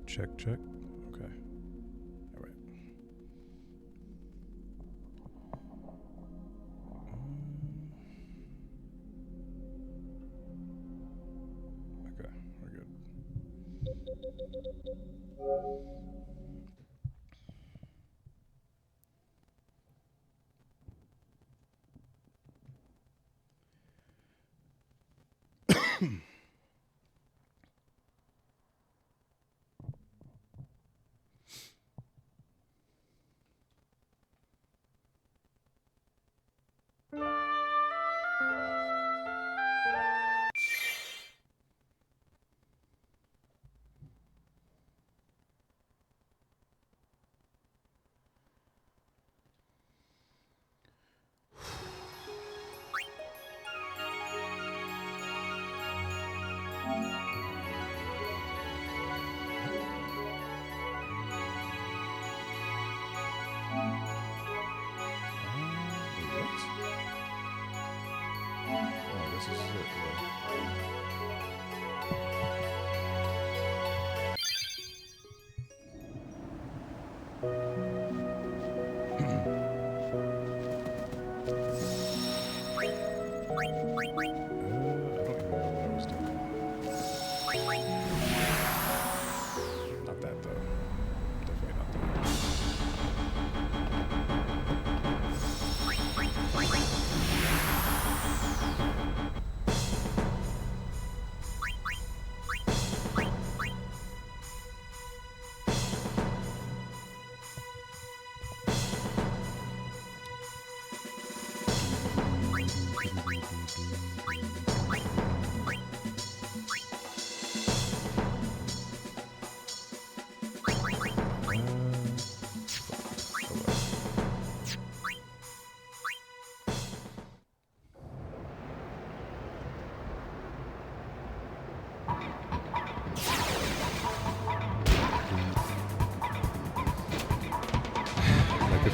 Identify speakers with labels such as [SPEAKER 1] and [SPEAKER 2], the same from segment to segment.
[SPEAKER 1] Check. Okay. All right. Okay, we're good.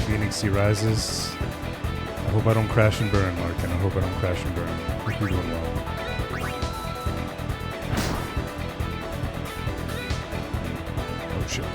[SPEAKER 1] Phoenix he rises. I hope I don't crash and burn, Larkin. I hope I don't crash and burn. I hope you're doing well. Oh shit.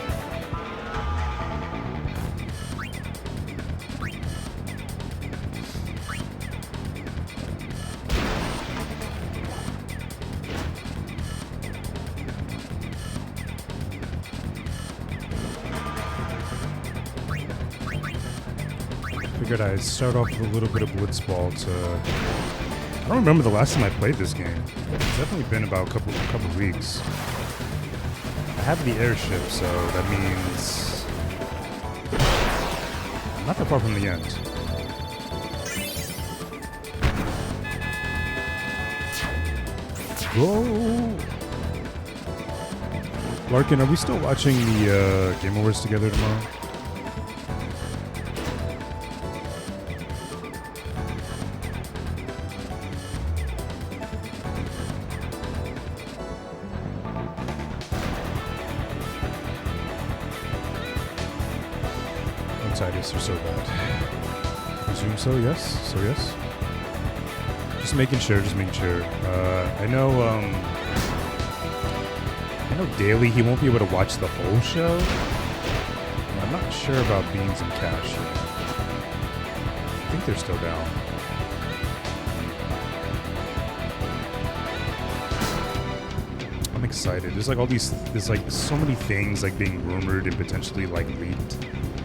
[SPEAKER 1] I'd start off with a little bit of Blitzball to... I don't remember the last time I played this game. It's definitely been about a couple weeks. I have the airship, so that means... I'm not that far from the end. Go! Larkin, are we still watching the Game Awards together tomorrow? Are so bad. Presume so, yes. Just making sure. I know Daily, he won't be able to watch the whole show. I'm not sure about Beans and Cash yet. I think they're still down. I'm excited. There's like so many things like being rumored and potentially like leaked.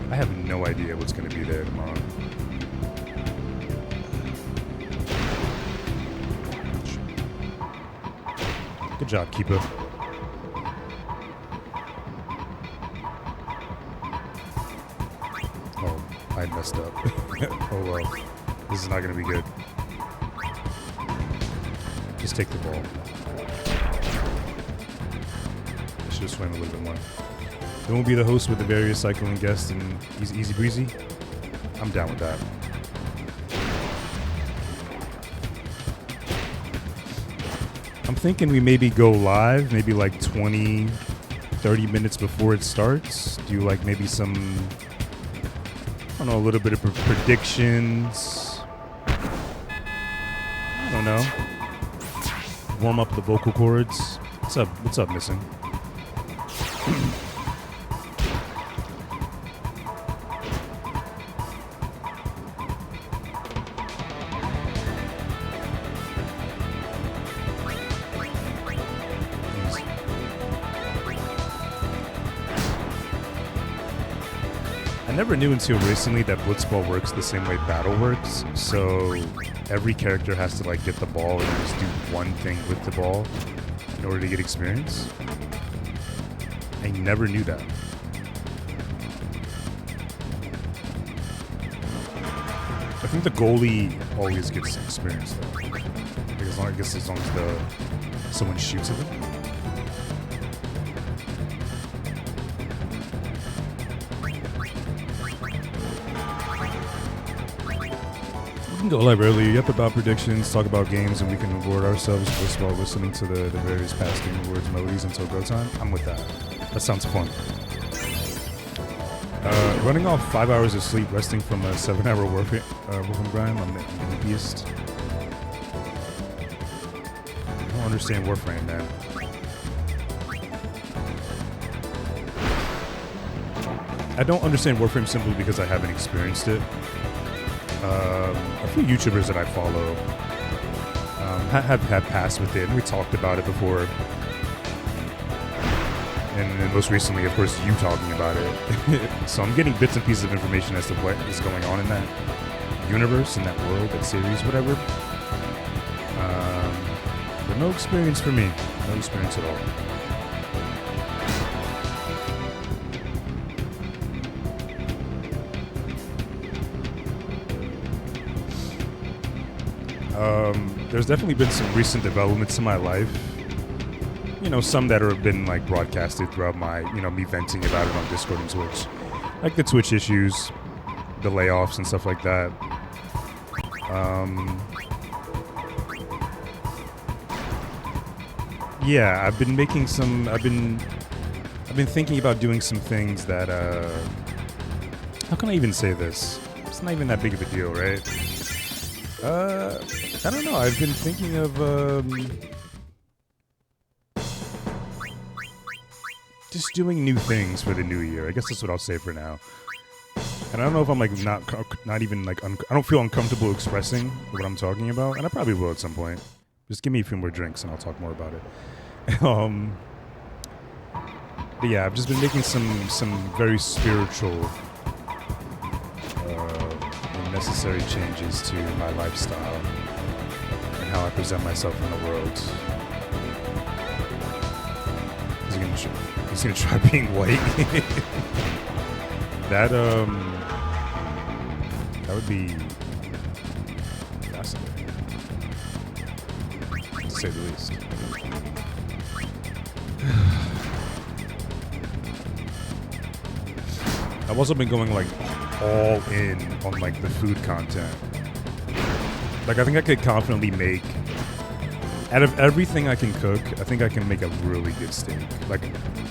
[SPEAKER 1] I have no idea what's going to be there tomorrow. Good job, Keeper. Oh, I messed up. Oh well. This is not going to be good. Just take the ball. I should have swam a little bit more. It won't be the host with the various cycling guests and easy breezy. I'm down with that. thinking we maybe go live, maybe like 20, 30 minutes before it starts. Do like maybe some, I don't know, a little bit of predictions. I don't know. Warm up the vocal cords. What's up? What's up, Missing? I never knew until recently that Blitzball works the same way Battle works. So every character has to like get the ball and just do one thing with the ball in order to get experience. I never knew that. I think the goalie always gets experience though. Like as long as someone shoots at them. We can go live early, yep, about predictions, talk about games, and we can reward ourselves just while listening to the various past game rewards melodies until go time. I'm with that. That sounds fun. Running off 5 hours of sleep, resting from a 7-hour Warframe grind. I'm the happiest. I don't understand Warframe, man. I don't understand Warframe simply because I haven't experienced it. A few YouTubers that I follow have had passed with it, and we talked about it before. And then most recently, of course, you talking about it. So I'm getting bits and pieces of information as to what is going on in that universe, in that world, that series, whatever. But no experience for me. No experience at all. There's definitely been some recent developments in my life. You know, some that have been like broadcasted throughout my, me venting about it on Discord and Twitch. Like the Twitch issues, the layoffs and stuff like that. Yeah, I've been thinking about doing some things that, how can I even say this? It's not even that big of a deal, right? I don't know. I've been thinking of just doing new things for the new year. I guess that's what I'll say for now. And I don't know if I'm like not even like I don't feel uncomfortable expressing what I'm talking about, and I probably will at some point. Just give me a few more drinks and I'll talk more about it. But yeah, I've just been making some very spiritual and necessary changes to my lifestyle and how I present myself in the world. He's gonna try being white. That would be fascinating, to say the least. I've also been going like all in on like the food content. Like I think I could confidently make, out of everything I can cook, I think I can make a really good steak. Like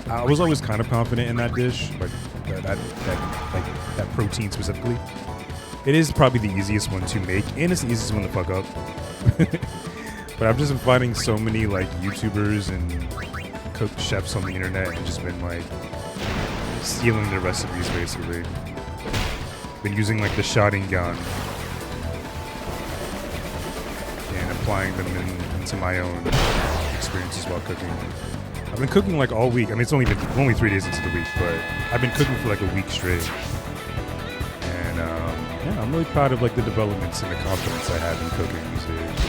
[SPEAKER 1] I was always kind of confident in that dish, like that protein specifically. It is probably the easiest one to make, and it's the easiest one to fuck up. But I've just been finding so many like YouTubers and cook chefs on the internet and just been like stealing their recipes basically. Been using like the shotting gun and applying them into my own experiences while cooking. I've been cooking like all week. I mean, it's only 3 days into the week, but I've been cooking for like a week straight. And yeah, I'm really proud of like the developments and the confidence I have in cooking these days.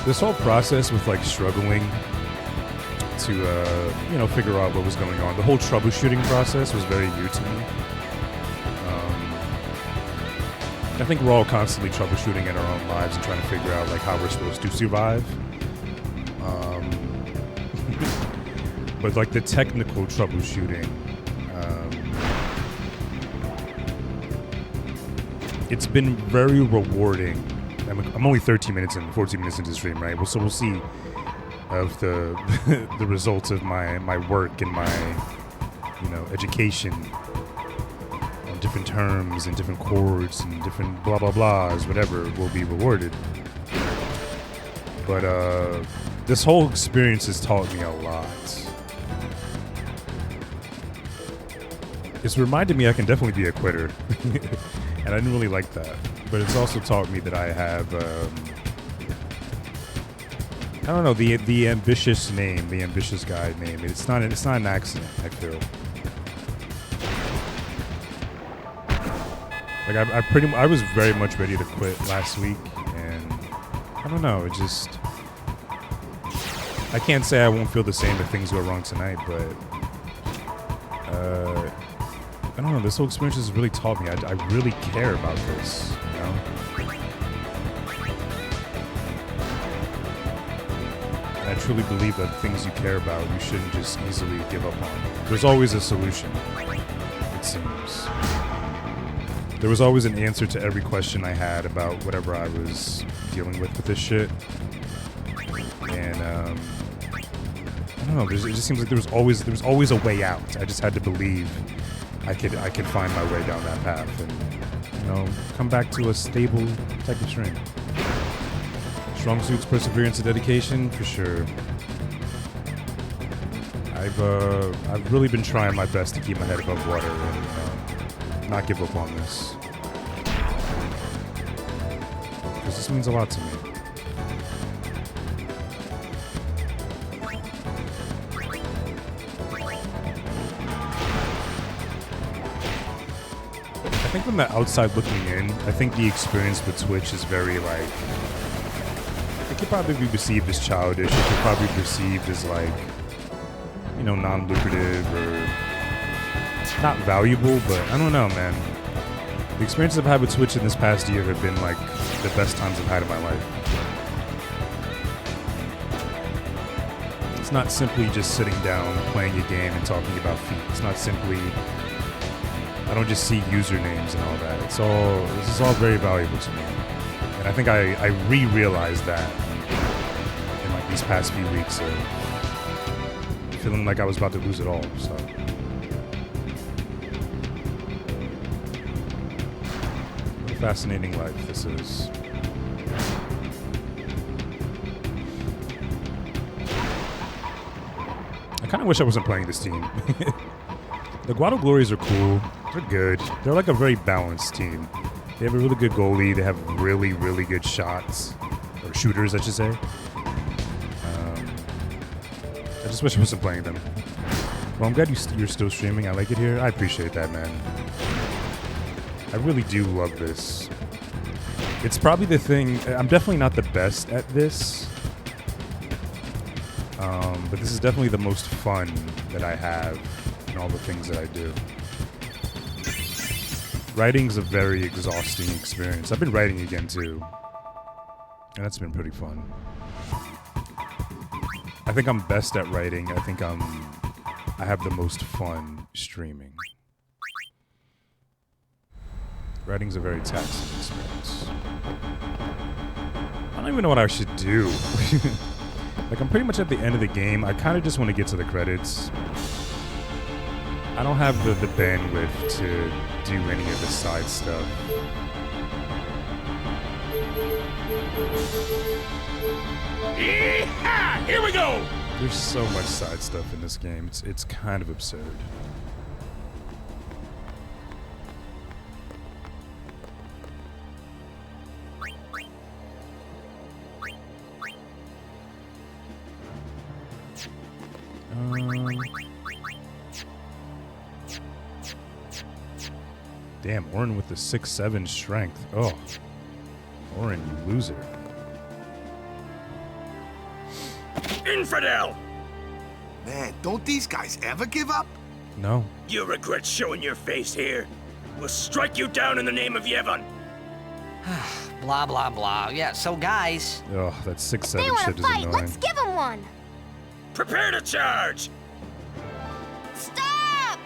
[SPEAKER 1] This whole process with like struggling to figure out what was going on, the whole troubleshooting process was very new to me. I think we're all constantly troubleshooting in our own lives and trying to figure out like how we're supposed to survive. But like the technical troubleshooting, it's been very rewarding. I'm only 13 minutes in, 14 minutes into the stream, right? So we'll see of the the results of my work and my education on different terms and different chords and different blah blah blahs, whatever will be rewarded. But this whole experience has taught me a lot. It's reminded me I can definitely be a quitter. And I didn't really like that. But it's also taught me that I have, I don't know, the ambitious name, the ambitious guy name. It's not an accident, I feel. Like I was very much ready to quit last week, and I don't know, it just, I can't say I won't feel the same if things go wrong tonight, but I don't know, this whole experience has really taught me I really care about this, you know? And I truly believe that things you care about, you shouldn't just easily give up on. There's always a solution, it seems. There was always an answer to every question I had about whatever I was dealing with this shit. And, I don't know, it just seems like there was always a way out. I just had to believe I could find my way down that path and, come back to a stable type of stream. Strong suits, perseverance, and dedication, for sure. I've really been trying my best to keep my head above water and not give up on this. Because this means a lot to me. I think from the outside looking in, I think the experience with Twitch is very, like, it could probably be perceived as childish. It could probably be perceived as, like, non-lucrative or not valuable, but I don't know, man. The experiences I've had with Twitch in this past year have been, like, the best times I've had in my life. It's not simply just sitting down, playing a game, and talking about feet. It's not simply, I don't just see usernames and all that. This is all very valuable to me. And I think I re-realized that in, like, these past few weeks of feeling like I was about to lose it all, so. What a fascinating life this is. I kind of wish I wasn't playing this team. The Guado Glories are cool. They're good. They're like a very balanced team. They have a really good goalie. They have really, really good shots. Or shooters, I should say. I just wish I wasn't playing them. Well, I'm glad you're still streaming. I like it here. I appreciate that, man. I really do love this. It's probably the thing. I'm definitely not the best at this. But this is definitely the most fun that I have in all the things that I do. Writing's a very exhausting experience. I've been writing again, too. And that's been pretty fun. I think I'm best at writing. I think I have the most fun streaming. Writing's a very taxing experience. I don't even know what I should do. Like, I'm pretty much at the end of the game. I kind of just want to get to the credits. I don't have the bandwidth to do any of the side stuff.
[SPEAKER 2] Yeehaw! Here we go!
[SPEAKER 1] There's so much side stuff in this game. It's kind of absurd. Damn, Orin with the 6'7" strength. Oh, Orin, you loser.
[SPEAKER 2] Infidel!
[SPEAKER 3] Man, don't these guys ever give up?
[SPEAKER 1] No.
[SPEAKER 2] You regret showing your face here. We'll strike you down in the name of Yevon.
[SPEAKER 4] Blah, blah, blah. Yeah, so guys...
[SPEAKER 1] Oh, that 6'7"
[SPEAKER 5] They want
[SPEAKER 1] shit
[SPEAKER 5] to
[SPEAKER 1] is
[SPEAKER 5] fight.
[SPEAKER 1] annoying.
[SPEAKER 5] Let's give them one.
[SPEAKER 2] Prepare to charge!
[SPEAKER 5] Stop!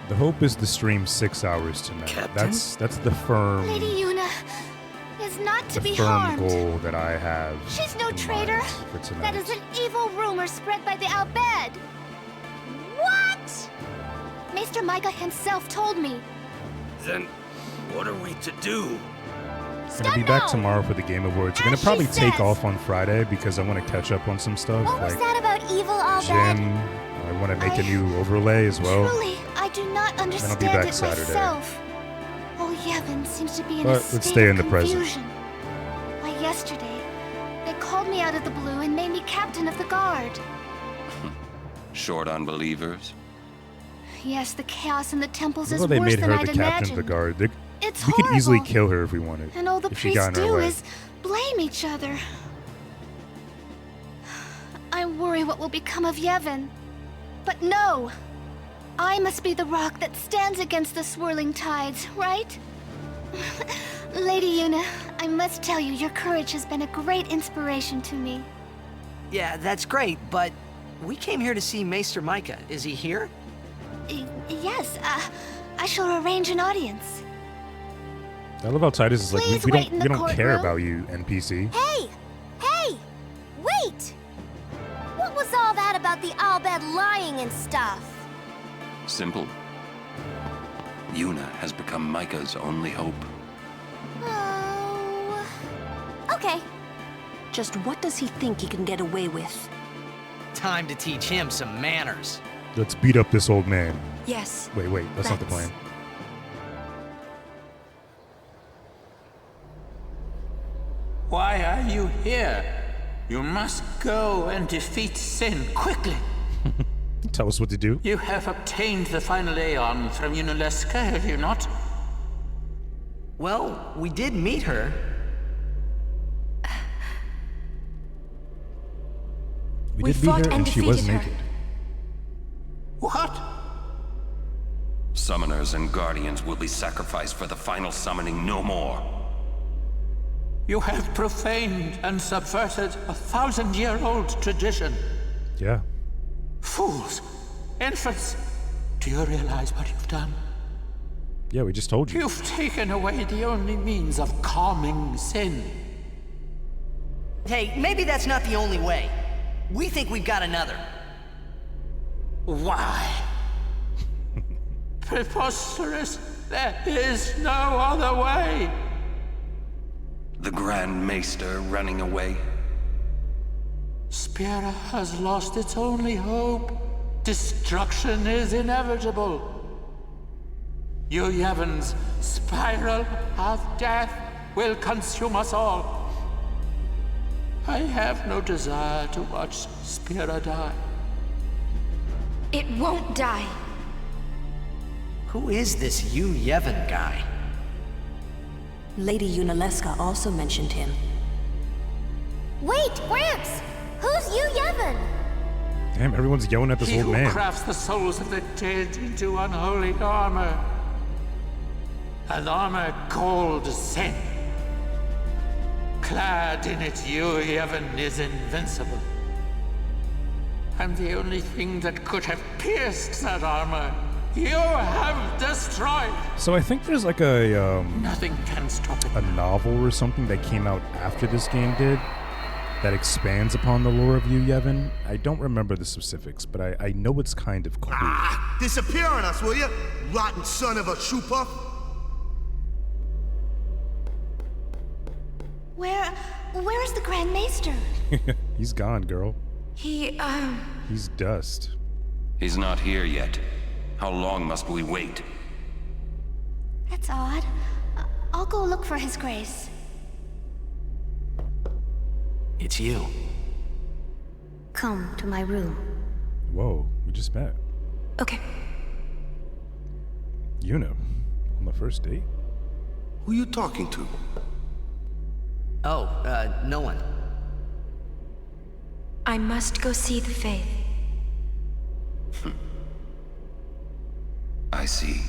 [SPEAKER 1] The hope is to stream 6 hours tonight.
[SPEAKER 2] Captain?
[SPEAKER 1] That's the firm,
[SPEAKER 5] Lady Yuna is not to
[SPEAKER 1] the
[SPEAKER 5] be
[SPEAKER 1] firm
[SPEAKER 5] harmed.
[SPEAKER 1] goal that I have.
[SPEAKER 5] She's no
[SPEAKER 1] in
[SPEAKER 5] traitor.
[SPEAKER 1] mind for tonight.
[SPEAKER 5] That is an evil rumor spread by the Al Bhed. What? Maester Micah himself told me.
[SPEAKER 2] Then, what are we to do?
[SPEAKER 1] I'm gonna be back tomorrow for the Game Awards. I'm gonna
[SPEAKER 5] As she
[SPEAKER 1] probably take
[SPEAKER 5] says.
[SPEAKER 1] off on Friday because I want to catch up on some stuff.
[SPEAKER 5] What was
[SPEAKER 1] like
[SPEAKER 5] that about evil Al
[SPEAKER 1] Jim.
[SPEAKER 5] Bhed?
[SPEAKER 1] I want to make a
[SPEAKER 5] I-
[SPEAKER 1] new overlay as well.
[SPEAKER 5] Truly, I do not
[SPEAKER 1] I'll be
[SPEAKER 5] understand
[SPEAKER 1] back
[SPEAKER 5] it
[SPEAKER 1] Saturday.
[SPEAKER 5] myself. Oh, Yevon seems to be in
[SPEAKER 1] But
[SPEAKER 5] a
[SPEAKER 1] let's
[SPEAKER 5] state
[SPEAKER 1] stay in
[SPEAKER 5] of
[SPEAKER 1] the present.
[SPEAKER 5] confusion. Why, yesterday, they called me out of the blue and made me captain of the guard.
[SPEAKER 6] Short on believers?
[SPEAKER 5] Yes, the chaos in the temples
[SPEAKER 1] Look
[SPEAKER 5] is
[SPEAKER 1] how they
[SPEAKER 5] worse
[SPEAKER 1] made
[SPEAKER 5] than
[SPEAKER 1] her
[SPEAKER 5] I'd
[SPEAKER 1] the captain of the
[SPEAKER 5] imagined.
[SPEAKER 1] guard.
[SPEAKER 5] It's
[SPEAKER 1] We could easily
[SPEAKER 5] horrible.
[SPEAKER 1] kill her if we wanted.
[SPEAKER 5] And all the
[SPEAKER 1] if she got
[SPEAKER 5] priests
[SPEAKER 1] in our
[SPEAKER 5] do
[SPEAKER 1] way.
[SPEAKER 5] is blame each other. I worry what will become of Yevon. But no! I must be the rock that stands against the swirling tides, right? Lady Yuna, I must tell you, your courage has been a great inspiration to me.
[SPEAKER 4] Yeah, that's great, but we came here to see Maester Micah. Is he here?
[SPEAKER 5] Yes, I shall arrange an audience.
[SPEAKER 1] I love how Titus is like,
[SPEAKER 5] Please
[SPEAKER 1] we
[SPEAKER 5] wait in
[SPEAKER 1] don't,
[SPEAKER 5] the
[SPEAKER 1] we don't care
[SPEAKER 5] courtroom.
[SPEAKER 1] about you, NPC.
[SPEAKER 5] Hey! Hey! Wait! What was all that about the Al Bhed lying and stuff?
[SPEAKER 6] Simple. Yuna has become Micah's only hope.
[SPEAKER 5] Oh... Okay.
[SPEAKER 7] Just what does he think he can get away with?
[SPEAKER 4] Time to teach him some manners.
[SPEAKER 1] Let's beat up this old man.
[SPEAKER 7] Yes.
[SPEAKER 1] Wait, that's not the plan.
[SPEAKER 8] Why are you here? You must go and defeat sin quickly.
[SPEAKER 1] Tell us what to do.
[SPEAKER 8] You have obtained the final Aeon from Yunalesca, have you not?
[SPEAKER 4] Well, we did meet her.
[SPEAKER 1] We did beat
[SPEAKER 7] fought
[SPEAKER 1] her
[SPEAKER 7] and
[SPEAKER 1] and she was
[SPEAKER 7] defeated her.
[SPEAKER 1] naked.
[SPEAKER 8] What?
[SPEAKER 6] Summoners and guardians will be sacrificed for the final summoning no more.
[SPEAKER 8] You have profaned and subverted a 1,000-year-old tradition.
[SPEAKER 1] Yeah.
[SPEAKER 8] Fools! Infants! Do you realize what you've done?
[SPEAKER 1] Yeah, we just told you.
[SPEAKER 8] You've taken away the only means of calming sin.
[SPEAKER 4] Hey, maybe that's not the only way. We think we've got another.
[SPEAKER 8] Why? Preposterous! There is no other way!
[SPEAKER 6] The Grand Maester running away?
[SPEAKER 8] Spira has lost its only hope. Destruction is inevitable. You Yevon's spiral of death will consume us all. I have no desire to watch Spira die.
[SPEAKER 7] It won't die.
[SPEAKER 4] Who is this Yu Yevon guy?
[SPEAKER 7] Lady Yunalesca also mentioned him.
[SPEAKER 5] Wait, Gramps! Who's you, Yevon?
[SPEAKER 1] Damn, everyone's yelling at this
[SPEAKER 8] He
[SPEAKER 1] old
[SPEAKER 8] who
[SPEAKER 1] man.
[SPEAKER 8] crafts the souls of the dead into unholy armor. An armor called sin. Clad in it, you, Yevon, is invincible. I'm the only thing that could have pierced that armor. You have destroyed.
[SPEAKER 1] So I think there's like a
[SPEAKER 8] Nothing can stop it.
[SPEAKER 1] novel or something that came out after this game did that expands upon the lore of Yu Yevon. I don't remember the specifics, but I know it's kind of cool.
[SPEAKER 3] Ah, disappear on us, will you? Rotten son of a shoe puff.
[SPEAKER 5] Where is the Grand Maester?
[SPEAKER 1] He's gone, girl.
[SPEAKER 7] He,
[SPEAKER 1] He's dust.
[SPEAKER 6] He's not here yet. How long must we wait?
[SPEAKER 5] That's odd. I'll go look for his grace.
[SPEAKER 4] It's you.
[SPEAKER 7] come to my room.
[SPEAKER 1] Whoa, we just met.
[SPEAKER 7] Okay.
[SPEAKER 1] Yuna, on the first date?
[SPEAKER 3] Who you talking to?
[SPEAKER 4] Oh, no one.
[SPEAKER 7] I must go see the Faith.
[SPEAKER 6] I see.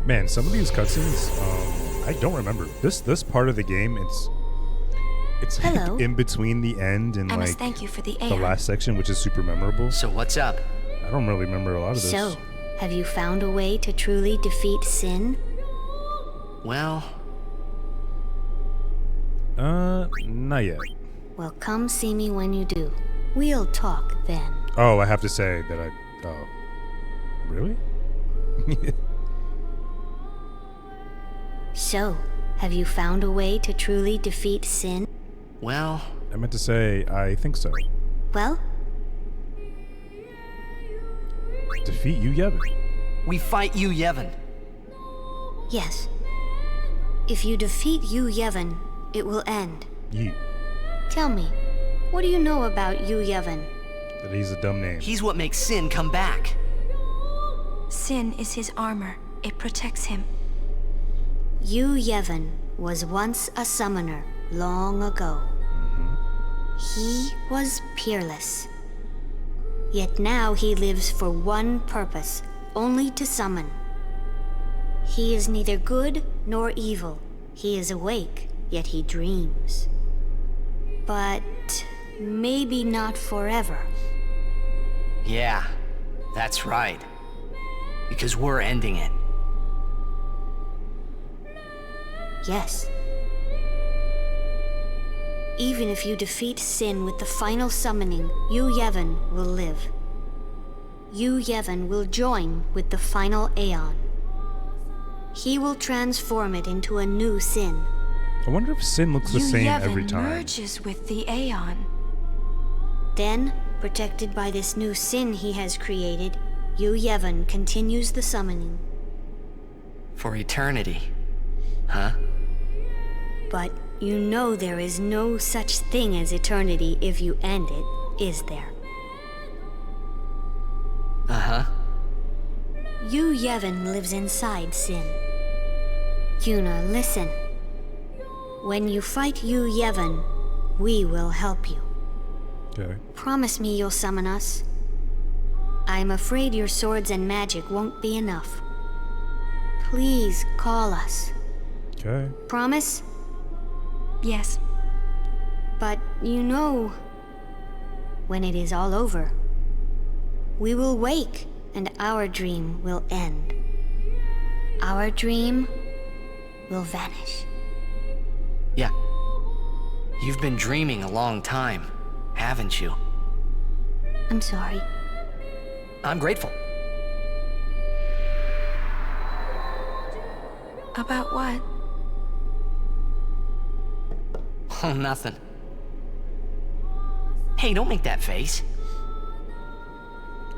[SPEAKER 1] Man, some of these cutscenes, I don't remember. This part of the game, It's
[SPEAKER 7] Hello.
[SPEAKER 1] like in between the end and
[SPEAKER 7] I
[SPEAKER 1] like
[SPEAKER 7] must thank you for the
[SPEAKER 1] the
[SPEAKER 7] air.
[SPEAKER 1] last section, which is super memorable.
[SPEAKER 4] So what's up?
[SPEAKER 1] I don't really remember a lot of this.
[SPEAKER 7] So, have you found a way to truly defeat sin?
[SPEAKER 4] Well,
[SPEAKER 1] Not yet.
[SPEAKER 7] Well, come see me when you do. We'll talk then.
[SPEAKER 1] Oh, I have to say that really?
[SPEAKER 7] So, have you found a way to truly defeat sin?
[SPEAKER 4] well,
[SPEAKER 1] I meant to say I think so.
[SPEAKER 7] Well,
[SPEAKER 1] Defeat you, Yevon.
[SPEAKER 4] we fight you, Yevon.
[SPEAKER 7] yes. If you defeat Yu Yevon, it will end.
[SPEAKER 1] Yeet.
[SPEAKER 7] Tell me, what do you know about Yu Yevon?
[SPEAKER 1] That he's a dumb name.
[SPEAKER 4] He's what makes Sin come back.
[SPEAKER 9] Sin is his armor. It protects him.
[SPEAKER 7] Yu Yevon was once a summoner long ago. He was peerless. Yet now he lives for one purpose, only to summon. He is neither good nor evil. He is awake, yet he dreams. But maybe not forever.
[SPEAKER 4] Yeah, that's right. Because we're ending it.
[SPEAKER 7] Yes. Even if you defeat Sin with the final summoning, Yu Yevon will live. Yu Yevon will join with the final Aeon. He will transform it into a new Sin.
[SPEAKER 1] I wonder if Sin looks the
[SPEAKER 9] Yu
[SPEAKER 1] same
[SPEAKER 9] Yevon
[SPEAKER 1] every time.
[SPEAKER 9] merges with the Aeon.
[SPEAKER 7] Then, protected by this new Sin he has created, Yu Yevon continues the summoning.
[SPEAKER 4] For eternity. Huh?
[SPEAKER 7] But you know there is no such thing as eternity if you end it, is there?
[SPEAKER 4] Uh-huh.
[SPEAKER 7] Yu Yevon lives inside Sin. Yuna, listen. When you fight Yu Yevon, we will help you.
[SPEAKER 1] Okay.
[SPEAKER 7] Promise me you'll summon us. I'm afraid your swords and magic won't be enough. Please call us.
[SPEAKER 1] Okay.
[SPEAKER 7] Promise?
[SPEAKER 9] Yes.
[SPEAKER 7] But you know, when it is all over, we will wake and our dream will end. Our dream will vanish.
[SPEAKER 4] Yeah. You've been dreaming a long time, haven't you?
[SPEAKER 7] I'm sorry.
[SPEAKER 4] I'm grateful.
[SPEAKER 9] About what?
[SPEAKER 4] Oh, nothing. Hey, don't make that face.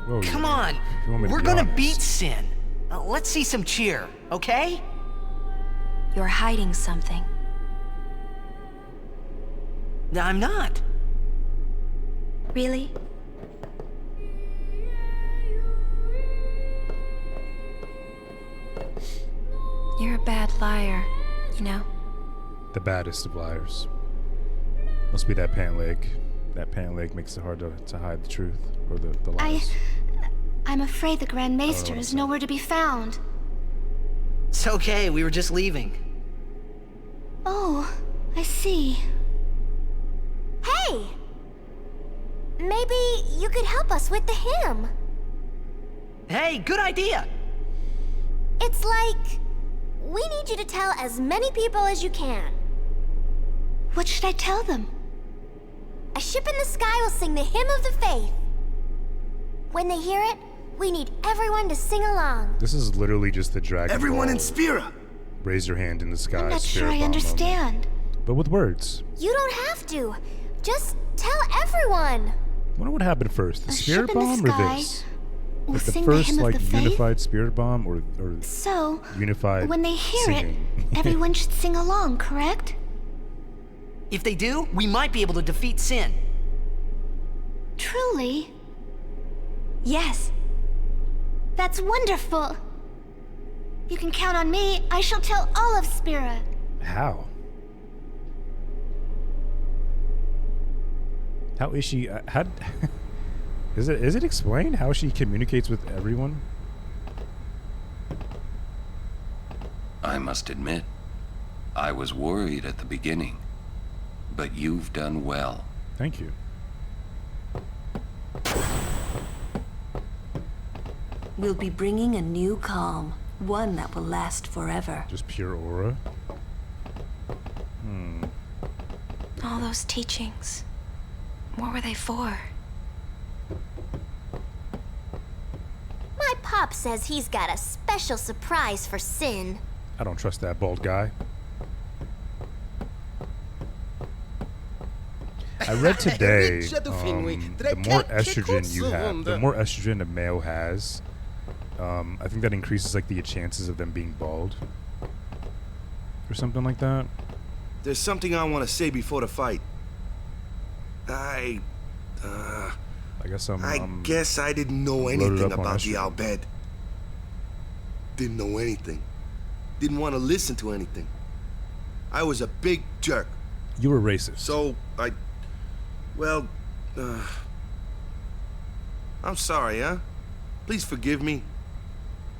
[SPEAKER 1] Whoa,
[SPEAKER 4] Come on.
[SPEAKER 1] you want me to
[SPEAKER 4] We're
[SPEAKER 1] be
[SPEAKER 4] gonna
[SPEAKER 1] honest.
[SPEAKER 4] beat Sin. Let's see some cheer, okay?
[SPEAKER 9] You're hiding something.
[SPEAKER 4] I'm not.
[SPEAKER 9] Really? You're a bad liar, you know?
[SPEAKER 1] The baddest of liars. Must be that pant leg. That pant leg makes it hard to hide the truth or the lies.
[SPEAKER 5] I'm afraid the Grand Maester is nowhere to be found.
[SPEAKER 4] It's okay, we were just leaving.
[SPEAKER 5] Oh, I see.
[SPEAKER 10] Hey! Maybe you could help us with the hymn.
[SPEAKER 4] Hey, good idea!
[SPEAKER 10] It's like, we need you to tell as many people as you can.
[SPEAKER 5] What should I tell them?
[SPEAKER 10] A ship in the sky will sing the hymn of the faith. When they hear it, we need everyone to sing along.
[SPEAKER 1] This is literally just the Dragon
[SPEAKER 3] Everyone
[SPEAKER 1] Ball
[SPEAKER 3] in Spira.
[SPEAKER 1] raise your hand in the sky.
[SPEAKER 5] I'm not
[SPEAKER 1] Spirit
[SPEAKER 5] sure I
[SPEAKER 1] Bomb
[SPEAKER 5] understand.
[SPEAKER 1] moment. But with words.
[SPEAKER 10] You don't have to. Just tell everyone.
[SPEAKER 1] I wonder what happened first, the
[SPEAKER 5] A
[SPEAKER 1] Spirit
[SPEAKER 5] ship in the
[SPEAKER 1] Bomb or
[SPEAKER 5] sky
[SPEAKER 1] this?
[SPEAKER 5] will
[SPEAKER 1] Like the
[SPEAKER 5] sing
[SPEAKER 1] first
[SPEAKER 5] the hymn
[SPEAKER 1] like
[SPEAKER 5] of the faith.
[SPEAKER 1] unified Spirit Bomb or
[SPEAKER 5] So,
[SPEAKER 1] unified
[SPEAKER 5] when they hear
[SPEAKER 1] singing?
[SPEAKER 5] it, everyone should sing along, correct?
[SPEAKER 4] If they do, we might be able to defeat Sin.
[SPEAKER 5] Truly?
[SPEAKER 9] Yes.
[SPEAKER 5] That's wonderful. You can count on me. I shall tell all of Spira.
[SPEAKER 1] How? How is she? How? Is it explained how she communicates with everyone?
[SPEAKER 6] I must admit, I was worried at the beginning. but you've done well.
[SPEAKER 1] Thank you.
[SPEAKER 11] We'll be bringing a new calm, one that will last forever.
[SPEAKER 1] Just pure aura.
[SPEAKER 9] All those teachings. What were they for?
[SPEAKER 10] My pop says he's got a special surprise for Sin.
[SPEAKER 1] I don't trust that bald guy. I read today, the more estrogen you have, the more estrogen a male has, I think that increases like the chances of them being bald, or something like that.
[SPEAKER 3] There's something I want to say before the fight. I guess I didn't know anything about the Al Bhed. Didn't know anything. Didn't want to listen to anything. I was a big jerk.
[SPEAKER 1] You were racist.
[SPEAKER 3] So I'm sorry, huh? Please forgive me.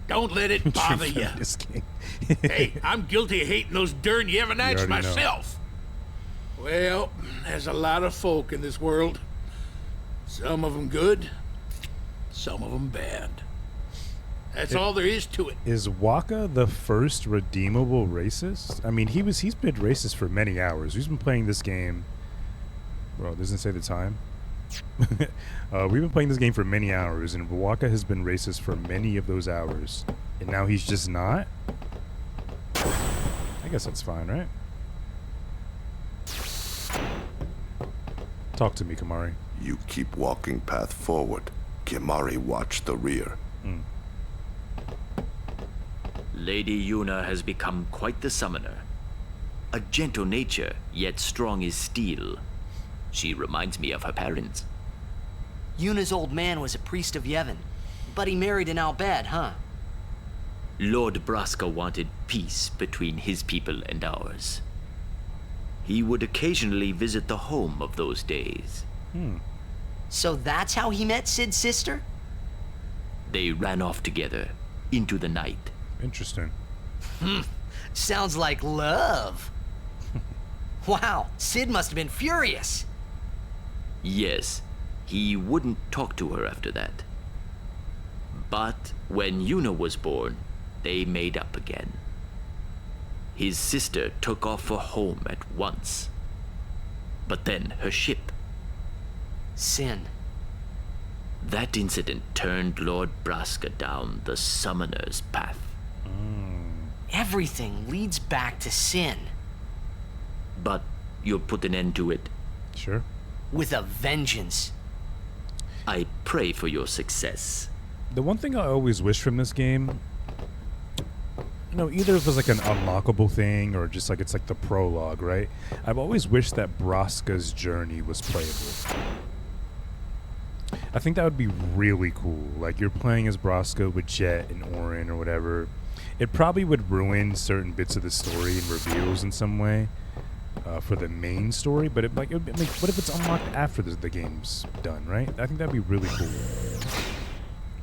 [SPEAKER 12] Don't let it bother you. Hey, I'm guilty of hating those darn Yevonites myself. Well, there's a lot of folk in this world. Some of them good, some of them bad. That's all there is to it.
[SPEAKER 1] Is Waka the first redeemable racist? I mean, he's been racist for many hours. He's been playing this game. Bro, it doesn't say the time. We've been playing this game for many hours, and Waka has been racist for many of those hours, and now he's just not? I guess that's fine, right? Talk to me, Kimahri.
[SPEAKER 13] You keep walking path forward. Kimahri watch the rear.
[SPEAKER 14] Lady Yuna has become quite the summoner. A gentle nature, yet strong as steel. She reminds me of her parents.
[SPEAKER 4] Yuna's old man was a priest of Yevon, but he married an Al Bhed, huh?
[SPEAKER 14] Lord Braska wanted peace between his people and ours. He would occasionally visit the home of those days.
[SPEAKER 4] So that's how he met Sid's sister?
[SPEAKER 14] They ran off together into the night.
[SPEAKER 1] Interesting.
[SPEAKER 4] Sounds like love. Wow, Sid must have been furious.
[SPEAKER 14] Yes, he wouldn't talk to her after that. But when Yuna was born, they made up again. His sister took off for home at once. But then her ship.
[SPEAKER 4] Sin.
[SPEAKER 14] That incident turned Lord Braska down the summoner's path.
[SPEAKER 4] Everything leads back to Sin.
[SPEAKER 14] But you'll put an end to it.
[SPEAKER 1] Sure.
[SPEAKER 4] With a vengeance.
[SPEAKER 14] I pray for your success.
[SPEAKER 1] The one thing I always wish from this game, either if it was like an unlockable thing or just like it's like the prologue, right? I've always wished that Braska's journey was playable. I think that would be really cool. Like you're playing as Braska with Jet and Orin or whatever. It probably would ruin certain bits of the story and reveals in some way. For the main story, but what if it's unlocked after the game's done, right? I think that'd be really cool.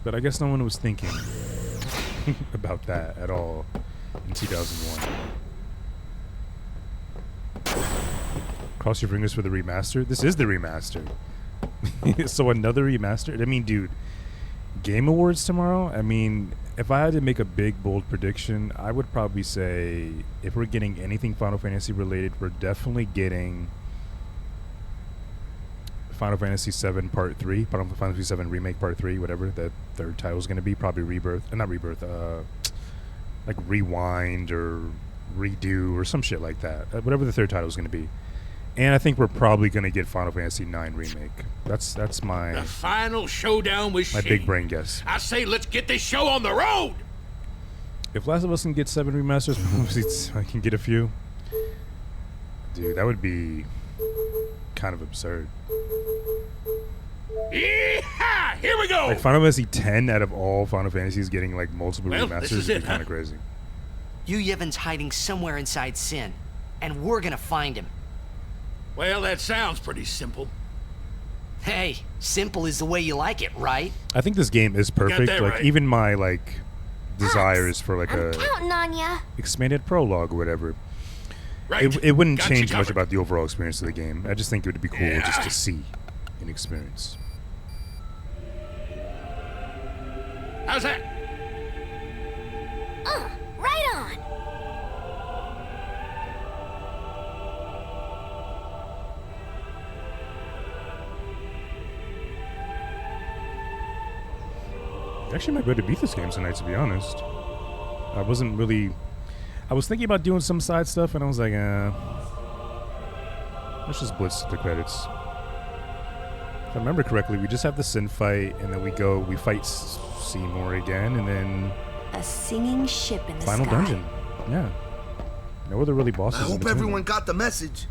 [SPEAKER 1] But I guess no one was thinking about that at all in 2001. Cross your fingers for the remaster. This is the remaster. So another remaster? I mean, dude, Game Awards tomorrow? I mean, if I had to make a big, bold prediction, I would probably say if we're getting anything Final Fantasy related, we're definitely getting Final Fantasy VII Part 3, Final Fantasy VII Remake Part 3, whatever the third title is going to be. Probably Rebirth. Not Rebirth, like Rewind or Redo or some shit like that. Whatever the third title is going to be. And I think we're probably going to get Final Fantasy IX Remake. That's my...
[SPEAKER 12] The final showdown with
[SPEAKER 1] my
[SPEAKER 12] Shane.
[SPEAKER 1] big brain guess.
[SPEAKER 12] I say let's get this show on the road!
[SPEAKER 1] If Last of Us can get 7 remasters, I can get a few. Dude, that would be kind of absurd.
[SPEAKER 12] Yeehaw! Here we go!
[SPEAKER 1] Like Final Fantasy X out of all Final Fantasies getting like multiple remasters would be kind of crazy.
[SPEAKER 4] Yu Yevon's hiding somewhere inside Sin, and we're gonna find him.
[SPEAKER 12] Well, that sounds pretty simple.
[SPEAKER 4] Hey, simple is the way you like it, right?
[SPEAKER 1] I think this game is perfect. Like
[SPEAKER 12] right.
[SPEAKER 1] even my desires for like
[SPEAKER 10] I'm counting on ya.
[SPEAKER 1] expanded prologue or whatever.
[SPEAKER 12] right?
[SPEAKER 1] It wouldn't
[SPEAKER 12] Got you
[SPEAKER 1] change much
[SPEAKER 12] covered.
[SPEAKER 1] about the overall experience of the game. I just think it would be cool just to see and experience.
[SPEAKER 12] How's that?
[SPEAKER 10] Right on.
[SPEAKER 1] Actually, might be able to beat this game tonight, to be honest. I wasn't really... I was thinking about doing some side stuff, and I was like, let's just blitz the credits. If I remember correctly, we just have the Sin fight, and then we fight Seymour again, and then...
[SPEAKER 11] A singing ship in the
[SPEAKER 1] Final
[SPEAKER 11] sky.
[SPEAKER 1] dungeon. Yeah. No other really bosses
[SPEAKER 3] I
[SPEAKER 1] in
[SPEAKER 3] hope
[SPEAKER 1] between.
[SPEAKER 3] everyone got the message.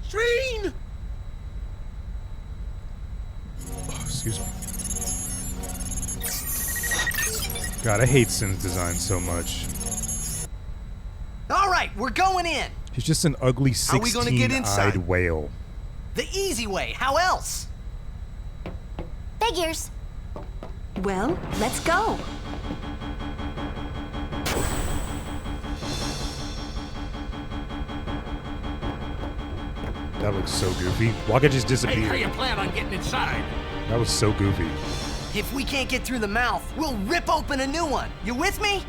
[SPEAKER 2] Shreen!
[SPEAKER 1] Oh, excuse me. God, I hate Sin's design so much.
[SPEAKER 15] All right, we're going in.
[SPEAKER 1] He's just an ugly
[SPEAKER 15] How we gonna get
[SPEAKER 1] 16-eyed
[SPEAKER 15] inside?
[SPEAKER 1] whale.
[SPEAKER 15] The easy way. How else?
[SPEAKER 10] Figures.
[SPEAKER 11] Well, let's go.
[SPEAKER 1] That looks so goofy. Waka just
[SPEAKER 12] Hey, how
[SPEAKER 1] disappeared.
[SPEAKER 12] you plan on getting inside?
[SPEAKER 1] That was so goofy.
[SPEAKER 15] If we can't get through the mouth, we'll rip open a new one. You with me?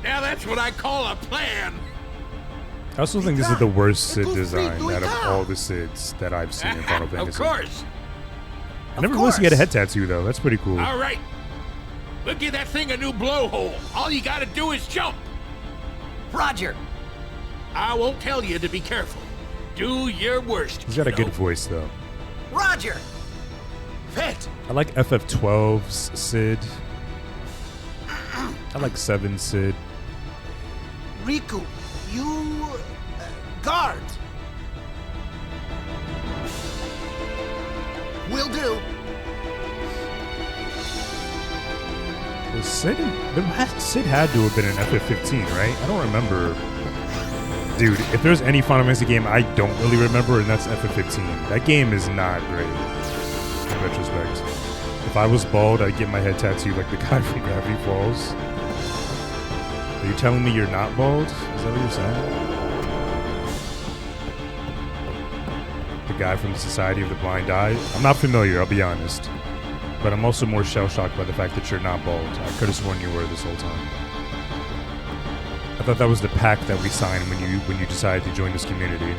[SPEAKER 12] Now that's what I call a plan.
[SPEAKER 1] I also think this is the worst Sid design out of all the Sids that I've seen in Final Fantasy.
[SPEAKER 12] Of course.
[SPEAKER 1] I never realized he had a head tattoo, though. That's pretty cool.
[SPEAKER 12] All right. We'll give that thing a new blowhole. All you gotta do is jump.
[SPEAKER 15] Roger.
[SPEAKER 12] I won't tell you to be careful. Do your worst.
[SPEAKER 1] He's got a good voice, though.
[SPEAKER 15] Roger.
[SPEAKER 12] Pet.
[SPEAKER 1] I like FF12's Sid. I like 7's Sid.
[SPEAKER 15] Riku, you guard. Will do.
[SPEAKER 1] Well, Sid had to have been in FF15, right? I don't remember. Dude, if there's any Final Fantasy game I don't really remember, and that's FF15. That game is not great, in retrospect. If I was bald, I'd get my head tattooed like the guy from Gravity Falls. Are you telling me you're not bald? Is that what you're saying? The guy from Society of the Blind Eye? I'm not familiar, I'll be honest. But I'm also more shell-shocked by the fact that you're not bald. I could have sworn you were this whole time. I thought that was the pact that we signed when you decided to join this community.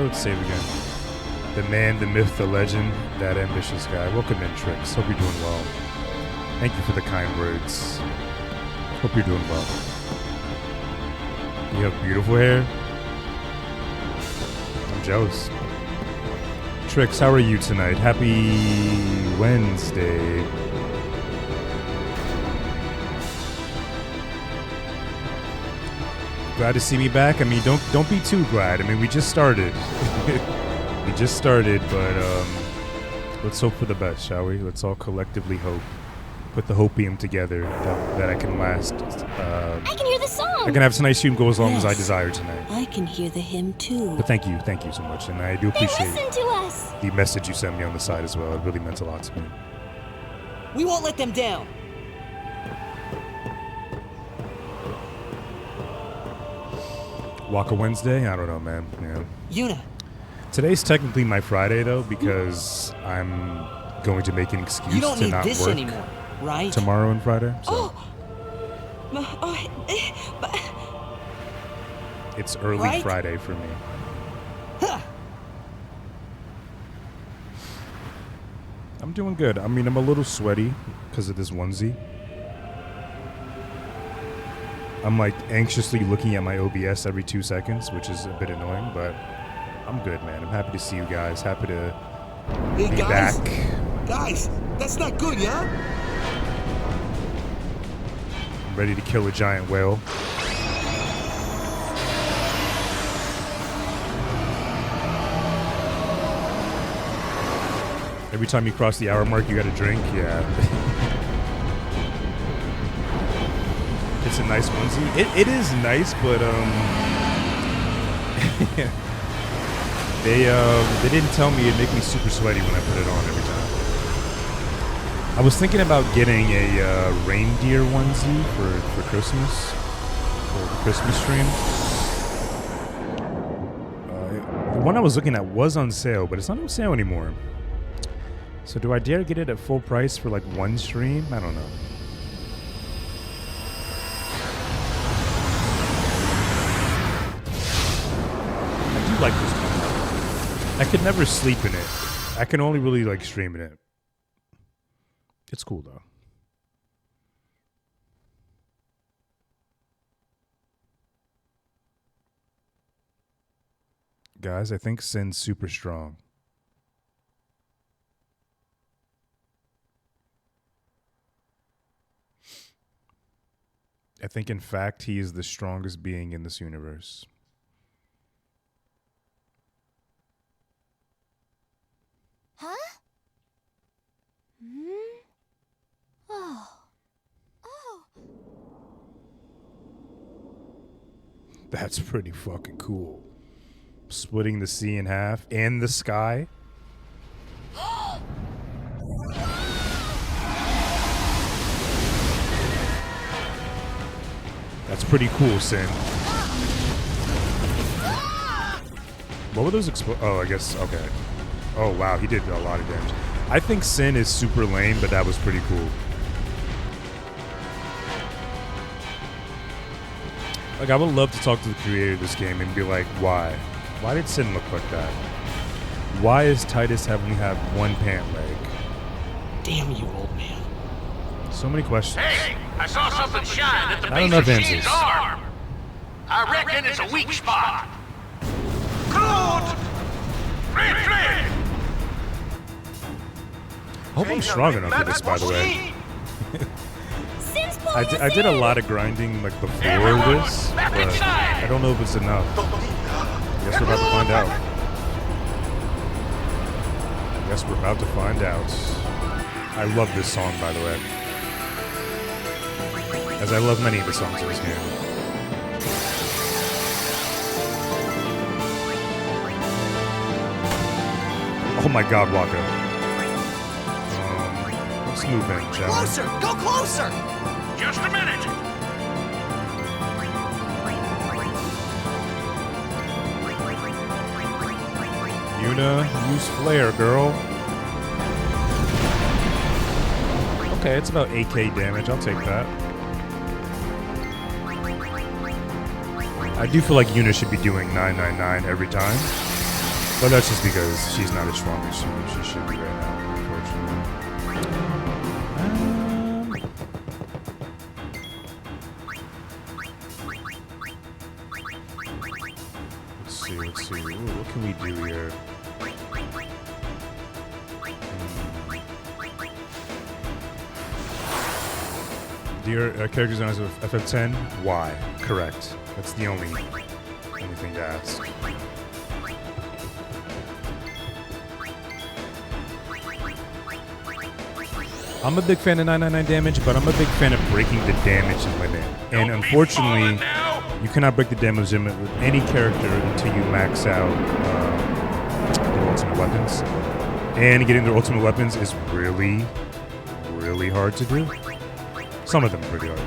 [SPEAKER 1] Let's save again. The man, the myth, the legend, that ambitious guy. Welcome in, Trix. Hope you're doing well. Thank you for the kind words. Hope you're doing well. You have beautiful hair. I'm jealous. Trix, how are you tonight? Happy Wednesday. Glad to see me back. I mean, don't be too glad. I mean, we just started. We just started, but let's hope for the best, shall we? Let's all collectively hope. Put the hopium together that I can last.
[SPEAKER 10] I can hear the song.
[SPEAKER 1] I can have tonight's stream go as long as I
[SPEAKER 11] Yes.
[SPEAKER 1] desire tonight.
[SPEAKER 11] I can hear the hymn too.
[SPEAKER 1] But thank you so much, and I do
[SPEAKER 10] They
[SPEAKER 1] appreciate
[SPEAKER 10] listen to us.
[SPEAKER 1] the message you sent me on the side as well. It really meant a lot to me.
[SPEAKER 15] We won't let them down.
[SPEAKER 1] Waka Wednesday? I don't know, man. Yeah.
[SPEAKER 15] Yuna.
[SPEAKER 1] Today's technically my Friday though, because I'm going to make an excuse
[SPEAKER 15] You don't
[SPEAKER 1] to
[SPEAKER 15] need
[SPEAKER 1] not
[SPEAKER 15] this
[SPEAKER 1] work
[SPEAKER 15] anymore, right?
[SPEAKER 1] tomorrow and Friday. So it's early
[SPEAKER 15] Right?
[SPEAKER 1] Friday for me. I'm doing good. I mean, I'm a little sweaty because of this onesie. I'm like anxiously looking at my OBS every 2 seconds, which is a bit annoying, but I'm good, man. I'm happy to see you guys. Happy to
[SPEAKER 3] Hey,
[SPEAKER 1] be
[SPEAKER 3] guys.
[SPEAKER 1] back.
[SPEAKER 3] Guys, that's not good, yeah?
[SPEAKER 1] I'm ready to kill a giant whale. Every time you cross the hour mark, you got a drink. Yeah. It's a nice onesie. It is nice, but They didn't tell me it'd make me super sweaty when I put it on every time. I was thinking about getting a reindeer onesie for Christmas, for the Christmas stream. The one I was looking at was on sale, but it's not on sale anymore. So do I dare get it at full price for like one stream? I don't know. I do like this one. I could never sleep in it. I can only really like stream in it. It's cool though. Guys, I think Sin's super strong. I think, in fact, he is the strongest being in this universe.
[SPEAKER 10] Huh? Hmm? Oh. Oh.
[SPEAKER 1] That's pretty fucking cool. Splitting the sea in half and the sky. That's pretty cool, Sin. What were those oh, I guess, okay. Oh, wow, he did a lot of damage. I think Sin is super lame, but that was pretty cool. Like, I would love to talk to the creator of this game and be like, why? Why did Sin look like that? Why is Titus only have one pant leg?
[SPEAKER 15] Damn you, old man.
[SPEAKER 1] So many questions.
[SPEAKER 12] Hey, I saw something shine at the
[SPEAKER 1] Not
[SPEAKER 12] base
[SPEAKER 1] enough
[SPEAKER 12] of Shane's
[SPEAKER 1] answers.
[SPEAKER 12] arm. I reckon it's a weak spot. Good. Flip.
[SPEAKER 1] I hope I'm strong enough for this, by the way. I did a lot of grinding like before this, but I don't know if it's enough. I guess we're about to find out. I love this song, by the way. As I love many of the songs in this game. Oh my god, Waka. Let's move in, shall we?
[SPEAKER 15] Closer! Go closer!
[SPEAKER 12] Just a minute.
[SPEAKER 1] Yuna, use flare, girl. Okay, it's about 8k damage. I'll take that. I do feel like Yuna should be doing 999 every time. But that's just because she's not as strong as she should be right now, unfortunately. Let's see. Ooh, what can we do here? Do your character designs of FF10? Why? Correct. That's the only thing to ask. I'm a big fan of 999 damage, but I'm a big fan of breaking the damage limit. And unfortunately, you cannot break the damage limit with any character until you max out their ultimate weapons. And getting their ultimate weapons is really, really hard to do. Some of them are pretty hard.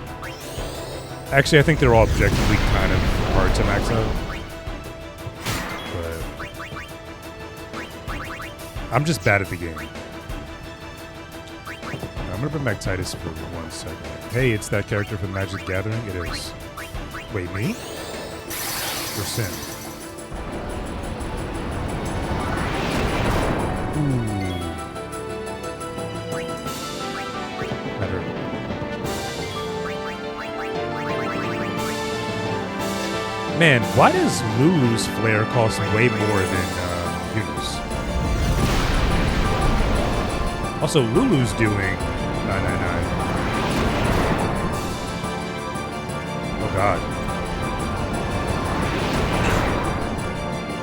[SPEAKER 1] Actually, I think they're all objectively kind of hard to max out. But I'm just bad at the game. I'm gonna bring back Titus for 1 second. Hey, it's that character from Magic the Gathering? It is. Wait, me? Or Sin? Ooh. That hurt. Man, why does Lulu's flare cost way more than Yuna's? Also, Lulu's doing 999. Oh god.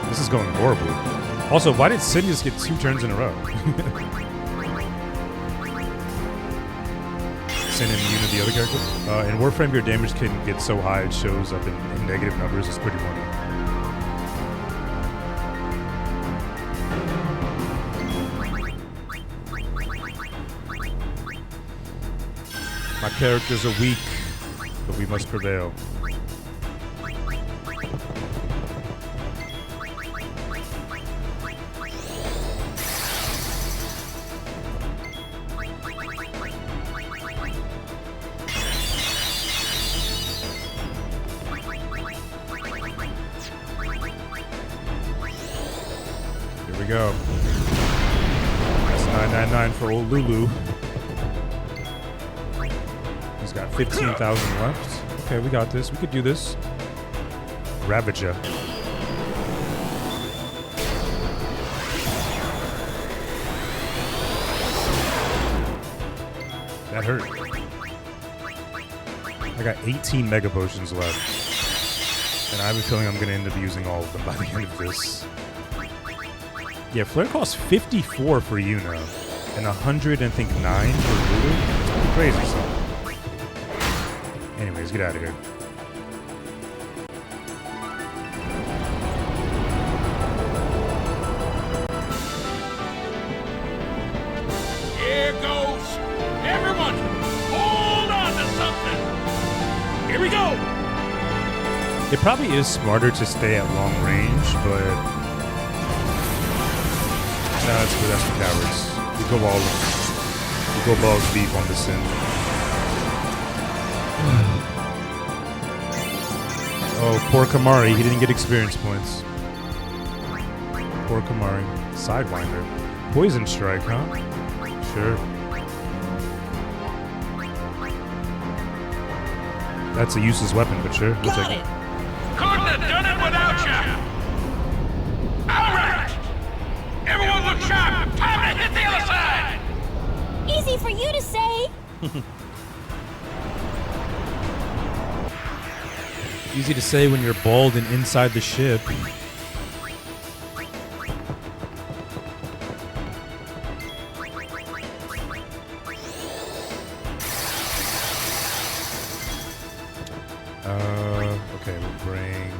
[SPEAKER 1] This is going horribly. Also, why did Sin just get 2 turns in a row? Sin and Yuna, the other character. In Warframe, your damage can get so high it shows up in negative numbers. It's pretty funny. My characters are weak, but we must prevail. Here we go. That's 999 for old Lulu. He's got 15,000 left. Okay, we got this. We could do this. Ravager. That hurt. I got 18 Mega Potions left. And I have a feeling I'm going to end up using all of them by the end of this. Yeah, Flare costs 54 for Yuna. And 100, I think, 9 for Lulu. It's pretty crazy, so. Anyways, get out of here.
[SPEAKER 12] Here goes. Everyone, hold on to something. Here we go.
[SPEAKER 1] It probably is smarter to stay at long range, but no, that's for cowards. We go all in. We go balls deep on the sin. Oh, poor Kamari. He didn't get experience points. Poor Kamari. Sidewinder. Poison Strike, huh? Sure. That's a useless weapon, but sure. We'll take it.
[SPEAKER 12] Couldn't have done it without you. All right. Everyone look sharp. Time to hit the other side.
[SPEAKER 10] Easy for you to say.
[SPEAKER 1] Easy to say when you're bald and inside the ship. Okay, we'll bring...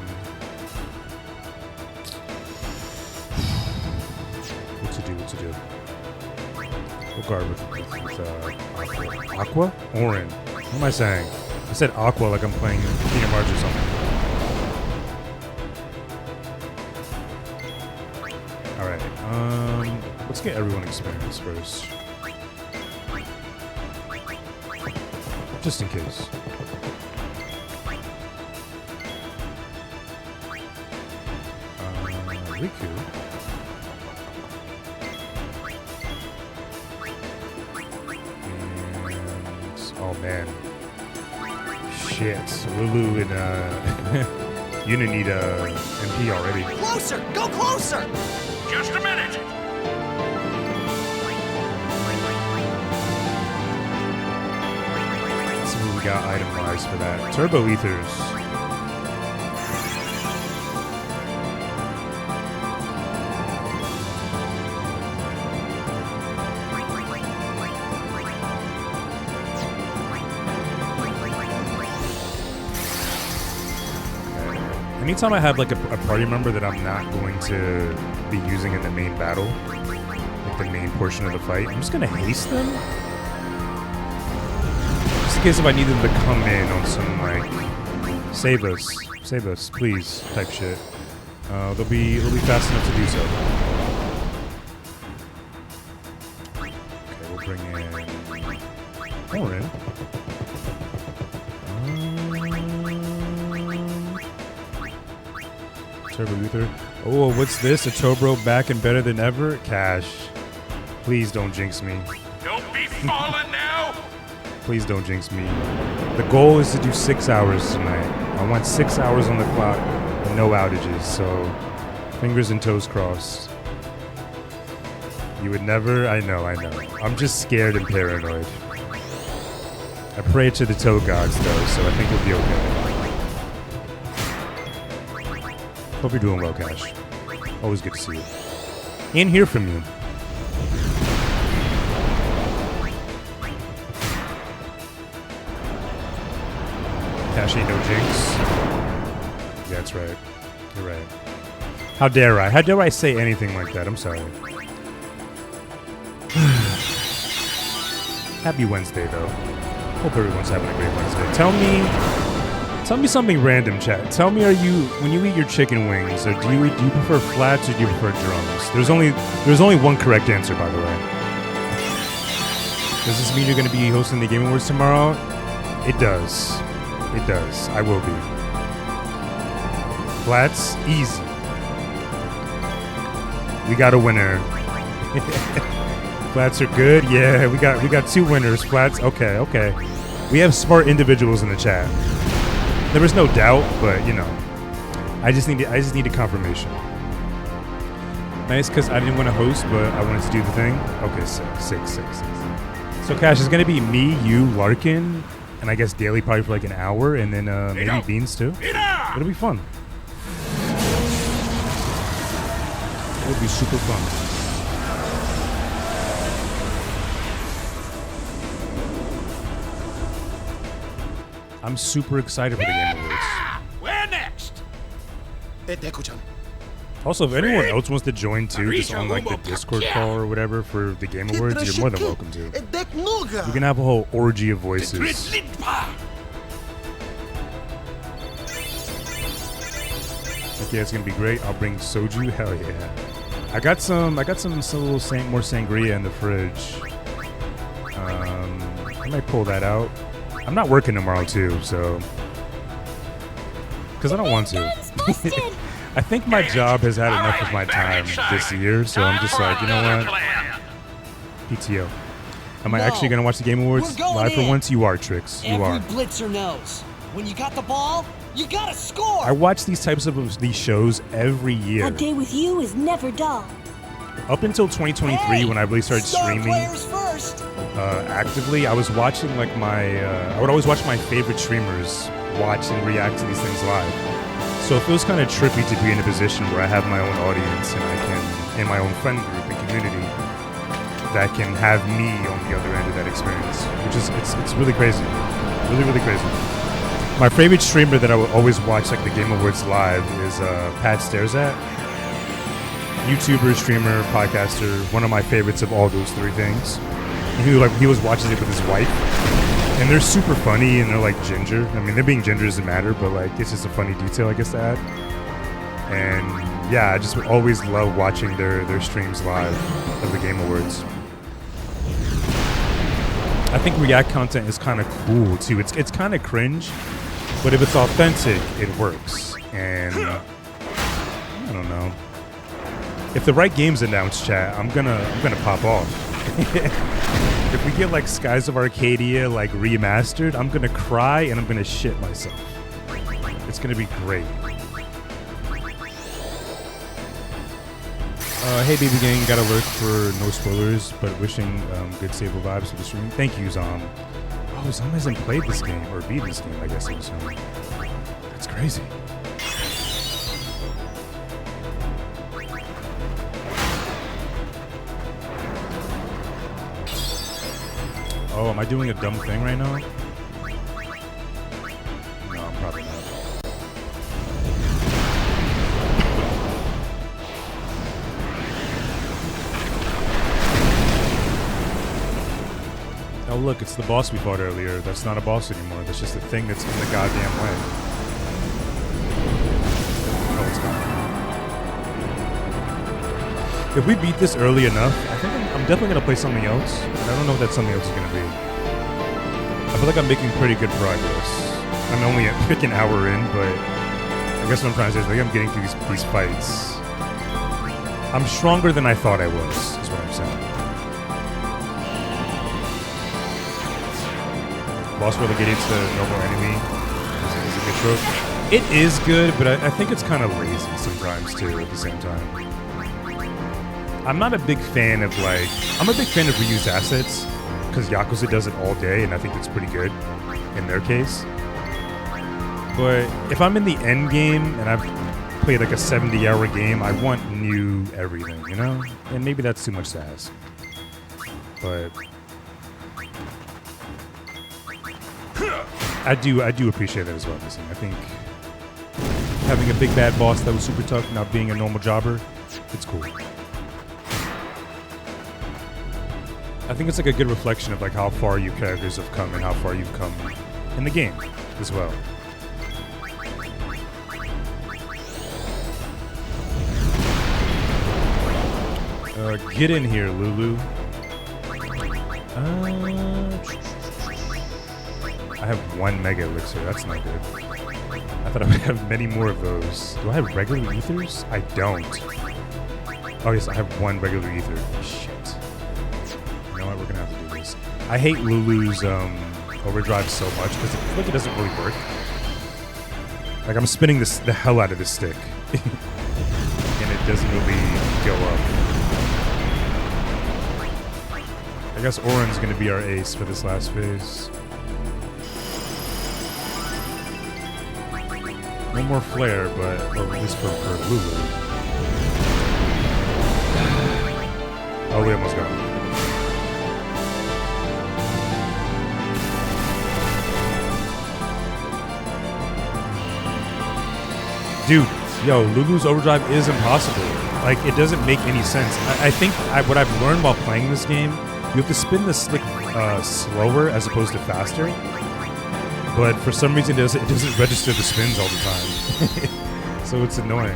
[SPEAKER 1] What to do? We'll guard with Aqua? Orin. What am I saying? I said Aqua like I'm playing Kingdom Hearts or something. Alright, let's get everyone experience first. Just in case. Riku. And, oh man. Shit. Lulu and Yuna need a MP already.
[SPEAKER 15] Closer! Go closer!
[SPEAKER 12] Just a minute.
[SPEAKER 1] Let's see what we got item-wise for that. Turbo Ethers. Anytime I have like a party member that I'm not going to be using in the main battle, like the main portion of the fight, I'm just gonna haste them. Just in case if I need them to come in on some like save us, please type shit. They'll be fast enough to do so. Okay, we'll bring in Orin. Turbo Uther. Oh, what's this? A Tobro back and better than ever? Cash. Please don't jinx me.
[SPEAKER 12] Don't be falling now.
[SPEAKER 1] Please don't jinx me. The goal is to do 6 hours tonight. I want 6 hours on the clock and no outages, so fingers and toes crossed. You would never? I know. I'm just scared and paranoid. I pray to the toe gods, though, so I think we'll be okay. Hope you're doing well, Cash. Always good to see you. And hear from you. Cash ain't no jinx. Yeah, that's right. You're right. How dare I? How dare I say anything like that? I'm sorry. Happy Wednesday, though. Hope everyone's having a great Wednesday. Tell me something random, chat. Tell me, when you eat your chicken wings, or do you prefer flats or do you prefer drums? There's only one correct answer, by the way. Does this mean you're going to be hosting the Game Awards tomorrow? It does. It does. I will be. Flats, easy. We got a winner. Flats are good. Yeah, we got 2 winners. Flats. Okay. We have smart individuals in the chat. There was no doubt, but you know, I just need a confirmation. Nice, because I didn't want to host, but I wanted to do the thing. Okay, six. So Cash is gonna be me, you, Larkin, and I guess Daily probably for like an hour, and then maybe Beans too. It'll be fun. It'll be super fun. I'm super excited for the Game Awards.
[SPEAKER 12] Where next?
[SPEAKER 1] Also, if anyone else wants to join too, just on like the Discord call or whatever for the Game Awards, you're more than welcome to. We can have a whole orgy of voices. Okay, it's gonna be great. I'll bring soju. Hell yeah! I got some more sangria in the fridge. I might pull that out. I'm not working tomorrow too, so because I don't want to. I think my job has had enough of my time this year, so I'm just like, you know what? PTO. Am I actually gonna watch the Game Awards live for once? You are, Trix. You are.
[SPEAKER 15] Every blitzer knows when you got the ball, you gotta score.
[SPEAKER 1] I watch these types of these shows every year.
[SPEAKER 11] A day with you is never dull.
[SPEAKER 1] Up until 2023, when I really started streaming actively, I was watching like I would always watch my favorite streamers watch and react to these things live. So it feels kind of trippy to be in a position where I have my own audience and I can, and my own friend group and community that can have me on the other end of that experience, which is it's really crazy, really crazy. My favorite streamer that I would always watch like the Game Awards live is Pat Starzat. YouTuber, streamer, podcaster, one of my favorites of all those 3 things. And he was watching it with his wife, and they're super funny and they're like ginger. I mean, they're being ginger doesn't matter, but like it's just a funny detail, I guess, to add. And yeah, I just would always love watching their streams live of the Game Awards. I think React content is kind of cool too. It's kind of cringe, but if it's authentic, it works. And I don't know. If the right game's announced, chat, I'm gonna pop off. If we get like Skies of Arcadia like remastered, I'm gonna cry and I'm gonna shit myself. It's gonna be great. Hey baby gang, got alert for no spoilers, but wishing good stable vibes for the stream. Thank you, Zom. Oh, Zom hasn't played this game or beat this game, I guess he was saying. That's crazy. Oh, am I doing a dumb thing right now? No, I'm probably not. Oh look, it's the boss we fought earlier. That's not a boss anymore. That's just a thing that's in the goddamn way. Oh, it's gone. If we beat this early enough, I think I'm definitely gonna play something else. But I don't know what that something else is gonna be. I feel like I'm making pretty good progress. I'm only like an hour in, but I guess what I'm trying to say is like I'm getting through these fights. I'm stronger than I thought I was, is what I'm saying. Boss relegated to normal enemy is a good trope. It is good, but I think it's kind of lazy sometimes too at the same time. I'm not a big fan of I'm a big fan of reused assets because Yakuza does it all day and I think it's pretty good in their case. But if I'm in the end game and I've played like a 70-hour game, I want new everything, you know? And maybe that's too much to ask. But I do appreciate that as well, listen. I think having a big bad boss that was super tough, not being a normal jobber, it's cool. I think it's like a good reflection of like how far you characters have come and how far you've come in the game as well. Get in here, Lulu. I have 1 mega elixir. That's not good. I thought I would have many more of those. Do I have regular ethers? I don't. Oh yes, I have 1 regular ether. Shit. You know what? We're gonna have to do this. I hate Lulu's overdrive so much because I feel like it doesn't really work. Like I'm spinning the hell out of this stick, and it doesn't really go up. I guess Auron's gonna be our ace for this last phase. No more flare, but or at least for Lulu. Oh, we almost got him. Dude, yo, Lulu's overdrive is impossible. Like, it doesn't make any sense. I think what I've learned while playing this game, you have to spin the stick slower as opposed to faster. But for some reason, it doesn't register the spins all the time. So it's annoying.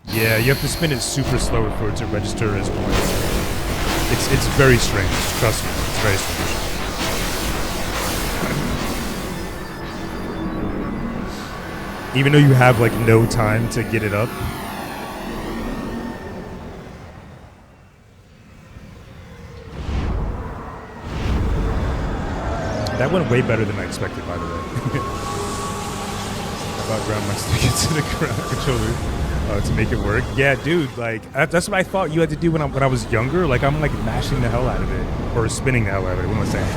[SPEAKER 1] Yeah, you have to spin it super slow for it to register as one. It's very strange. Trust me, it's very strange. Even though you have like no time to get it up. That went way better than I expected, by the way. I about ground my stick into the ground controller to make it work. Yeah, dude, like that's what I thought you had to do when I was younger. Like I'm like mashing the hell out of it or spinning the hell out of it. What am I saying?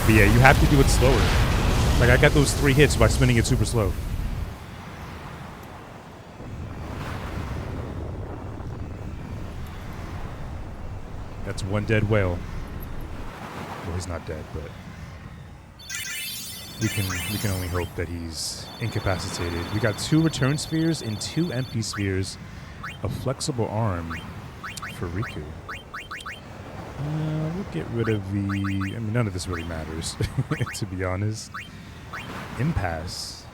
[SPEAKER 1] But yeah, you have to do it slower. Like I got those 3 hits by spinning it super slow. That's 1 dead whale. Well, he's not dead, but we can only hope that he's incapacitated. We got 2 return spheres and 2 empty spheres, a flexible arm for Riku. We'll get rid of the. I mean, none of this really matters, to be honest. Impasse.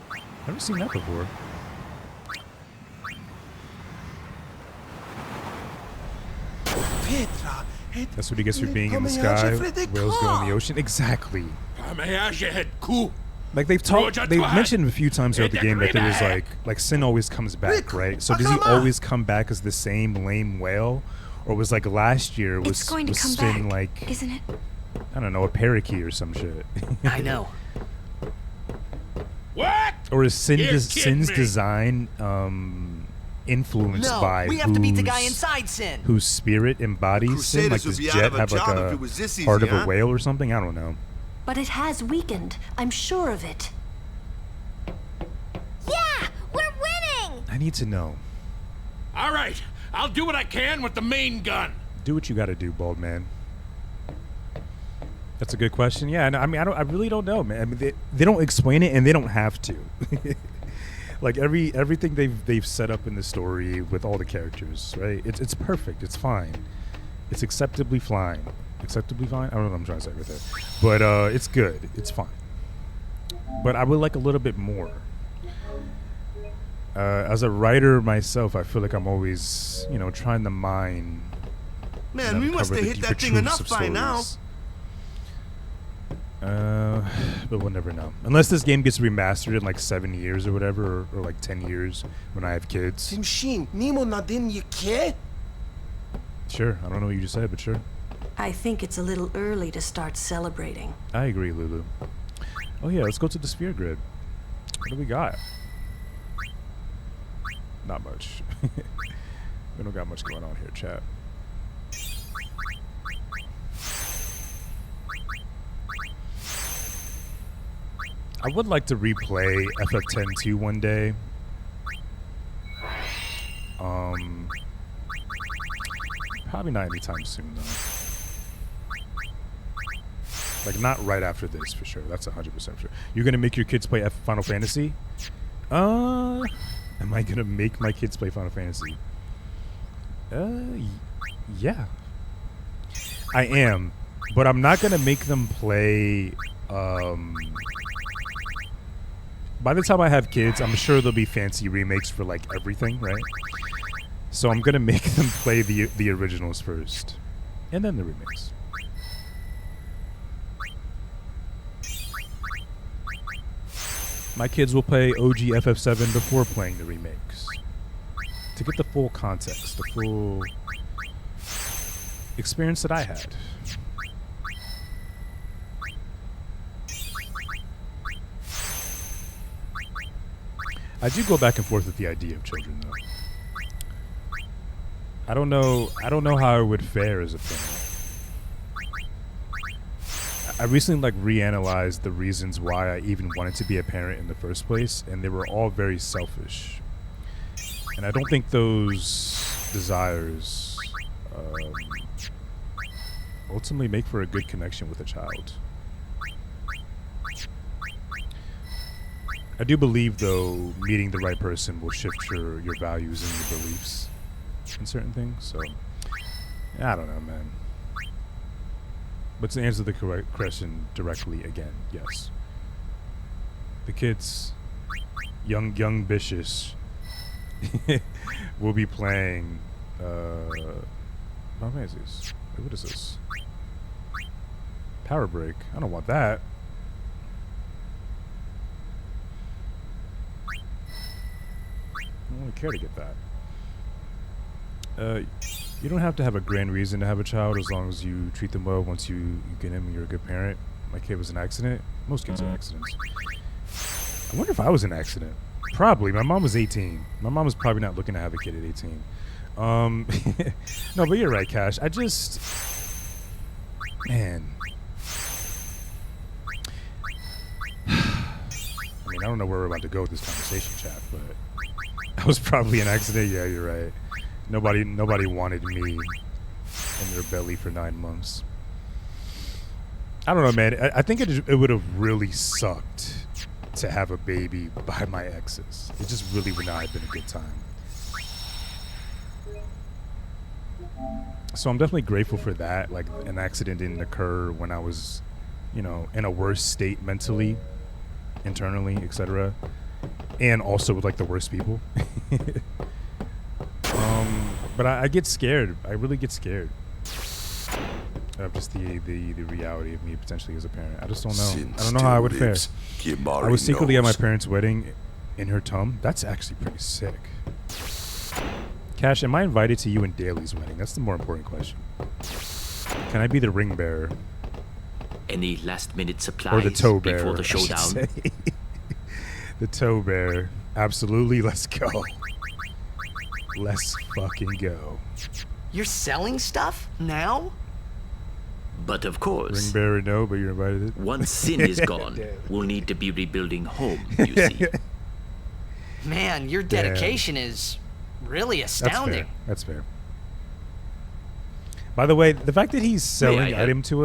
[SPEAKER 1] Never seen that before. That's what he gets for being in the sky. Whales go in the ocean. Exactly. Like they've mentioned a few times throughout the game that there was like Sin always comes back, right? So does he always come back as the same lame whale, or was like last year was Sin like,
[SPEAKER 9] isn't it?
[SPEAKER 1] I don't know, a parakeet or some shit.
[SPEAKER 4] I know.
[SPEAKER 12] What?
[SPEAKER 1] Or is Sin's design influenced by
[SPEAKER 15] we have to beat the guy inside Sin.
[SPEAKER 1] Whose spirit embodies Sin? Like does Jet have like a heart of a whale or something? I don't know.
[SPEAKER 11] But it has weakened. I'm sure of it.
[SPEAKER 10] Yeah, we're winning.
[SPEAKER 1] I need to know.
[SPEAKER 12] All right, I'll do what I can with the main gun.
[SPEAKER 1] Do what you got to do, bald man. That's a good question. Yeah, I mean, I really don't know, man. I mean, they don't explain it, and they don't have to. Like everything they've set up in the story with all the characters, right? It's perfect. It's fine. It's acceptably fine. Acceptably fine? I don't know what I'm trying to say with it, but it's good. It's fine. But I would like a little bit more. As a writer myself, I feel like I'm always, trying to mine.
[SPEAKER 3] Man, we must have hit that thing enough by now.
[SPEAKER 1] But we'll never know. Unless this game gets remastered in like 7 years or whatever, or like 10 years when I have kids. Sure, I don't know what you just said, but sure.
[SPEAKER 11] I think it's a little early to start celebrating.
[SPEAKER 1] I agree, Lulu. Oh yeah, let's go to the sphere grid. What do we got? Not much. We don't got much going on here, chat. I would like to replay FF10-2 one day. Probably not anytime soon, though. Like, not right after this, for sure. That's 100% sure. You're gonna make your kids play Final Fantasy? Am I gonna make my kids play Final Fantasy? Yeah. I am. But I'm not going to make them play... by the time I have kids, I'm sure there'll be fancy remakes for, like, everything, right? So I'm going to make them play the originals first. And then the remakes. My kids will play OG FF7 before playing the remakes. To get the full context, the full experience that I had. I do go back and forth with the idea of children, though. I don't know how I would fare as a parent. I recently reanalyzed the reasons why I even wanted to be a parent in the first place, and they were all very selfish. And I don't think those desires ultimately make for a good connection with a child. I do believe, though, meeting the right person will shift your values and your beliefs in certain things. So, I don't know, man. But to answer the correct question directly again, yes. The kids, young Bishish, will be playing, what is this? What is this? Power Break. I don't want that. I don't really care to get that. You don't have to have a grand reason to have a child as long as you treat them well once you get him and you're a good parent. My kid was an accident. Most kids are accidents. I wonder if I was an accident. Probably. My mom was 18. My mom was probably not looking to have a kid at 18. No, but you're right, Cash. I just... Man. I mean, I don't know where we're about to go with this conversation, chat, but... I was probably an accident. Yeah, you're right. Nobody wanted me in their belly for 9 months. I don't know, man. I think it would have really sucked to have a baby by my exes. It just really would not have been a good time. So I'm definitely grateful for that. Like, an accident didn't occur when I was, in a worse state mentally, internally, etc. And also with, like, the worst people. But I get scared. I really get scared of just the reality of me potentially as a parent. I just don't know. I don't know how I would fare. I was secretly at my parents' wedding in her tum. That's actually pretty sick. Cash, am I invited to you and Daly's wedding? That's the more important question. Can I be the ring bearer?
[SPEAKER 14] Any last-minute supplies
[SPEAKER 1] or the toe bearer
[SPEAKER 14] before the showdown?
[SPEAKER 1] The toe bearer. Absolutely. Let's go. Let's fucking go.
[SPEAKER 15] You're selling stuff now?
[SPEAKER 14] But of course.
[SPEAKER 1] Ring bearer, no, but you're invited.
[SPEAKER 14] Once Sin is gone, we'll need to be rebuilding home, you see.
[SPEAKER 15] Man, your dedication is really astounding.
[SPEAKER 1] That's fair. By the way, the fact that he's selling items to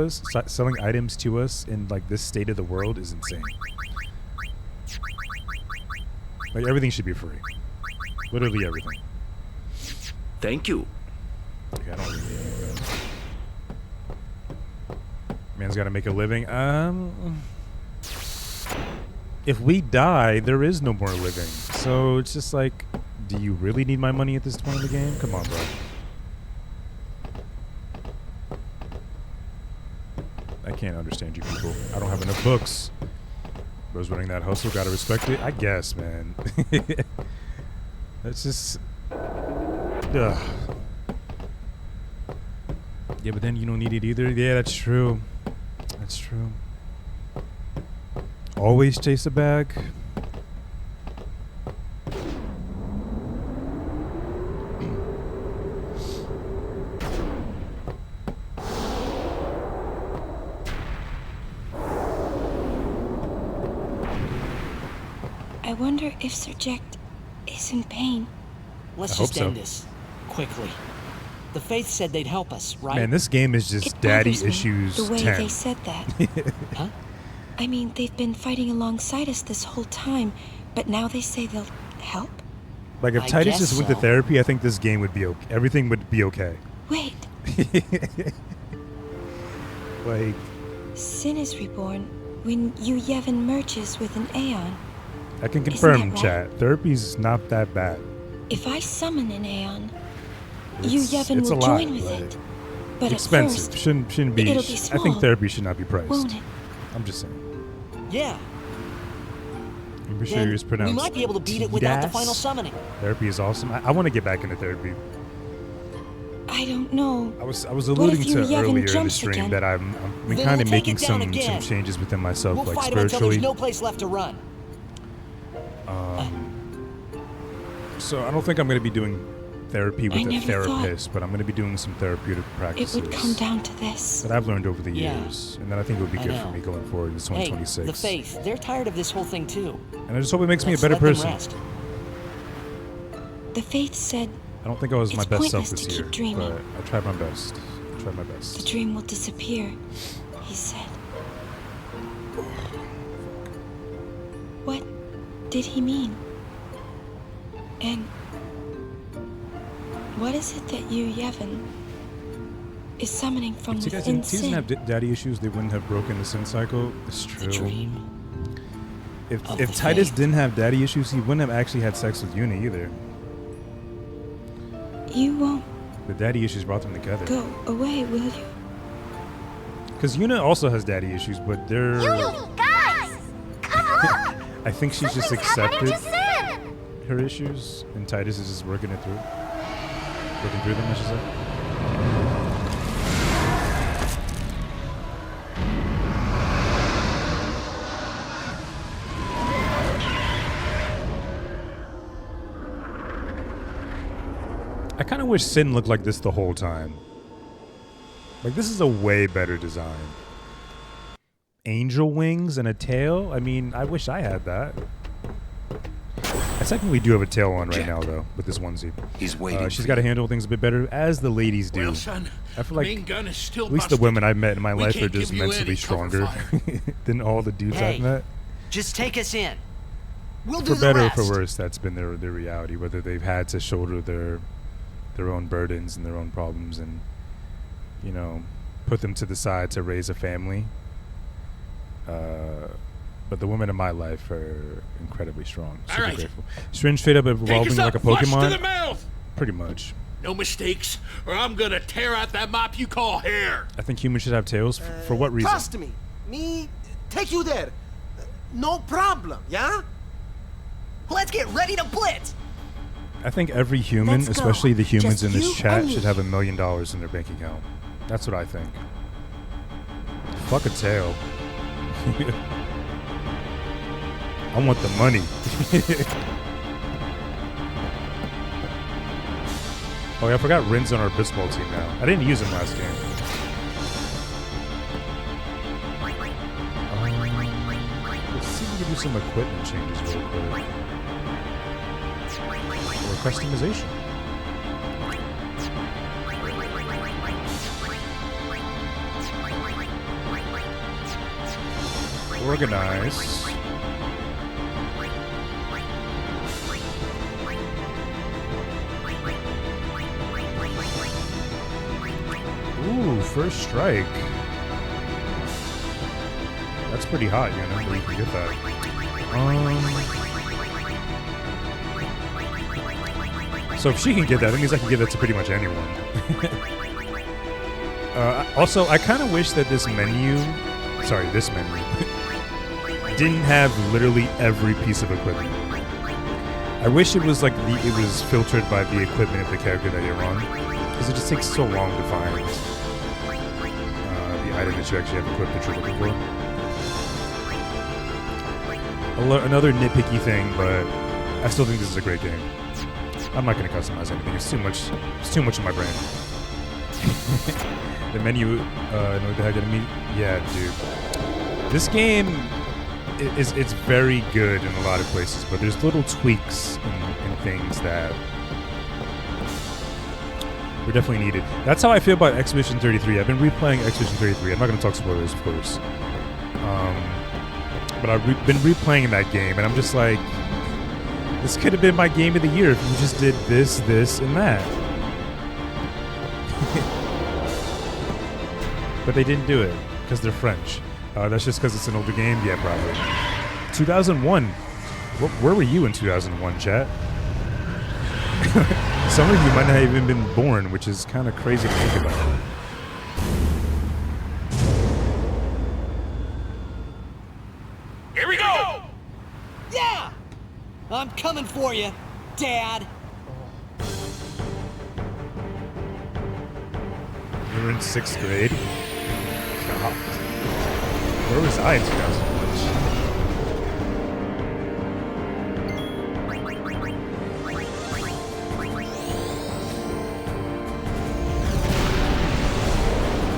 [SPEAKER 1] us in like this state of the world is insane. Like, everything should be free. Literally everything.
[SPEAKER 14] Thank you.
[SPEAKER 1] Okay, I don't really need that. Man's got to make a living. If we die, there is no more living. So it's just like, do you really need my money at this point in the game? Come on, bro. I can't understand you people. I don't have enough books. Bro's running that hustle. Gotta respect it. I guess, man. That's just... Ugh. Yeah, but then you don't need it either. Yeah, that's true. That's true. Always chase a bag.
[SPEAKER 9] I wonder if Sir Jecht is in pain.
[SPEAKER 16] Let's just end this quickly. The Faith said they'd help us, right?
[SPEAKER 1] Man, this game is just daddy issues.
[SPEAKER 9] The way
[SPEAKER 1] 10.
[SPEAKER 9] they said that.
[SPEAKER 16] Huh?
[SPEAKER 9] I mean, they've been fighting alongside us this whole time, but now they say they'll help?
[SPEAKER 1] Like if Titus just went to therapy, I think this game would be okay. Everything would be okay.
[SPEAKER 9] Wait.
[SPEAKER 1] Like.
[SPEAKER 9] Sin is reborn when Yu Yevon merges with an Aeon.
[SPEAKER 1] I can confirm, chat. Therapy's not that bad.
[SPEAKER 9] If I summon an Aeon, Yu Yevon will join with it. But
[SPEAKER 1] expensive.
[SPEAKER 9] At first,
[SPEAKER 1] shouldn't be.
[SPEAKER 9] It'll be small,
[SPEAKER 1] I think therapy should not be priced.
[SPEAKER 9] won't it?
[SPEAKER 1] I'm just saying.
[SPEAKER 16] Yeah.
[SPEAKER 1] I'm pretty sure it's pronounced.
[SPEAKER 16] We might be able to beat it without the final summoning.
[SPEAKER 1] Therapy is awesome. I want to get back into therapy.
[SPEAKER 9] I don't know.
[SPEAKER 1] I was alluding to earlier in the stream that I'm kind of making some changes within myself,
[SPEAKER 16] we'll
[SPEAKER 1] like
[SPEAKER 16] fight spiritually. Until there's no place left to run.
[SPEAKER 1] So I don't think I'm going to be doing therapy with a therapist, but I'm going to be doing some therapeutic practices.
[SPEAKER 9] It would come down to this.
[SPEAKER 1] That I've learned over the years, and that I think would be good for me going forward in 2026.
[SPEAKER 16] Hey, the Faith, they're tired of this whole thing too.
[SPEAKER 1] And I just hope it makes me a better person.
[SPEAKER 9] The Faith said.
[SPEAKER 1] I don't think I was my best self this year,
[SPEAKER 9] dreaming.
[SPEAKER 1] but I tried my best.
[SPEAKER 9] The dream will disappear, he said. What did he mean? And what is it that Yu Yevon is summoning from within Sin?
[SPEAKER 1] If he didn't have daddy issues, they wouldn't have broken the Sin cycle. It's true.
[SPEAKER 9] The dream.
[SPEAKER 1] If Titus didn't have daddy issues, he wouldn't have actually had sex with Yuna either.
[SPEAKER 9] You won't.
[SPEAKER 1] The daddy issues brought them together.
[SPEAKER 9] Go away, will you?
[SPEAKER 1] Because Yuna also has daddy issues, but they're.
[SPEAKER 10] Guys, come on!
[SPEAKER 1] I think she's just accepted her issues, and Titus is just working through them, I should say. I kind of wish Sin looked like this the whole time. Like, this is a way better design. Angel wings and a tail? I mean, I wish I had that. I technically do have a tail on right now, though, with this onesie.
[SPEAKER 6] He's waiting.
[SPEAKER 1] She's got to handle things a bit better, as the ladies do.
[SPEAKER 12] Well, son,
[SPEAKER 1] I feel like
[SPEAKER 12] main gun is still
[SPEAKER 1] at least
[SPEAKER 12] busted.
[SPEAKER 1] the women I've met in my
[SPEAKER 12] We
[SPEAKER 1] life
[SPEAKER 12] can't
[SPEAKER 1] are just
[SPEAKER 12] give you
[SPEAKER 1] mentally
[SPEAKER 12] any
[SPEAKER 1] stronger
[SPEAKER 12] cover
[SPEAKER 1] than all the dudes I've met.
[SPEAKER 15] Just take us in. We'll do
[SPEAKER 1] For
[SPEAKER 15] the
[SPEAKER 1] better
[SPEAKER 15] rest.
[SPEAKER 1] or for worse, that's been their reality, whether they've had to shoulder their own burdens and their own problems and, you know, put them to the side to raise a family. But the women in my life are incredibly strong. Super grateful. Strange straight up evolving like a Pokemon.
[SPEAKER 12] To the mouth.
[SPEAKER 1] Pretty much.
[SPEAKER 12] No mistakes, or I'm gonna tear out that mop you call hair.
[SPEAKER 1] I think humans should have tails. For what reason?
[SPEAKER 3] Trust me. Me take you there. No problem, yeah?
[SPEAKER 15] Let's get ready to blitz!
[SPEAKER 1] I think every human,
[SPEAKER 15] Let's go.
[SPEAKER 1] especially the humans
[SPEAKER 15] Just
[SPEAKER 1] in this
[SPEAKER 15] you
[SPEAKER 1] chat,
[SPEAKER 15] and
[SPEAKER 1] should
[SPEAKER 15] me.
[SPEAKER 1] have $1 million in their bank account. That's what I think. Fuck a tail. I want the money. Oh yeah, I forgot Rin's on our baseball team now. I didn't use him last game. Let's see if we can do some equipment changes real quick. Or customization. Organize. Ooh, first strike. That's pretty hot, you know, where you can get that. So if she can get that, that means I can give that to pretty much anyone. Also, I kind of wish that this menu, didn't have literally every piece of equipment. I wish it was like it was filtered by the equipment of the character that you're on, because it just takes so long to find the item that you actually have equipped that you're looking for. Another nitpicky thing, but I still think this is a great game. I'm not going to customize anything. It's too much in my brain. The menu, know what the heck I mean? Yeah, dude. This game it's very good in a lot of places, but there's little tweaks and things that were definitely needed. That's how I feel about Expedition 33. I've been replaying Expedition 33. I'm not going to talk spoilers, of course. But I've been replaying that game, and I'm just like, This could have been my game of the year if you just did this, this, and that. But they didn't do it because they're French. That's just because it's an older game? Yeah, probably. 2001. Where were you in 2001, chat? Some of you might not have even been born, which is kind of crazy to think about.
[SPEAKER 12] Here we go!
[SPEAKER 15] Yeah! I'm coming for you, Dad.
[SPEAKER 1] You were in 6th grade? God. Where was I in 2001?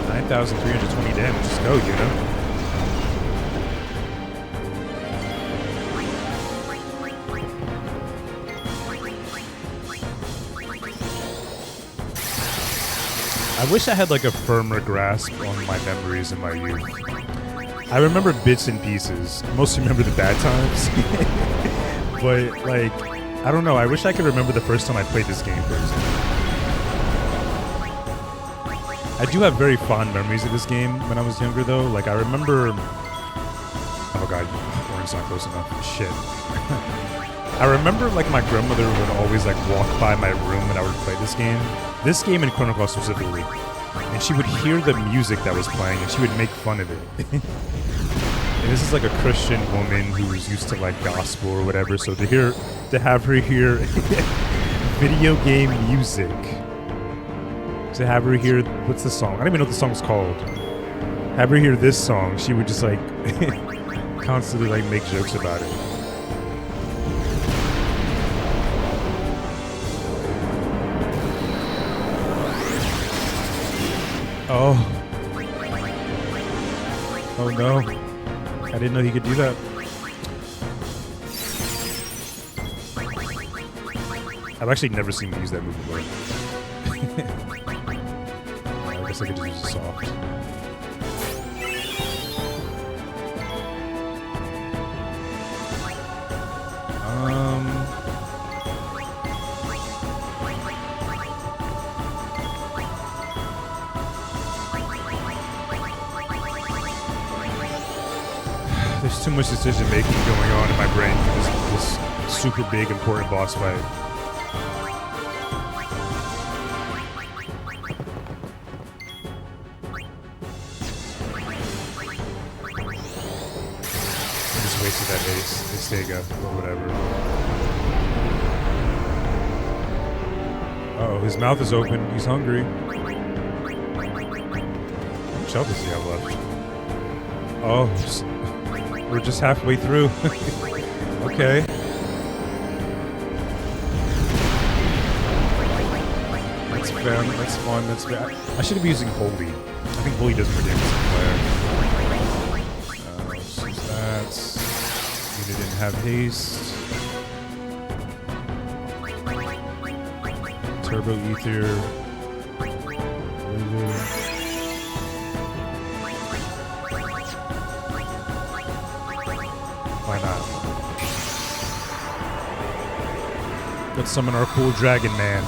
[SPEAKER 1] 9,320 damage. Just go, you know? I wish I had like a firmer grasp on my memories in my youth. I remember bits and pieces. I mostly remember the bad times. But like, I don't know. I wish I could remember the first time I played this game, for example. I do have very fond memories of this game when I was younger, though. Like, I remember... Oh, God. Orange's not close enough. Shit. I remember, like, my grandmother would always, like, walk by my room when I would play this game. This game in Chrono Cross specifically. And she would hear the music that was playing, and she would make fun of it. And this is, like, a Christian woman who was used to, like, gospel or whatever. So to have her hear video game music... To have her hear, what's the song? I don't even know what the song's called. Have her hear this song, she would just like constantly like make jokes about it. Oh. Oh no. I didn't know he could do that. I've actually never seen him use that move before. I guess I could just use a soft. There's too much decision making going on in my brain for this super big important boss fight. That Estega or whatever. Uh-oh, his mouth is open. He's hungry. How much health does he have left? Oh, we're just halfway through. Okay. That's fun. That's fun. That's fair. I should be using Holy. I think Holy does more damage than Flare. Since that's... They didn't have haste. Turbo Ether. Why not? Let's summon our cool Dragon Man.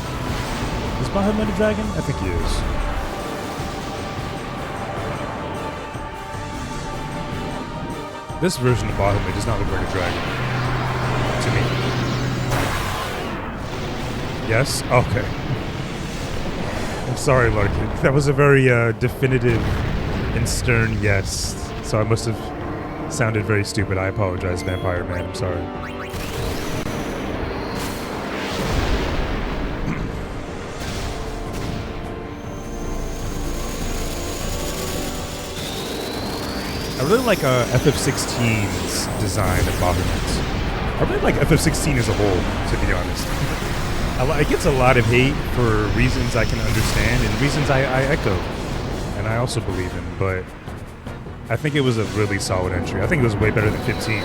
[SPEAKER 1] Is Bahamut a dragon? I think he is. This version of Bahamut does not look like a dragon. To me. Yes? Okay. I'm sorry, Larkin. That was a very definitive and stern yes. So I must have sounded very stupid. I apologize, Vampire Man. I'm sorry. I really like FF16's design of Bahamut. I really like FF16 as a whole, to be honest. It gets a lot of hate for reasons I can understand and reasons I echo, and I also believe in, but I think it was a really solid entry. I think it was way better than 15.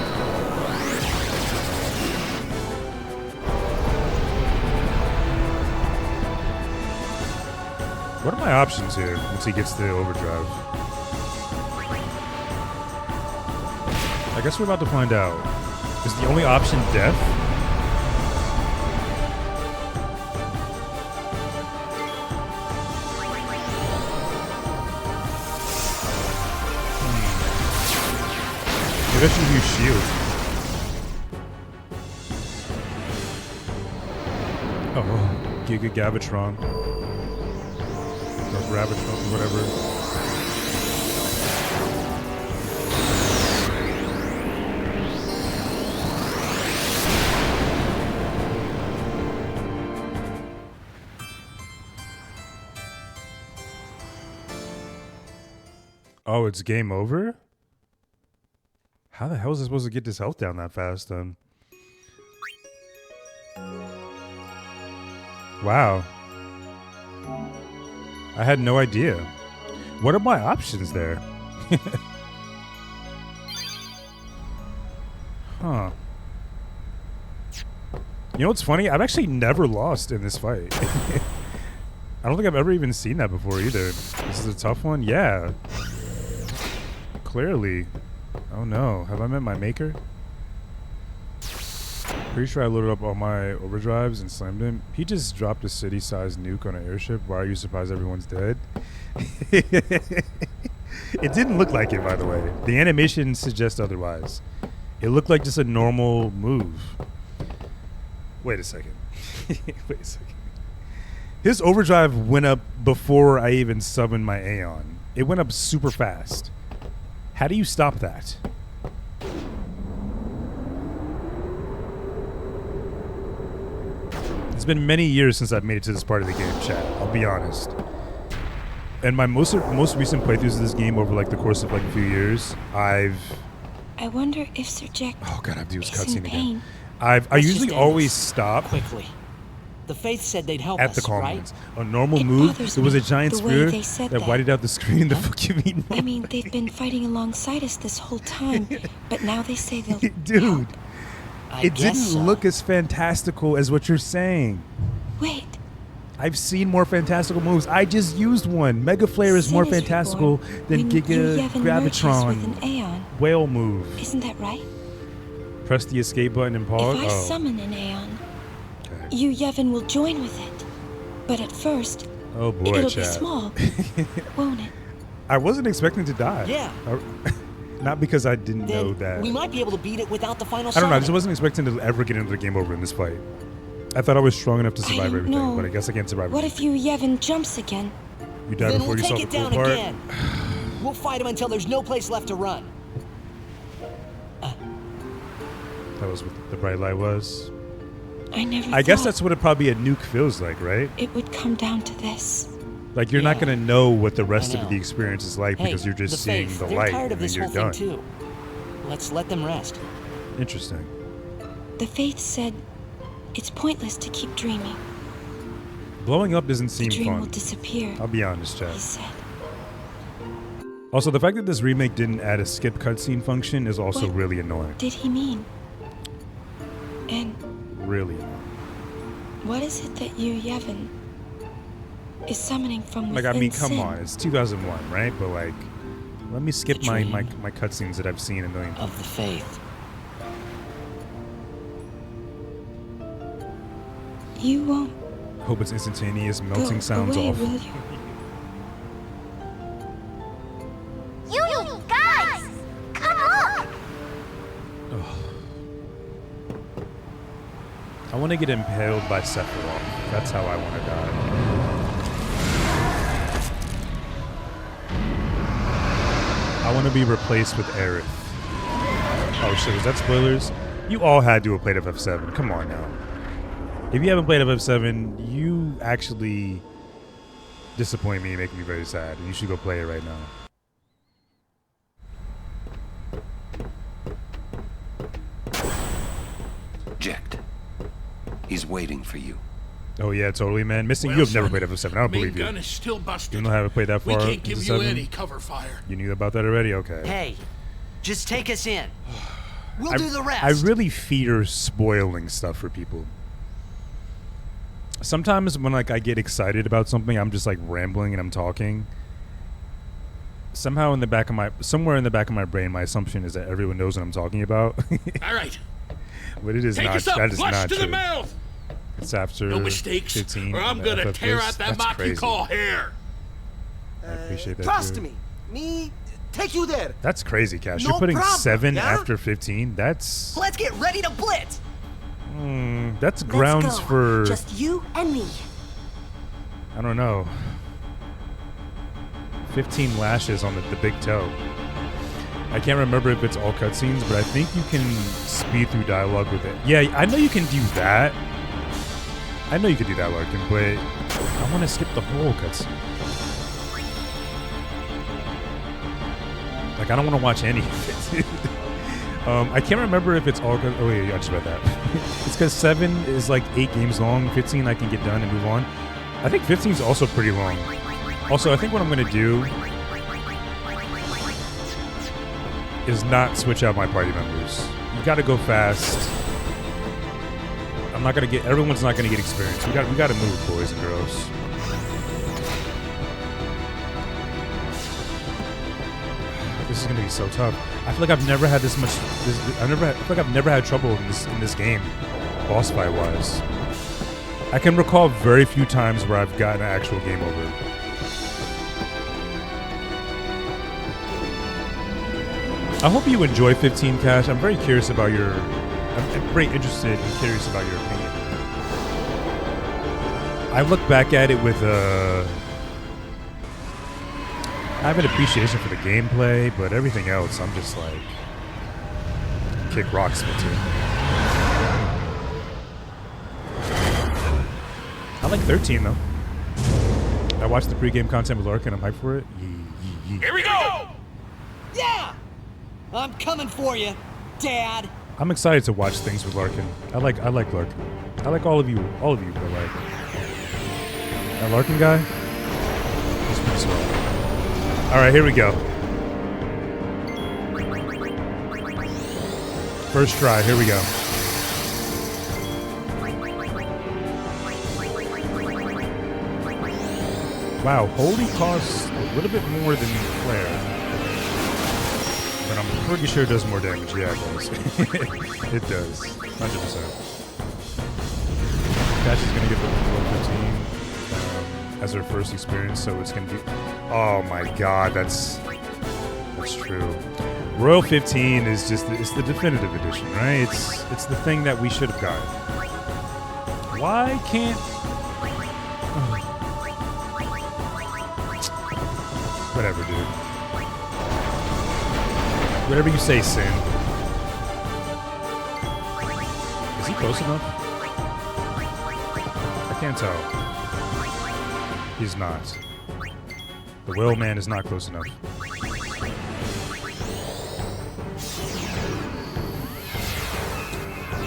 [SPEAKER 1] What are my options here once he gets the overdrive? I guess we're about to find out. Is the only option death? Maybe I should use shield. Oh, Giga Gavatron. Or Gravitron, whatever. Oh, it's game over? How the hell is I supposed to get this health down that fast then? Wow. I had no idea. What are my options there? Huh. You know what's funny? I've actually never lost in this fight. I don't think I've ever even seen that before either. This is a tough one? Yeah. Clearly. Oh no. Have I met my maker? Pretty sure I loaded up all my overdrives and slammed him. He just dropped a city-sized nuke on an airship. Why are you surprised everyone's dead? It didn't look like it, by the way. The animation suggests otherwise. It looked like just a normal move. Wait a second. Wait a second. His overdrive went up before I even summoned my Aeon. It went up super fast. How do you stop that? It's been many years since I've made it to this part of the game, chat. I'll be honest. And my most recent playthroughs of this game over like the course of like a few years, I
[SPEAKER 9] wonder if Sir Jack.
[SPEAKER 1] Oh god, I have to use cutscene again. I usually always stop
[SPEAKER 16] quickly. The Faith said they'd help
[SPEAKER 1] at
[SPEAKER 16] us,
[SPEAKER 1] the calm
[SPEAKER 16] right?
[SPEAKER 1] ones. A normal move. It was a giant spear that whited out the screen. The fuck you mean?
[SPEAKER 9] I mean, they've been fighting alongside us this whole time, but now they say they'll.
[SPEAKER 1] Dude, it didn't
[SPEAKER 9] so.
[SPEAKER 1] look as fantastical as what you're saying.
[SPEAKER 9] Wait.
[SPEAKER 1] I've seen more fantastical moves. I just used one. Mega Flare is more fantastical than Giga Gravitron. Whale move.
[SPEAKER 9] Isn't that right?
[SPEAKER 1] Press the escape button and pause.
[SPEAKER 9] If I summon an Aeon, you Yevon will join with it. But at first,
[SPEAKER 1] oh boy,
[SPEAKER 9] it'll be small, won't it?
[SPEAKER 1] I wasn't expecting to die.
[SPEAKER 16] Yeah.
[SPEAKER 1] Not because I didn't know that.
[SPEAKER 16] We might be able to beat it without the final
[SPEAKER 1] I don't know. I just wasn't expecting to ever get into the game over in this fight. I thought I was strong enough to survive everything,
[SPEAKER 9] know.
[SPEAKER 1] but I guess I can't survive
[SPEAKER 9] What
[SPEAKER 1] everything.
[SPEAKER 9] if you Yevon jumps again?
[SPEAKER 1] You die
[SPEAKER 16] then
[SPEAKER 1] before
[SPEAKER 16] we'll
[SPEAKER 1] you
[SPEAKER 16] take
[SPEAKER 1] saw
[SPEAKER 16] it
[SPEAKER 1] the
[SPEAKER 16] down
[SPEAKER 1] cool part?
[SPEAKER 16] again. We'll fight him until there's no place left to run.
[SPEAKER 1] That was what the bright light was.
[SPEAKER 9] I
[SPEAKER 1] guess that's what probably a nuke feels like, right?
[SPEAKER 9] It would come down to this.
[SPEAKER 1] Like you're not gonna know what the rest of the experience is like
[SPEAKER 16] Hey,
[SPEAKER 1] because you're just
[SPEAKER 16] the
[SPEAKER 1] seeing
[SPEAKER 16] Faith,
[SPEAKER 1] the
[SPEAKER 16] they're
[SPEAKER 1] light
[SPEAKER 16] tired
[SPEAKER 1] and
[SPEAKER 16] of
[SPEAKER 1] then
[SPEAKER 16] this
[SPEAKER 1] you're
[SPEAKER 16] whole
[SPEAKER 1] done.
[SPEAKER 16] thing too. Let's let them rest.
[SPEAKER 1] Interesting.
[SPEAKER 9] The Faith said it's pointless to keep dreaming.
[SPEAKER 1] Blowing up doesn't seem
[SPEAKER 9] The dream
[SPEAKER 1] fun.
[SPEAKER 9] will disappear.
[SPEAKER 1] I'll be honest, Chad.
[SPEAKER 9] He said.
[SPEAKER 1] Also, the fact that this remake didn't add a skip cutscene function is also
[SPEAKER 9] What
[SPEAKER 1] really annoying.
[SPEAKER 9] Did he mean? And
[SPEAKER 1] Really annoying.
[SPEAKER 9] what is it that you Yevon is summoning from
[SPEAKER 1] Like,
[SPEAKER 9] within
[SPEAKER 1] I mean, come
[SPEAKER 9] sin?
[SPEAKER 1] on. It's 2001, right? But, like, let me skip
[SPEAKER 9] The
[SPEAKER 1] my
[SPEAKER 9] dream
[SPEAKER 1] cutscenes that I've seen a million times.
[SPEAKER 16] Of the Faith.
[SPEAKER 9] You won't
[SPEAKER 1] Hope it's instantaneous. Melting
[SPEAKER 9] go
[SPEAKER 1] sounds
[SPEAKER 9] away,
[SPEAKER 1] off.
[SPEAKER 9] will you?
[SPEAKER 10] You guys! Come on!
[SPEAKER 1] I want to get impaled by Sephiroth. That's how I want to die. I want to be replaced with Aerith. Oh shit, was that spoilers? You all had to have played FF7. Come on now. If you haven't played FF7, you actually disappoint me and make me very sad. You should go play it right now.
[SPEAKER 6] Jecht. He's waiting for you.
[SPEAKER 1] Oh yeah, totally, man. Missing,
[SPEAKER 12] Well,
[SPEAKER 1] you have never
[SPEAKER 12] son,
[SPEAKER 1] played FF7. I don't
[SPEAKER 12] main
[SPEAKER 1] believe you.
[SPEAKER 12] gun is still busted.
[SPEAKER 1] You know how to play that
[SPEAKER 12] We
[SPEAKER 1] far
[SPEAKER 12] can't
[SPEAKER 1] into
[SPEAKER 12] give you
[SPEAKER 1] 7?
[SPEAKER 12] any cover fire.
[SPEAKER 1] You knew about that already? Okay.
[SPEAKER 15] Hey, just take us in. We'll
[SPEAKER 1] I,
[SPEAKER 15] do the rest.
[SPEAKER 1] I really fear spoiling stuff for people. Sometimes when like I get excited about something, I'm just like rambling and I'm talking. Somehow somewhere in the back of my brain, my assumption is that everyone knows what I'm talking about.
[SPEAKER 12] All right.
[SPEAKER 1] But it is
[SPEAKER 12] Take
[SPEAKER 1] not.
[SPEAKER 12] us up,
[SPEAKER 1] That is
[SPEAKER 12] flush
[SPEAKER 1] not
[SPEAKER 12] to
[SPEAKER 1] true.
[SPEAKER 12] the mouth.
[SPEAKER 1] It's after
[SPEAKER 12] No mistakes,
[SPEAKER 1] 15
[SPEAKER 12] or I'm
[SPEAKER 1] on
[SPEAKER 12] gonna
[SPEAKER 1] FF
[SPEAKER 12] tear
[SPEAKER 1] list.
[SPEAKER 12] out that
[SPEAKER 1] That's
[SPEAKER 12] mop you
[SPEAKER 1] crazy.
[SPEAKER 12] call hair.
[SPEAKER 1] I appreciate that.
[SPEAKER 3] Trust
[SPEAKER 1] dude.
[SPEAKER 3] me. Me
[SPEAKER 15] take you there.
[SPEAKER 1] That's crazy, Cash.
[SPEAKER 15] No
[SPEAKER 1] You're putting
[SPEAKER 15] problem,
[SPEAKER 1] 7
[SPEAKER 15] yeah?
[SPEAKER 1] after 15. That's
[SPEAKER 15] Let's get ready to blitz.
[SPEAKER 1] that's grounds
[SPEAKER 11] Let's go.
[SPEAKER 1] for.
[SPEAKER 11] Just you and me.
[SPEAKER 1] I don't know. 15 lashes on the big toe. I can't remember if it's all cutscenes, but I think you can speed through dialogue with it. Yeah, I know you can do that. I know you can do that, Larkin, but I want to skip the whole cutscene. Like, I don't want to watch any of it. I can't remember if it's all. Oh wait, I just read that. It's because 7 is like 8 games long. 15 I can get done and move on. I think 15 is also pretty long. Also, I think what I'm gonna do is not switch out my party members. You gotta go fast. I'm not gonna get. Everyone's not gonna get experience. We gotta move, boys and girls. This is gonna be so tough. I feel like I've never had this much. I feel like I've never had trouble in this game, boss fight wise. I can recall very few times where I've gotten an actual game over. I hope you enjoy 15, Cash. I'm very curious about your. I'm very interested and curious about your opinion. I look back at it with I have an appreciation for the gameplay, but everything else, I'm just like kick rocks with it. I like 13 though. I watched the pregame content with Larkin. I'm hyped for it.
[SPEAKER 12] Here we go!
[SPEAKER 15] Yeah! I'm coming for you, Dad.
[SPEAKER 1] I'm excited to watch things with Larkin. I like Larkin. I like all of you, but like that Larkin guy, he's pretty swell. All right, here we go. First try, here we go. Wow, Holy costs a little bit more than Claire. But I'm pretty sure it does more damage. Yeah, it does. It does. 100%. Cash is going to get the 115 as her first experience, so it's going to be... Oh my god, that's true. Royal 15 is just... It's the definitive edition, right? It's the thing that we should have gotten. Why can't... Whatever, dude. Whatever you say, Sin. Is he close enough? I can't tell. He's not. The Whale Man is not close enough.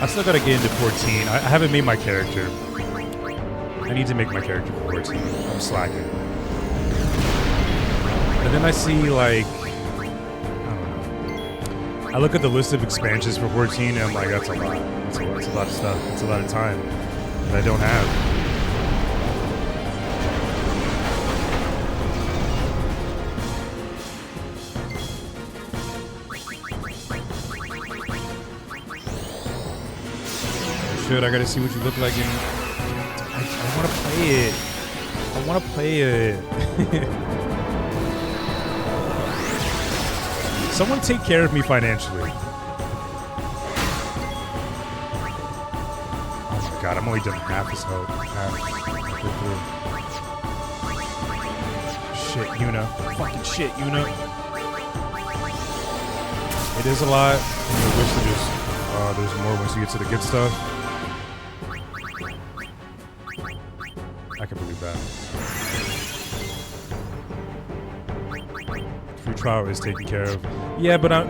[SPEAKER 1] I still gotta get into 14. I haven't made my character. I need to make my character for 14. I'm slacking. And then I see, like, I look at the list of expansions for 14 and I'm like, that's a lot. That's a lot of stuff. That's a lot of time that I don't have. Shit, I gotta see what you look like in... I wanna play it. I wanna play it. Someone take care of me financially. Oh my god, I'm only done half his health. Shit, Yuna. Fucking shit, Yuna. It is a lot. And I wish there's more once you get to the good stuff. I can believe that. Free trial is taken care of. Yeah, but I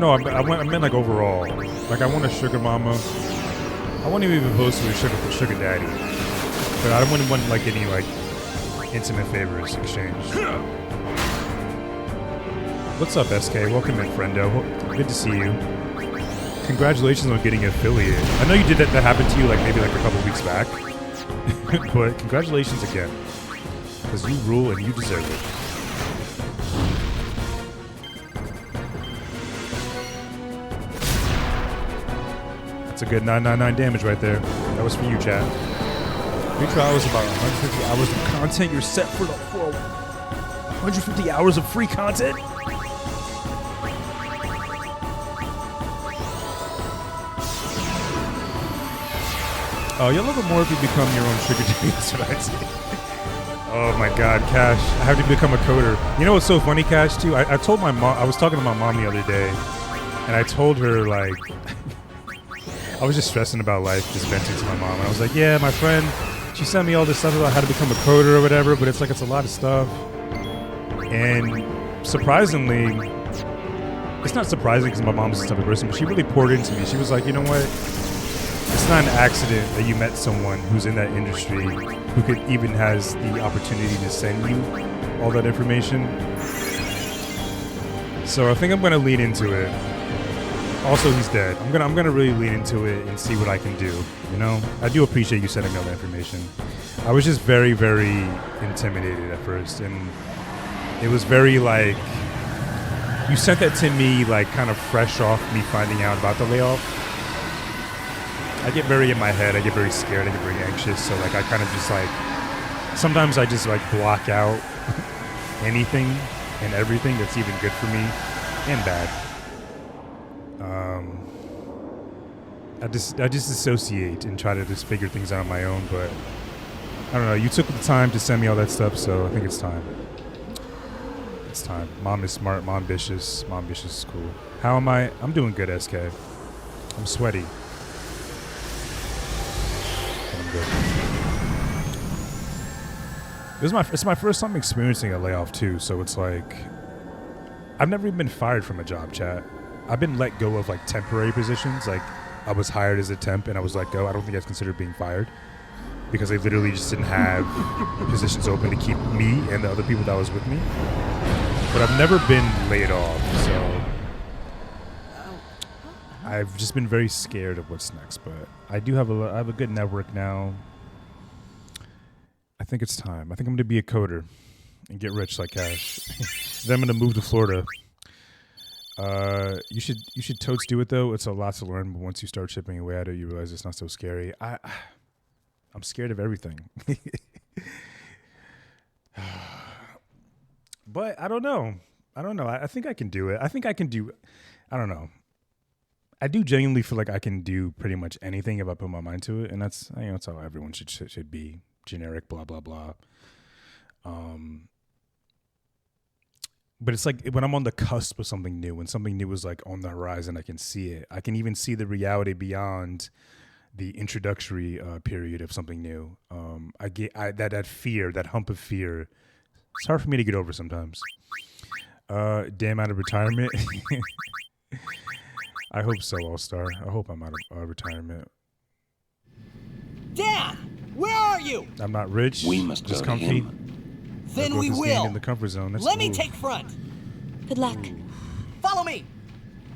[SPEAKER 1] meant like overall. Like I want a sugar mama. I wasn't even opposed to a sugar daddy. But I wouldn't want like any like intimate favors exchanged. What's up, SK? Welcome in, friendo. Good to see you. Congratulations on getting affiliated. I know you did that happened to you like maybe like a couple weeks back. But congratulations again. Because you rule and you deserve it. That's a good 999 damage right there. That was for you, chat. Free trial is about 150 hours of content. You're set for 150 hours of free content? You'll love it more if you become your own sugar daddy. That's what I'd say. Oh my God, Cash! I have to become a coder. You know what's so funny, Cash? Too, I told my mom. I was talking to my mom the other day, and I told her like, I was just stressing about life, just venting to my mom, and I was like, yeah, my friend, she sent me all this stuff about how to become a coder or whatever, but it's like it's a lot of stuff, and surprisingly. It's not surprising because my mom's this type of person, but she really poured into me. She was like, you know what? It's not an accident that you met someone who's in that industry who could even has the opportunity to send you all that information. So I think I'm gonna lean into it. Also, he's dead. I'm gonna really lean into it and see what I can do. You know, I do appreciate you sending me all that information. I was just very, very intimidated at first, and it was very like. You sent that to me like kind of fresh off me finding out about the layoff. I get very in my head. I get very scared. I get very anxious. So like I kind of just like, sometimes I just like block out anything and everything that's even good for me and bad. I just dissociate and try to just figure things out on my own. But I don't know. You took the time to send me all that stuff, so I think it's time. It's time. Mom is smart. Mom ambitious. Mom ambitious is cool. How am I? I'm doing good, SK. I'm sweaty. But I'm good. It's my first time experiencing a layoff too, so it's like I've never even been fired from a job, chat. I've been let go of like temporary positions. Like I was hired as a temp and I was let go. I don't think that's considered being fired because they literally just didn't have positions open to keep me and the other people that was with me. But I've never been laid off, so I've just been very scared of what's next. But I do have I have a good network now. I think it's time. I think I'm gonna be a coder and get rich like Cash. Then I'm gonna move to Florida. You should totes do it though. It's a lot to learn, but once you start chipping away at it, you realize it's not so scary. I'm scared of everything. But I don't know. I think I can do it. I don't know. I do genuinely feel like I can do pretty much anything if I put my mind to it. And that's how everyone should be. Generic, blah, blah, blah. But it's like when I'm on the cusp of something new, when something new is like on the horizon, I can see it. I can even see the reality beyond the introductory period of something new. I get that fear, that hump of fear. It's hard for me to get over sometimes. Damn, out of retirement. I hope so, All-Star. I hope I'm out of retirement.
[SPEAKER 16] Dad, where are you?
[SPEAKER 1] I'm not rich.
[SPEAKER 6] We must
[SPEAKER 1] just
[SPEAKER 6] go to
[SPEAKER 1] comfy.
[SPEAKER 6] him.
[SPEAKER 16] Then we will.
[SPEAKER 1] In the comfort zone. Let
[SPEAKER 16] me take front.
[SPEAKER 9] Good luck.
[SPEAKER 16] Follow me.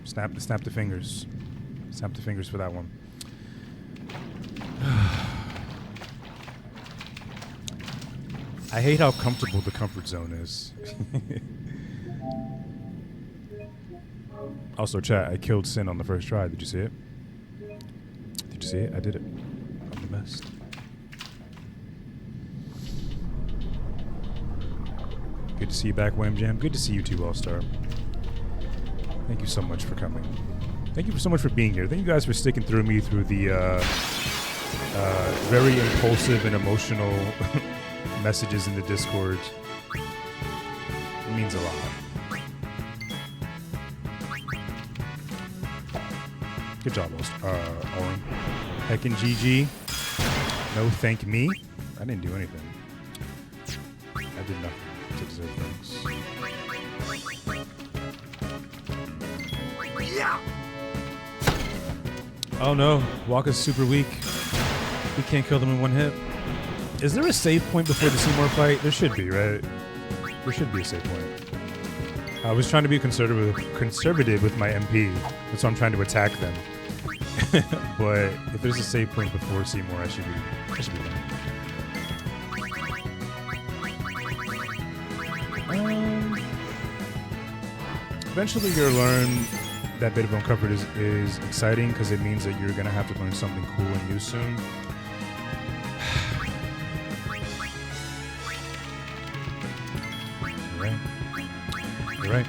[SPEAKER 1] Snap the fingers. Snap the fingers for that one. I hate how comfortable the comfort zone is. Also, chat, I killed Sin on the first try. Did you see it? Did you see it? I did it. I'm the best. Good to see you back, Wham Jam. Good to see you too, All-Star. Thank you so much for coming. Thank you so much for being here. Thank you guys for sticking through me through the very impulsive and emotional messages in the Discord. It means a lot. Good job, Owen. Heck and GG. No thank me. I didn't do anything. I did nothing to deserve thanks. Yeah. Oh no, Waka's super weak. We can't kill them in one hit. Is there a save point before the Seymour fight? There should be, right? There should be a save point. I was trying to be conservative with my MP. That's why I'm trying to attack them. But if there's a save point before Seymour, I should be fine. Eventually you'll learn that bit of uncomfort is exciting because it means that you're going to have to learn something cool and new soon. You're right?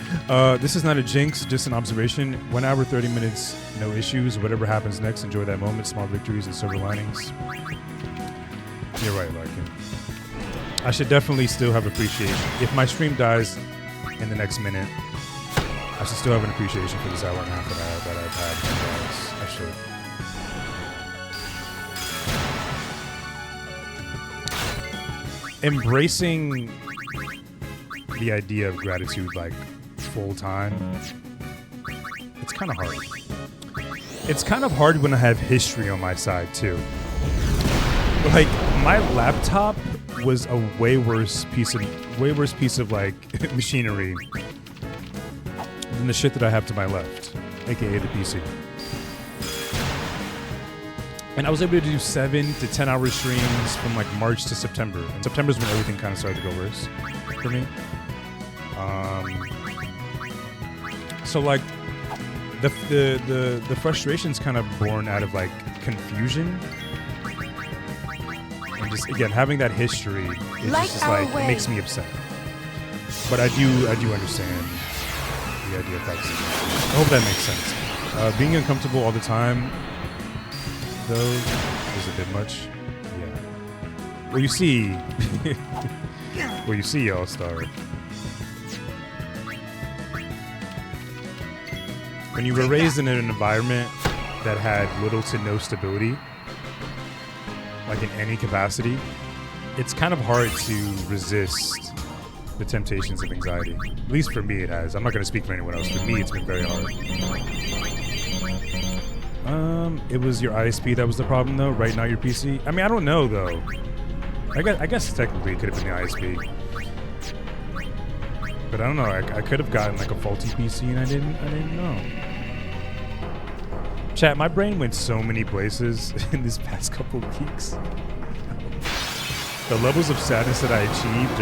[SPEAKER 1] This is not a jinx, just an observation. 1 hour, 30 minutes, no issues. Whatever happens next, enjoy that moment. Small victories and silver linings. You're right, Larkin. I should definitely still have appreciation. If my stream dies in the next minute, I should still have an appreciation for this hour and a half that I've had with you guys. I should. Embracing the idea of gratitude like full time, it's kind of hard. It's kind of hard when I have history on my side too. Like my laptop was a way worse piece of like machinery than the shit that I have to my left, aka the PC. And I was able to do 7 to 10 hour streams from like March to September. And September's when everything kind of started to go worse for me. So like the frustration's kind of born out of like confusion. And just again having that history is just like it makes me upset. But I do understand the idea of practicing. I hope that makes sense. Being uncomfortable all the time though is a bit much. Yeah. Well, you see, All-Star. When you were raised in an environment that had little to no stability, like in any capacity, it's kind of hard to resist the temptations of anxiety. At least for me, it has. I'm not going to speak for anyone else. For me, it's been very hard. It was your ISP that was the problem, though, right? Not your PC? I mean, I don't know, though. I guess technically it could have been the ISP. But I don't know. I could have gotten, like, a faulty PC, and I didn't know. Chat, my brain went so many places in these past couple of weeks. The levels of sadness that I achieved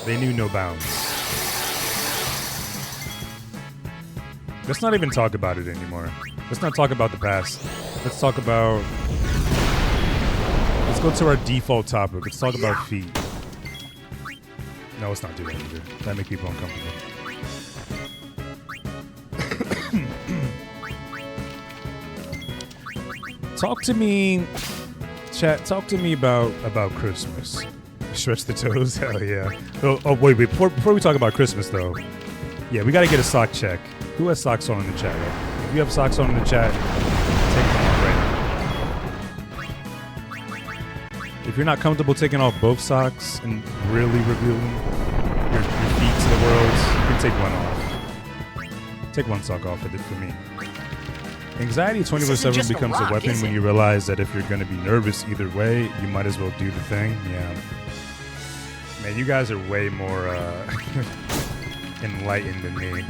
[SPEAKER 1] they knew no bounds. Let's not even talk about it anymore. Let's not talk about the past. Let's talk about... Let's go to our default topic. Let's talk about feet. No, let's not do that either. That makes people uncomfortable. Talk to me... Chat, talk to me about Christmas. Stretch the toes? Hell yeah. Oh wait. Before we talk about Christmas, though. Yeah, we gotta get a sock check. Who has socks on in the chat? Right? If you have socks on in the chat, take them off right now. If you're not comfortable taking off both socks and really revealing your feet to the world, you can take one off. Take one sock off for me. Anxiety 24/7 becomes a weapon when you realize that if you're going to be nervous either way, you might as well do the thing. Yeah. Man, you guys are way more enlightened than me.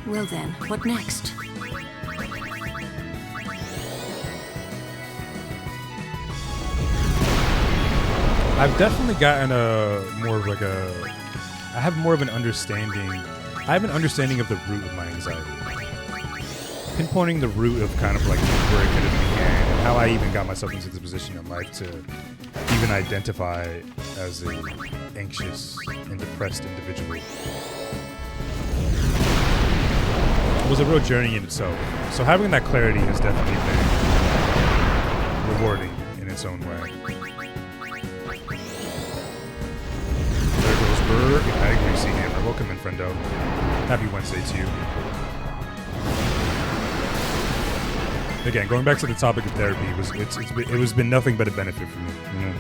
[SPEAKER 11] Well then, what next?
[SPEAKER 1] I've definitely gotten I have more of an understanding. I have an understanding of the root of my anxiety. Pinpointing the root of kind of like where it could have began and how I even got myself into this position in life to even identify as a anxious and depressed individual. It was a real journey in itself. So having that clarity has definitely been rewarding in its own way. There goes Burr. I agree, C-Hammer. Welcome in, friendo. Happy Wednesday to you. Again, going back to the topic of therapy, it was been nothing but a benefit for me. You know,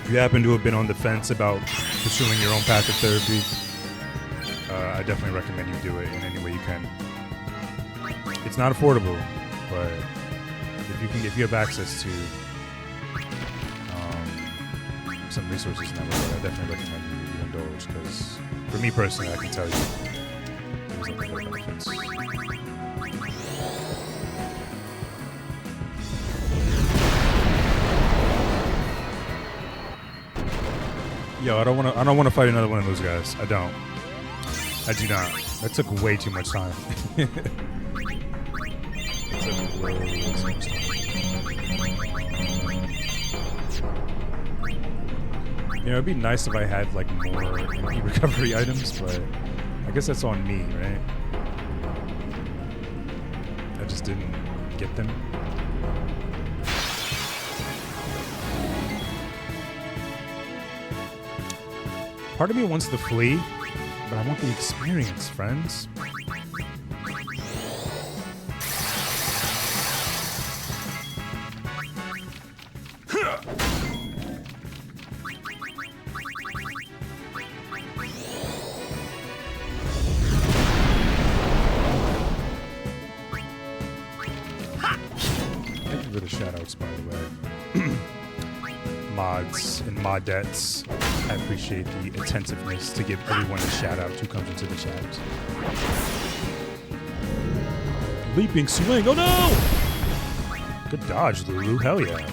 [SPEAKER 1] if you happen to have been on the fence about pursuing your own path of therapy, I definitely recommend you do it in any way you can. It's not affordable, but if you have access to some resources in that regard, I definitely recommend you indulge. Because for me personally, I can tell you, there's nothing but benefits. Yo, I don't want to fight another one of those guys. I don't. I do not. That took way too much time. It took You know, it'd be nice if I had like more MP recovery items, but I guess that's on me, right? I just didn't get them. Part of me wants to flee, but I want the experience, friends. Thank you for the shoutouts, by the way. Mods and modettes. I appreciate the attentiveness to give everyone a shout out who comes into the chat. Leaping swing. Oh no! Good dodge, Lulu. Hell yeah.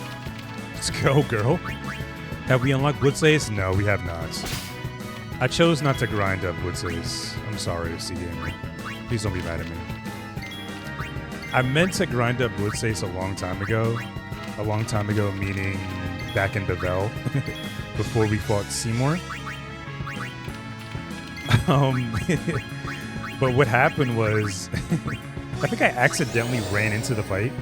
[SPEAKER 1] Let's go, girl. Have we unlocked Blitz Ace? No, we have not. I chose not to grind up Blitz Ace. I'm sorry, FC Gamer. Please don't be mad at me. I meant to grind up Blitz Ace a long time ago. A long time ago, meaning back in Bevelle. Before we fought Seymour. But what happened was, I think I accidentally ran into the fight.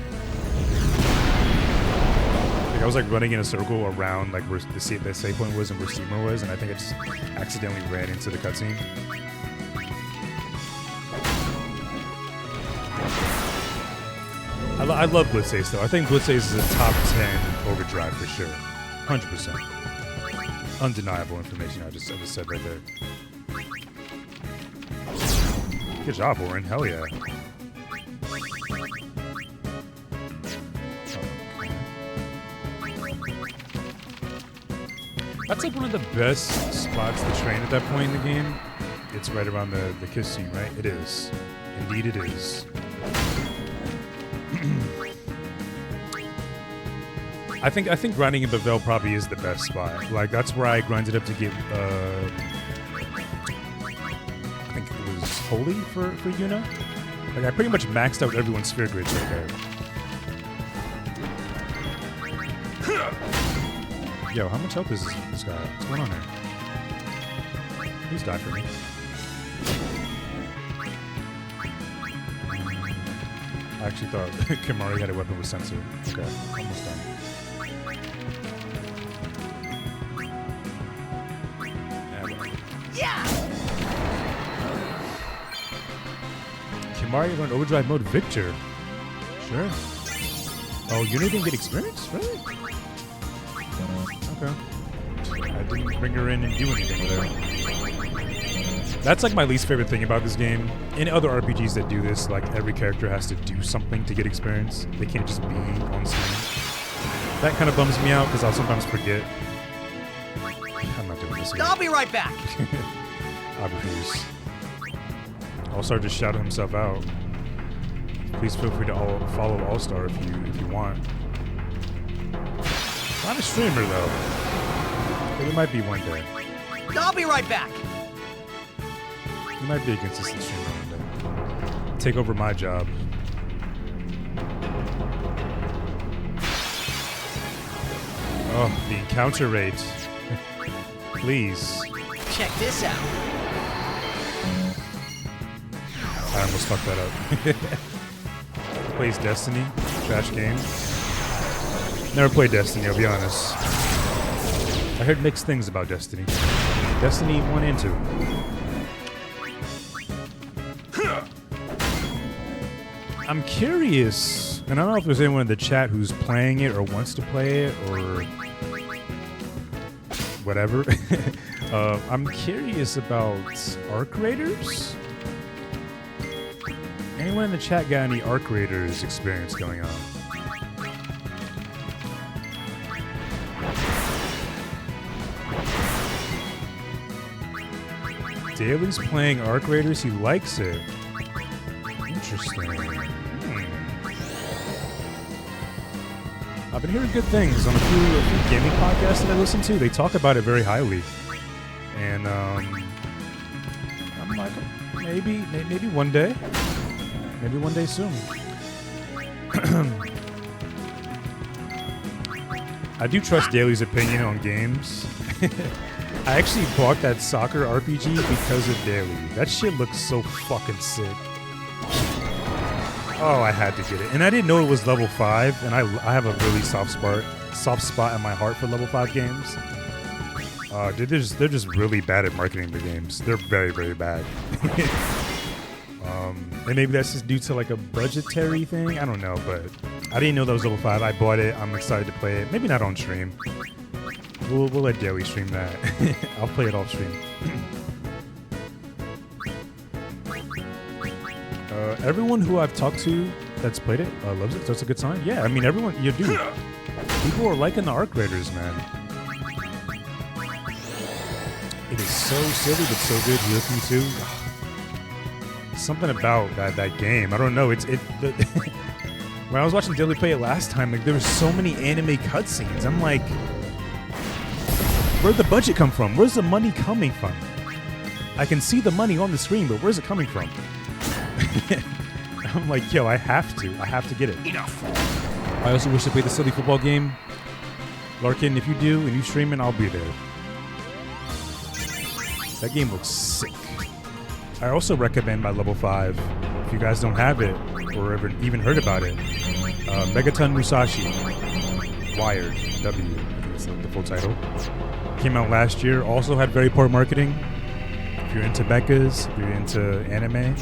[SPEAKER 1] Like I was like running in a circle around like where the save point was and where Seymour was, and I think I just accidentally ran into the cutscene. I love Blitz Ace though. I think Blitz Ace is a top 10 overdrive for sure. 100%. Undeniable information I just said right there. Good job, Orin. Hell yeah. That's like one of the best spots to train at that point in the game. It's right around the kiss scene, right? It is. Indeed it is. I think grinding in Bevelle probably is the best spot. Like that's where I grinded up to get I think it was Holy for Yuna. Like I pretty much maxed out everyone's sphere grids right there. Yo, how much health is this guy? What's going on there? Please die for me. I actually thought Kimahri had a weapon with sensor. Okay, almost done.
[SPEAKER 15] Yeah!
[SPEAKER 1] Kimahri learned overdrive mode Victor. Sure. Oh, you didn't get experience? Really? Okay. I didn't bring her in and do anything with her. That's like my least favorite thing about this game. In other RPGs that do this, like every character has to do something to get experience. They can't just be on screen. That kind of bums me out because I'll sometimes forget. I'm not doing this again.
[SPEAKER 15] I'll be right back.
[SPEAKER 1] I refuse. All-Star just shouted himself out. Please feel free to follow All-Star if you want. Not a streamer though. But it might be one day.
[SPEAKER 15] I'll be right back.
[SPEAKER 1] He might be a consistent streamer one day. Take over my job. Oh, the encounter rate. Please.
[SPEAKER 15] Check this out.
[SPEAKER 1] I almost fucked that up. Plays Destiny. Trash game. Never played Destiny, I'll be honest. I heard mixed things about Destiny. Destiny 1 and 2. I'm curious, and I don't know if there's anyone in the chat who's playing it or wants to play it or whatever. I'm curious about Arc Raiders. Anyone in the chat got any Arc Raiders experience going on? Daly's playing Arc Raiders. He likes it. Interesting. I've been hearing good things on a few gaming podcasts that I listen to. They talk about it very highly, and I'm like, maybe one day soon. I do trust Daly's opinion on games. I actually bought that soccer RPG because of Daly. That shit looks so fucking sick. Oh, I had to get it. And I didn't know it was level 5, and I have a really soft spot in my heart for level 5 games. They're just really bad at marketing the games. They're very, very bad. And maybe that's just due to like a budgetary thing. I don't know, but I didn't know that was level 5. I bought it. I'm excited to play it. Maybe not on stream. We'll let Daly stream that. I'll play it off stream. Everyone who I've talked to that's played it loves it, so it's a good sign. Yeah, I mean, everyone, you do. People are liking the Arc Raiders, man. It is so silly, but so good. You listen to something about that game. I don't know. When I was watching Daly play it last time, like there were so many anime cutscenes. I'm like, where'd the budget come from? Where's the money coming from? I can see the money on the screen, but where's it coming from? I'm like, yo, I have to get it.
[SPEAKER 2] Enough.
[SPEAKER 1] I also wish to play the silly football game. Larkin, if you do and you stream it, I'll be there. That game looks sick. I also recommend by level 5, if you guys don't have it or ever even heard about it, Megaton Musashi Wired W. I think it's the full title. Came out last year. Also had very poor marketing. If you're into mechas, if you're into anime,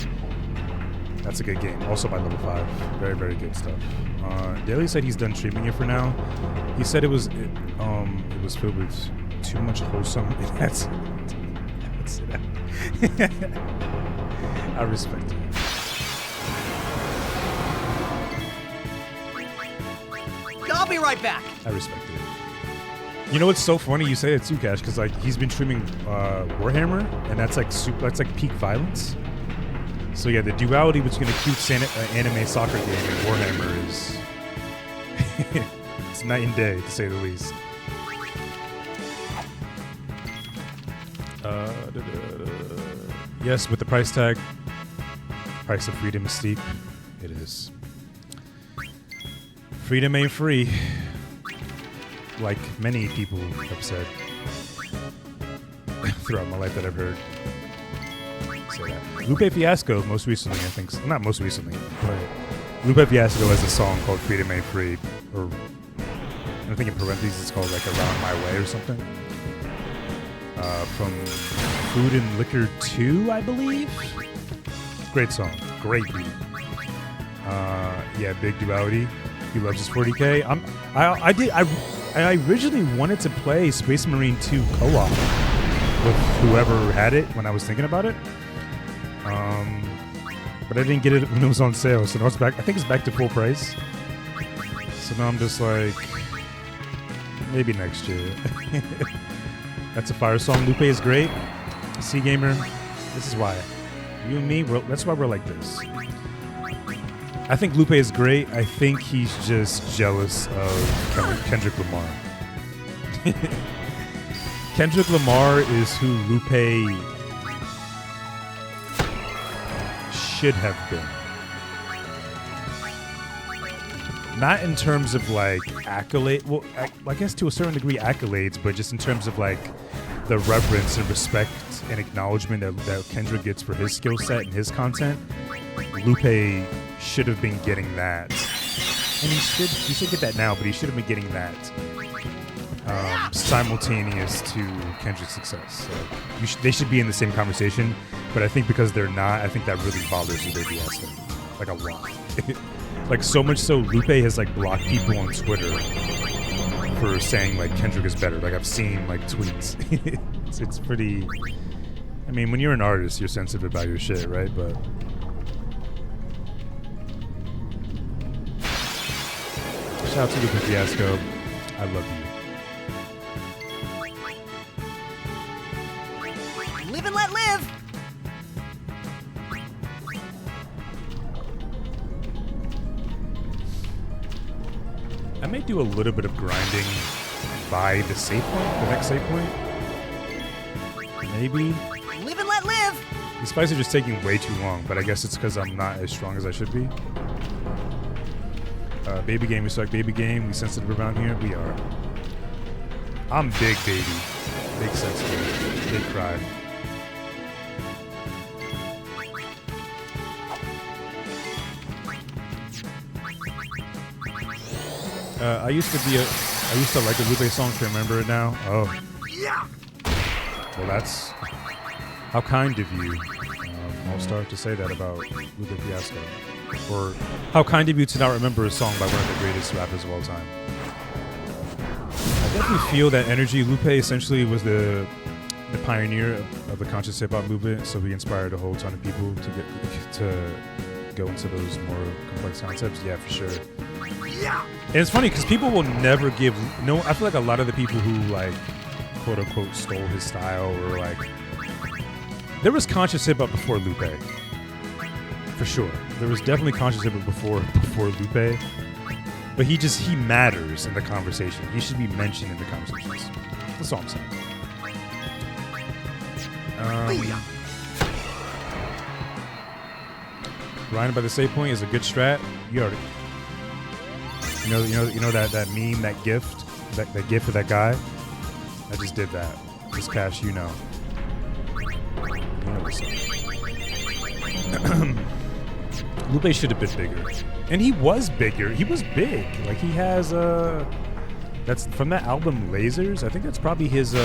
[SPEAKER 1] that's a good game. Also by level 5. Very, very good stuff. Daly said he's done streaming it for now. He said it was filled with too much wholesome. I respect it.
[SPEAKER 15] I'll be right back.
[SPEAKER 1] I respect it. You know what's so funny? You say it too, Cash, because like he's been streaming Warhammer, and that's like peak violence. So yeah, the duality between a cute anime soccer game and Warhammer is it's night and day, to say the least. Yes, with the price tag, price of freedom is steep. It is. Freedom ain't free, like many people have said throughout my life that I've heard. Say that. Lupe Fiasco, most recently, I think, not most recently, but Lupe Fiasco has a song called "Freedom Ain't Free," or I think in parentheses it's called like "Around My Way" or something. From Food and Liquor 2, I believe. Great song, great beat. Yeah, big duality. He loves his 40K. I originally wanted to play Space Marine 2 co-op with whoever had it when I was thinking about it. But I didn't get it when it was on sale, so now it's back. I think it's back to full price. So now I'm just like, maybe next year. That's a fire song. Lupe is great. Sea Gamer, this is why. You and me, that's why we're like this. I think Lupe is great. I think he's just jealous of Kendrick Lamar. Kendrick Lamar is who Lupe should have been. Not in terms of like accolade. Well, I guess to a certain degree accolades, but just in terms of like the reverence and respect and acknowledgement that Kendrick gets for his skill set and his content. Lupe should have been getting that, and he should get that now. But he should have been getting that simultaneous to Kendrick's success. So they should be in the same conversation. But I think because they're not, I think that really bothers Lupe Fiasco, like a lot. Like so much so, Lupe has like blocked people on Twitter for saying like Kendrick is better. Like I've seen like tweets. it's pretty. I mean, when you're an artist, you're sensitive about your shit, right? But shout out to Lupe Fiasco. I love you.
[SPEAKER 15] Live and let live.
[SPEAKER 1] I may do a little bit of grinding by the save point, the next save point. Maybe.
[SPEAKER 15] Live and let live.
[SPEAKER 1] These fights are just taking way too long, but I guess it's because I'm not as strong as I should be. Baby game, we suck. Baby game, we sensitive around here. We are. I'm big baby, big sensitive, big cry. I used to like the Lupe song. Can remember it now. Oh. Yeah. Well, that's how kind of you, All-Star, to say that about Lupe Fiasco. Or how kind of you to not remember a song by one of the greatest rappers of all time. I definitely feel that energy. Lupe essentially was the pioneer of the conscious hip hop movement, so he inspired a whole ton of people to go into those more complex concepts. Yeah, for sure. Yeah. And it's funny because people will never give I feel like a lot of the people who like quote unquote stole his style or like there was conscious hip hop before Lupe. For sure. There was definitely conscious hip hop before Lupe. But he matters in the conversation. He should be mentioned in the conversations. That's all I'm saying. Ryan by the save point is a good strat. You already you know that meme, that gift of that guy? I just did that. Just Cash, you know. You know what's up. Lupe should have been bigger. And he was bigger. He was big. Like he has that's from that album Lasers. I think that's probably his I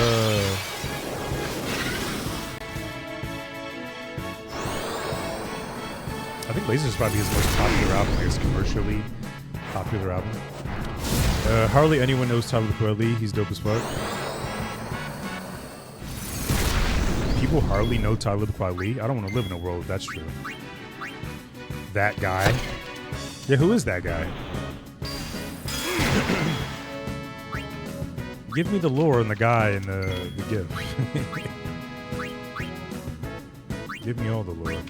[SPEAKER 1] think Lasers is probably his most popular album, his commercially popular album. Hardly anyone knows Tyler Kweli. He's dope as fuck. People hardly know Tyler Kweli. I don't want to live in a world if that's true. That guy. Yeah, who is that guy? Give me the lore and the guy and the gift. Give me all the lore.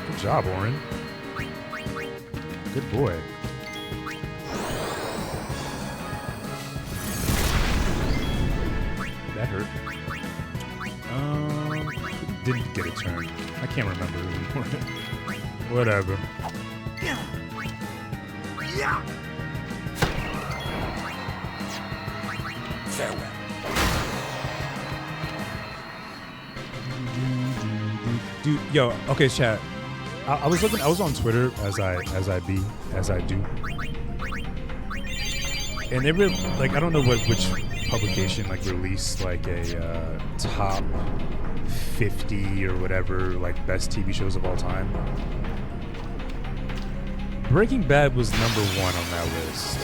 [SPEAKER 1] Good job, Oren. Good boy. That hurt. Didn't get a turn. I can't remember anymore. Whatever. Yeah. Farewell. Dude, yo, okay, chat. I was on Twitter as I do. And they really, like, I don't know which publication like released like a top 50 or whatever, like best TV shows of all time. Breaking Bad was number 1 on that list.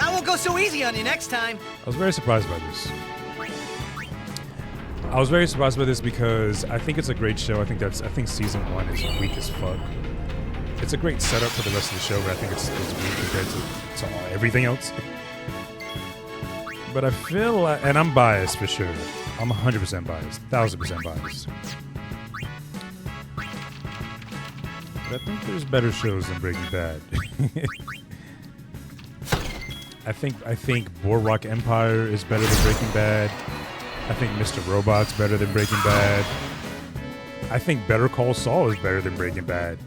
[SPEAKER 15] I won't go so easy on you next time.
[SPEAKER 1] I was very surprised by this. Because I think it's a great show. I think season 1 is weak as fuck. It's a great setup for the rest of the show, but I think it's weak compared to everything else. But I feel like, and I'm biased for sure. I'm 100% biased, 1000% biased. But I think there's better shows than Breaking Bad. I think Boardwalk Empire is better than Breaking Bad. I think Mr. Robot's better than Breaking Bad. I think Better Call Saul is better than Breaking Bad.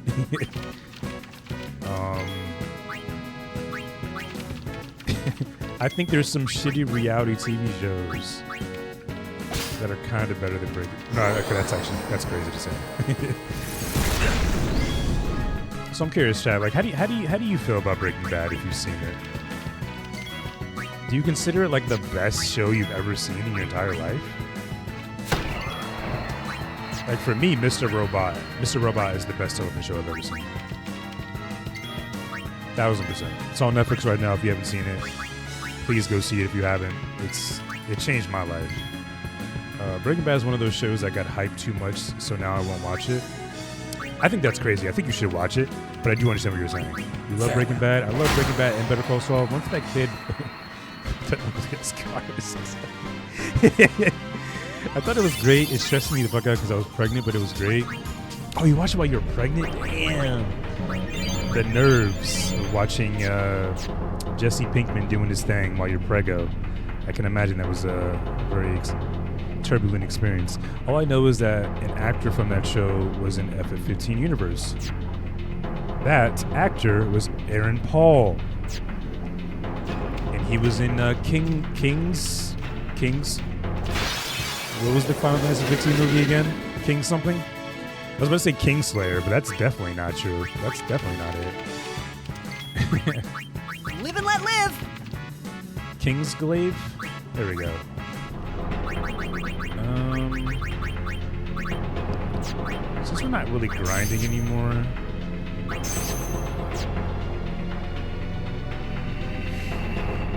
[SPEAKER 1] I think there's some shitty reality TV shows that are kind of better than Breaking Bad. No, that's crazy to say. So I'm curious, Chad, like how do you feel about Breaking Bad if you've seen it? Do you consider it like the best show you've ever seen in your entire life? Like for me, Mr. Robot is the best television show I've ever seen. 1000%. It's on Netflix right now if you haven't seen it. Please go see it if you haven't. It changed my life. Breaking Bad is one of those shows that got hyped too much, so now I won't watch it. I think that's crazy. I think you should watch it, but I do understand what you're saying. You love Breaking Bad. I love Breaking Bad and Better Call Saul. Once that kid... I thought it was great. It stressed me the fuck out because I was pregnant, but it was great. Oh, you watched it while you were pregnant? Damn. The nerves of watching Jesse Pinkman doing his thing while you're preggo. I can imagine that was very turbulent experience. All I know is that an actor from that show was in FF15 universe. That actor was Aaron Paul. And he was in Kings. What was the Final Fantasy 15 movie again? King something? I was about to say Kingslayer, but that's definitely not true. That's definitely not it.
[SPEAKER 15] Live and let live!
[SPEAKER 1] Kingsglaive? There we go. Since we're not really grinding anymore,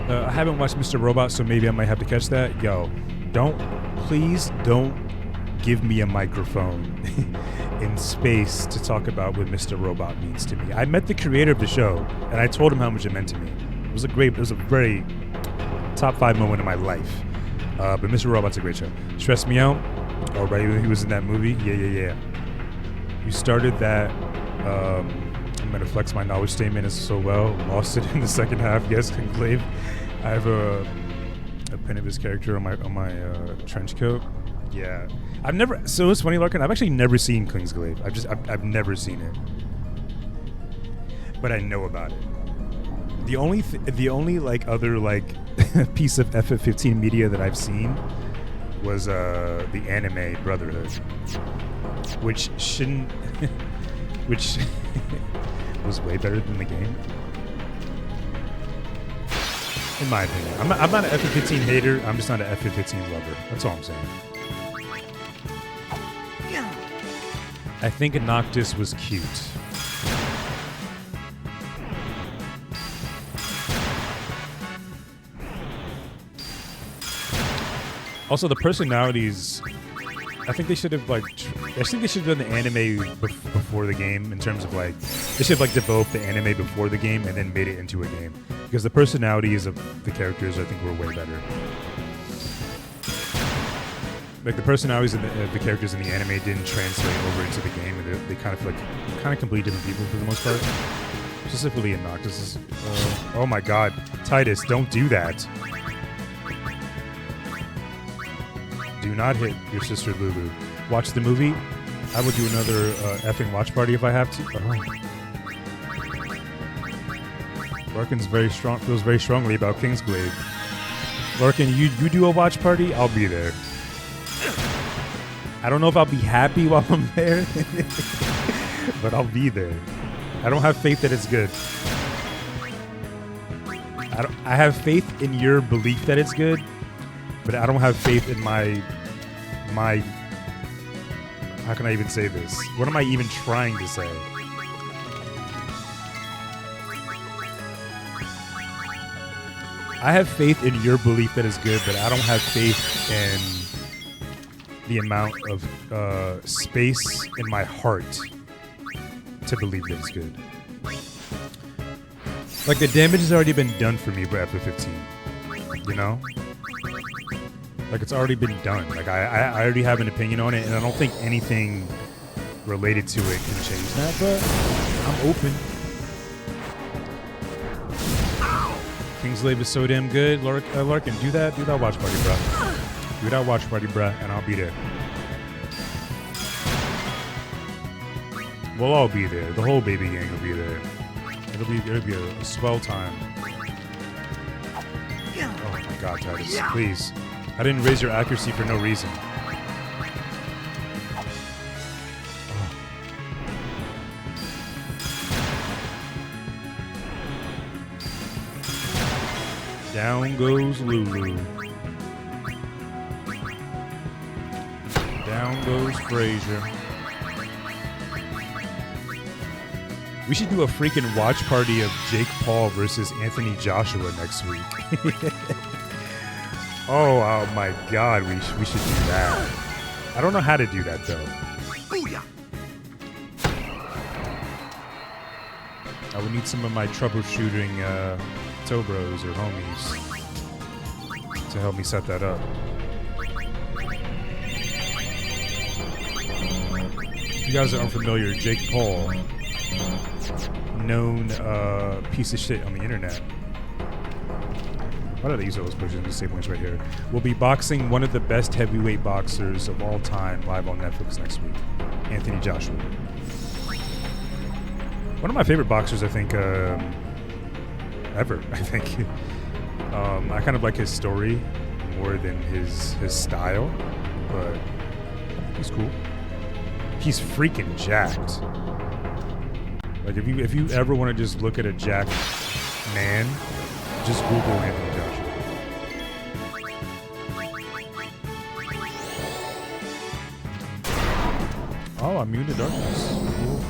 [SPEAKER 1] I haven't watched Mr. Robot, so maybe I might have to catch that. Yo, please don't give me a microphone in space to talk about what Mr. Robot means to me. I met the creator of the show, and I told him how much it meant to me. It was a very top 5 moment of my life. But Mr. Robot's a great show. Stressed me out. Oh, right, he was in that movie? Yeah. You started that, I'm going to flex my knowledge statement as so well. Lost it in the second half. Yes, Conclave. I have a pin of his character on my trench coat. Yeah. So it's funny, Larkin, I've actually never seen Kingsglaive. I've never seen it. But I know about it. The only other piece of FF15 media that I've seen was the anime Brotherhood, which was way better than the game, in my opinion. I'm not an FF15 hater. I'm just not an FF15 lover. That's all I'm saying. I think Noctis was cute. Also, the personalities, I think they should have done the anime before the game in terms of they should have developed the anime before the game and then made it into a game, because the personalities of the characters I think were way better. The personalities of the characters in the anime didn't translate over into the game, and they kind of feel like completely different people for the most part. Specifically in Noctis. Oh my God, Titus, don't do that. Do not hit your sister Lulu. Watch the movie. I would do another effing watch party if I have to. Larkin's feels very strongly about Kingsglaive. Larkin, you do a watch party, I'll be there. I don't know if I'll be happy while I'm there, but I'll be there. I don't have faith that it's good. I have faith in your belief that it's good, but I don't have faith in my how can I even say this? What am I even trying to say? I have faith in your belief that it's good, but I don't have faith in the amount of space in my heart to believe that it's good. The damage has already been done for me for FF15. You know? It's already been done. I already have an opinion on it, and I don't think anything related to it can change that, but I'm open. Kingsglaive is so damn good. Larkin, do that watch party, bruh. Do that watch party, bruh, and I'll be there. We'll all be there. The whole baby gang will be there. It'll be a swell time. Oh my God, Titus, please. I didn't raise your accuracy for no reason. Down goes Lulu. Down goes Frazier. We should do a freaking watch party of Jake Paul versus Anthony Joshua next week. Oh my God, we should do that. I don't know how to do that though. I would need some of my troubleshooting toe bros or homies to help me set that up. If you guys are unfamiliar, Jake Paul, known piece of shit on the internet. Why did I use all those pushes? These save points right here. We'll be boxing one of the best heavyweight boxers of all time live on Netflix next week, Anthony Joshua. One of my favorite boxers, I think, ever. I think. I kind of like his story more than his style, but he's cool. He's freaking jacked. Like if you ever want to just look at a jacked man, just Google Anthony Joshua. Oh, I'm immune to darkness. Cool.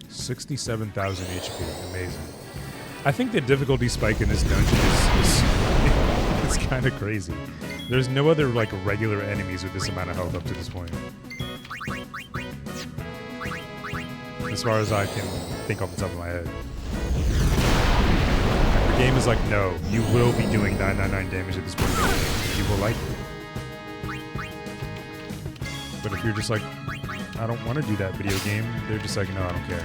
[SPEAKER 1] $67,000 HP. Amazing. I think the difficulty spike in this dungeon is it's kind of crazy. There's no other like regular enemies with this amount of health up to this point. As far as I can think off the top of my head. The game is like, no, you will be doing 999 damage at this point. You will like it. But if you're just like, I don't want to do that video game, they're just like, no, I don't care.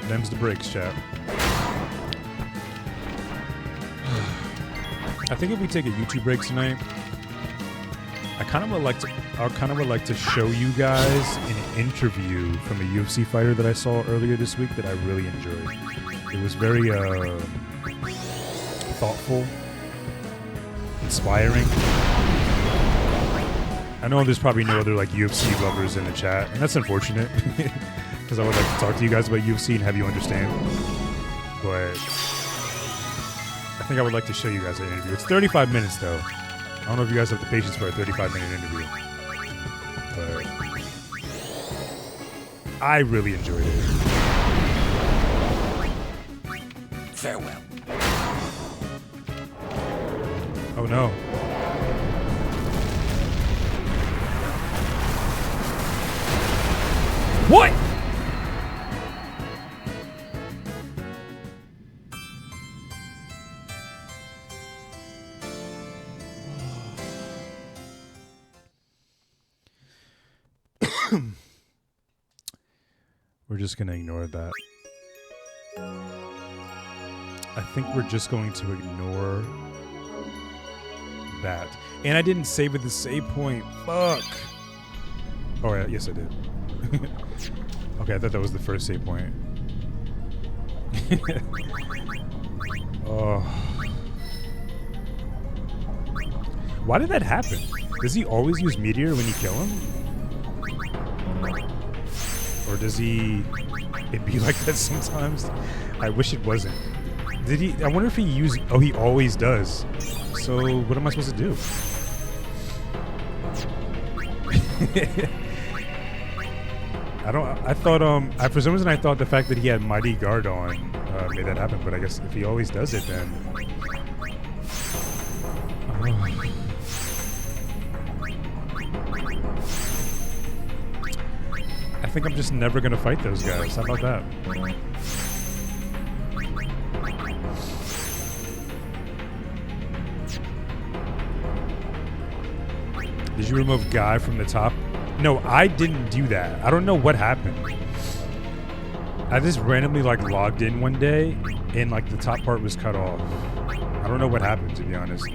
[SPEAKER 1] Them's the breaks, chat. I think if we take a YouTube break tonight, I kind of would like to show you guys an interview from a UFC fighter that I saw earlier this week that I really enjoyed. It was very thoughtful, inspiring. I know there's probably no other like UFC lovers in the chat, and that's unfortunate because I would like to talk to you guys about UFC and have you understand. But I think I would like to show you guys that interview. It's 35 minutes though. I don't know if you guys have the patience for a 35-minute interview, but I really enjoyed it.
[SPEAKER 6] Farewell.
[SPEAKER 1] Oh no. What? We're just going to ignore that. I think we're just going to ignore that. And I didn't save at the save point. Fuck. Oh, yeah, yes, I did. Okay, I thought that was the first save point. Oh. Why did that happen? Does he always use Meteor when you kill him? Or does it be like that sometimes? I wish it wasn't. Did he? I wonder if he used... Oh, he always does. So what am I supposed to do? I thought, for some reason I thought the fact that he had Mighty Guard on made that happen, but I guess if he always does it, then... I think I'm just never gonna fight those guys. How about that? Did you remove Guy from the top? No, I didn't do that. I don't know what happened. I just randomly like logged in one day and like the top part was cut off. I don't know what happened, to be honest.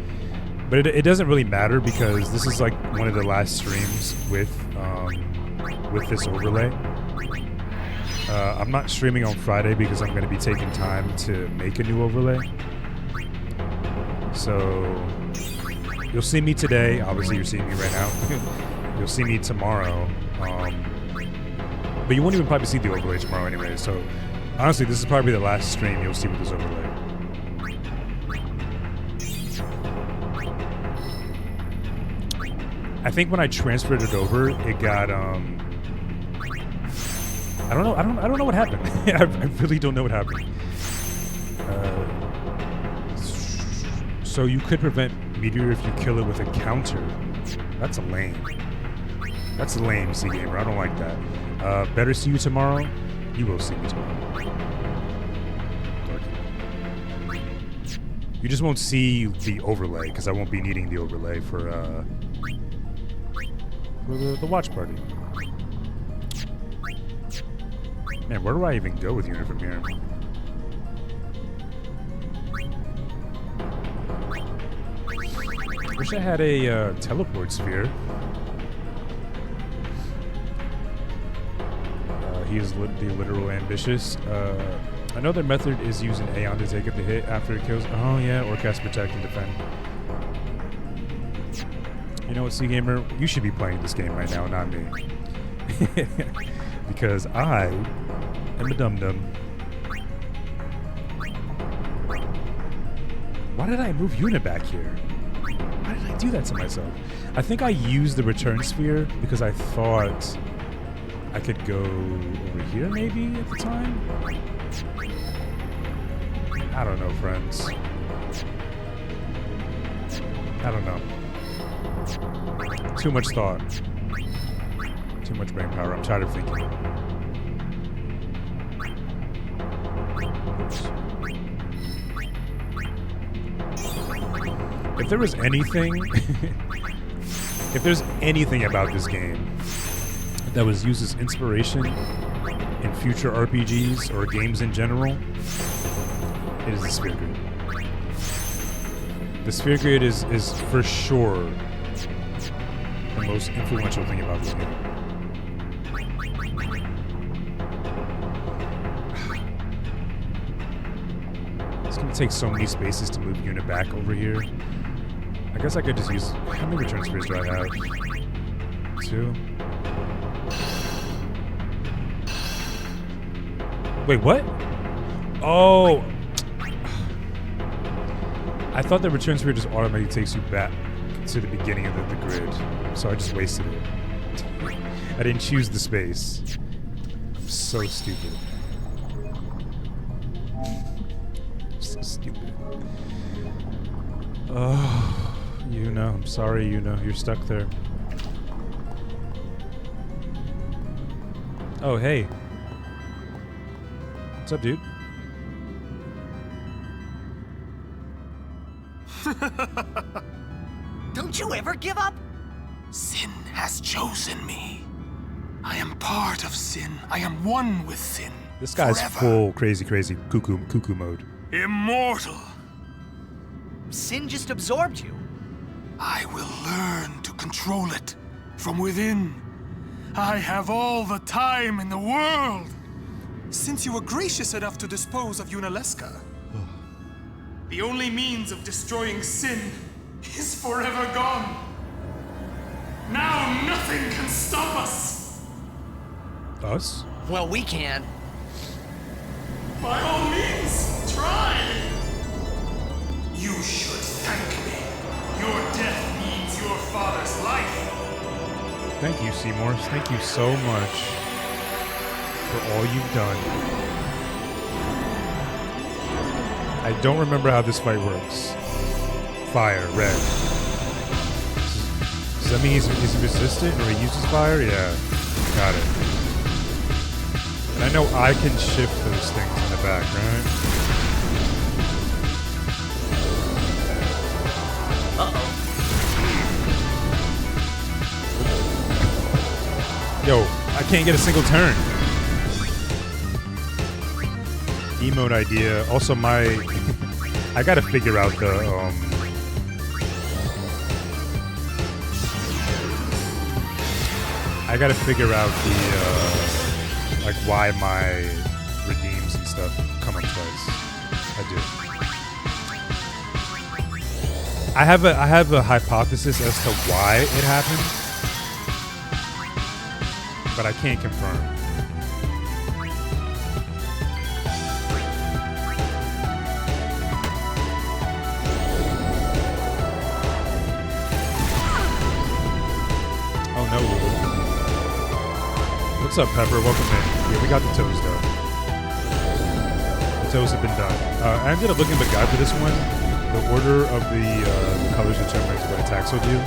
[SPEAKER 1] But it doesn't really matter because this is like one of the last streams with this overlay. I'm not streaming on Friday because I'm going to be taking time to make a new overlay. So you'll see me today. Obviously, you're seeing me right now. You'll see me tomorrow. But you won't even probably see the overlay tomorrow anyway. So honestly, this is probably the last stream you'll see with this overlay. I think when I transferred it over, it got I don't know what happened. I really don't know what happened. So you could prevent Meteor if you kill it with a counter. That's lame. That's lame, C-Gamer. I don't like that. Better see you tomorrow. You will see me tomorrow. You just won't see the overlay because I won't be needing the overlay for For the watch party. Man, where do I even go with Yuna from here? Wish I had a teleport sphere. He is the literal ambitious. I know their method is using Aeon to take up the hit after it kills. Oh yeah, or cast protect and defend. You know what, C-Gamer? You should be playing this game right now, not me. Because I am a dum-dum. Why did I move Yuna back here? Why did I do that to myself? I think I used the return sphere because I thought I could go over here maybe at the time? I don't know, friends. I don't know. Too much thought. Too much brain power. I'm tired of thinking. If there was anything... if there's anything about this game that was used as inspiration in future RPGs or games in general, it is the Sphere Grid. The Sphere Grid is for sure the most influential thing about this game. It's gonna take so many spaces to move Yuna back over here. I guess I could just use... How many return spheres do I have? 2? Wait, what? Oh! I thought the return sphere just automatically takes you back to the beginning of the grid, so I just wasted it. I didn't choose the space. So stupid. So stupid. Oh, Yuna, I'm sorry, Yuna, you're stuck there. Oh, hey. What's up, dude?
[SPEAKER 17] Don't you ever give up? Sin has chosen me. I am part of Sin. I am one with Sin.
[SPEAKER 1] This guy's
[SPEAKER 17] forever.
[SPEAKER 1] Full crazy cuckoo mode.
[SPEAKER 17] Immortal.
[SPEAKER 15] Sin just absorbed you.
[SPEAKER 17] I will learn to control it from within. I have all the time in the world.
[SPEAKER 18] Since you were gracious enough to dispose of Yunalesca, the only means of destroying Sin is forever gone. Now nothing can stop us.
[SPEAKER 1] Us?
[SPEAKER 15] Well, we can.
[SPEAKER 18] By all means, try. You should thank me. Your death means your father's life.
[SPEAKER 1] Thank you, Seymour. Thank you so much for all you've done. I don't remember how this fight works. Fire, red. Does that mean he's resistant or he uses fire? Yeah, got it. And I know I can shift those things in the back, right?
[SPEAKER 14] Uh-oh.
[SPEAKER 1] Yo, I can't get a single turn. Emote idea. Also, I gotta figure out the I gotta figure out the like why my redeems and stuff come up twice. I do. I have a hypothesis as to why it happened, but I can't confirm. Oh no, Lulu. What's up, Pepper? Welcome in. Yeah, we got the toes though. The toes have been done. I ended up looking at the guide for this one. The order of the colors determines what attacks will do.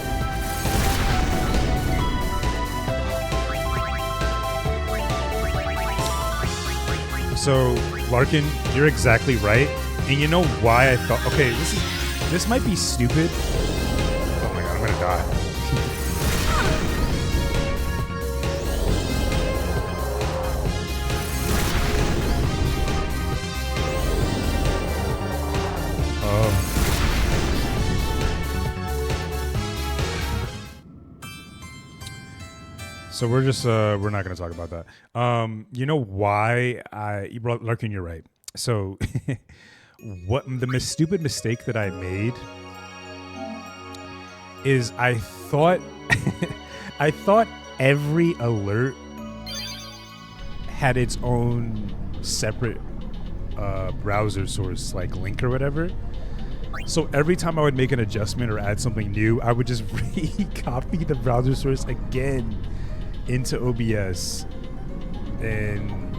[SPEAKER 1] So, Larkin, you're exactly right. And you know why I thought... Okay, this might be stupid. Oh my god, I'm gonna die. So we're just we're not going to talk about that. You know why Larkin, you're right. So what the stupid mistake that I made is I thought every alert had its own separate browser source, like link or whatever. So every time I would make an adjustment or add something new, I would just re-copy the browser source again into OBS. And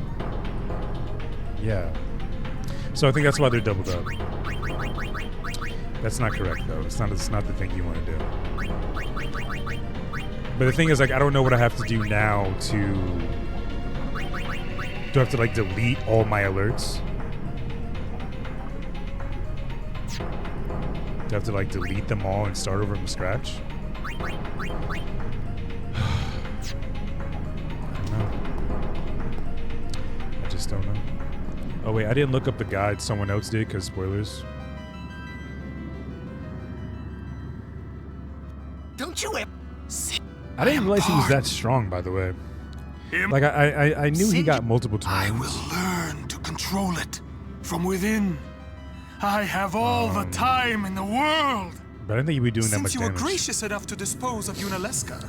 [SPEAKER 1] yeah. So I think that's why they're doubled up. That's not correct though. It's not the thing you want to do. But the thing is, like, I don't know what I have to do now to... Do I have to, like, delete all my alerts? Do I have to, like, delete them all and start over from scratch? I don't know. I just don't know. Oh, wait, I didn't look up the guide. Someone else did, because spoilers.
[SPEAKER 10] Don't you ever...
[SPEAKER 1] I didn't realize he was that strong, by the way. Like, I knew he got multiple times.
[SPEAKER 17] I will learn to control it from within. I have all the time in the world.
[SPEAKER 1] But I didn't think he'd be doing that much
[SPEAKER 18] Since you were
[SPEAKER 1] damage.
[SPEAKER 18] gracious enough to dispose of Yunalesca,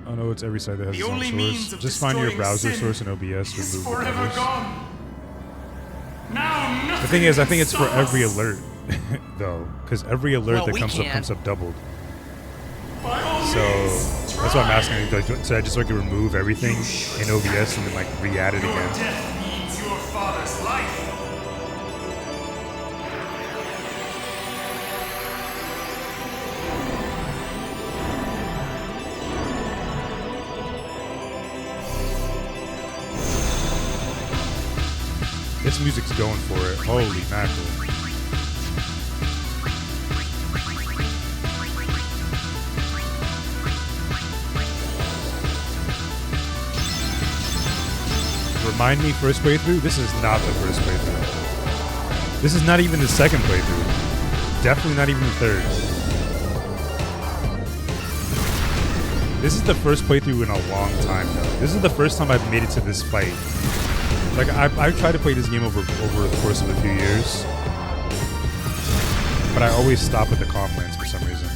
[SPEAKER 1] Oh no, it's every site that has
[SPEAKER 18] The
[SPEAKER 1] its own
[SPEAKER 18] only
[SPEAKER 1] source.
[SPEAKER 18] means of
[SPEAKER 1] Just find your
[SPEAKER 18] destroying
[SPEAKER 1] browser
[SPEAKER 18] sin
[SPEAKER 1] source in OBS.
[SPEAKER 18] is
[SPEAKER 1] Remove
[SPEAKER 18] forever
[SPEAKER 1] others.
[SPEAKER 18] gone. Now
[SPEAKER 1] The thing is, I think
[SPEAKER 18] can
[SPEAKER 1] it's for
[SPEAKER 18] stop
[SPEAKER 1] every
[SPEAKER 18] us.
[SPEAKER 1] alert, though, because every alert
[SPEAKER 4] Well,
[SPEAKER 1] that
[SPEAKER 4] we
[SPEAKER 1] comes
[SPEAKER 4] can.
[SPEAKER 1] up doubled. So that's why I'm asking. Like, so I just like to remove everything in OBS and then like re-add it
[SPEAKER 17] Your
[SPEAKER 1] again.
[SPEAKER 17] death means your father's life.
[SPEAKER 1] This music's going for it. Holy mackerel. Remind me, first playthrough? This is not the first playthrough. This is not even the second playthrough. Definitely not even the third. This is the first playthrough in a long time, though. This is the first time I've made it to this fight. Like, I've tried to play this game over the course of a few years. But I always stop at the Calmlands for some reason.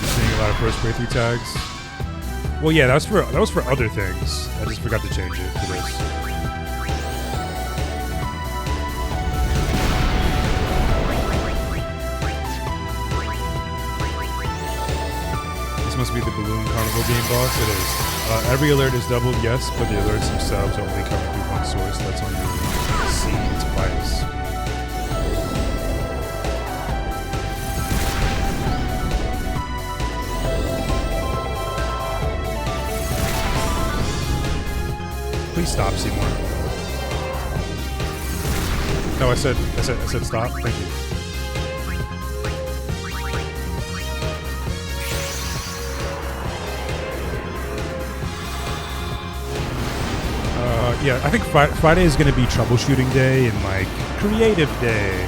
[SPEAKER 1] Seeing a lot of first playthrough tags. Well, yeah, that was for other things. I just forgot to change it for this. This must be the Balloon Carnival game boss. It is. Every alert is doubled, yes, but the alerts themselves only come through one source. That's only seen twice. Please stop, Seymour. No, I said stop. Thank you. Yeah, I think Friday is going to be troubleshooting day and like creative day.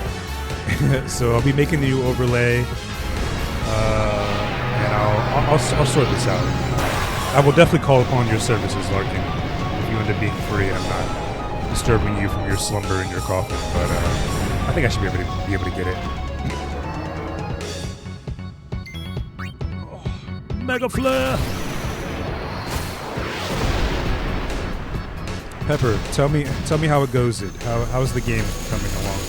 [SPEAKER 1] So I'll be making the new overlay, and I'll sort this out. I will definitely call upon your services, Larkin. If you end up being free, I'm not disturbing you from your slumber in your coffin, but I think I should be able to get it. Mega Flare! Pepper, tell me how it goes. How's the game coming along?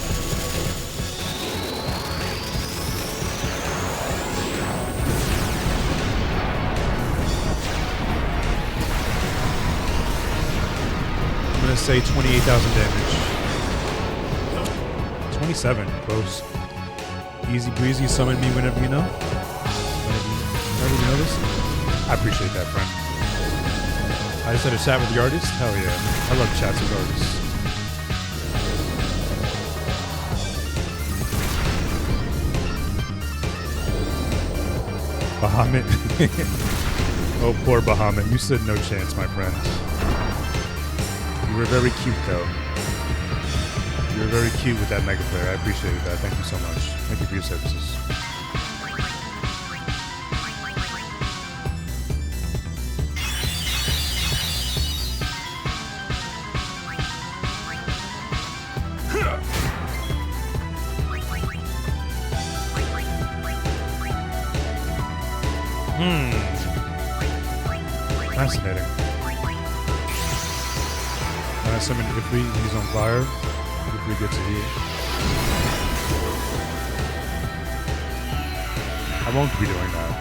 [SPEAKER 1] I'm gonna say 28,000 damage. 27, close. Easy breezy, summon me whenever you know. Whenever you notice. I appreciate that, friend. I just had a chat with the artist? Hell yeah. I love chats with artists. Bahamut. Oh, poor Bahamut. You stood no chance, my friend. You were very cute, though. You're very cute with that Mega Player. I appreciate that. Thank you so much. Thank you for your services. Fascinating. When I summon Ifrit, he's on fire. Ifrit gets a heal. I won't be doing that.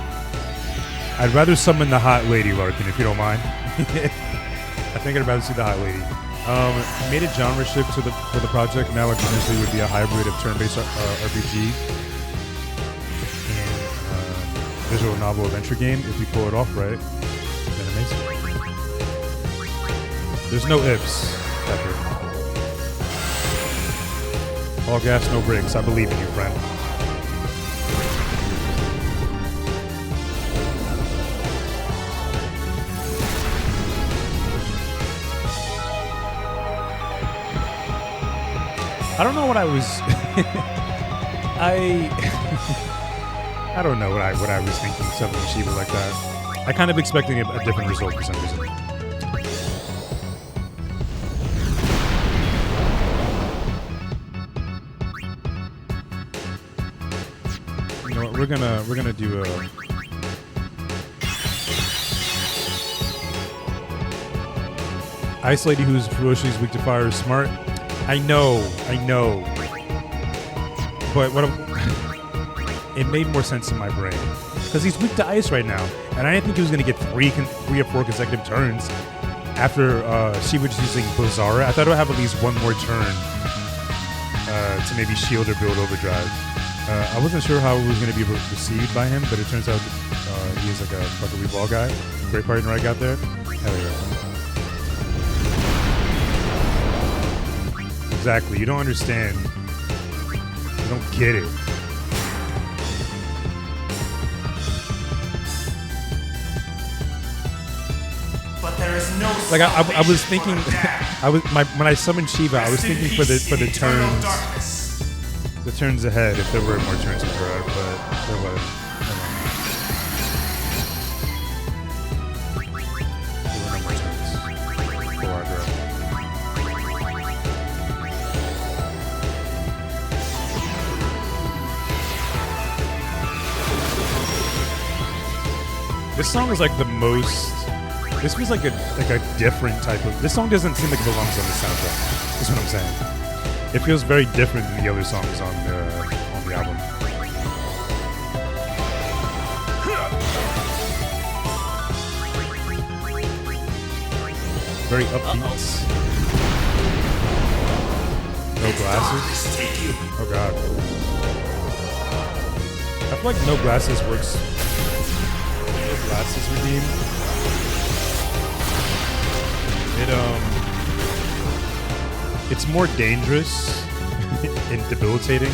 [SPEAKER 1] I'd rather summon the Hot Lady, Larkin, if you don't mind. I think I'd rather see the Hot Lady. Made a genre shift for the project. Now it potentially would be a hybrid of turn-based RPG and visual novel adventure game. If we pull it off right, then amazing. There's no ifs, Pepper. All gas, no brakes. I believe in you, friend. I don't know what I was. I don't know what I was thinking. Summoning Shiva like that. I kind of expecting a different result for some reason. You know what? We're gonna do a. Ice Lady, who's ferociously weak to fire, is smart. I know. But it made more sense in my brain because he's weak to ice right now, and I didn't think he was going to get three or four consecutive turns after she was using Bozara. I thought it would have at least one more turn to maybe shield or build overdrive. I wasn't sure how it was going to be received by him, but it turns out he is like a fucking ball guy. Great partner I got there. Hell yeah. Exactly. You don't understand. You don't get it.
[SPEAKER 18] But there is no.
[SPEAKER 1] Like I was thinking, when I summoned Shiva, I was thinking for the turns ahead if there were more turns for her, but there wasn't. There were no more turns for our girl. This song is like the most. This feels like a different type of. This song doesn't seem like it belongs on the soundtrack. That's what I'm saying. It feels very different than the other songs on the album. Very upbeat. No glasses. Oh god. I feel like no glasses works. No glasses redeem. It's more dangerous and debilitating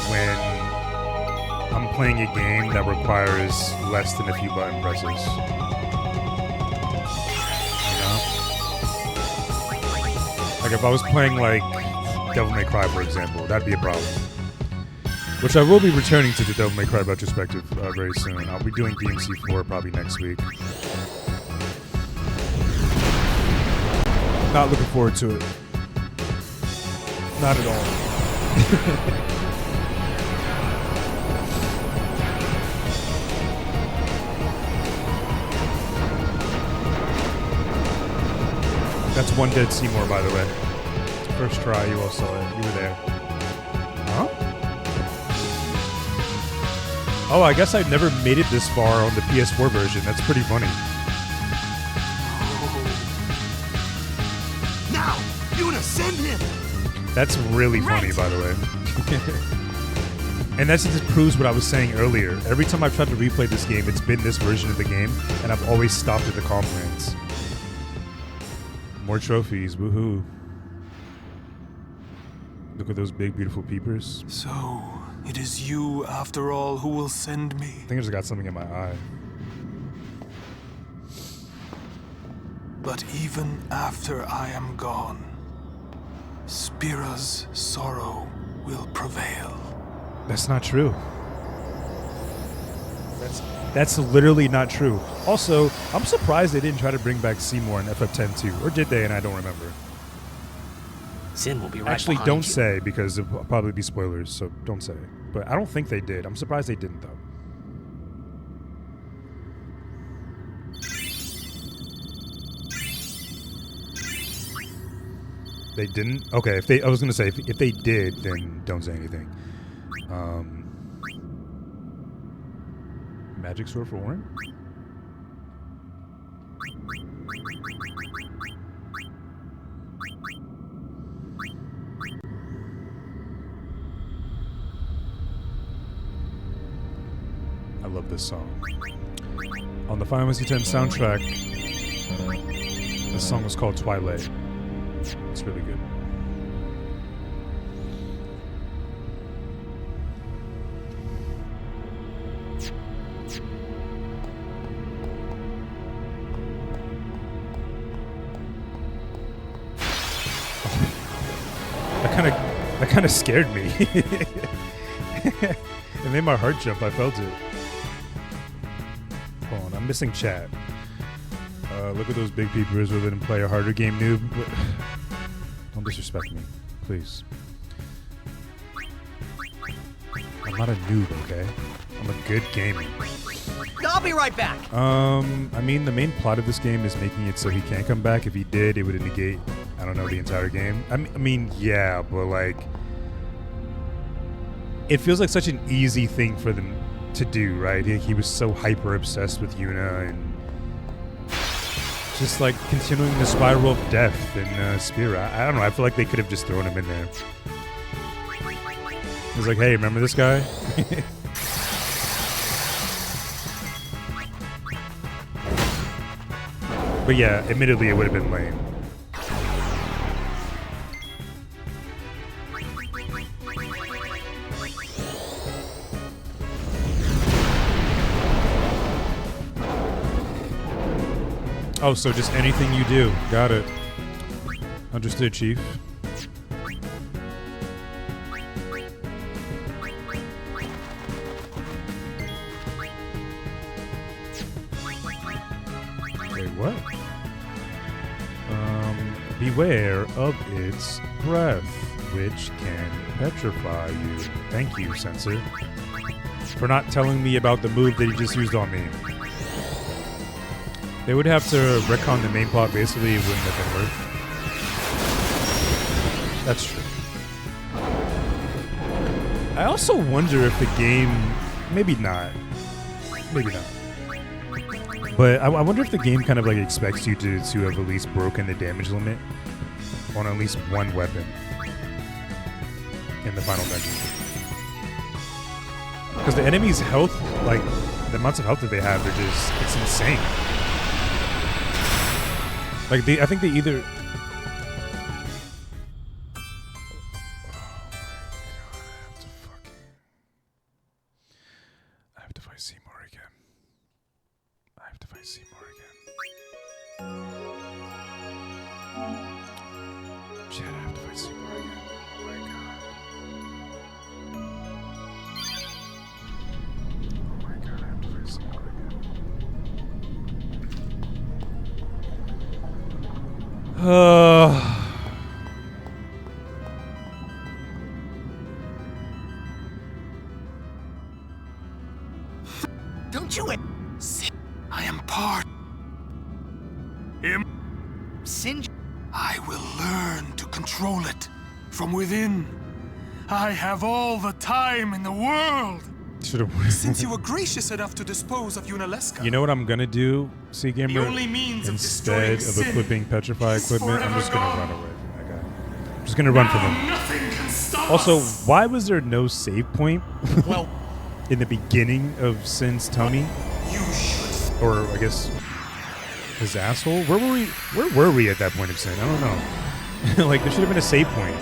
[SPEAKER 1] when I'm playing a game that requires less than a few button presses. You know? Like if I was playing like Devil May Cry, for example, that'd be a problem. Which I will be returning to the Devil May Cry retrospective very soon. I'll be doing DMC 4 probably next week. Not looking forward to it. Not at all. That's one dead Seymour, by the way. First try, you all saw it. You were there. Huh? Oh, I guess I've never made it this far on the PS4 version. That's pretty funny.
[SPEAKER 3] Send him.
[SPEAKER 1] That's really funny, by the way. And that just proves what I was saying earlier. Every time I've tried to replay this game, it's been this version of the game, and I've always stopped at the complaints. More trophies, woohoo. Look at those big, beautiful peepers.
[SPEAKER 17] So, it is you, after all, who will send me.
[SPEAKER 1] I think I just got something in my eye.
[SPEAKER 17] But even after I am gone, Spira's sorrow will prevail.
[SPEAKER 1] That's not true. That's literally not true. Also, I'm surprised they didn't try to bring back Seymour in FF10 too. Or did they, and I don't remember.
[SPEAKER 4] Sin will be right
[SPEAKER 1] Actually,
[SPEAKER 4] behind
[SPEAKER 1] don't
[SPEAKER 4] you.
[SPEAKER 1] say, because it'll probably be spoilers, so don't say. But I don't think they did. I'm surprised they didn't, though. They didn't? Okay, I was gonna say, if they did, then don't say anything. Magic Sword for Warren? I love this song. On the Final Fantasy X soundtrack, the song was called Twilight. It's really good. That kind of scared me. It made my heart jump. I felt it. Hold on, I'm missing chat. Look at those big peepers rather than play a harder game, noob. Don't disrespect me, please. I'm not a noob, okay? I'm a good gamer.
[SPEAKER 15] I'll be right back.
[SPEAKER 1] I mean, the main plot of this game is making it so he can't come back. If he did, it would negate, I don't know, the entire game. I mean, yeah, but like, it feels like such an easy thing for them to do, right? He was so hyper obsessed with Yuna and just like continuing the spiral of death in Spira. I don't know. I feel like they could have just thrown him in there. It was like, hey, remember this guy? But yeah, admittedly, it would have been lame. Oh, so just anything you do. Got it. Understood, Chief. Wait, what? Beware of its breath, which can petrify you. Thank you, Sensor, for not telling me about the move that he just used on me. They would have to retcon the main plot, basically, it wouldn't have been worth. That's true. I also wonder if the game... Maybe not. Maybe not. But I wonder if the game kind of like expects you to have at least broken the damage limit on at least one weapon in the final dungeon. Because the enemy's health, like, the amounts of health that they have, they're just... It's insane. Like, I think they either... I have to fight Seymour again. I have to fight Seymour again. Shit, I have to fight Seymour again. Oh my god. Oh my god, I have to fight Seymour again.
[SPEAKER 17] Don't you... I am part...
[SPEAKER 15] Sin...
[SPEAKER 17] I will learn to control it from within. I have all the time in the world.
[SPEAKER 18] Since you were gracious enough to dispose of Yunalesca.
[SPEAKER 1] You know what I'm gonna do, C-Gamer?
[SPEAKER 18] The only means
[SPEAKER 1] instead
[SPEAKER 18] of destroying
[SPEAKER 1] equipping Petrify equipment, I'm just gonna run away from that guy. I'm just gonna run from him.
[SPEAKER 17] Nothing can stop
[SPEAKER 1] Also,
[SPEAKER 17] us.
[SPEAKER 1] why was there no save point?
[SPEAKER 15] Well,
[SPEAKER 1] in the beginning of Sin's Tony? Or I guess his asshole? Where were we at that point of Sin? I don't know. Like, there should have been a save point.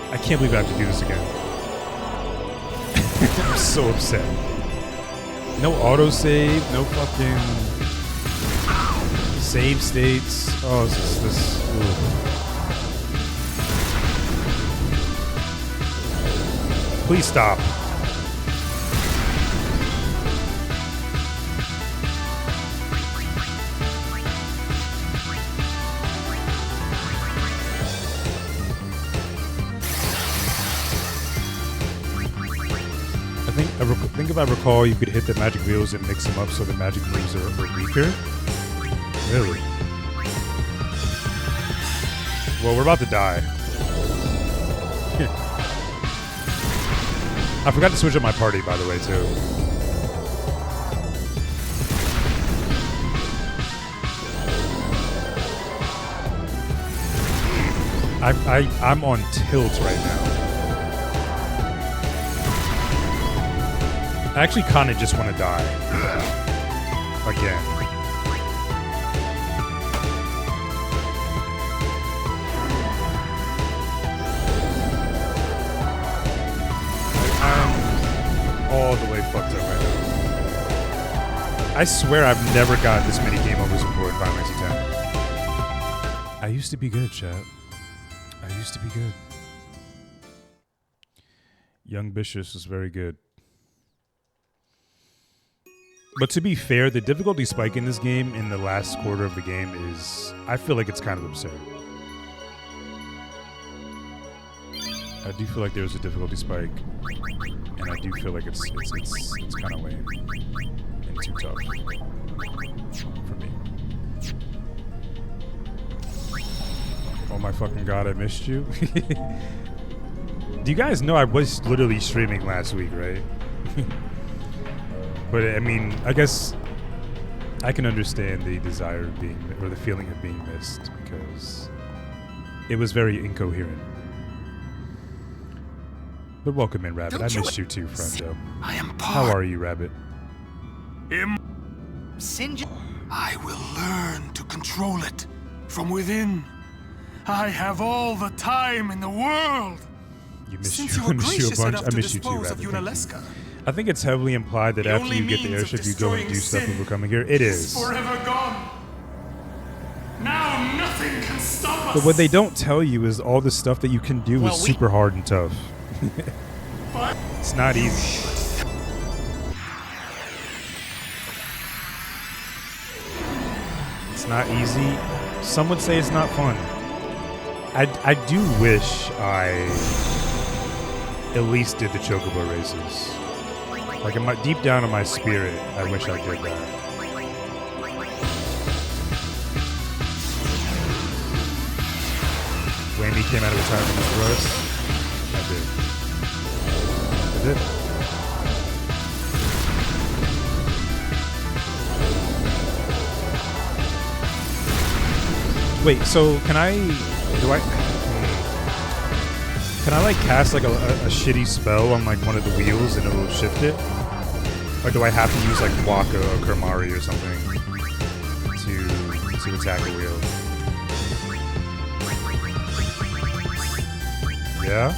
[SPEAKER 1] I can't believe I have to do this again. I'm so upset. No autosave, no fucking... Save states. Oh, this. Please stop. I think if I recall, you could hit the magic wheels and mix them up so the magic moves are weaker. Really? Well, we're about to die. I forgot to switch up my party, by the way, too. I'm on tilt right now. I actually kind of just want to die. Again. I'm all the way fucked up right now. I swear I've never got this many game overs before in Final Fantasy X. I used to be good, chat. I used to be good. Young Bishop was very good. But to be fair, the difficulty spike in this game in the last quarter of the game is, I feel like it's kind of absurd. I do feel like there's a difficulty spike, and I do feel like it's kind of lame and too tough for me. Oh my fucking god, I missed you. Do you guys know I was literally streaming last week, right? But I mean, I guess I can understand the desire of being, or the feeling of being missed, because it was very incoherent. But welcome in, Rabbit. I missed you too, friendo.
[SPEAKER 17] I am
[SPEAKER 1] How are you, Rabbit?
[SPEAKER 17] I will learn to control it from within. I have all the time in the world.
[SPEAKER 1] You missed
[SPEAKER 17] Since
[SPEAKER 1] you.
[SPEAKER 17] you were
[SPEAKER 1] I missed you a
[SPEAKER 17] gracious
[SPEAKER 1] bunch.
[SPEAKER 17] enough
[SPEAKER 1] I
[SPEAKER 17] to
[SPEAKER 1] missed you too,
[SPEAKER 17] dispose of
[SPEAKER 1] Rabbit.
[SPEAKER 17] Yunalesca.
[SPEAKER 1] I think it's heavily implied that
[SPEAKER 17] The
[SPEAKER 1] after
[SPEAKER 17] only
[SPEAKER 1] you get the
[SPEAKER 17] means of
[SPEAKER 1] airship, you go and do
[SPEAKER 17] destroying
[SPEAKER 1] stuff
[SPEAKER 17] sin
[SPEAKER 1] before coming here. It is.
[SPEAKER 17] forever gone. Now nothing can stop us.
[SPEAKER 1] But what they don't tell you is all the stuff that you can do is super hard and tough. It's not easy. It's not easy. Some would say it's not fun. I do wish I at least did the Chocobo races. Like deep down in my spirit, I wish I did that. Whammy came out of retirement for us. I did. Wait, so can I like cast like a shitty spell on like one of the wheels and it'll shift it? Or do I have to use like Waka or Kurmari or something to attack a wheel? Yeah?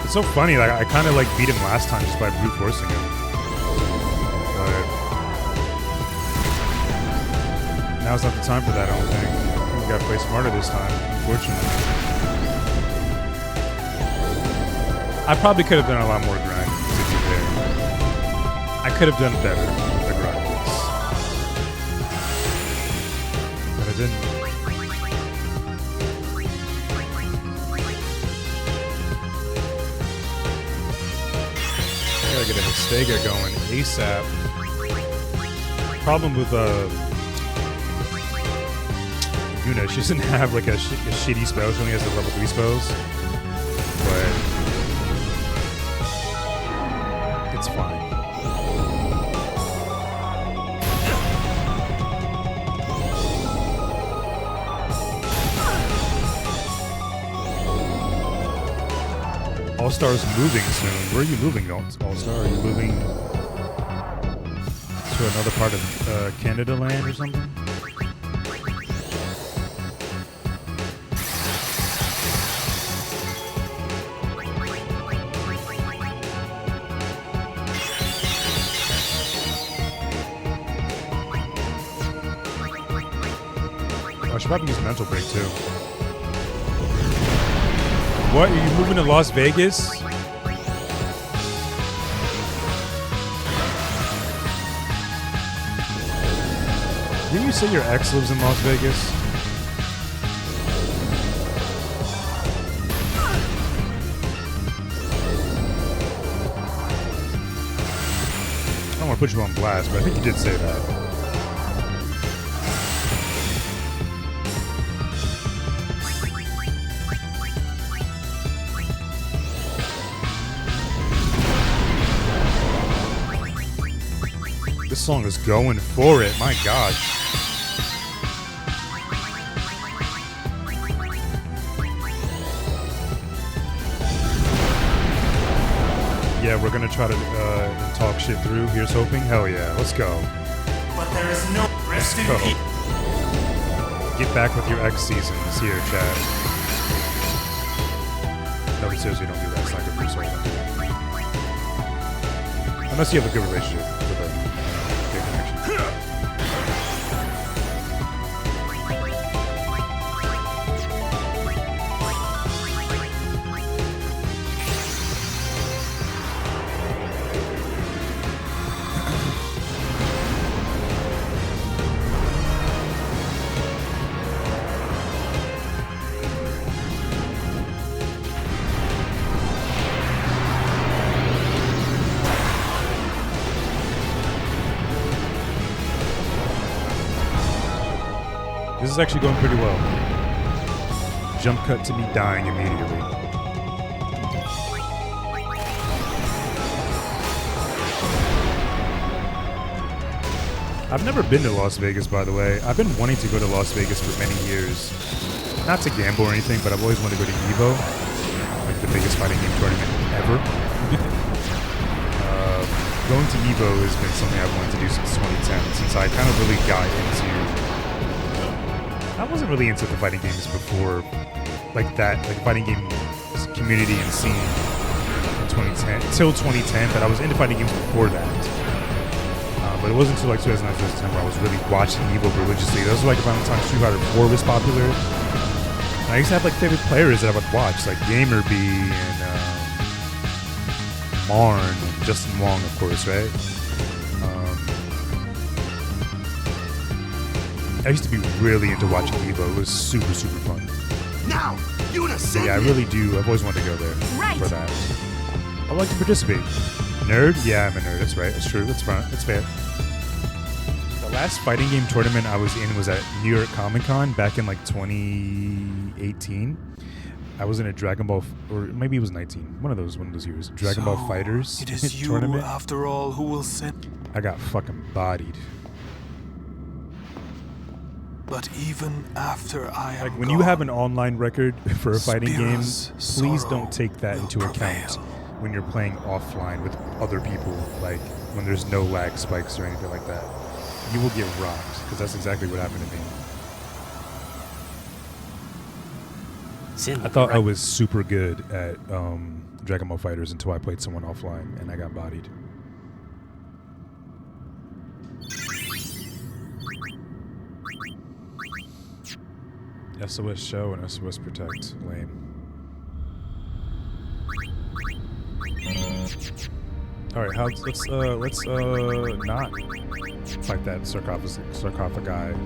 [SPEAKER 1] It's so funny, like I kind of like beat him last time just by brute forcing him. But now's not the time for that, I don't think. We gotta play smarter this time, unfortunately. I probably could have done a lot more grind, to be fair. I could have done better with the grind. But I didn't. Gotta get a Hestega going ASAP. Problem with Yuna, she doesn't have like a shitty spell. She only has the level 3 spells, but it's fine. All-Star's moving soon. Where are you moving, All-Star? Are you moving to another part of Canada land or something? I should probably use a mental break too. What? Are you moving to Las Vegas? Didn't you say your ex lives in Las Vegas? I don't want to put you on blast, but I think you did say that. This song is going for it, my gosh. Yeah, we're gonna try to talk shit through. Here's hoping. Hell yeah, let's go.
[SPEAKER 18] But there is no rest in peace.
[SPEAKER 1] Get back with your X seasons here, Chad. No, seriously, don't do that. It's not good for your soul. Unless you have a good relationship with a good connection. This is actually going pretty well. Jump cut to me dying immediately. I've never been to Las Vegas, by the way. I've been wanting to go to Las Vegas for many years. Not to gamble or anything, but I've always wanted to go to EVO, like the biggest fighting game tournament ever. Going to EVO has been something I've wanted to do since 2010, since I kind of really got into... I wasn't really into the fighting games before, like that, like fighting game community and scene in 2010, until 2010, but I was into fighting games before that. But it wasn't until like 2009, 2010 where I was really watching EVO religiously. Those were like around the time Street Fighter 4 was popular. And I used to have like favorite players that I would watch, like Gamerbee and Marn and Justin Wong, of course, right? I used to be really into watching EVO. It was super, super fun.
[SPEAKER 3] Now, Yuna,
[SPEAKER 1] yeah, I really do. I've always wanted to go there for that. I like to participate. Nerd? Yeah, I'm a nerd. That's right. That's true. That's fine. That's fair. The last fighting game tournament I was in was at New York Comic Con back in like 2018. I was in a Dragon Ball, or maybe it was 19. One of those years. Dragon Ball Fighters
[SPEAKER 18] it is you,
[SPEAKER 1] tournament.
[SPEAKER 18] After all, who will send?
[SPEAKER 1] I got fucking bodied.
[SPEAKER 18] But even after I am
[SPEAKER 1] when you have an online record for a fighting game, please don't take that into account when you're playing offline with other people, like when there's no lag spikes or anything like that. You will get rocked, because that's exactly what happened to me. I thought I was super good at Dragon Ball Fighters until I played someone offline and I got bodied. SOS Show and SOS Protect. Lame. Alright, let's not fight that sarcophagi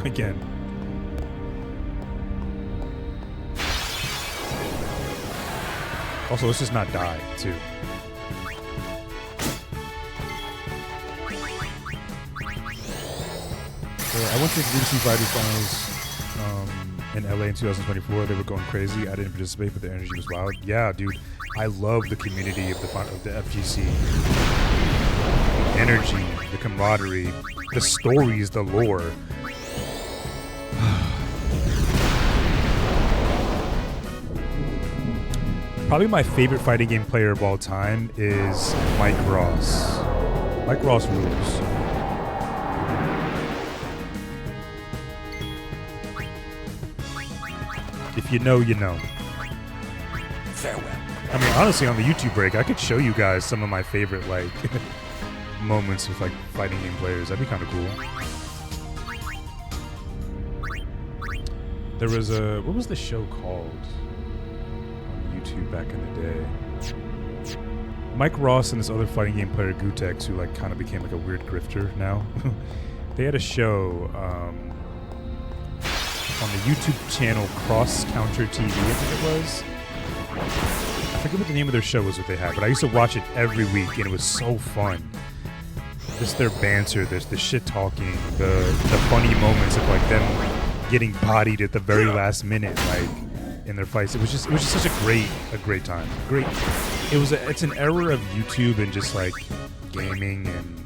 [SPEAKER 1] again. Also, let's just not die, too. So I went to the BBC Fighters Finals in LA in 2024. They were going crazy. I didn't participate, but the energy was wild. Yeah, dude, I love the community of the FGC. The energy, the camaraderie, the stories, the lore. Probably my favorite fighting game player of all time is Mike Ross. Mike Ross rules. If you know, you know.
[SPEAKER 2] Farewell.
[SPEAKER 1] I mean, honestly, on the YouTube break, I could show you guys some of my favorite, like, moments with, like, fighting game players. That'd be kind of cool. There was a... What was the show called on YouTube back in the day? Mike Ross and this other fighting game player, Gutex, who, like, kind of became, like, a weird grifter now. They had a show on the YouTube channel Cross Counter TV, I think it was. I forget what the name of their show was, what they had, but I used to watch it every week, and it was so fun. Just their banter, the shit talking, the funny moments of, like, them getting bodied at the very last minute, like, in their fights. It was just such a great time. Great. It's an era of YouTube and just, like, gaming and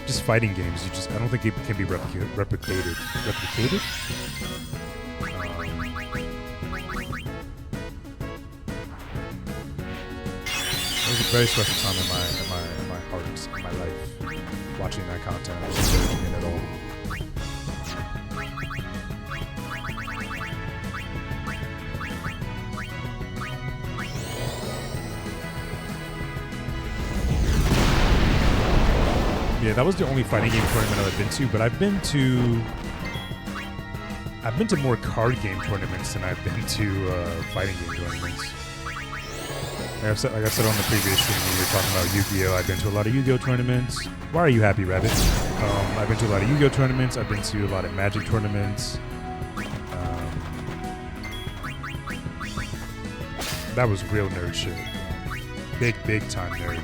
[SPEAKER 1] just fighting games. I don't think it can be replicated. Replicated? It was a very special time in my heart, in my life, watching that content. I wasn't judging it at all. Yeah, that was the only fighting game tournament I've been to, but I've been to more card game tournaments than I've been to fighting game tournaments. Like I said on the previous stream, when we were talking about Yu-Gi-Oh! I've been to a lot of Yu-Gi-Oh! Tournaments. Why are you happy, Rabbit? I've been to a lot of Yu-Gi-Oh! Tournaments. I've been to a lot of Magic tournaments. That was real nerd shit. Big time nerd.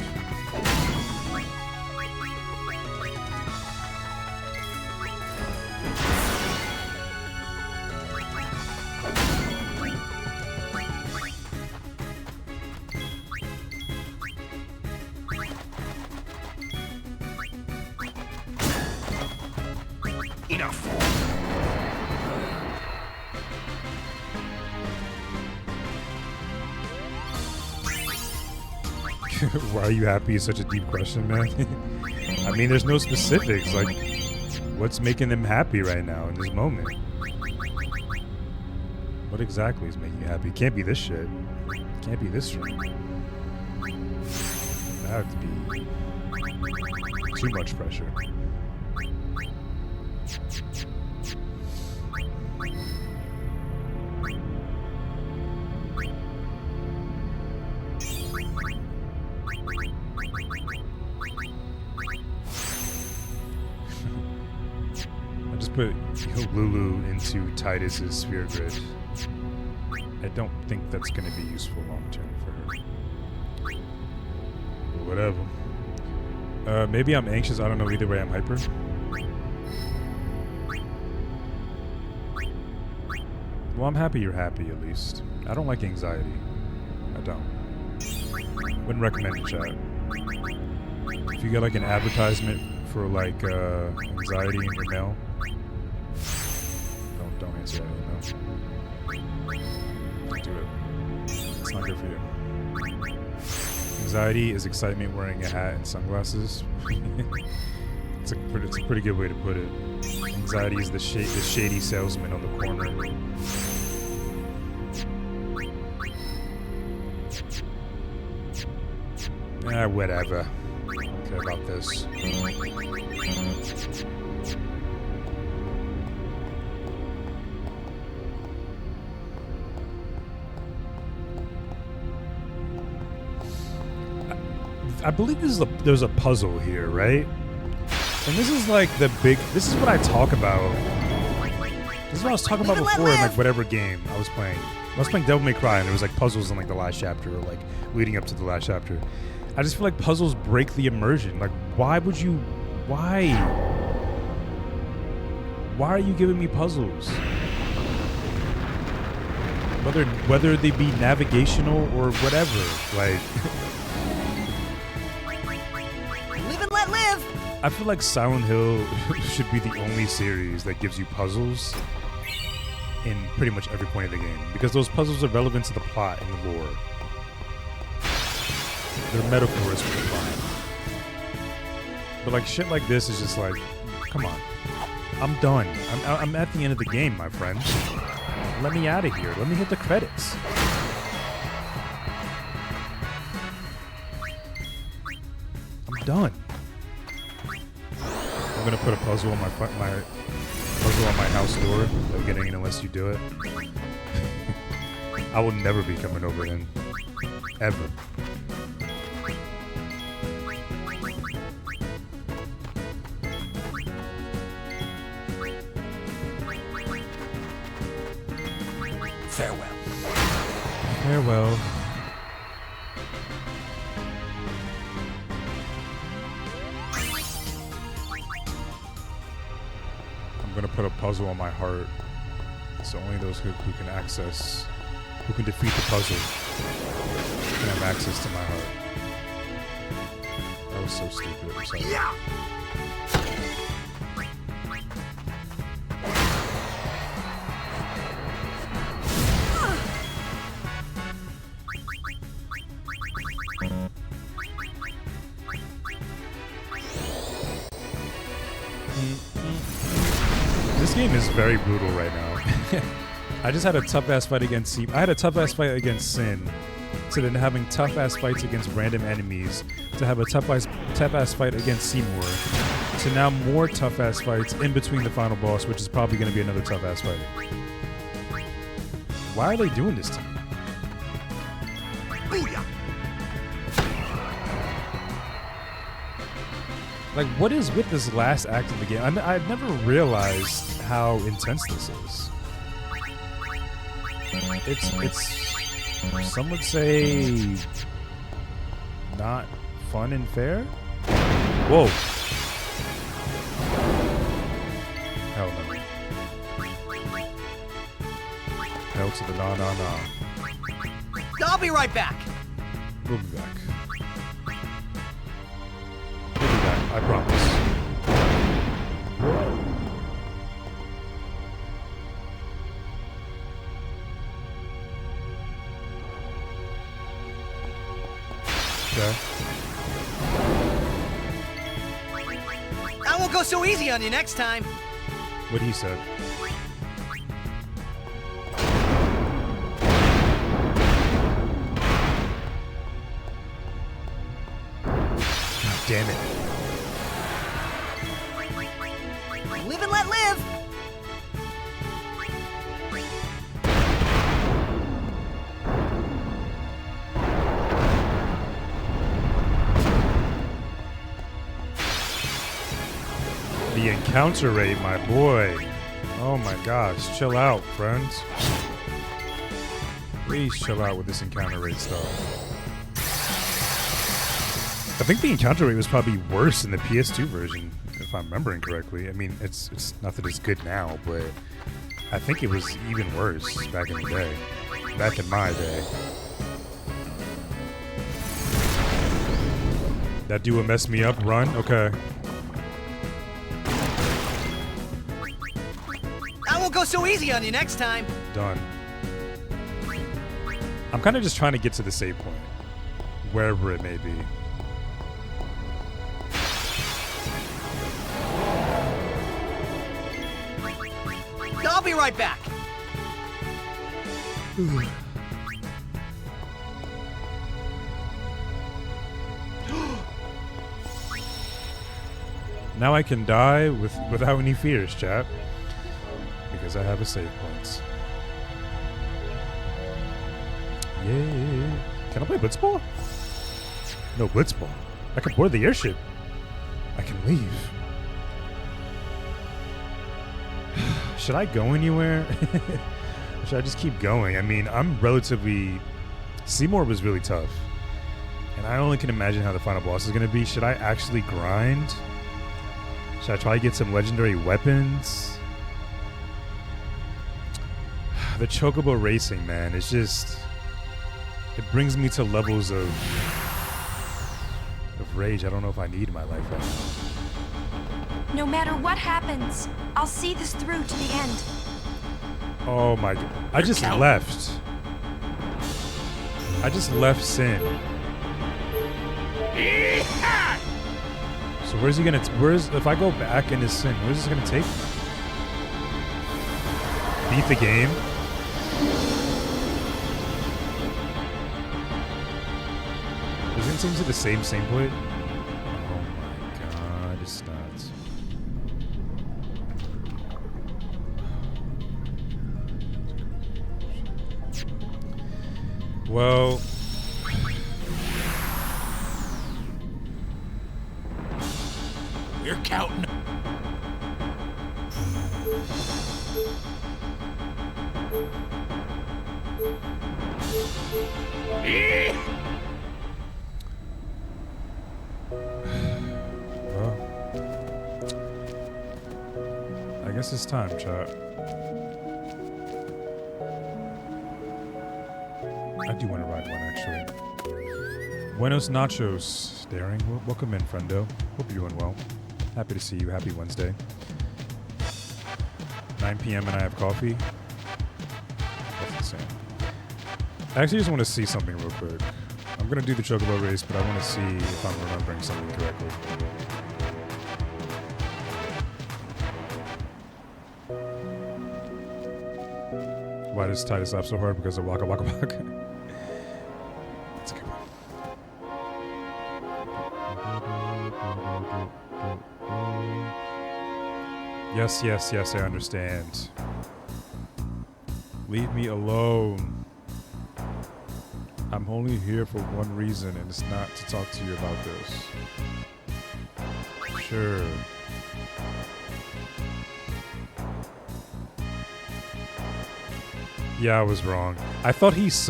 [SPEAKER 1] Why are you happy is such a deep question, man. I mean, there's no specifics. Like, what's making them happy right now in this moment? What exactly is making you happy? It can't be this shit. It can't be this stream. That would be too much pressure. Put Lulu into Titus's sphere grid. I don't think that's going to be useful long term for her. But whatever. Maybe I'm anxious. I don't know. Either way, I'm hyper. Well, I'm happy you're happy, at least. I don't like anxiety. I don't. Wouldn't recommend it, chat. If you get like an advertisement for like anxiety in your mail, don't answer that email. Don't do it. It's not good for you. Anxiety is excitement wearing a hat and sunglasses. It's a pretty good way to put it. Anxiety is the shady salesman on the corner. Whatever. I don't care about this. I believe there's a puzzle here, right? And this is like this is what I talk about. This is what I was talking about before in like whatever game I was playing. I was playing Devil May Cry and there was like puzzles in like the last chapter or like leading up to the last chapter. I just feel like puzzles break the immersion. Like why are you giving me puzzles? Whether they be navigational or whatever, like
[SPEAKER 15] live and let live.
[SPEAKER 1] I feel like Silent Hill should be the only series that gives you puzzles in pretty much every point of the game, because those puzzles are relevant to the plot and the lore. They're metaphors for the fire. But like shit like this is just like, come on. I'm done. I'm at the end of the game, my friend. Let me out of here. Let me hit the credits. I'm done. I'm gonna put a puzzle on my house door. No getting in unless you do it. I will never be coming over then. Ever.
[SPEAKER 2] Farewell.
[SPEAKER 1] Farewell. I'm gonna put a puzzle on my heart. So only those who can access, who can defeat the puzzle, can have access to my heart. That was so stupid. I'm sorry.
[SPEAKER 2] Yeah.
[SPEAKER 1] This game is very brutal right now. I just had a tough ass fight against I had a tough ass fight against Sin, to then having tough ass fights against random enemies, to have a tough ass fight against Seymour, to now more tough ass fights in between the final boss, which is probably going to be another tough ass fight. Why are they doing this to me?
[SPEAKER 2] Booyah!
[SPEAKER 1] Like, what is with this last act of the game? I've never realized how intense this is. It's some would say not fun and fair. Whoa! Hell no! Hell to the nah.
[SPEAKER 15] I'll be right back.
[SPEAKER 1] We'll be back. We'll be back. I promise. Whoa. Okay.
[SPEAKER 15] I won't go so easy on you next time.
[SPEAKER 1] What he said. God damn it.
[SPEAKER 15] Live and let live.
[SPEAKER 1] The encounter rate, my boy. Oh my gosh, chill out, friends. Please chill out with this encounter rate stuff. I think the encounter rate was probably worse in the PS2 version, if I'm remembering correctly. I mean, it's not that it's good now, but I think it was even worse back in the day. Back in my day. That dude would mess me up, run? Okay.
[SPEAKER 15] I won't go so easy on you next time.
[SPEAKER 1] Done. I'm kind of just trying to get to the save point, wherever it may be.
[SPEAKER 15] I'll be right back.
[SPEAKER 1] Now I can die without any fears, chat. Because I have a save point. Yeah. Can I play Blitzball? No Blitzball. I can board the airship. I can leave. Should I go anywhere? Should I just keep going? I mean, I'm relatively... Seymour was really tough. And I only can imagine how the final boss is going to be. Should I actually grind? Should I try to get some legendary weapons? The Chocobo racing, man, it's just... It brings me to levels of rage I don't know if I need in my life right now.
[SPEAKER 9] No matter what happens, I'll see this through to the end.
[SPEAKER 1] Oh my god. I just left. I just left Sin. So where's he gonna? If I go back into Sin, where's this gonna take me? Beat the game. Doesn't it seem to the same point? Oh my god, it's nuts. Well,
[SPEAKER 12] we're counting.
[SPEAKER 1] well, I guess it's time, chat. I do want to ride one, actually. Buenos nachos, Daring. Welcome in, friendo. Hope you're doing well. Happy to see you. Happy Wednesday. 9 p.m. and I have coffee. That's insane. I actually just want to see something real quick. I'm going to do the Chocobo race, but I want to see if I'm remembering something correctly. Why does Titus laugh so hard? Because of Waka Waka Waka. That's a good one. Yes, I understand. Leave me alone. I'm only here for one reason, and it's not to talk to you about this. Sure. Yeah, I was wrong. I thought this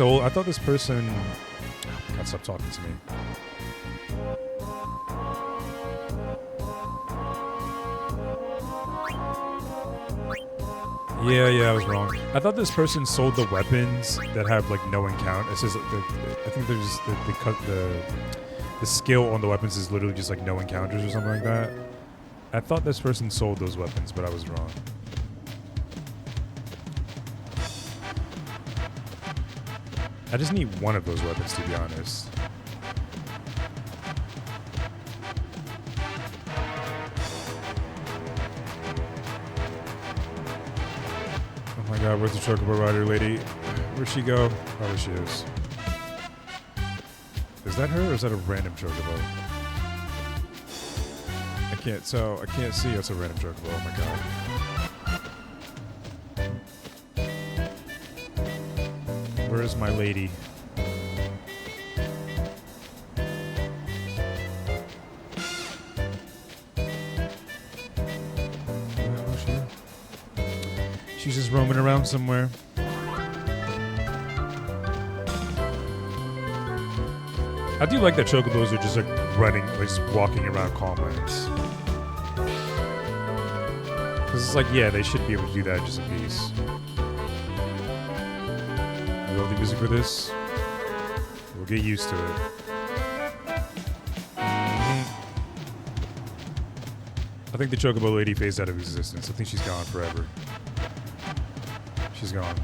[SPEAKER 1] person... Oh, God, stop talking to me. Yeah, I was wrong. I thought this person sold the weapons that have like no encounter. It says I think there's the skill on the weapons is literally just like no encounters or something like that. I thought this person sold those weapons, but I was wrong. I just need one of those weapons, to be honest. Oh my god, where's the Chocobo Rider lady? Where'd she go? Oh, there she is. Is that her or is that a random Chocobo? I can't tell. I can't see. It's a random Chocobo. Oh my god. Where is my lady? She's just roaming around somewhere. I do like that Chocobos are just like running, like just walking around calm lands. Because it's like, yeah, they should be able to do that just in peace. I love the music for this. We'll get used to it. I think the Chocobo lady phased out of existence. I think she's gone forever. She's gone.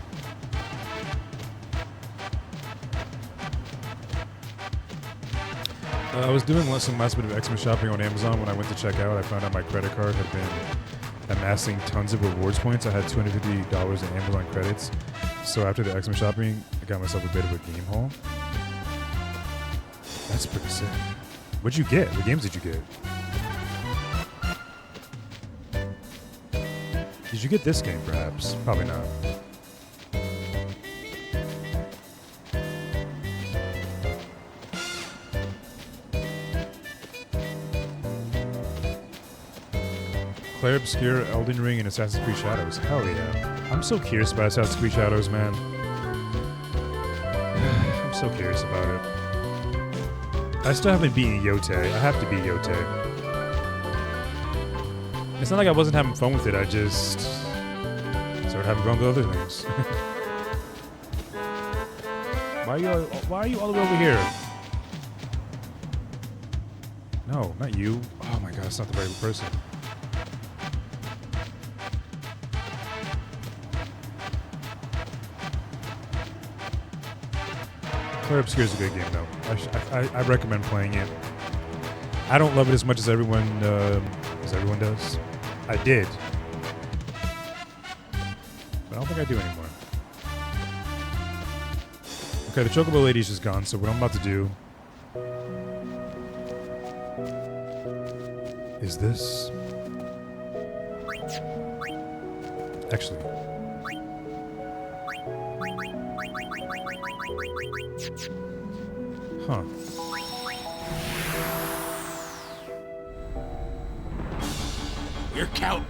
[SPEAKER 1] I was doing some last bit of Xmas shopping on Amazon. When I went to check out, I found out my credit card had been amassing tons of rewards points. I had $250 in Amazon credits. So after the Xmas shopping, I got myself a bit of a game haul. That's pretty sick. What'd you get? What games did you get? Did you get this game, perhaps? Probably not. Claire Obscure, Elden Ring, and Assassin's Creed Shadows. Hell yeah. I'm so curious about Assassin's Creed Shadows, man. I'm so curious about it. I still haven't beaten Yote. I have to beat Yote. It's not like I wasn't having fun with it, I just started having fun with other things. Why are you all the way over here? No, not you. Oh my god, it's not the right person. Claire Obscure is a good game, though. I recommend playing it. I don't love it as much as everyone does. I did. But I don't think I do anymore. Okay, the Chocobo Lady's just gone, so what I'm about to do is this. Actually. Huh.
[SPEAKER 12] You're counting.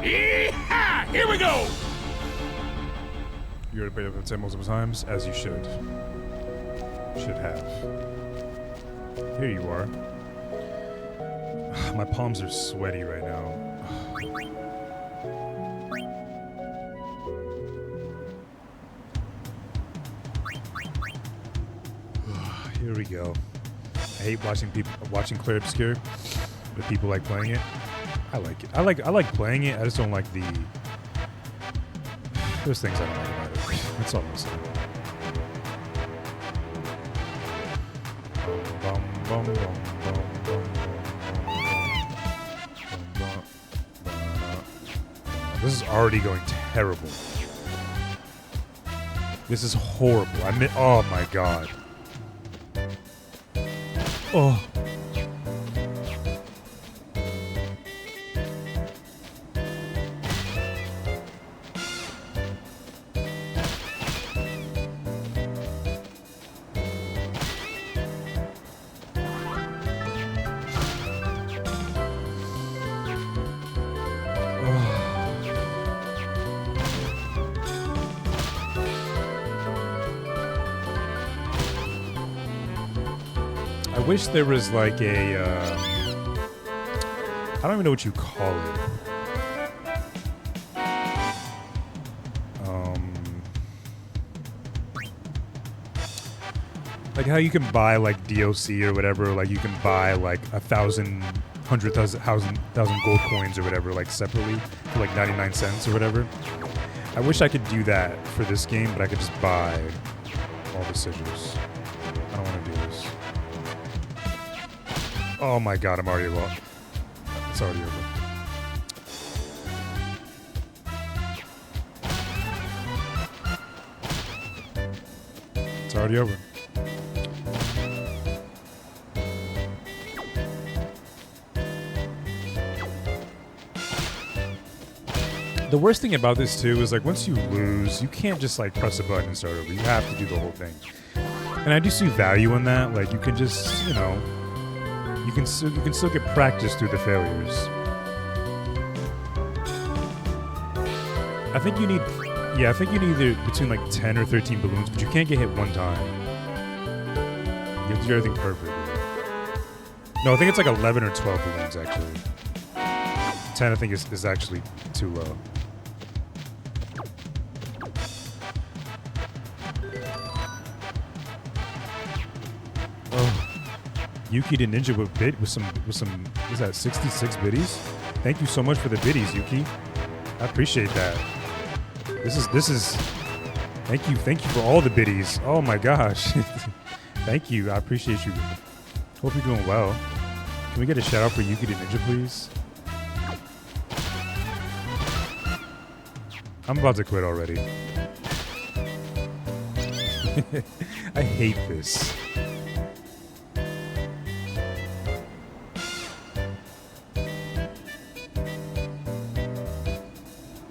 [SPEAKER 12] Yeehaw! Here we go!
[SPEAKER 1] You already played up 10 multiple times, as you should. Should have. Here you are. My palms are sweaty right now. Here we go. I hate watching Clair Obscur, but people like playing it. I like it. I like playing it. I just don't like the. There's things I don't like about it. That's all I'm saying. This is already going terrible. This is horrible. Oh my god. Oh. I wish there was like a, I don't even know what you call it. Like how you can buy like DLC or whatever, like you can buy like 1,000 gold coins or whatever, like separately for like 99 cents or whatever. I wish I could do that for this game, but I could just buy all the sigils. I don't want to do this. Oh my god, I'm already lost. It's already over. It's already over. The worst thing about this too is like once you lose, you can't just like press a button and start over. You have to do the whole thing. And I do see value in that. Like you can just, you know, you can still get practice through the failures. I think you need either between like 10 or 13 balloons, but you can't get hit one time. You have to do everything perfect. No, I think it's like 11 or 12 balloons actually. 10 I think is actually too low. Oh, Yuki the Ninja with some was that 66 biddies? Thank you so much for the biddies, Yuki. I appreciate that. This is thank you for all the biddies. Oh my gosh. Thank you. I appreciate you. Hope you're doing well. Can we get a shout out for Yuki the Ninja, please? I'm about to quit already. I hate this.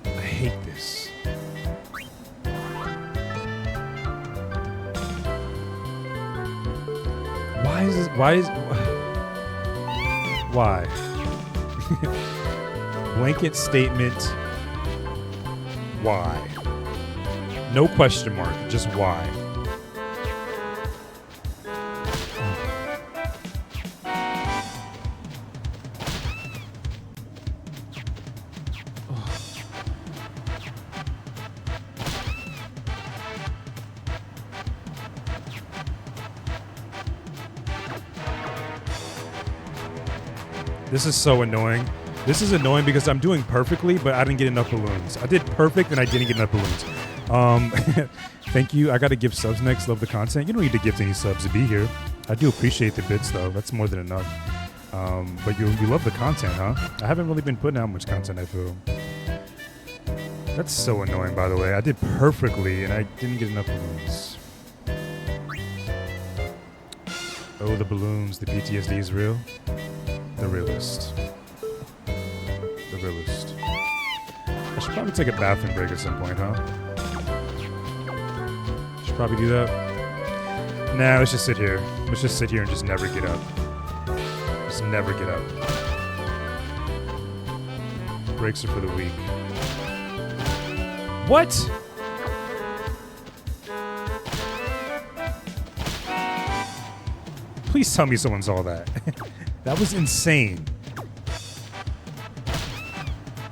[SPEAKER 1] I hate this. Why? Blanket statement. Why? No question mark, just why? This is so annoying. This is annoying because I'm doing perfectly, but I didn't get enough balloons. I did perfect and I didn't get enough balloons. Thank you. I got to give subs next. Love the content. You don't need to gift any subs to be here. I do appreciate the bits, though. That's more than enough. But you love the content, huh? I haven't really been putting out much content, I feel. That's so annoying, by the way. I did perfectly, and I didn't get enough balloons. Oh, the balloons. The PTSD is real. The realist. The realist. I should probably take a bathroom break at some point, huh? Should probably do that. Nah, let's just sit here. Let's just sit here and just never get up. Just never get up. Breaks are for the weak. What? Please tell me someone saw that. That was insane.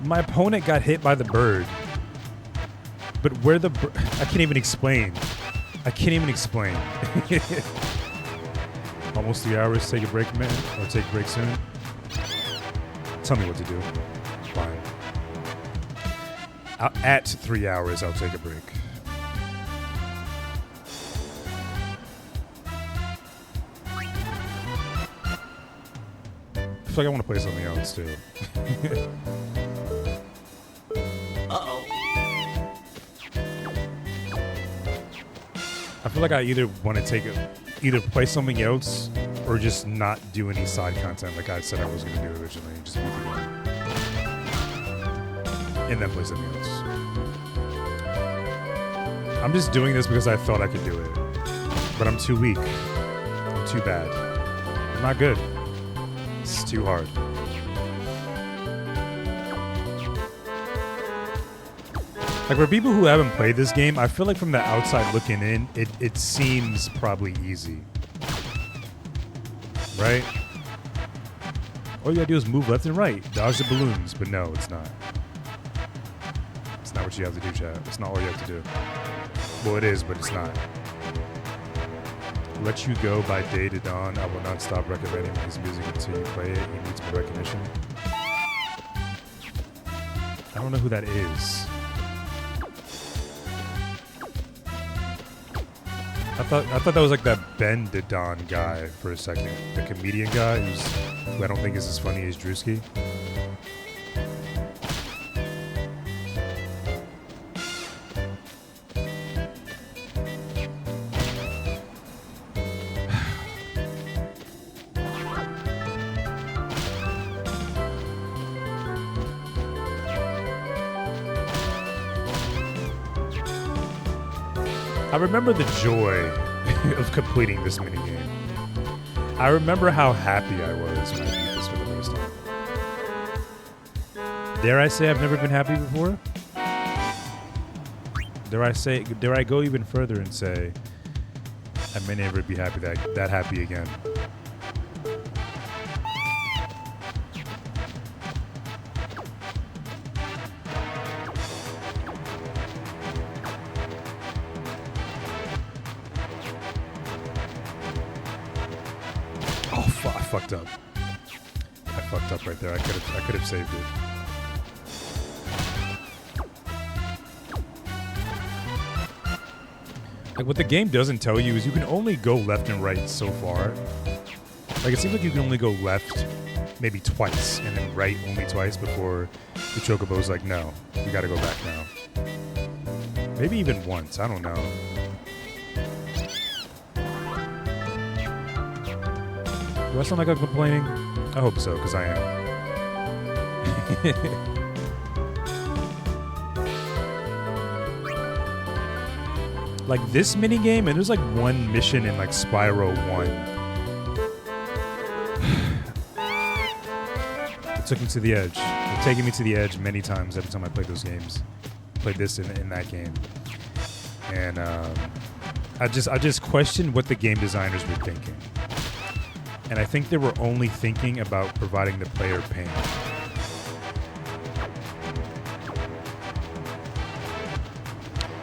[SPEAKER 1] My opponent got hit by the bird. But where the I can't even explain. I can't even explain. Almost 3 hours. Take a break, man. Or take a break soon. Tell me what to do. Fine. At 3 hours, I'll take a break. I feel like I want to play something else too.
[SPEAKER 15] Uh-oh.
[SPEAKER 1] I feel like I either want to either play something else or just not do any side content like I said I was going to do originally and just beat the game. And then play something else. I'm just doing this because I thought I could do it. But I'm too weak. I'm too bad. I'm not good. It's too hard. Like, for people who haven't played this game, I feel like from the outside looking in, it seems probably easy. Right? All you gotta do is move left and right, dodge the balloons, but no, it's not. It's not what you have to do, chat. It's not all you have to do. Well, it is, but it's not. Let You Go by Day to Dawn. I will not stop recommending his music until you play it. He needs more recognition. I don't know who that is. I thought that was like that Ben Dedon guy for a second. The comedian guy who I don't think is as funny as Drewski. I remember the joy of completing this minigame. I remember how happy I was when I beat this for the first time. Dare I say I've never been happy before? Dare I go even further and say I may never be happy that happy again. I fucked up. I fucked up right there. I could have saved it. Like, what the game doesn't tell you is you can only go left and right so far. Like, it seems like you can only go left maybe twice and then right only twice before the Chocobo's like, no, you gotta go back now. Maybe even once. I don't know. Do I sound like I'm complaining? I hope so, because I am. Like this minigame, and there's like one mission in like Spyro 1. It took me to the edge. It's taken me to the edge many times every time I played those games. Played this in that game. And I just questioned what the game designers were thinking. And I think they were only thinking about providing the player pain.